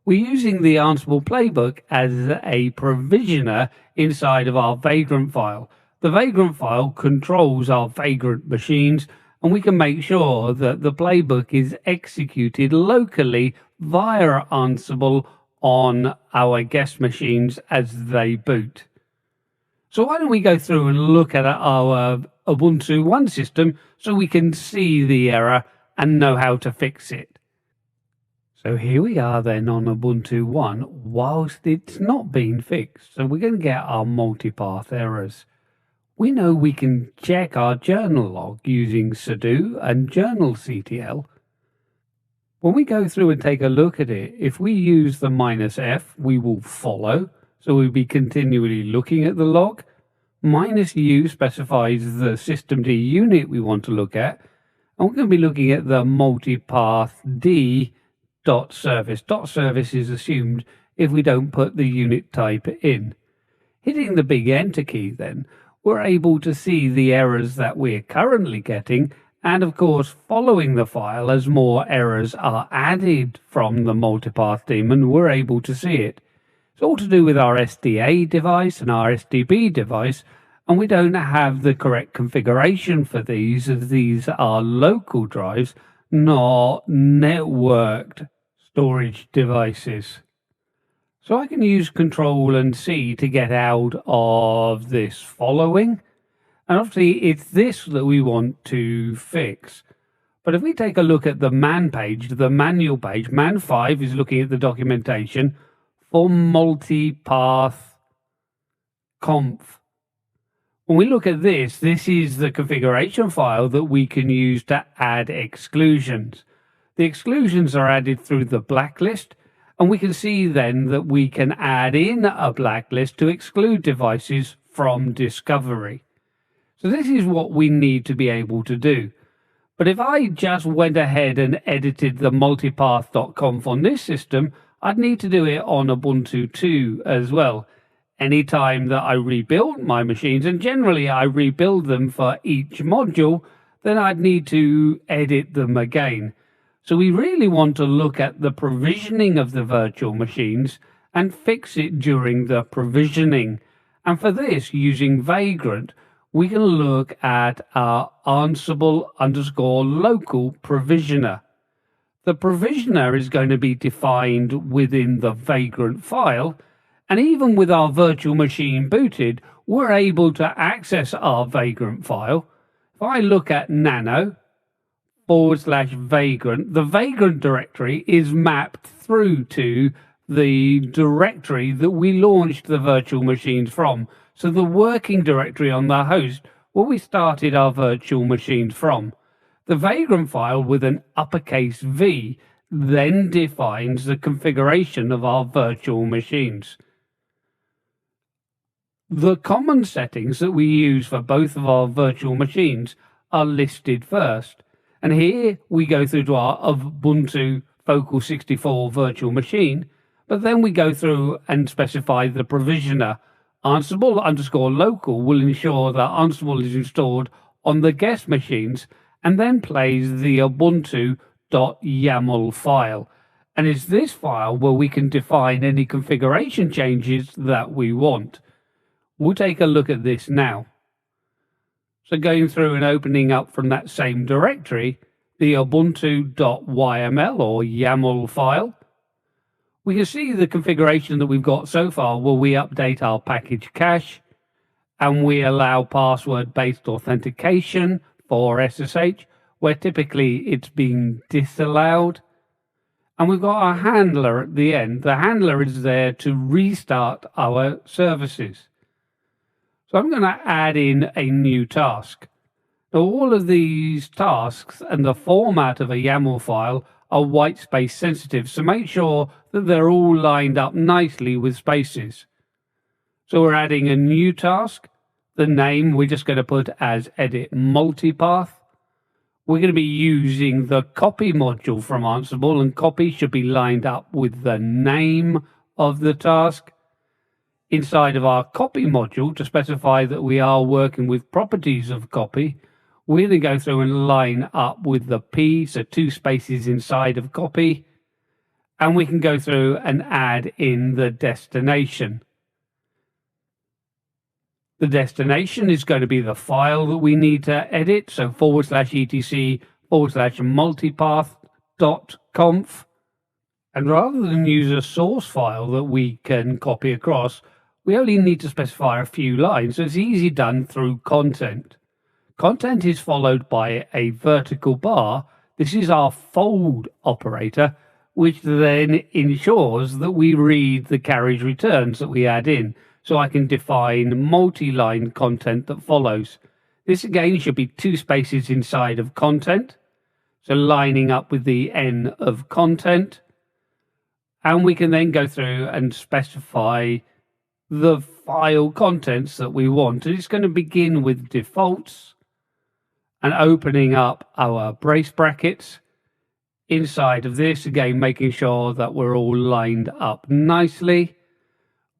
We're using the Ansible playbook as a provisioner inside of our Vagrant file. The Vagrant file controls our Vagrant machines, and we can make sure that the playbook is executed locally via Ansible on our guest machines as they boot. So why don't we go through and look at our Ubuntu One system so we can see the error and know how to fix it. So here we are then on Ubuntu One whilst it's not been fixed. So we're going to get our multipath errors. We know we can check our journal log using sudo and journal.ctl. When we go through and take a look at it, if we use the -f, we will follow. So we'll be continually looking at the log. -u specifies the systemd unit we want to look at. And we're going to be looking at the multipath d.service. .service is assumed if we don't put the unit type in. Hitting the big enter key then, we're able to see the errors that we're currently getting, and of course following the file as more errors are added from the multipath daemon, we're able to see it. It's all to do with our SDA device and our SDB device, and we don't have the correct configuration for these, as these are local drives, not networked storage devices. So I can use Control and C to get out of this following, and obviously it's this that we want to fix. But if we take a look at the man page, the manual page, man 5 is looking at the documentation for multipath conf. When we look at this, this is the configuration file that we can use to add exclusions. The exclusions are added through the blacklist, and we can see then that we can add in a blacklist to exclude devices from discovery. So this is what we need to be able to do. But if I just went ahead and edited the multipath.conf on this system, I'd need to do it on Ubuntu 2 as well. Anytime that I rebuild my machines, and generally I rebuild them for each module, then I'd need to edit them again. So we really want to look at the provisioning of the virtual machines and fix it during the provisioning. And for this, using Vagrant, we can look at our Ansible_local provisioner. The provisioner is going to be defined within the Vagrant file, and even with our virtual machine booted, we're able to access our Vagrant file. If I look at nano/Vagrant, the Vagrant directory is mapped through to the directory that we launched the virtual machines from. So the working directory on the host where we started our virtual machines from. The Vagrant file with an uppercase V then defines the configuration of our virtual machines. The common settings that we use for both of our virtual machines are listed first. And here we go through to our Ubuntu Focal 64 virtual machine, but then we go through and specify the provisioner. Ansible_local will ensure that Ansible is installed on the guest machines and then plays the ubuntu.yaml file. And it's this file where we can define any configuration changes that we want. We'll take a look at this now. So going through and opening up from that same directory, the ubuntu.yml or YAML file, we can see the configuration that we've got so far where we update our package cache and we allow password-based authentication for SSH, where typically it's being disallowed. And we've got our handler at the end. The handler is there to restart our services. So I'm going to add in a new task. Now, all of these tasks and the format of a YAML file are white space sensitive, so make sure that they're all lined up nicely with spaces. So we're adding a new task. The name we're just going to put as edit multipath. We're going to be using the copy module from Ansible, and copy should be lined up with the name of the task. Inside of our copy module, to specify that we are working with properties of copy, we're going to go through and line up with the P, so 2 spaces inside of copy, and we can go through and add in the destination. The destination is going to be the file that we need to edit, so /etc/multipath.conf. And rather than use a source file that we can copy across, we only need to specify a few lines, so it's easy done through content. Content is followed by a vertical bar. This is our fold operator, which then ensures that we read the carriage returns that we add in. So I can define multi-line content that follows. This again should be 2 spaces inside of content. So lining up with the N of content. And we can then go through and specify the file contents that we want. And it's going to begin with defaults and opening up our brace brackets. Inside of this, again, making sure that we're all lined up nicely.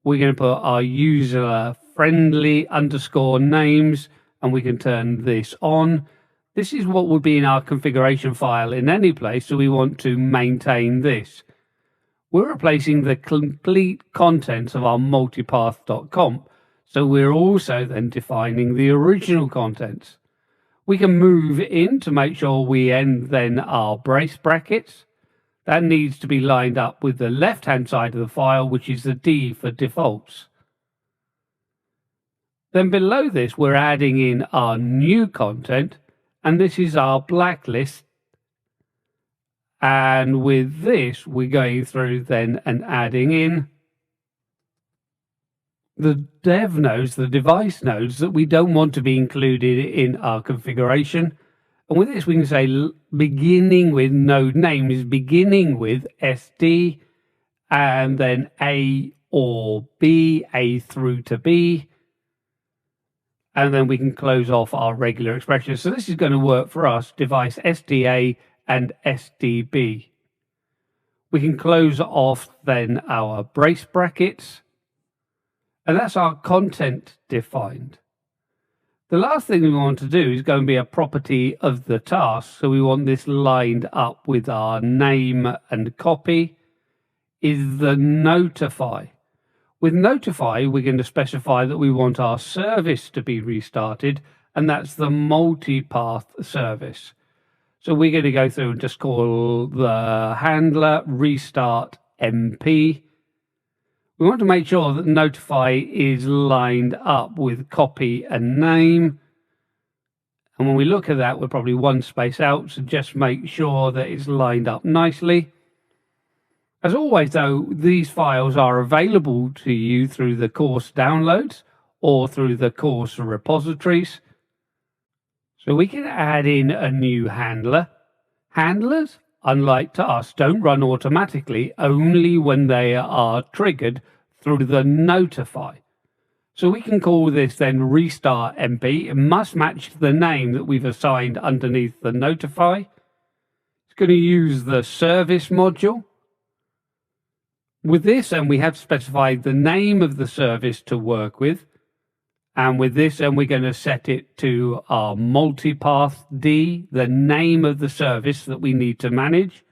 We're going to put our user friendly _names, and we can turn this on. This is what would be in our configuration file in any place, so we want to maintain this. We're replacing the complete contents of our multipath.conf, so we're also then defining the original contents. We can move in to make sure we end then our brace brackets. That needs to be lined up with the left-hand side of the file, which is the D for defaults. Then below this, we're adding in our new content, and this is our blacklist And with this, we're going through then and adding in the dev nodes, the device nodes that we don't want to be included in our configuration. And with this, we can say beginning with node name is beginning with SD and then A or B, A through to B. And then we can close off our regular expression. So this is going to work for us, device SDA and SDB. We can close off then our brace brackets. And that's our content defined. The last thing we want to do is going to be a property of the task. So we want this lined up with our name and copy is the notify. With notify, we're going to specify that we want our service to be restarted, and that's the multipath service. So we're going to go through and just call the handler restart MP. We want to make sure that notify is lined up with copy and name. And when we look at that, we're probably one space out, so just make sure that it's lined up nicely. As always, though, these files are available to you through the course downloads or through the course repositories. So we can add in a new handler. Handlers, unlike tasks, don't run automatically, only when they are triggered through the notify. So we can call this then restart MP. It must match the name that we've assigned underneath the notify. It's going to use the service module. With this, and we have specified the name of the service to work with. And with this, and we're going to set it to our multipath D, the name of the service that we need to manage,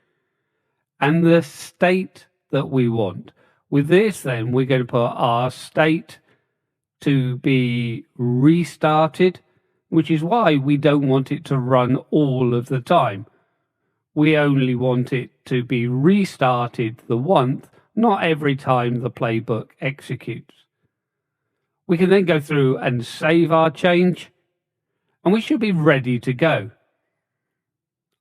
and the state that we want. With this, then, we're going to put our state to be restarted, which is why we don't want it to run all of the time. We only want it to be restarted the once, not every time the playbook executes. We can then go through and save our change, and we should be ready to go.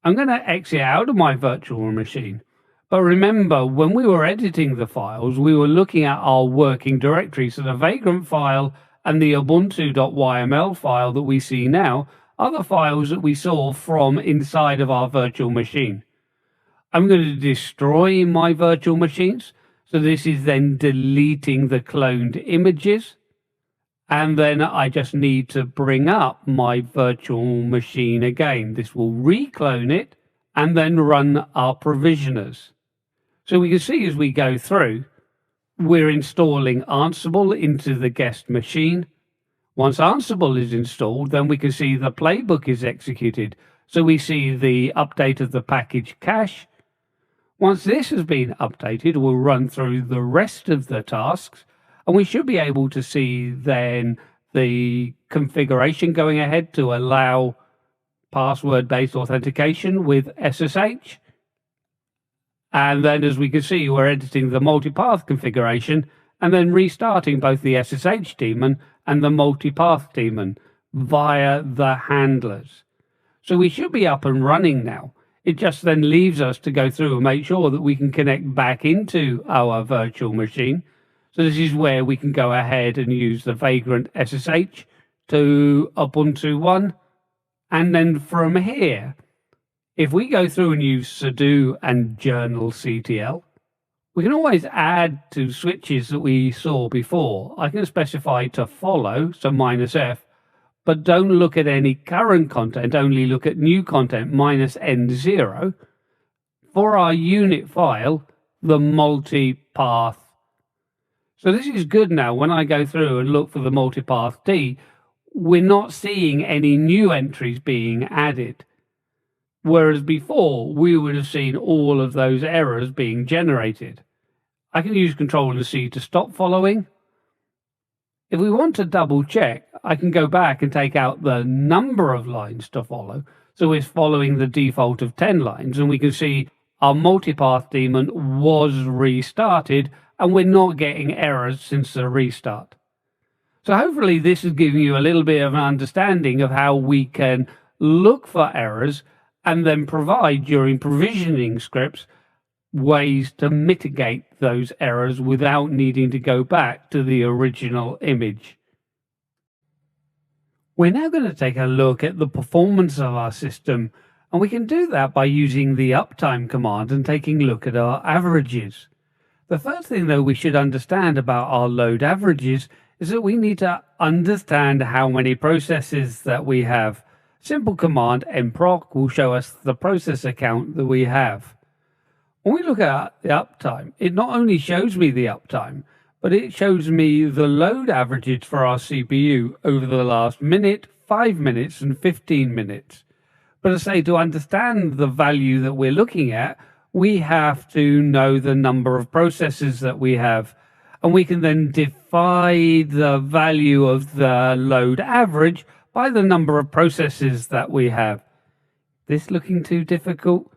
I'm going to exit out of my virtual machine. But remember, when we were editing the files, we were looking at our working directory. So the Vagrant file and the Ubuntu.yml file that we see now are the files that we saw from inside of our virtual machine. I'm going to destroy my virtual machines. So this is then deleting the cloned images. And then I just need to bring up my virtual machine again. This will reclone it and then run our provisioners. So we can see as we go through, we're installing Ansible into the guest machine. Once Ansible is installed, then we can see the playbook is executed. So we see the update of the package cache. Once this has been updated, we'll run through the rest of the tasks, and we should be able to see then the configuration going ahead to allow password-based authentication with SSH. And then, as we can see, we're editing the multipath configuration and then restarting both the SSH daemon and the multipath daemon via the handlers. So we should be up and running now. It just then leaves us to go through and make sure that we can connect back into our virtual machine. So this is where we can go ahead and use the Vagrant SSH to Ubuntu 1. And then from here, if we go through and use sudo and journalctl, we can always add to switches that we saw before. I can specify to follow, so -f, but don't look at any current content, only look at new content, -n0. For our unit file, the multipath. So this is good now. When I go through and look for the multipath D, we're not seeing any new entries being added. Whereas before, we would have seen all of those errors being generated. I can use Control+C to stop following. If we want to double check, I can go back and take out the number of lines to follow. So it's following the default of 10 lines, and we can see our multipath daemon was restarted, and we're not getting errors since the restart. So hopefully this is giving you a little bit of an understanding of how we can look for errors and then provide during provisioning scripts ways to mitigate those errors without needing to go back to the original image. We're now going to take a look at the performance of our system, and we can do that by using the uptime command and taking a look at our averages. The first thing, though, we should understand about our load averages is that we need to understand how many processes that we have. Simple command mproc will show us the processor count that we have. When we look at the uptime, it not only shows me the uptime, but it shows me the load averages for our CPU over the last minute, 5 minutes, and 15 minutes. But as I say, to understand the value that we're looking at, we have to know the number of processes that we have, and we can then divide the value of the load average by the number of processes that we have. This looking too difficult?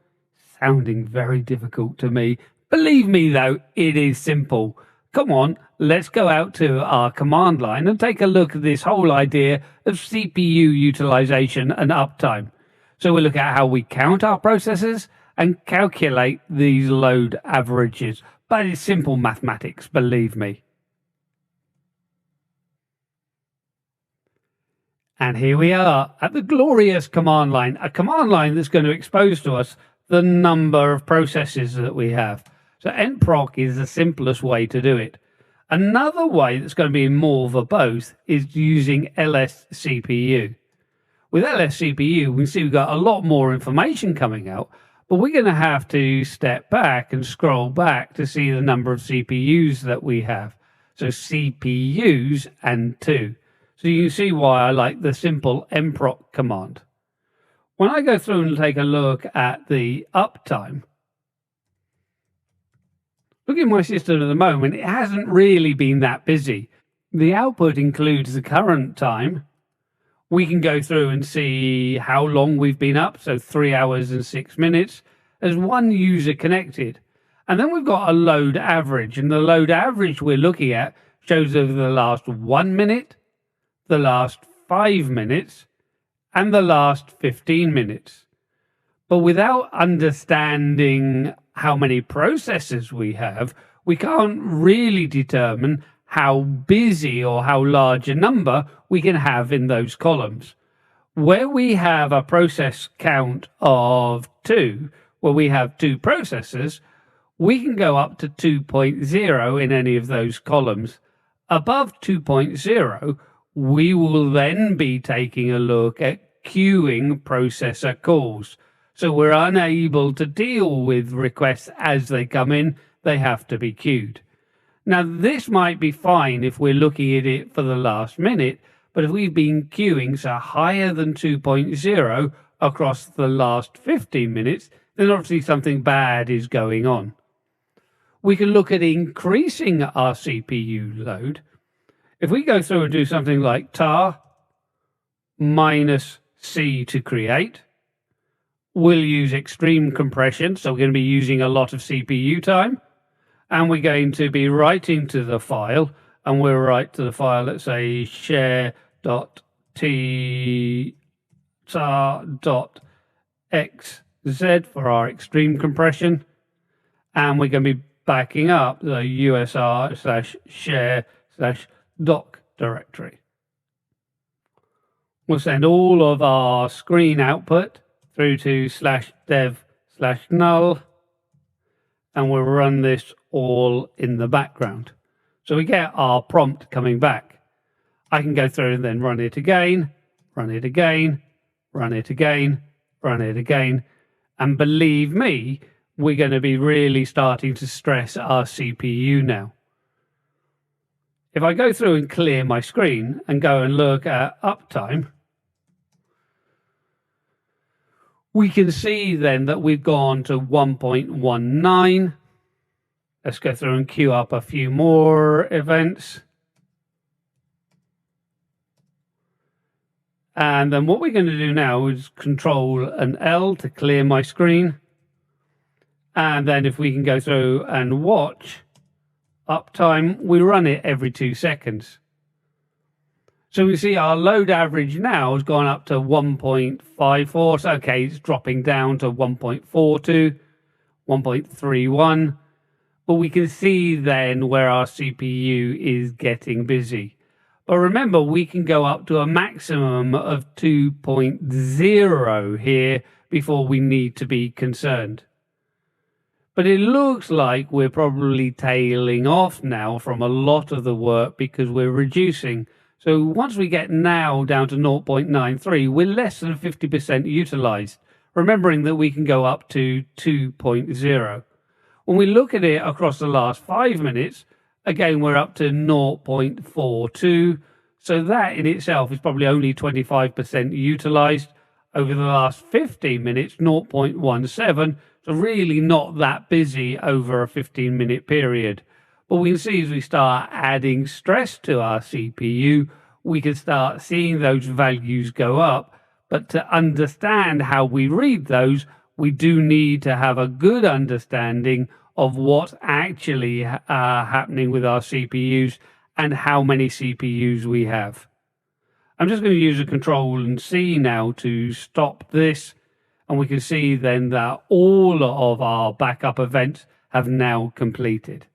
Sounding very difficult to me. Believe me though, it is simple. Come on, let's go out to our command line and take a look at this whole idea of CPU utilization and uptime. So we'll look at how we count our processes and calculate these load averages. But it's simple mathematics, believe me. And here we are at the glorious command line, a command line that's going to expose to us the number of processes that we have. So nproc is the simplest way to do it. Another way that's going to be more verbose is using lscpu. With lscpu, we can see we've got a lot more information coming out, but we're going to have to step back and scroll back to see the number of CPUs that we have. So CPUs and 2. So you can see why I like the simple mproc command. When I go through and take a look at the uptime, look at my system at the moment, it hasn't really been that busy. The output includes the current time. We can go through and see how long we've been up, so 3 hours and 6 minutes, as one user connected. And then we've got a load average, and the load average we're looking at shows over the last 1 minute, the last 5 minutes, and the last 15 minutes. But without understanding how many processes we have, we can't really determine how busy or how large a number we can have in those columns. Where we have a process count of 2, where we have 2 processes, we can go up to 2.0 in any of those columns. Above 2.0, we will then be taking a look at queuing processor calls. So we're unable to deal with requests as they come in. They have to be queued. Now, this might be fine if we're looking at it for the last minute, but if we've been queuing so higher than 2.0 across the last 15 minutes, then obviously something bad is going on. We can look at increasing our CPU load. If we go through and do something like tar -C to create, we'll use extreme compression, so we're going to be using a lot of CPU time, and we're going to be writing to the file, and we'll write to the file, let's say share.ttar.xz for our extreme compression, and we're going to be backing up the usr/share/doc directory. We'll send all of our screen output through to /dev/null, and we'll run this all in the background. So we get our prompt coming back. I can go through and then run it again, run it again, run it again, run it again. And believe me, we're going to be really starting to stress our CPU now. If I go through and clear my screen and go and look at uptime, we can see then that we've gone to 1.19. Let's go through and queue up a few more events. And then what we're going to do now is Control and L to clear my screen. And then if we can go through and watch uptime, we run it every 2 seconds. So we see our load average now has gone up to 1.54. So, okay, it's dropping down to 1.42, 1.31. But we can see then where our CPU is getting busy. But remember, we can go up to a maximum of 2.0 here before we need to be concerned. But it looks like we're probably tailing off now from a lot of the work because we're reducing. So once we get now down to 0.93, we're less than 50% utilized, remembering that we can go up to 2.0. When we look at it across the last 5 minutes, again, we're up to 0.42. So that in itself is probably only 25% utilized. Over the last 15 minutes, 0.17. So really not that busy over a 15-minute period. But we can see as we start adding stress to our CPU, we can start seeing those values go up. But to understand how we read those, we do need to have a good understanding of what's actually happening with our CPUs and how many CPUs we have. I'm just going to use a Control and C now to stop this. And we can see then that all of our backup events have now completed.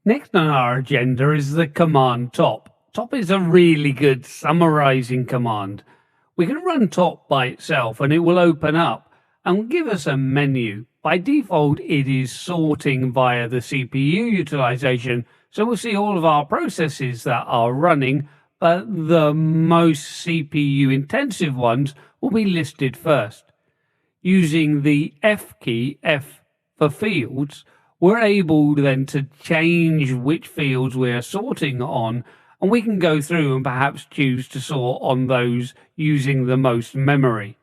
Next on our agenda is the command top. Top is a really good summarizing command. We can run top by itself and it will open up and give us a menu. By default, it is sorting via the CPU utilization. So we'll see all of our processes that are running, but the most CPU intensive ones will be listed first. Using the F key, F for fields, we're able then to change which fields we're sorting on, and we can go through and perhaps choose to sort on those using the most memory.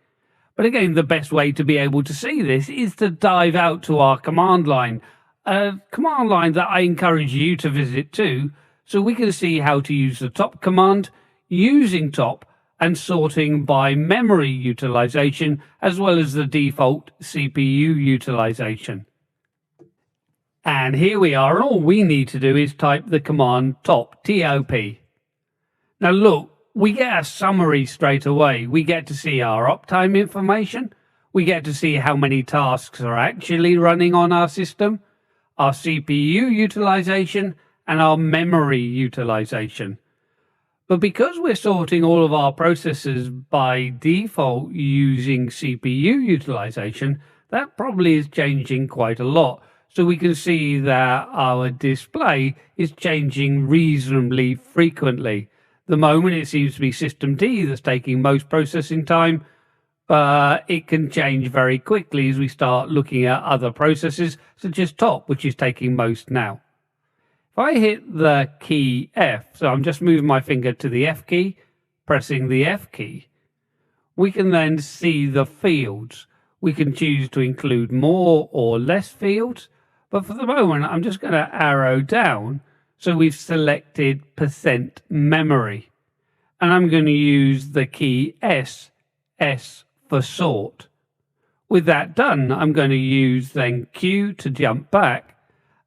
But again, the best way to be able to see this is to dive out to our command line, a command line that I encourage you to visit too, so we can see how to use the top command, using top and sorting by memory utilization, as well as the default CPU utilization. And here we are, and all we need to do is type the command top, T-O-P. Now look, we get a summary straight away. We get to see our uptime information. We get to see how many tasks are actually running on our system, our CPU utilization, and our memory utilization. But because we're sorting all of our processes by default using CPU utilization, that probably is changing quite a lot. So we can see that our display is changing reasonably frequently. The moment it seems to be system D that's taking most processing time, but it can change very quickly as we start looking at other processes, such as top, which is taking most now. If I hit the key F, so I'm just moving my finger to the F key, pressing the F key, we can then see the fields. We can choose to include more or less fields, but for the moment, I'm just going to arrow down. So we've selected % memory, and I'm going to use the key S for sort. With that done, I'm going to use then Q to jump back.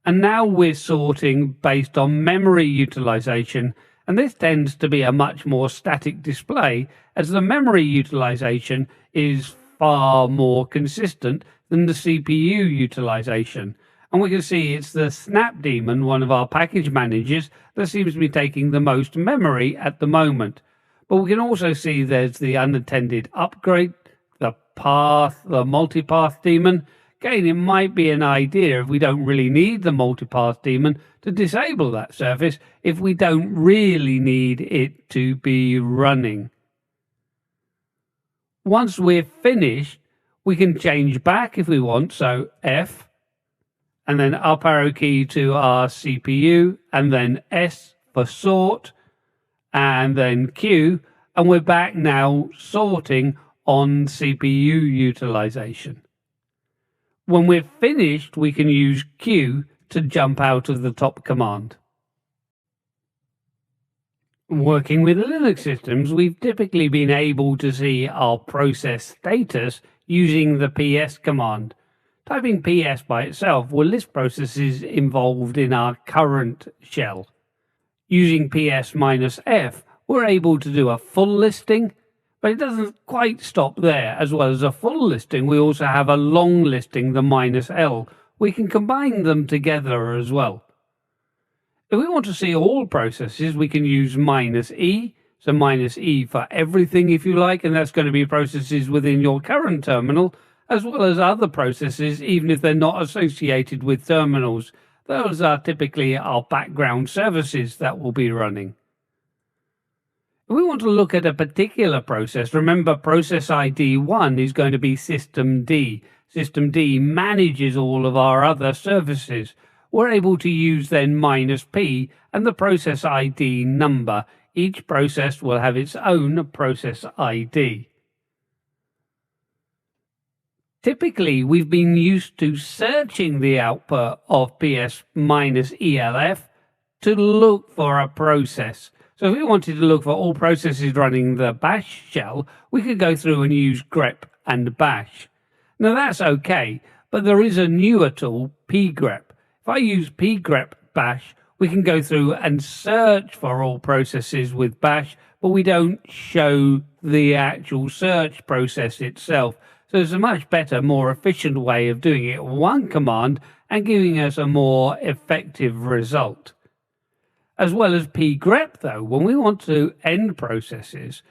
And now we're sorting based on memory utilization. And this tends to be a much more static display, as the memory utilization is far more consistent than the CPU utilization. And we can see it's the Snap Daemon, one of our package managers, that seems to be taking the most memory at the moment. But we can also see there's the unattended upgrade, the path, the multipath daemon. Again, it might be an idea if we don't really need the multipath daemon to disable that service if we don't really need it to be running. Once we're finished, we can change back if we want. So F, and then up arrow key to our CPU, and then S for sort, and then Q, and we're back now sorting on CPU utilization. When we're finished, we can use Q to jump out of the top command. Working with Linux systems, we've typically been able to see our process status using the PS command. Typing PS by itself will list processes involved in our current shell. Using ps minus f, we're able to do a full listing, but it doesn't quite stop there. As well as a full listing, we also have a long listing, the minus L. We can combine them together as well. If we want to see all processes, we can use minus E. So minus E for everything, if you like, and that's going to be processes within your current terminal, as well as other processes, even if they're not associated with terminals. Those are typically our background services that will be running. If we want to look at a particular process, remember process ID 1 is going to be system D. System D manages all of our other services. We're able to use then minus P and the process ID number. Each process will have its own process ID. Typically, we've been used to searching the output of ps minus ELF to look for a process. So if we wanted to look for all processes running the bash shell, we could go through and use grep and bash. Now that's okay, but there is a newer tool, pgrep. If I use pgrep bash, we can go through and search for all processes with bash, but we don't show the actual search process itself. So it's a much better, more efficient way of doing it, one command, and giving us a more effective result. As well as pgrep, though, when we want to end processes,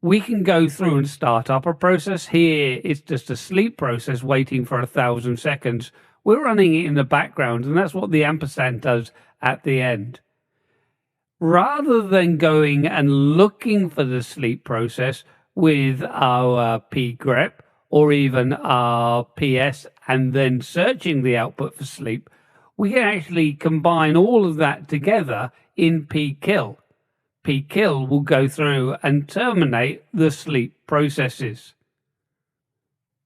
we can go through and start up a process. Here, it's just a sleep process waiting for 1,000 seconds. We're running it in the background, and that's what the ampersand does at the end. Rather than going and looking for the sleep process with our pgrep or even our ps and then searching the output for sleep, we can actually combine all of that together in pkill. Pkill will go through and terminate the sleep processes.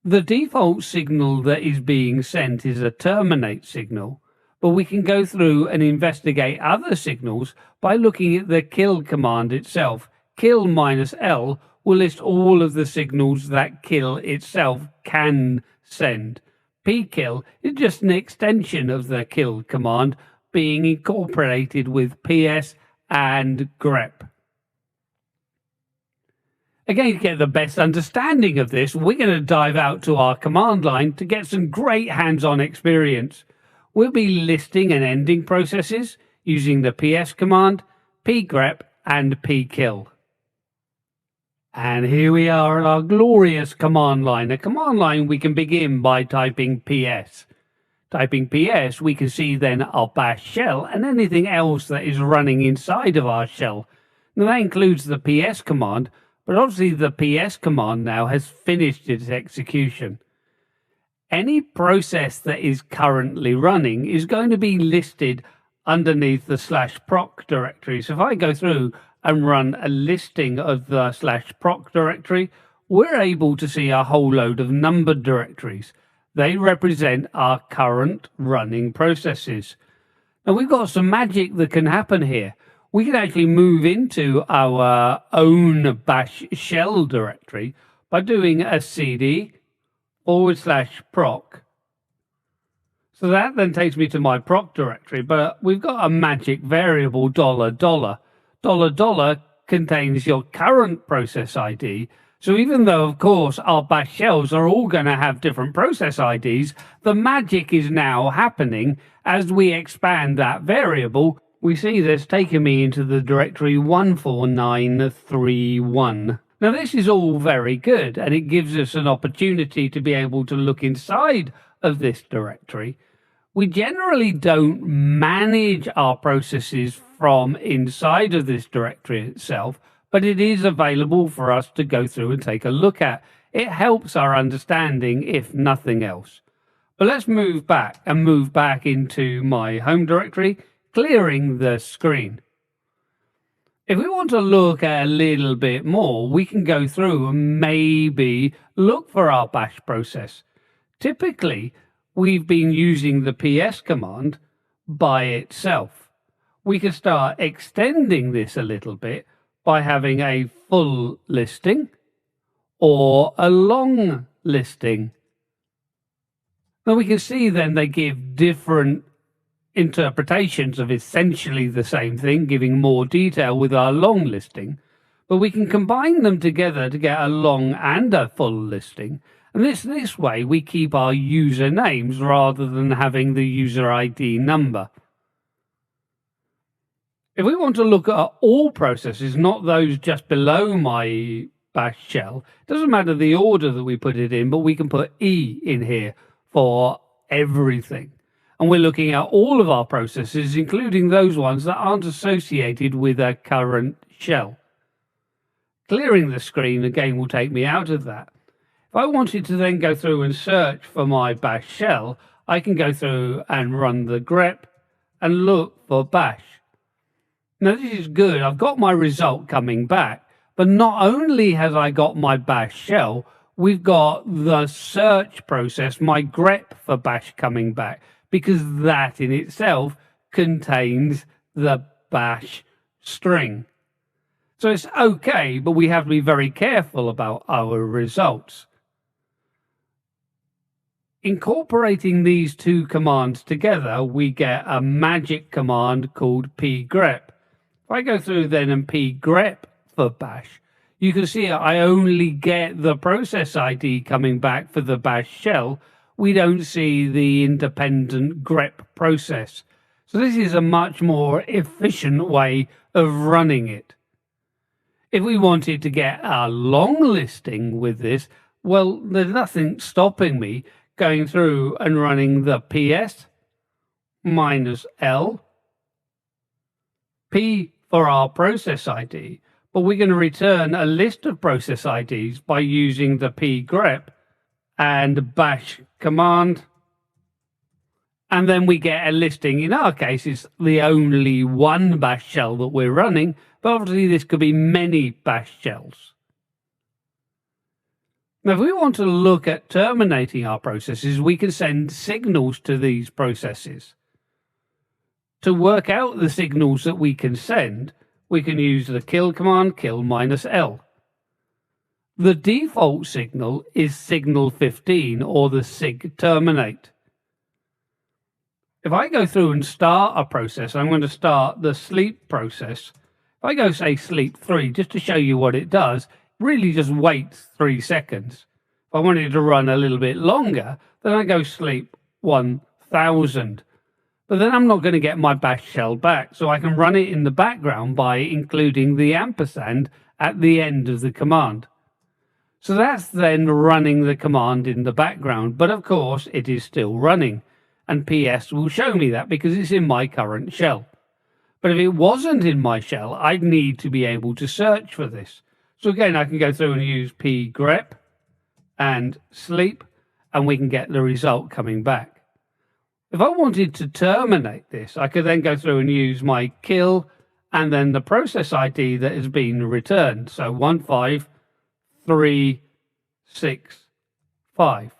The default signal that is being sent is a terminate signal, but we can go through and investigate other signals by looking at the kill command itself. Kill minus L will list all of the signals that kill itself can send. pkill is just an extension of the kill command being incorporated with ps and grep. Again, to get the best understanding of this, we're going to dive out to our command line to get some great hands-on experience. We'll be listing and ending processes using the ps command, pgrep, and pkill. And here we are at our glorious command line. A command line we can begin by typing ps. Typing ps, we can see then our bash shell and anything else that is running inside of our shell. Now that includes the ps command, but obviously the ps command now has finished its execution. Any process that is currently running is going to be listed underneath the /proc directory. So if I go through and run a listing of the /proc directory, we're able to see a whole load of numbered directories. They represent our current running processes. Now we've got some magic that can happen here. We can actually move into our own bash shell directory by doing a cd /proc. So that then takes me to my proc directory, but we've got a magic variable $. $$ contains your current process ID. So even though, of course, our bash shells are all going to have different process IDs, the magic is now happening as we expand that variable. We see this taking me into the directory 14931. Now this is all very good, and it gives us an opportunity to be able to look inside of this directory. We generally don't manage our processes from inside of this directory itself, but it is available for us to go through and take a look at. It helps our understanding, if nothing else. But let's move back into my home directory, clearing the screen. If we want to look at a little bit more, we can go through and maybe look for our bash process. Typically, we've been using the ps command by itself. We can start extending this a little bit by having a full listing or a long listing. Now we can see then they give different interpretations of essentially the same thing, giving more detail with our long listing, but we can combine them together to get a long and a full listing. And this way we keep our user names rather than having the user ID number. If we want to look at all processes, not those just below my bash shell, it doesn't matter the order that we put it in, but we can put E in here for everything. And we're looking at all of our processes, including those ones that aren't associated with a current shell. Clearing the screen again will take me out of that. If I wanted to then go through and search for my bash shell, I can go through and run the grep and look for bash. Now this is good. I've got my result coming back, but not only has I got my bash shell, we've got the search process, my grep for bash coming back, because that in itself contains the bash string. So it's okay, but we have to be very careful about our results. Incorporating these two commands together, we get a magic command called pgrep. If I go through then and pgrep for bash, you can see I only get the process ID coming back for the bash shell. We don't see the independent grep process. So this is a much more efficient way of running it. If we wanted to get a long listing with this, well, there's nothing stopping me going through and running the ps minus L, P for our process ID, but we're going to return a list of process IDs by using the pgrep and bash command, and then we get a listing. In our case, it's the only one bash shell that we're running, but obviously this could be many bash shells. Now, if we want to look at terminating our processes, we can send signals to these processes. To work out the signals that we can send, we can use the kill command, kill minus L. The default signal is signal 15, or the sig terminate. If I go through and start a process, I'm going to start the sleep process. If I go say sleep 3, just to show you what it does, really just waits 3 seconds. If I wanted to run a little bit longer, then I go sleep 1000. But then I'm not going to get my bash shell back, so I can run it in the background by including the ampersand at the end of the command. So that's then running the command in the background, but of course it is still running, and PS will show me that because it's in my current shell. But if it wasn't in my shell, I'd need to be able to search for this. So again, I can go through and use pgrep and sleep, and we can get the result coming back. If I wanted to terminate this, I could then go through and use my kill and then the process ID that has been returned. So 15365.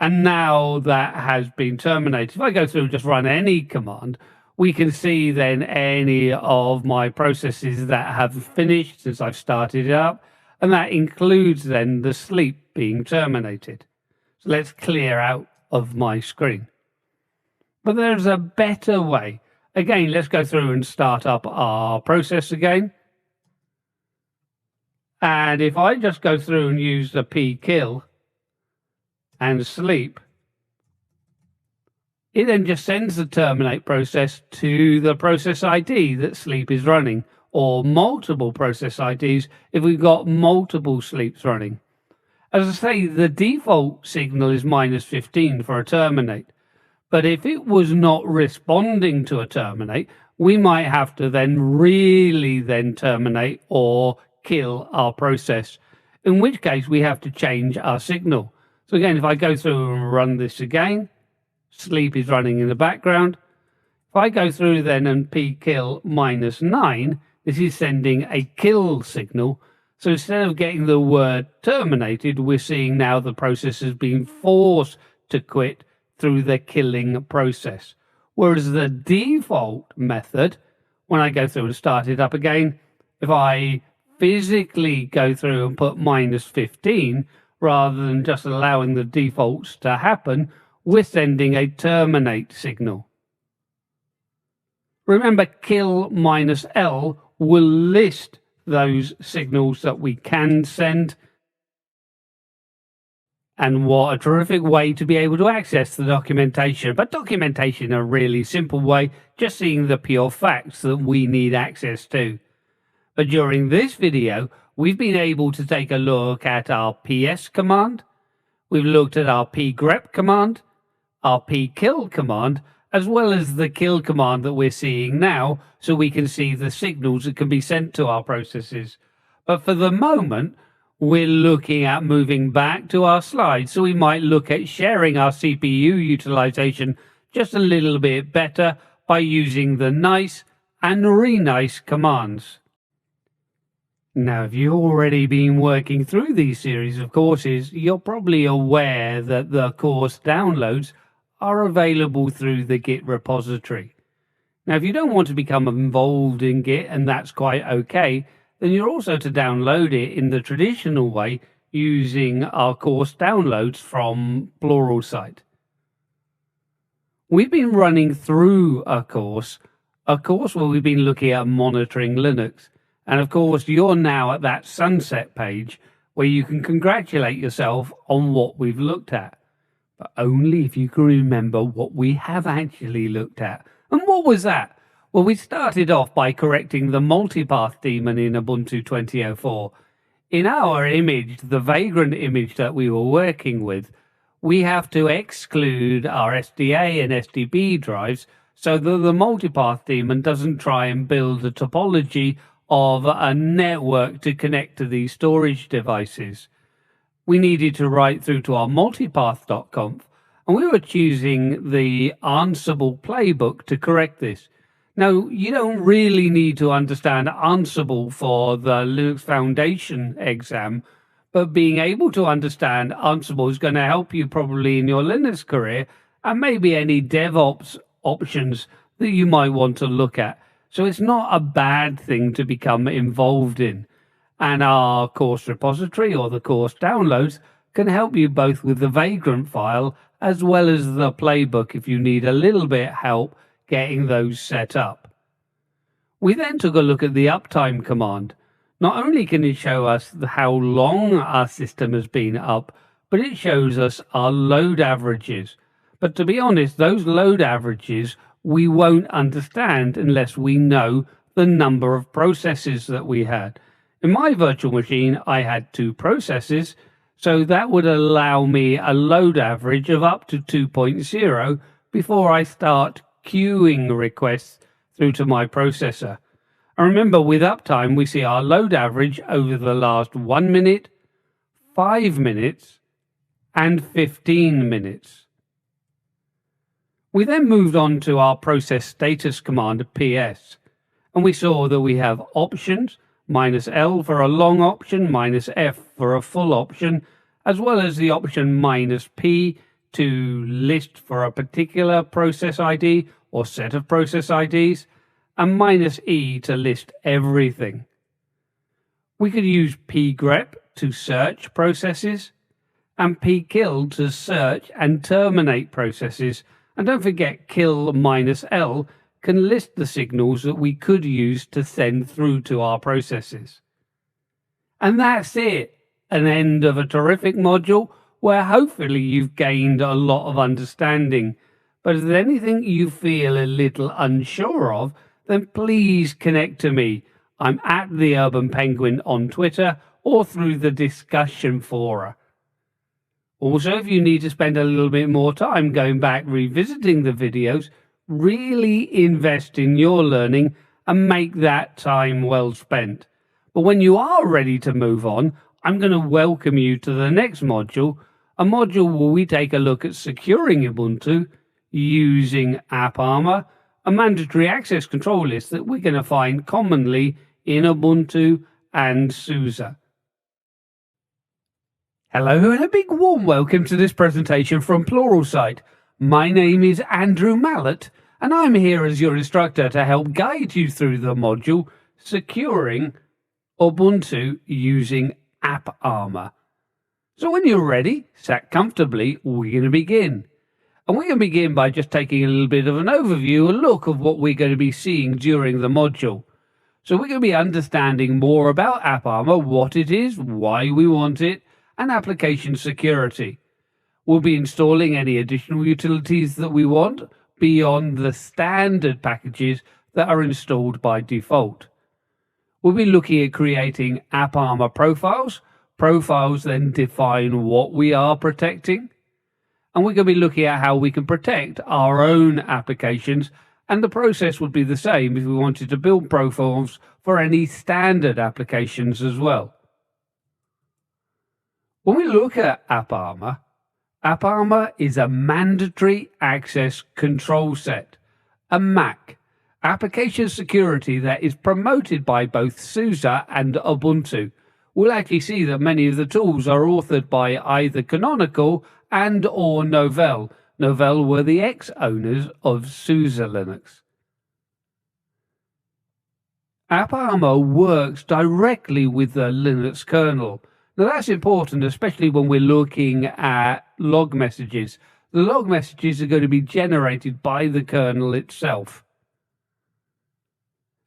And now that has been terminated. If I go through and just run any command, we can see then any of my processes that have finished since I've started it up, and that includes then the sleep being terminated. So let's clear out of my screen. But there's a better way. Again, let's go through and start up our process again. And if I just go through and use the pkill and sleep, it then just sends the terminate process to the process ID that sleep is running, or multiple process IDs if we've got multiple sleeps running. As I say, the default signal is -15 for a terminate. But if it was not responding to a terminate, we might have to then really then terminate or kill our process, in which case we have to change our signal. So again, if I go through and run this again, sleep is running in the background. If I go through then and pkill -9, this is sending a kill signal. So instead of getting the word terminated, we're seeing now the process has been forced to quit through the killing process. Whereas the default method, when I go through and start it up again, if I physically go through and put -15, rather than just allowing the defaults to happen, we're sending a terminate signal. Remember, kill minus L will list those signals that we can send. And what a terrific way to be able to access the documentation. But documentation in a really simple way, just seeing the pure facts that we need access to. But during this video, we've been able to take a look at our ps command. We've looked at our pgrep command, our pkill command, as well as the kill command that we're seeing now, so we can see the signals that can be sent to our processes. But for the moment, we're looking at moving back to our slides, so we might look at sharing our CPU utilization just a little bit better by using the nice and renice commands. Now, if you've already been working through these series of courses, you're probably aware that the course downloads are available through the Git repository. Now, if you don't want to become involved in Git, and that's quite okay, then you're also to download it in the traditional way using our course downloads from Pluralsight. We've been running through a course where we've been looking at monitoring Linux. And of course, you're now at that sunset page where you can congratulate yourself on what we've looked at. But only if you can remember what we have actually looked at. And what was that? Well, we started off by correcting the multipath daemon in Ubuntu 20.04. In our image, the vagrant image that we were working with, we have to exclude our SDA and SDB drives so that the multipath daemon doesn't try and build a topology of a network to connect to these storage devices. We needed to write through to our multipath.conf, and we were choosing the Ansible playbook to correct this. Now, you don't really need to understand Ansible for the Linux Foundation exam, but being able to understand Ansible is going to help you probably in your Linux career and maybe any DevOps options that you might want to look at. So it's not a bad thing to become involved in. And our course repository or the course downloads can help you both with the vagrant file as well as the playbook if you need a little bit help getting those set up. We then took a look at the uptime command. Not only can it show us how long our system has been up, but it shows us our load averages. But to be honest, those load averages we won't understand unless we know the number of processes that we had. In my virtual machine, I had 2 processes, so that would allow me a load average of up to 2.0 before I start queuing requests through to my processor. And remember, with uptime, we see our load average over the last 1 minute, 5 minutes, and 15 minutes. We then moved on to our process status command PS, and we saw that we have options, -L for a long option, -F for a full option, as well as the option -P to list for a particular process ID or set of process IDs, and -E to list everything. We could use pgrep to search processes, and pkill to search and terminate processes. And don't forget, kill -L can list the signals that we could use to send through to our processes. And that's it, an end of a terrific module where hopefully you've gained a lot of understanding. But if there's anything you feel a little unsure of, then please connect to me. I'm at the Urban Penguin on Twitter or through the discussion fora. Also, if you need to spend a little bit more time going back revisiting the videos, really invest in your learning and make that time well spent. But when you are ready to move on, I'm going to welcome you to the next module, a module where we take a look at securing Ubuntu using AppArmor, a mandatory access control list that we're going to find commonly in Ubuntu and SUSE. Hello and a big warm welcome to this presentation from Pluralsight. My name is Andrew Mallett and I'm here as your instructor to help guide you through the module Securing Ubuntu using AppArmor. So when you're ready, sat comfortably, we're going to begin. And we're going to begin by just taking a little bit of an overview, a look of what we're going to be seeing during the module. So we're going to be understanding more about AppArmor, what it is, why we want it, and application security. We'll be installing any additional utilities that we want beyond the standard packages that are installed by default. We'll be looking at creating AppArmor profiles. Profiles then define what we are protecting. And we're going to be looking at how we can protect our own applications, and the process would be the same if we wanted to build profiles for any standard applications as well. When we look at AppArmor, AppArmor is a mandatory access control set, a MAC, application security that is promoted by both SUSE and Ubuntu. We'll actually see that many of the tools are authored by either Canonical and or Novell. Novell were the ex-owners of SUSE Linux. AppArmor works directly with the Linux kernel. Now that's important, especially when we're looking at log messages. The log messages are going to be generated by the kernel itself.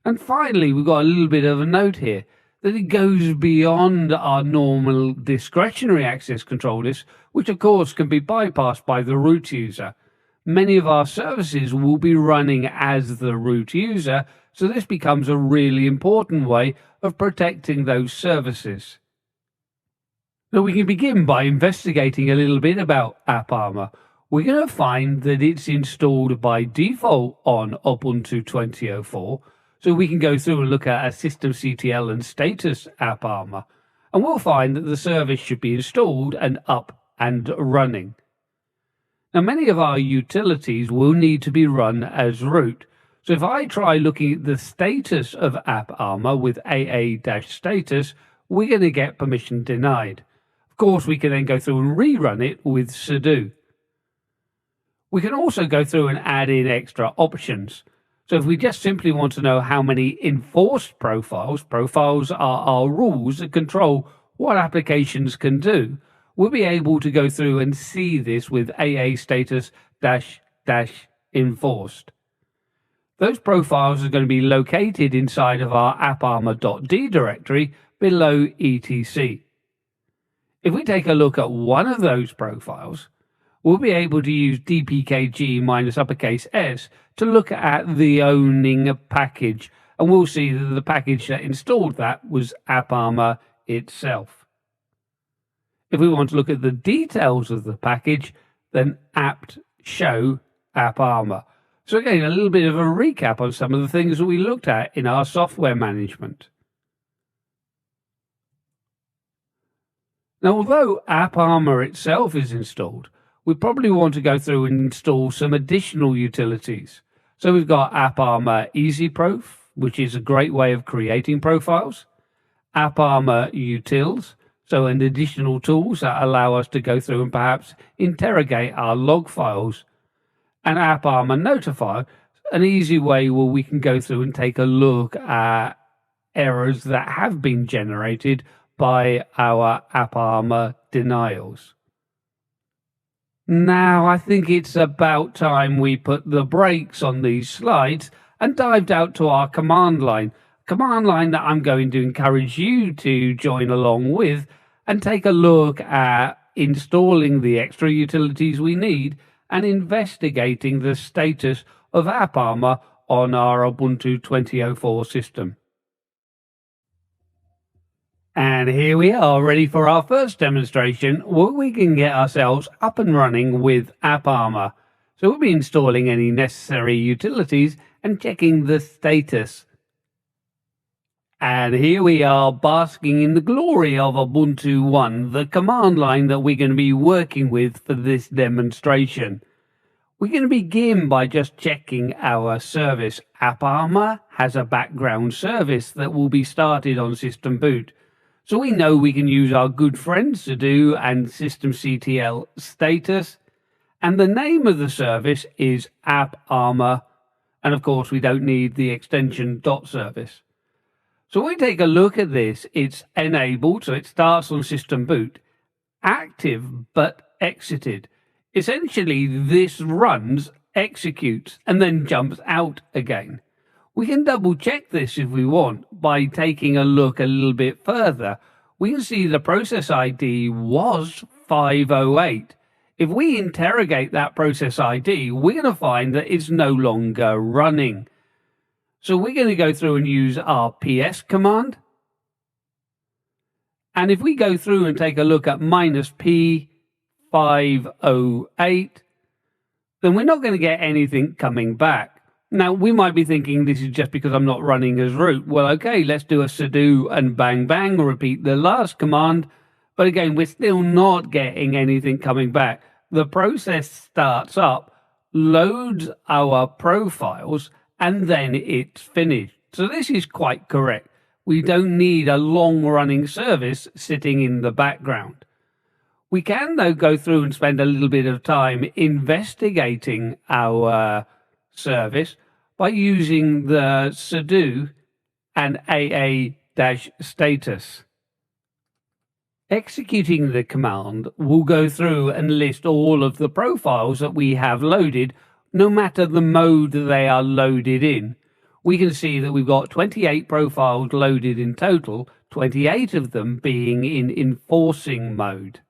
And finally, we've got a little bit of a note here that it goes beyond our normal discretionary access control list, which of course can be bypassed by the root user. Many of our services will be running as the root user, so this becomes a really important way of protecting those services. Now we can begin by investigating a little bit about AppArmor. We're going to find that it's installed by default on Ubuntu 20.04. So we can go through and look at a systemctl and status AppArmor, and we'll find that the service should be installed and up and running. Now many of our utilities will need to be run as root. So if I try looking at the status of AppArmor with AA-status, we're going to get permission denied. Of course, we can then go through and rerun it with sudo. We can also go through and add in extra options. So if we just simply want to know how many enforced profiles are our rules that control what applications can do, we'll be able to go through and see this with AA status --enforced. Those profiles are going to be located inside of our apparmor.d directory below etc. If we take a look at one of those profiles, we'll be able to use dpkg-s to look at the owning package, and we'll see that the package that installed that was AppArmor itself. If we want to look at the details of the package, then apt show AppArmor. So again, a little bit of a recap on some of the things that we looked at in our software management. Now, although AppArmor itself is installed, we probably want to go through and install some additional utilities. So we've got AppArmor EasyProf, which is a great way of creating profiles. AppArmor Utils, so an additional tools that allow us to go through and perhaps interrogate our log files. And AppArmor Notify, an easy way where we can go through and take a look at errors that have been generated by our AppArmor denials. Now, I think it's about time we put the brakes on these slides and dived out to our command line that I'm going to encourage you to join along with and take a look at installing the extra utilities we need and investigating the status of AppArmor on our Ubuntu 20.04 system. And here we are, ready for our first demonstration where we can get ourselves up and running with AppArmor. So we'll be installing any necessary utilities and checking the status. And here we are, basking in the glory of Ubuntu One, the command line that we're going to be working with for this demonstration. We're going to begin by just checking our service. AppArmor has a background service that will be started on system boot. So we know we can use our good friend sudo and systemctl status. And the name of the service is AppArmor. And of course, we don't need the extension .service. So when we take a look at this, it's enabled, so it starts on system boot. Active but exited. Essentially, this runs, executes, and then jumps out again. We can double check this if we want by taking a look a little bit further. We can see the process ID was 508. If we interrogate that process ID, we're going to find that it's no longer running. So we're going to go through and use our PS command. And if we go through and take a look at -P508, then we're not going to get anything coming back. Now, we might be thinking this is just because I'm not running as root. Well, okay, let's do a sudo and bang bang, repeat the last command. But again, we're still not getting anything coming back. The process starts up, loads our profiles, and then it's finished. So this is quite correct. We don't need a long-running service sitting in the background. We can, though, go through and spend a little bit of time investigating our service by using the sudo and AA-status. Executing the command will go through and list all of the profiles that we have loaded, no matter the mode they are loaded in. We can see that we've got 28 profiles loaded in total, 28 of them being in enforcing mode.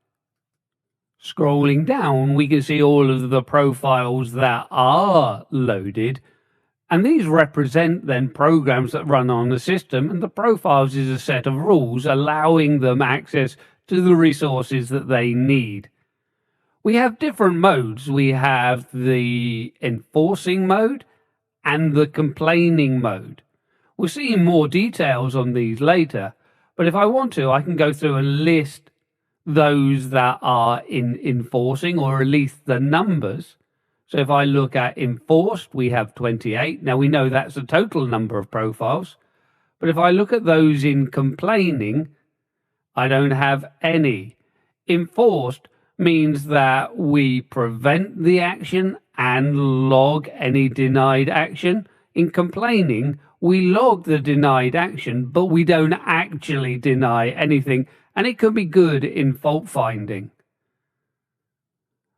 Scrolling down, we can see all of the profiles that are loaded, and these represent then programs that run on the system, and the profiles is a set of rules allowing them access to the resources that they need. We have different modes. We have the enforcing mode and the complaining mode. We'll see more details on these later, but if I want to, I can go through and list those that are in enforcing, or at least the numbers. So if I look at enforced, we have 28. Now we know that's the total number of profiles. But if I look at those in complaining, I don't have any. Enforced means that we prevent the action and log any denied action. In complaining, we log the denied action, but we don't actually deny anything, and it could be good in fault finding.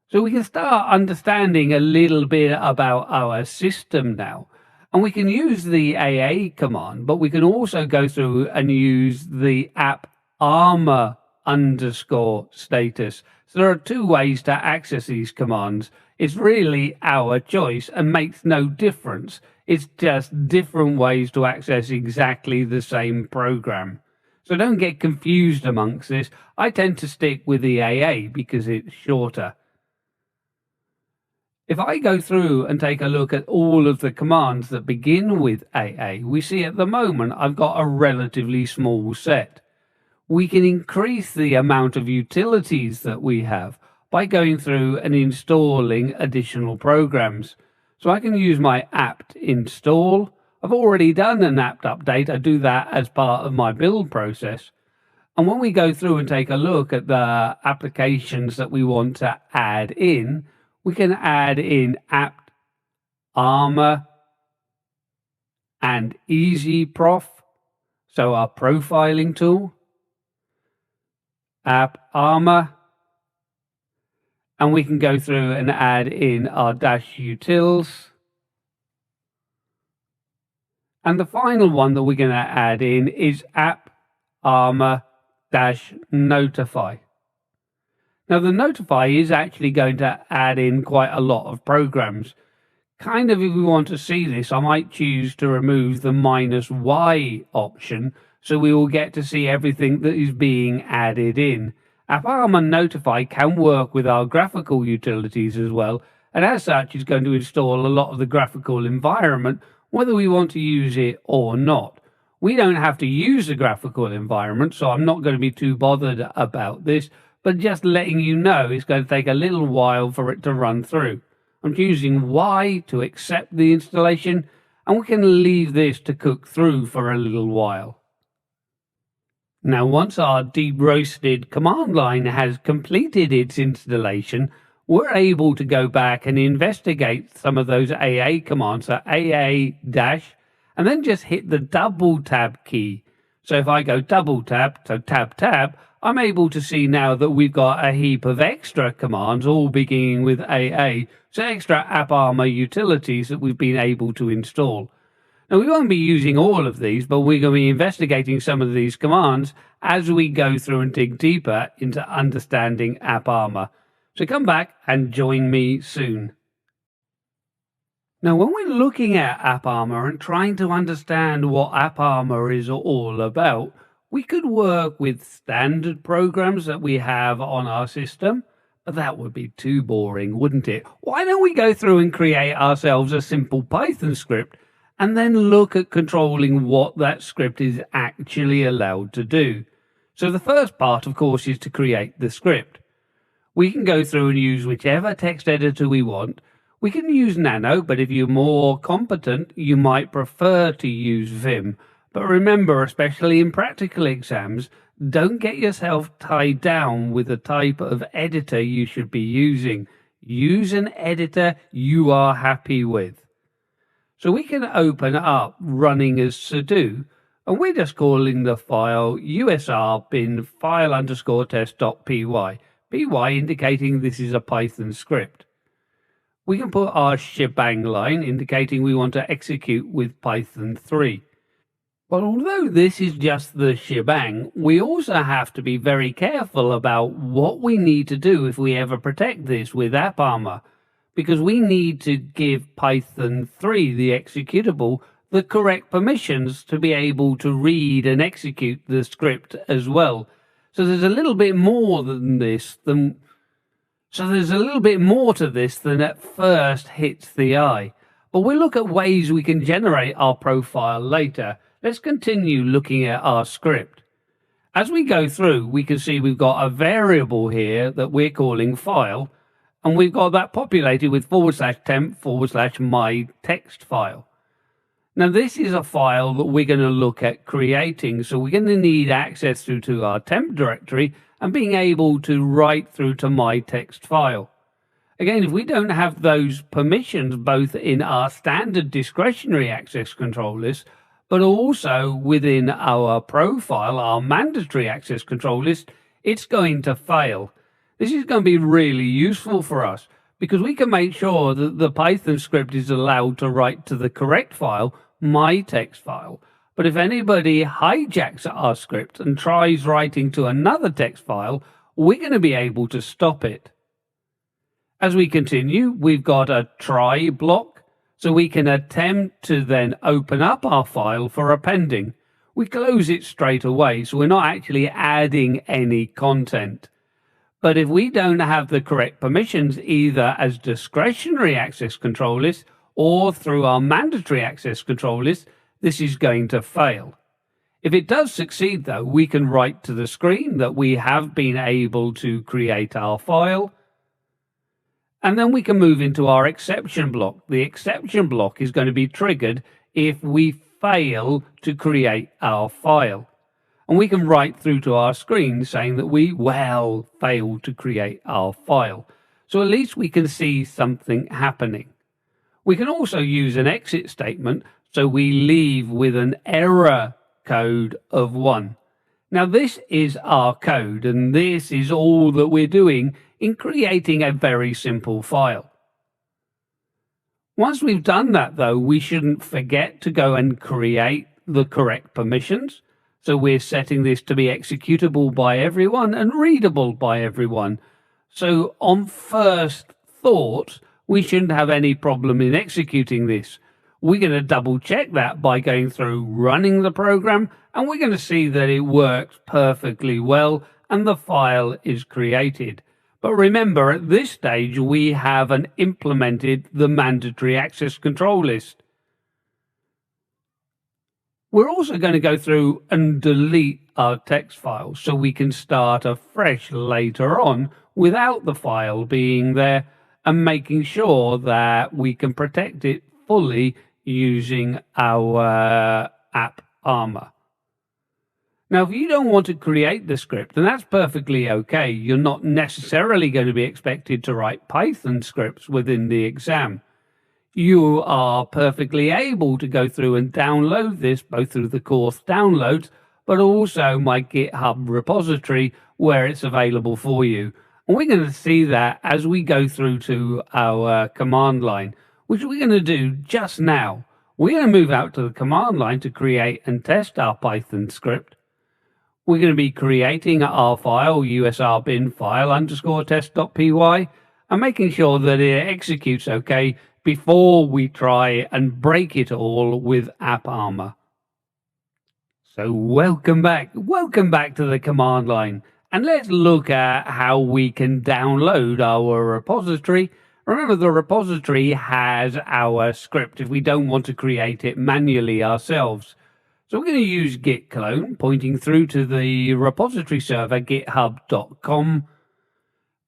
So we can start understanding a little bit about our system now. And we can use the AA command, but we can also go through and use the app armor_status. So there are two ways to access these commands. It's really our choice and makes no difference. It's just different ways to access exactly the same program. So don't get confused amongst this. I tend to stick with the AA because it's shorter. If I go through and take a look at all of the commands that begin with AA, we see at the moment I've got a relatively small set. We can increase the amount of utilities that we have by going through and installing additional programs. So I can use my apt install. I've already done an apt update. I do that as part of my build process. And when we go through and take a look at the applications that we want to add in, we can add in apt armor and easyprof, so our profiling tool, app armor, and we can go through and add in our -utils. And the final one that we're going to add in is app armor-notify. Now, the notify is actually going to add in quite a lot of programs. Kind of, if we want to see this, I might choose to remove the -y option, so we will get to see everything that is being added in. App armor-notify can work with our graphical utilities as well, and as such is going to install a lot of the graphical environment, whether we want to use it or not. We don't have to use the graphical environment, so I'm not going to be too bothered about this, but just letting you know it's going to take a little while for it to run through. I'm choosing Y to accept the installation, and we can leave this to cook through for a little while. Now, once our deep roasted command line has completed its installation, we're able to go back and investigate some of those AA commands, so AA-, and then just hit the double tab key. So if I go double tab, so tab, I'm able to see now that we've got a heap of extra commands, all beginning with AA, so extra AppArmor utilities that we've been able to install. Now, we won't be using all of these, but we're going to be investigating some of these commands as we go through and dig deeper into understanding AppArmor. So come back and join me soon. Now, when we're looking at AppArmor and trying to understand what AppArmor is all about, we could work with standard programs that we have on our system, but that would be too boring, wouldn't it? Why don't we go through and create ourselves a simple Python script and then look at controlling what that script is actually allowed to do? So the first part, of course, is to create the script. We can go through and use whichever text editor we want. We can use Nano, but if you're more competent, you might prefer to use Vim. But remember, especially in practical exams, don't get yourself tied down with the type of editor you should be using. Use an editor you are happy with. So we can open up running as sudo, and we're just calling the file usr bin file_test.py, py indicating this is a Python script. We can put our shebang line indicating we want to execute with Python 3. But although this is just the shebang, we also have to be very careful about what we need to do if we ever protect this with AppArmor, because we need to give Python 3, the executable, the correct permissions to be able to read and execute the script as well. So there's a little bit more than this than... So there's a little bit more to this than at first hits the eye. But we'll look at ways we can generate our profile later. Let's continue looking at our script. As we go through, we can see we've got a variable here that we're calling file, and we've got that populated with /temp/my text file. Now this is a file that we're going to look at creating, so we're going to need access through to our temp directory and being able to write through to my text file. Again, if we don't have those permissions both in our standard discretionary access control list, but also within our profile, our mandatory access control list, it's going to fail. This is going to be really useful for us because we can make sure that the Python script is allowed to write to the correct file, my text file. But if anybody hijacks our script and tries writing to another text file, we're going to be able to stop it. As we continue, we've got a try block, so we can attempt to then open up our file for appending. We close it straight away, so we're not actually adding any content. But if we don't have the correct permissions, either as discretionary access control list or through our mandatory access control list, this is going to fail. If it does succeed, though, we can write to the screen that we have been able to create our file. And then we can move into our exception block. The exception block is going to be triggered if we fail to create our file. And we can write through to our screen saying that we, failed to create our file. So at least we can see something happening. We can also use an exit statement, so we leave with an error code of 1. Now this is our code, and this is all that we're doing in creating a very simple file. Once we've done that, though, we shouldn't forget to go and create the correct permissions. So we're setting this to be executable by everyone and readable by everyone. So on first thought, we shouldn't have any problem in executing this. We're going to double check that by going through running the program, and we're going to see that it works perfectly well and the file is created. But remember, at this stage, we haven't implemented the mandatory access control list. We're also going to go through and delete our text file so we can start afresh later on without the file being there and making sure that we can protect it fully using our AppArmor. Now, if you don't want to create the script, then that's perfectly okay. You're not necessarily going to be expected to write Python scripts within the exam. You are perfectly able to go through and download this both through the course downloads, but also my GitHub repository where it's available for you. And we're going to see that as we go through to our command line, which we're going to do just now. We're going to move out to the command line to create and test our Python script. We're going to be creating our file, usrbin file underscore test.py, and making sure that it executes okay before we try and break it all with AppArmor. So welcome back to the command line, and let's look at how we can download our repository. Remember, the repository has our script if we don't want to create it manually ourselves. So we're going to use git clone, pointing through to the repository server, github.com.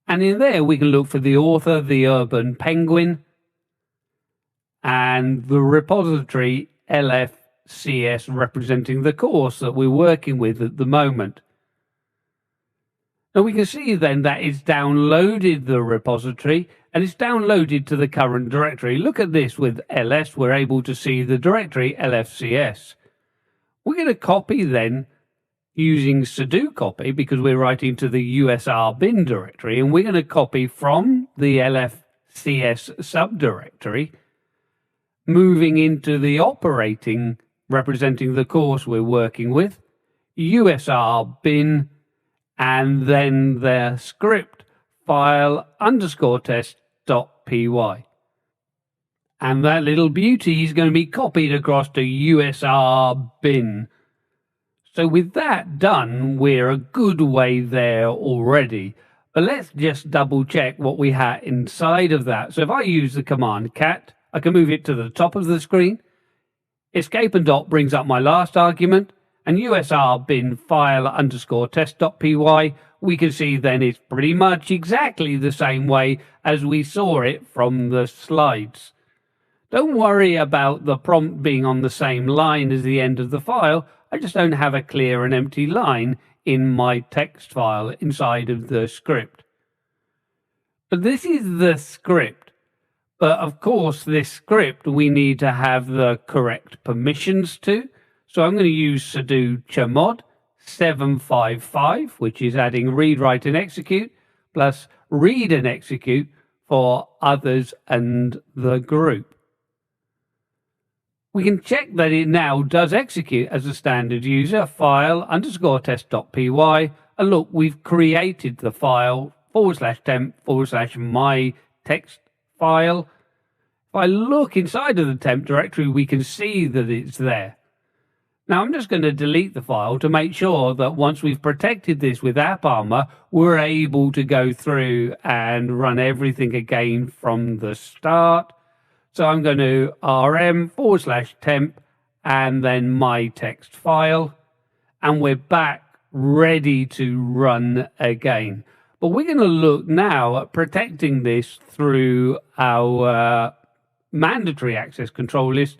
And in there, we can look for the author, the urban penguin, and the repository LFCS representing the course that we're working with at the moment. Now we can see then that it's downloaded the repository and it's downloaded to the current directory. Look at this with ls, we're able to see the directory LFCS. We're going to copy then using sudo copy because we're writing to the usr bin directory, and we're going to copy from the LFCS subdirectory, moving into the operating representing the course we're working with, usr bin, and then the script file underscore test.py. And that little beauty is going to be copied across to usr bin. So with that done, we're a good way there already. But let's just double check what we had inside of that. So if I use the command cat, I can move it to the top of the screen. Escape and dot brings up my last argument. And usr bin file underscore test.py, we can see then it's pretty much exactly the same way as we saw it from the slides. Don't worry about the prompt being on the same line as the end of the file. I just don't have a clear and empty line in my text file inside of the script. But this is the script. But of course, this script we need to have the correct permissions to. So I'm going to use sudo chmod 755, which is adding read, write, and execute, plus read and execute for others and the group. We can check that it now does execute as a standard user, file underscore test.py, and look, we've created the file /temp/my text file. If I look inside of the temp directory, we can see that it's there. Now I'm just going to delete the file to make sure that once we've protected this with AppArmor, we're able to go through and run everything again from the start. So I'm going to rm/temp and then my text file, and we're back ready to run again. But we're going to look now at protecting this through our mandatory access control list,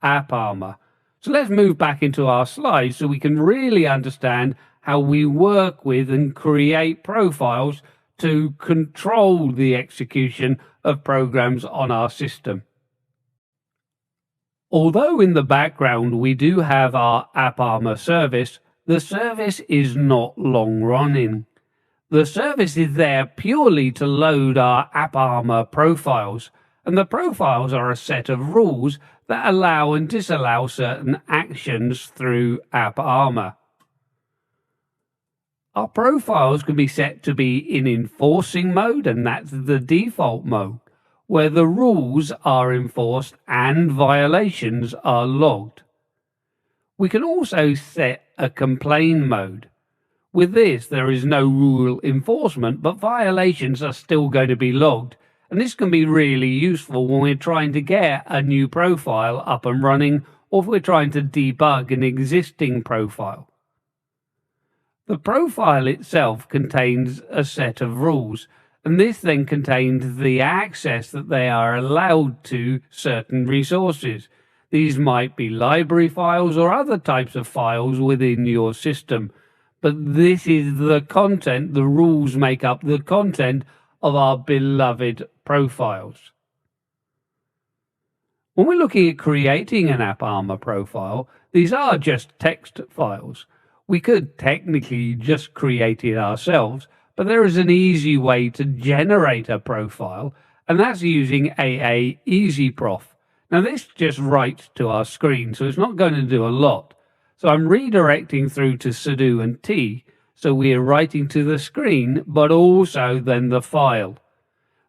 AppArmor. So let's move back into our slides so we can really understand how we work with and create profiles to control the execution of programs on our system. Although in the background we do have our AppArmor service, the service is not long running. The service is there purely to load our AppArmor profiles, and the profiles are a set of rules that allow and disallow certain actions through AppArmor. Our profiles can be set to be in enforcing mode, and that's the default mode, where the rules are enforced and violations are logged. We can also set a complain mode. With this, there is no rule enforcement, but violations are still going to be logged. And this can be really useful when we're trying to get a new profile up and running, or if we're trying to debug an existing profile. The profile itself contains a set of rules, and this then contains the access that they are allowed to certain resources. These might be library files or other types of files within your system. But this is the content, the rules make up the content of our beloved profiles. When we're looking at creating an AppArmor profile, these are just text files. We could technically just create it ourselves, but there is an easy way to generate a profile, and that's using AA EasyProf. Now this just writes to our screen, so it's not going to do a lot. So I'm redirecting through to sudo and T, so we're writing to the screen, but also then the file.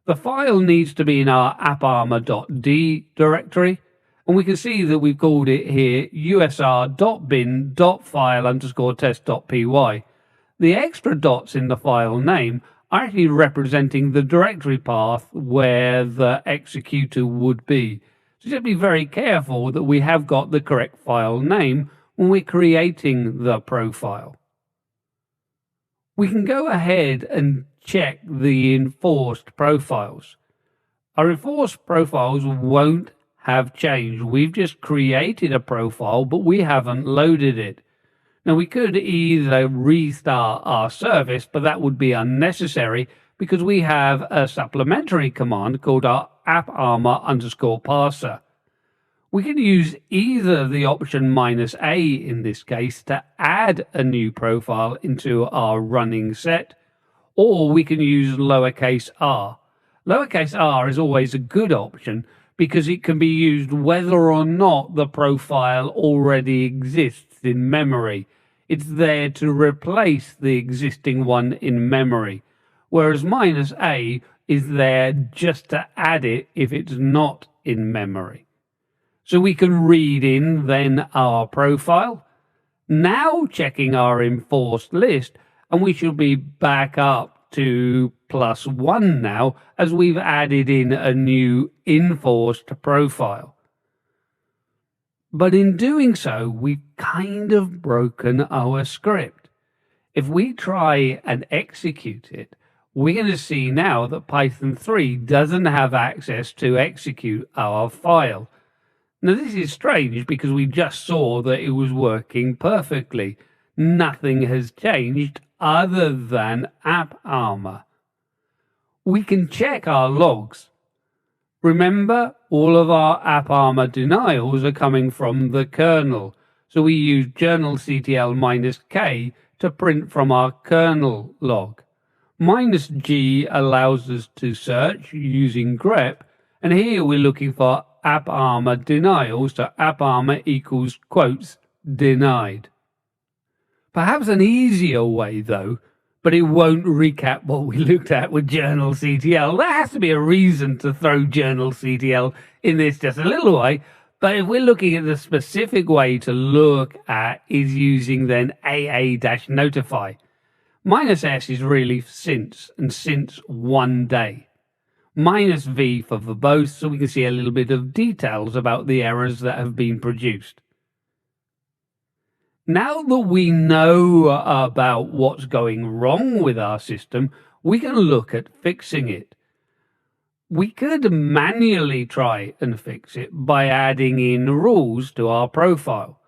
The file needs to be in our apparmor.d directory, and we can see that we've called it here usr.bin.file_test.py. The extra dots in the file name are actually representing the directory path where the executor would be. So just be very careful that we have got the correct file name when we're creating the profile. We can go ahead and check the enforced profiles. Our enforced profiles won't have changed. We've just created a profile, but we haven't loaded it. Now we could either restart our service, but that would be unnecessary because we have a supplementary command called our apparmor_parser. We can use either the option -A in this case to add a new profile into our running set, or we can use lowercase r. Lowercase r is always a good option because it can be used whether or not the profile already exists in memory. It's there to replace the existing one in memory, whereas -A is there just to add it if it's not in memory. So we can read in then our profile, now checking our enforced list, and we should be back up to +1 now as we've added in a new enforced profile. But in doing so, we've kind of broken our script. If we try and execute it, we're going to see now that Python 3 doesn't have access to execute our file. Now this is strange because we just saw that it was working perfectly. Nothing has changed other than apparmor. We can check our logs. Remember, all of our apparmor denials are coming from the kernel, so we use journalctl-k to print from our kernel log. -g allows us to search using grep, and here we're looking for apparmor denials, so apparmor equals quotes denied. Perhaps an easier way though, but it won't recap what we looked at with journalctl. There has to be a reason to throw journalctl in this just a little way, but if we're looking at the specific way to look at is using then AA-notify. -s is really since, and since 1 day. -v for verbose, so we can see a little bit of details about the errors that have been produced. Now that we know about what's going wrong with our system, we can look at fixing it. We could manually try and fix it by adding in rules to our profile.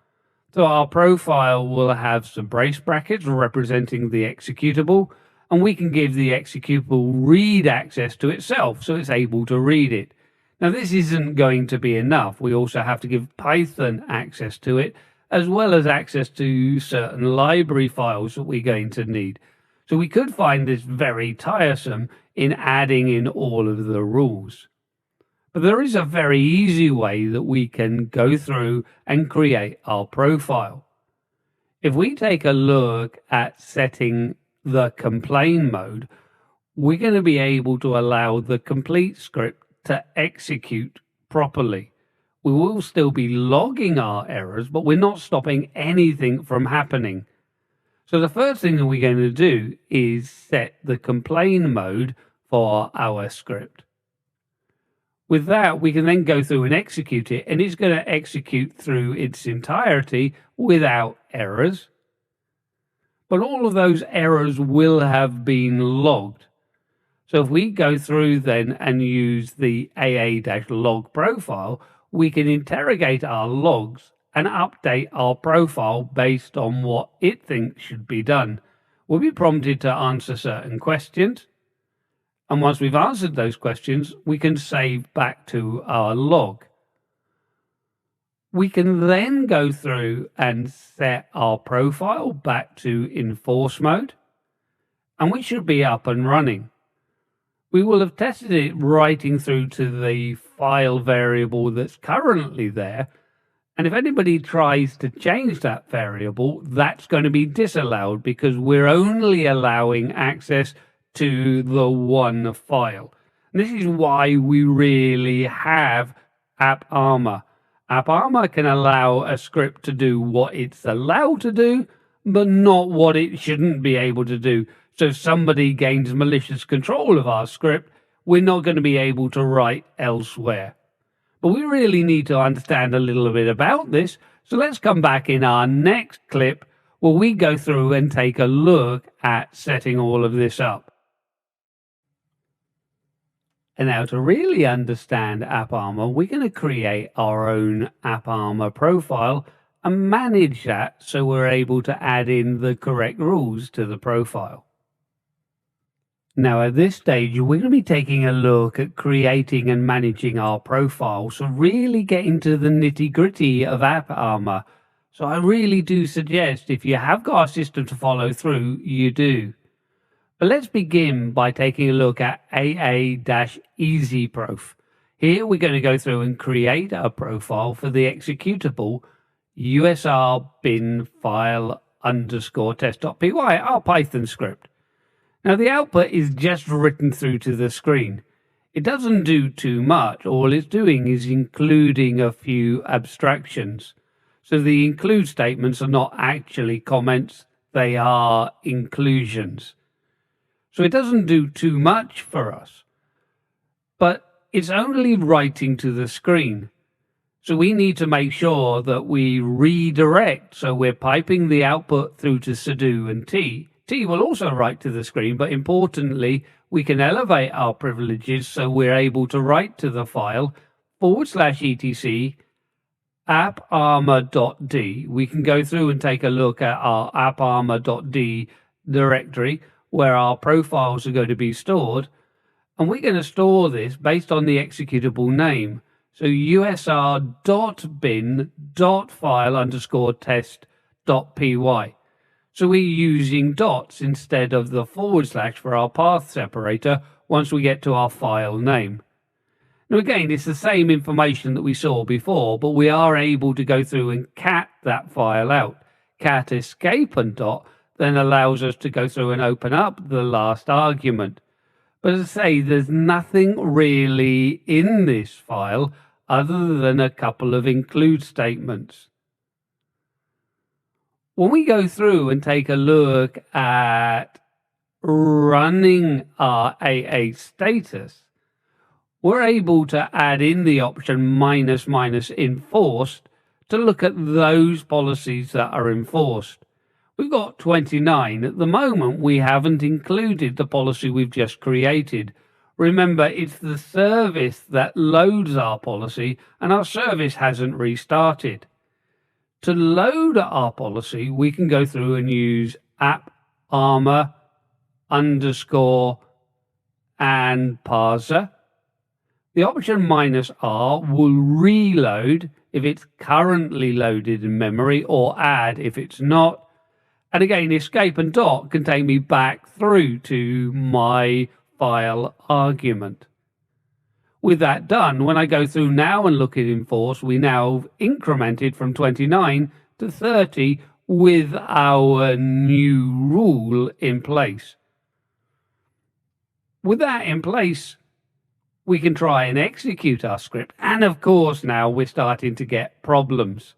So our profile will have some brace brackets representing the executable, and we can give the executable read access to itself so it's able to read it. Now this isn't going to be enough. We also have to give Python access to it, as well as access to certain library files that we're going to need. So we could find this very tiresome in adding in all of the rules. But there is a very easy way that we can go through and create our profile. If we take a look at setting the complain mode, we're going to be able to allow the complete script to execute properly. We will still be logging our errors, but we're not stopping anything from happening. So the first thing that we're going to do is set the complain mode for our script. With that, we can then go through and execute it, and it's going to execute through its entirety without errors. But all of those errors will have been logged. So if we go through then and use the AA-log profile, we can interrogate our logs and update our profile based on what it thinks should be done. We'll be prompted to answer certain questions. And once we've answered those questions, we can save back to our log. We can then go through and set our profile back to enforce mode, and we should be up and running. We will have tested it writing through to the file variable that's currently there. And if anybody tries to change that variable, that's going to be disallowed because we're only allowing access to the one file. And this is why we really have AppArmor. AppArmor can allow a script to do what it's allowed to do, but not what it shouldn't be able to do. So if somebody gains malicious control of our script, we're not going to be able to write elsewhere. But we really need to understand a little bit about this. So let's come back in our next clip where we go through and take a look at setting all of this up. And now to really understand AppArmor, we're going to create our own AppArmor profile and manage that so we're able to add in the correct rules to the profile. Now at this stage, we're going to be taking a look at creating and managing our profile, so really get into the nitty-gritty of AppArmor. So I really do suggest if you have got a system to follow through, you do. But let's begin by taking a look at AA-EasyProf. Here we're going to go through and create a profile for the executable usr bin file underscore test.py, our Python script. Now the output is just written through to the screen. It doesn't do too much. All it's doing is including a few abstractions. So the include statements are not actually comments, they are inclusions. So it doesn't do too much for us, but it's only writing to the screen. So we need to make sure that we redirect. So we're piping the output through to sudo and T. T will also write to the screen, but importantly, we can elevate our privileges so we're able to write to the file /etc apparmor.d. We can go through and take a look at our apparmor.d directory where our profiles are going to be stored. And we're going to store this based on the executable name. So usr.bin.file_test.py. So we're using dots instead of the / for our path separator once we get to our file name. Now again, it's the same information that we saw before, but we are able to go through and cat that file out. Cat escape and dot then allows us to go through and open up the last argument. But as I say, there's nothing really in this file other than a couple of include statements. When we go through and take a look at running our AA status, we're able to add in the option -- enforced to look at those policies that are enforced. We've got 29. At the moment, we haven't included the policy we've just created. Remember, it's the service that loads our policy, and our service hasn't restarted. To load our policy, we can go through and use apparmor _ and parser. The option -r will reload if it's currently loaded in memory or add if it's not. And again, escape and dot can take me back through to my file argument. With that done, when I go through now and look at enforce, we now incremented from 29 to 30 with our new rule in place. With that in place, we can try and execute our script. And of course, now we're starting to get problems.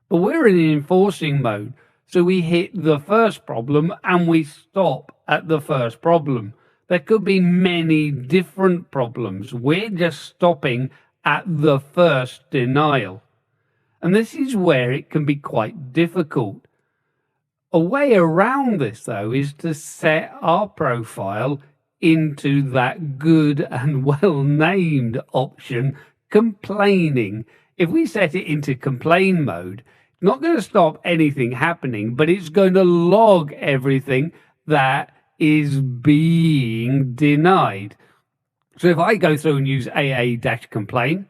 But we're in enforcing mode. So we hit the first problem and we stop at the first problem. There could be many different problems. We're just stopping at the first denial. And this is where it can be quite difficult. A way around this, though, is to set our profile into that good and well-named option, complaining. If we set it into complain mode, it's not going to stop anything happening, but it's going to log everything that is being denied. So if I go through and use AA-complain,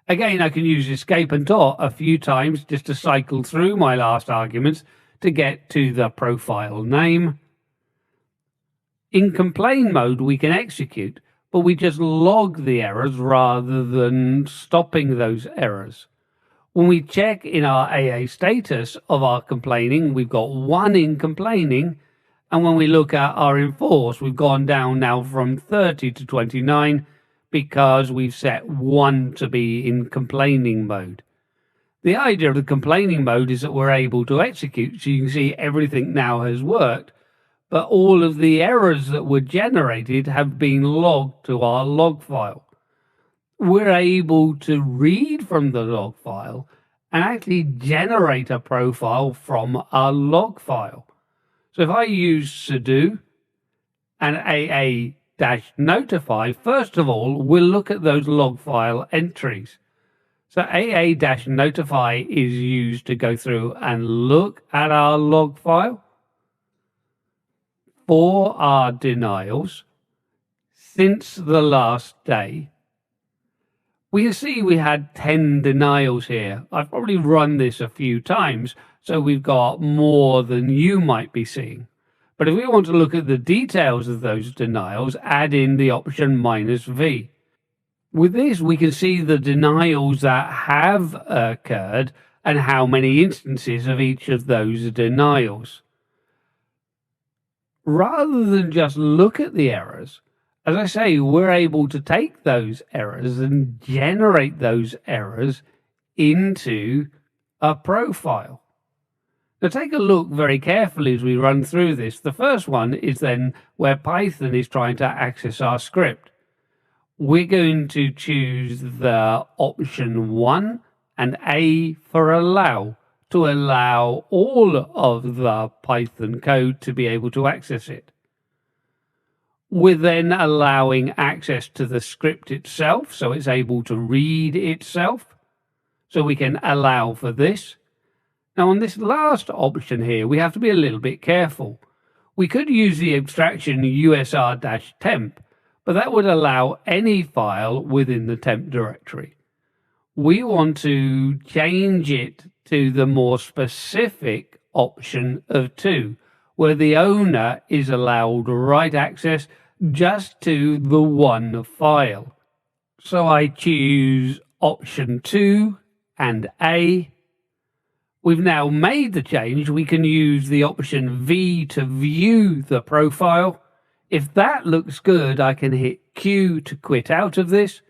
Again, I can use escape and dot a few times just to cycle through my last arguments to get to the profile name. In complain mode, we can execute, but we just log the errors rather than stopping those errors. When we check in our AA status of our complaining, we've got 1 in complaining. And when we look at our enforce, we've gone down now from 30 to 29 because we've set 1 to be in complaining mode. The idea of the complaining mode is that we're able to execute. So you can see everything now has worked, but all of the errors that were generated have been logged to our log file. We're able to read from the log file and actually generate a profile from our log file. So if I use sudo and AA-notify, first of all, we'll look at those log file entries. So AA-notify is used to go through and look at our log file for our denials since the last day. We can see we had 10 denials here. I've probably run this a few times, so we've got more than you might be seeing. But if we want to look at the details of those denials, add in the option -v. With this, we can see the denials that have occurred and how many instances of each of those denials. Rather than just look at the errors, as I say, we're able to take those errors and generate those errors into a profile. Now take a look very carefully as we run through this. The first one is then where Python is trying to access our script. We're going to choose the option 1 and A for allow to allow all of the Python code to be able to access it. We're then allowing access to the script itself, so it's able to read itself. So we can allow for this. Now on this last option here, we have to be a little bit careful. We could use the abstraction usr-temp, but that would allow any file within the temp directory. We want to change it to the more specific option of 2, where the owner is allowed write access just to the one file. So I choose option 2 and A. We've now made the change. We can use the option V to view the profile. If that looks good, I can hit Q to quit out of this.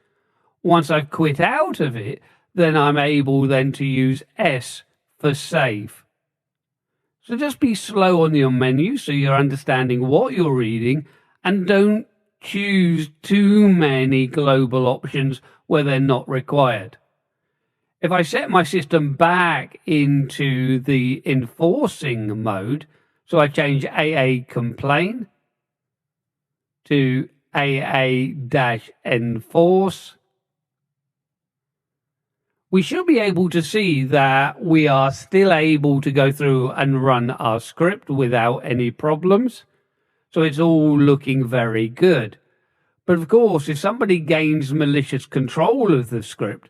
Once I've quit out of it, then I'm able then to use S for save. So just be slow on your menu so you're understanding what you're reading, and don't choose too many global options where they're not required. If I set my system back into the enforcing mode, so I change AA complain to AA-enforce, we should be able to see that we are still able to go through and run our script without any problems. So it's all looking very good. But of course, if somebody gains malicious control of the script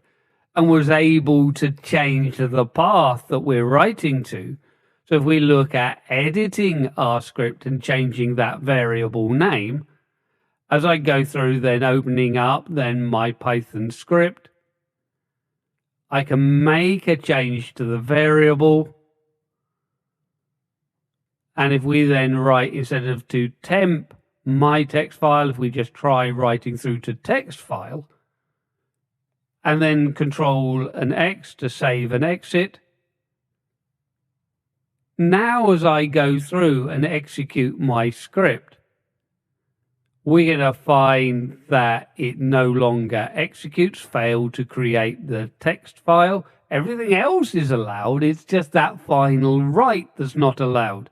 and was able to change the path that we're writing to, so if we look at editing our script and changing that variable name, as I go through then opening up then my Python script, I can make a change to the variable. And if we then write, instead of to temp my text file, if we just try writing through to text file, and then Control and X to save and exit. Now as I go through and execute my script, we're going to find that it no longer executes, failed to create the text file. Everything else is allowed. It's just that final write that's not allowed.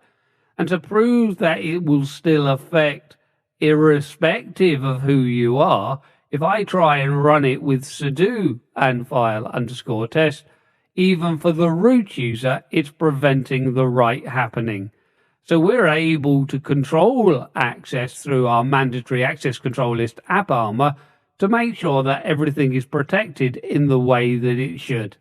And to prove that it will still affect irrespective of who you are, if I try and run it with sudo and file_test, even for the root user, it's preventing the write happening. So we're able to control access through our mandatory access control list app armor to make sure that everything is protected in the way that it should.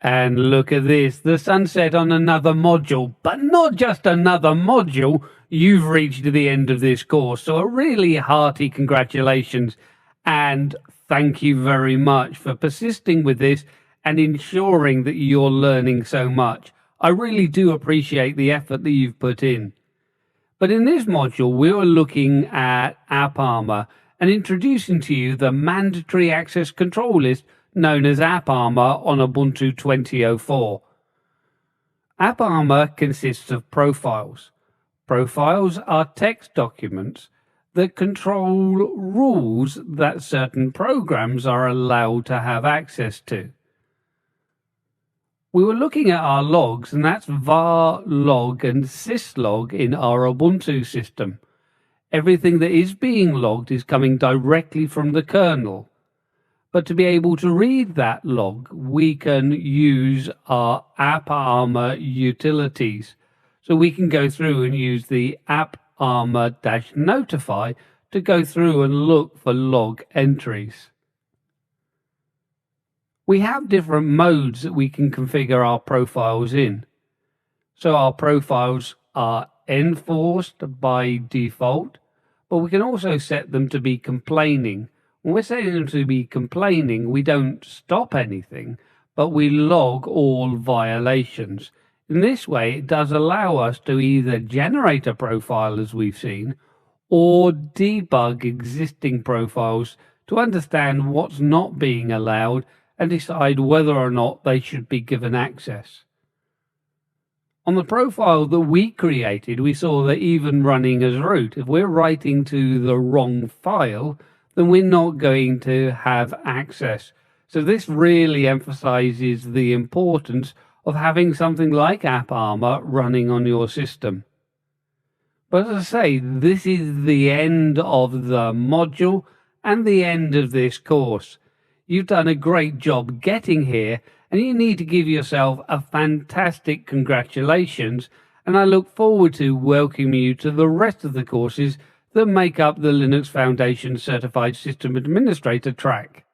And look at this, the sunset on another module, but not just another module. You've reached the end of this course, so a really hearty congratulations and thank you very much for persisting with this and ensuring that you're learning so much. I really do appreciate the effort that you've put in. But in this module, we were looking at AppArmor and introducing to you the mandatory access control list known as AppArmor on Ubuntu 20.04. AppArmor consists of profiles. Profiles are text documents that control rules that certain programs are allowed to have access to. We were looking at our logs, and that's var log and syslog in our Ubuntu system. Everything that is being logged is coming directly from the kernel. But to be able to read that log, we can use our AppArmor utilities. So we can go through and use the AppArmor-notify to go through and look for log entries. We have different modes that we can configure our profiles in. So our profiles are enforced by default, but we can also set them to be complaining. When we're setting them to be complaining, we don't stop anything, but we log all violations. In this way, it does allow us to either generate a profile, as we've seen, or debug existing profiles to understand what's not being allowed and decide whether or not they should be given access. On the profile that we created, we saw that even running as root, if we're writing to the wrong file, then we're not going to have access. So this really emphasizes the importance of having something like AppArmor running on your system. But as I say, this is the end of the module and the end of this course. You've done a great job getting here, and you need to give yourself a fantastic congratulations, and I look forward to welcoming you to the rest of the courses that make up the Linux Foundation Certified System Administrator track.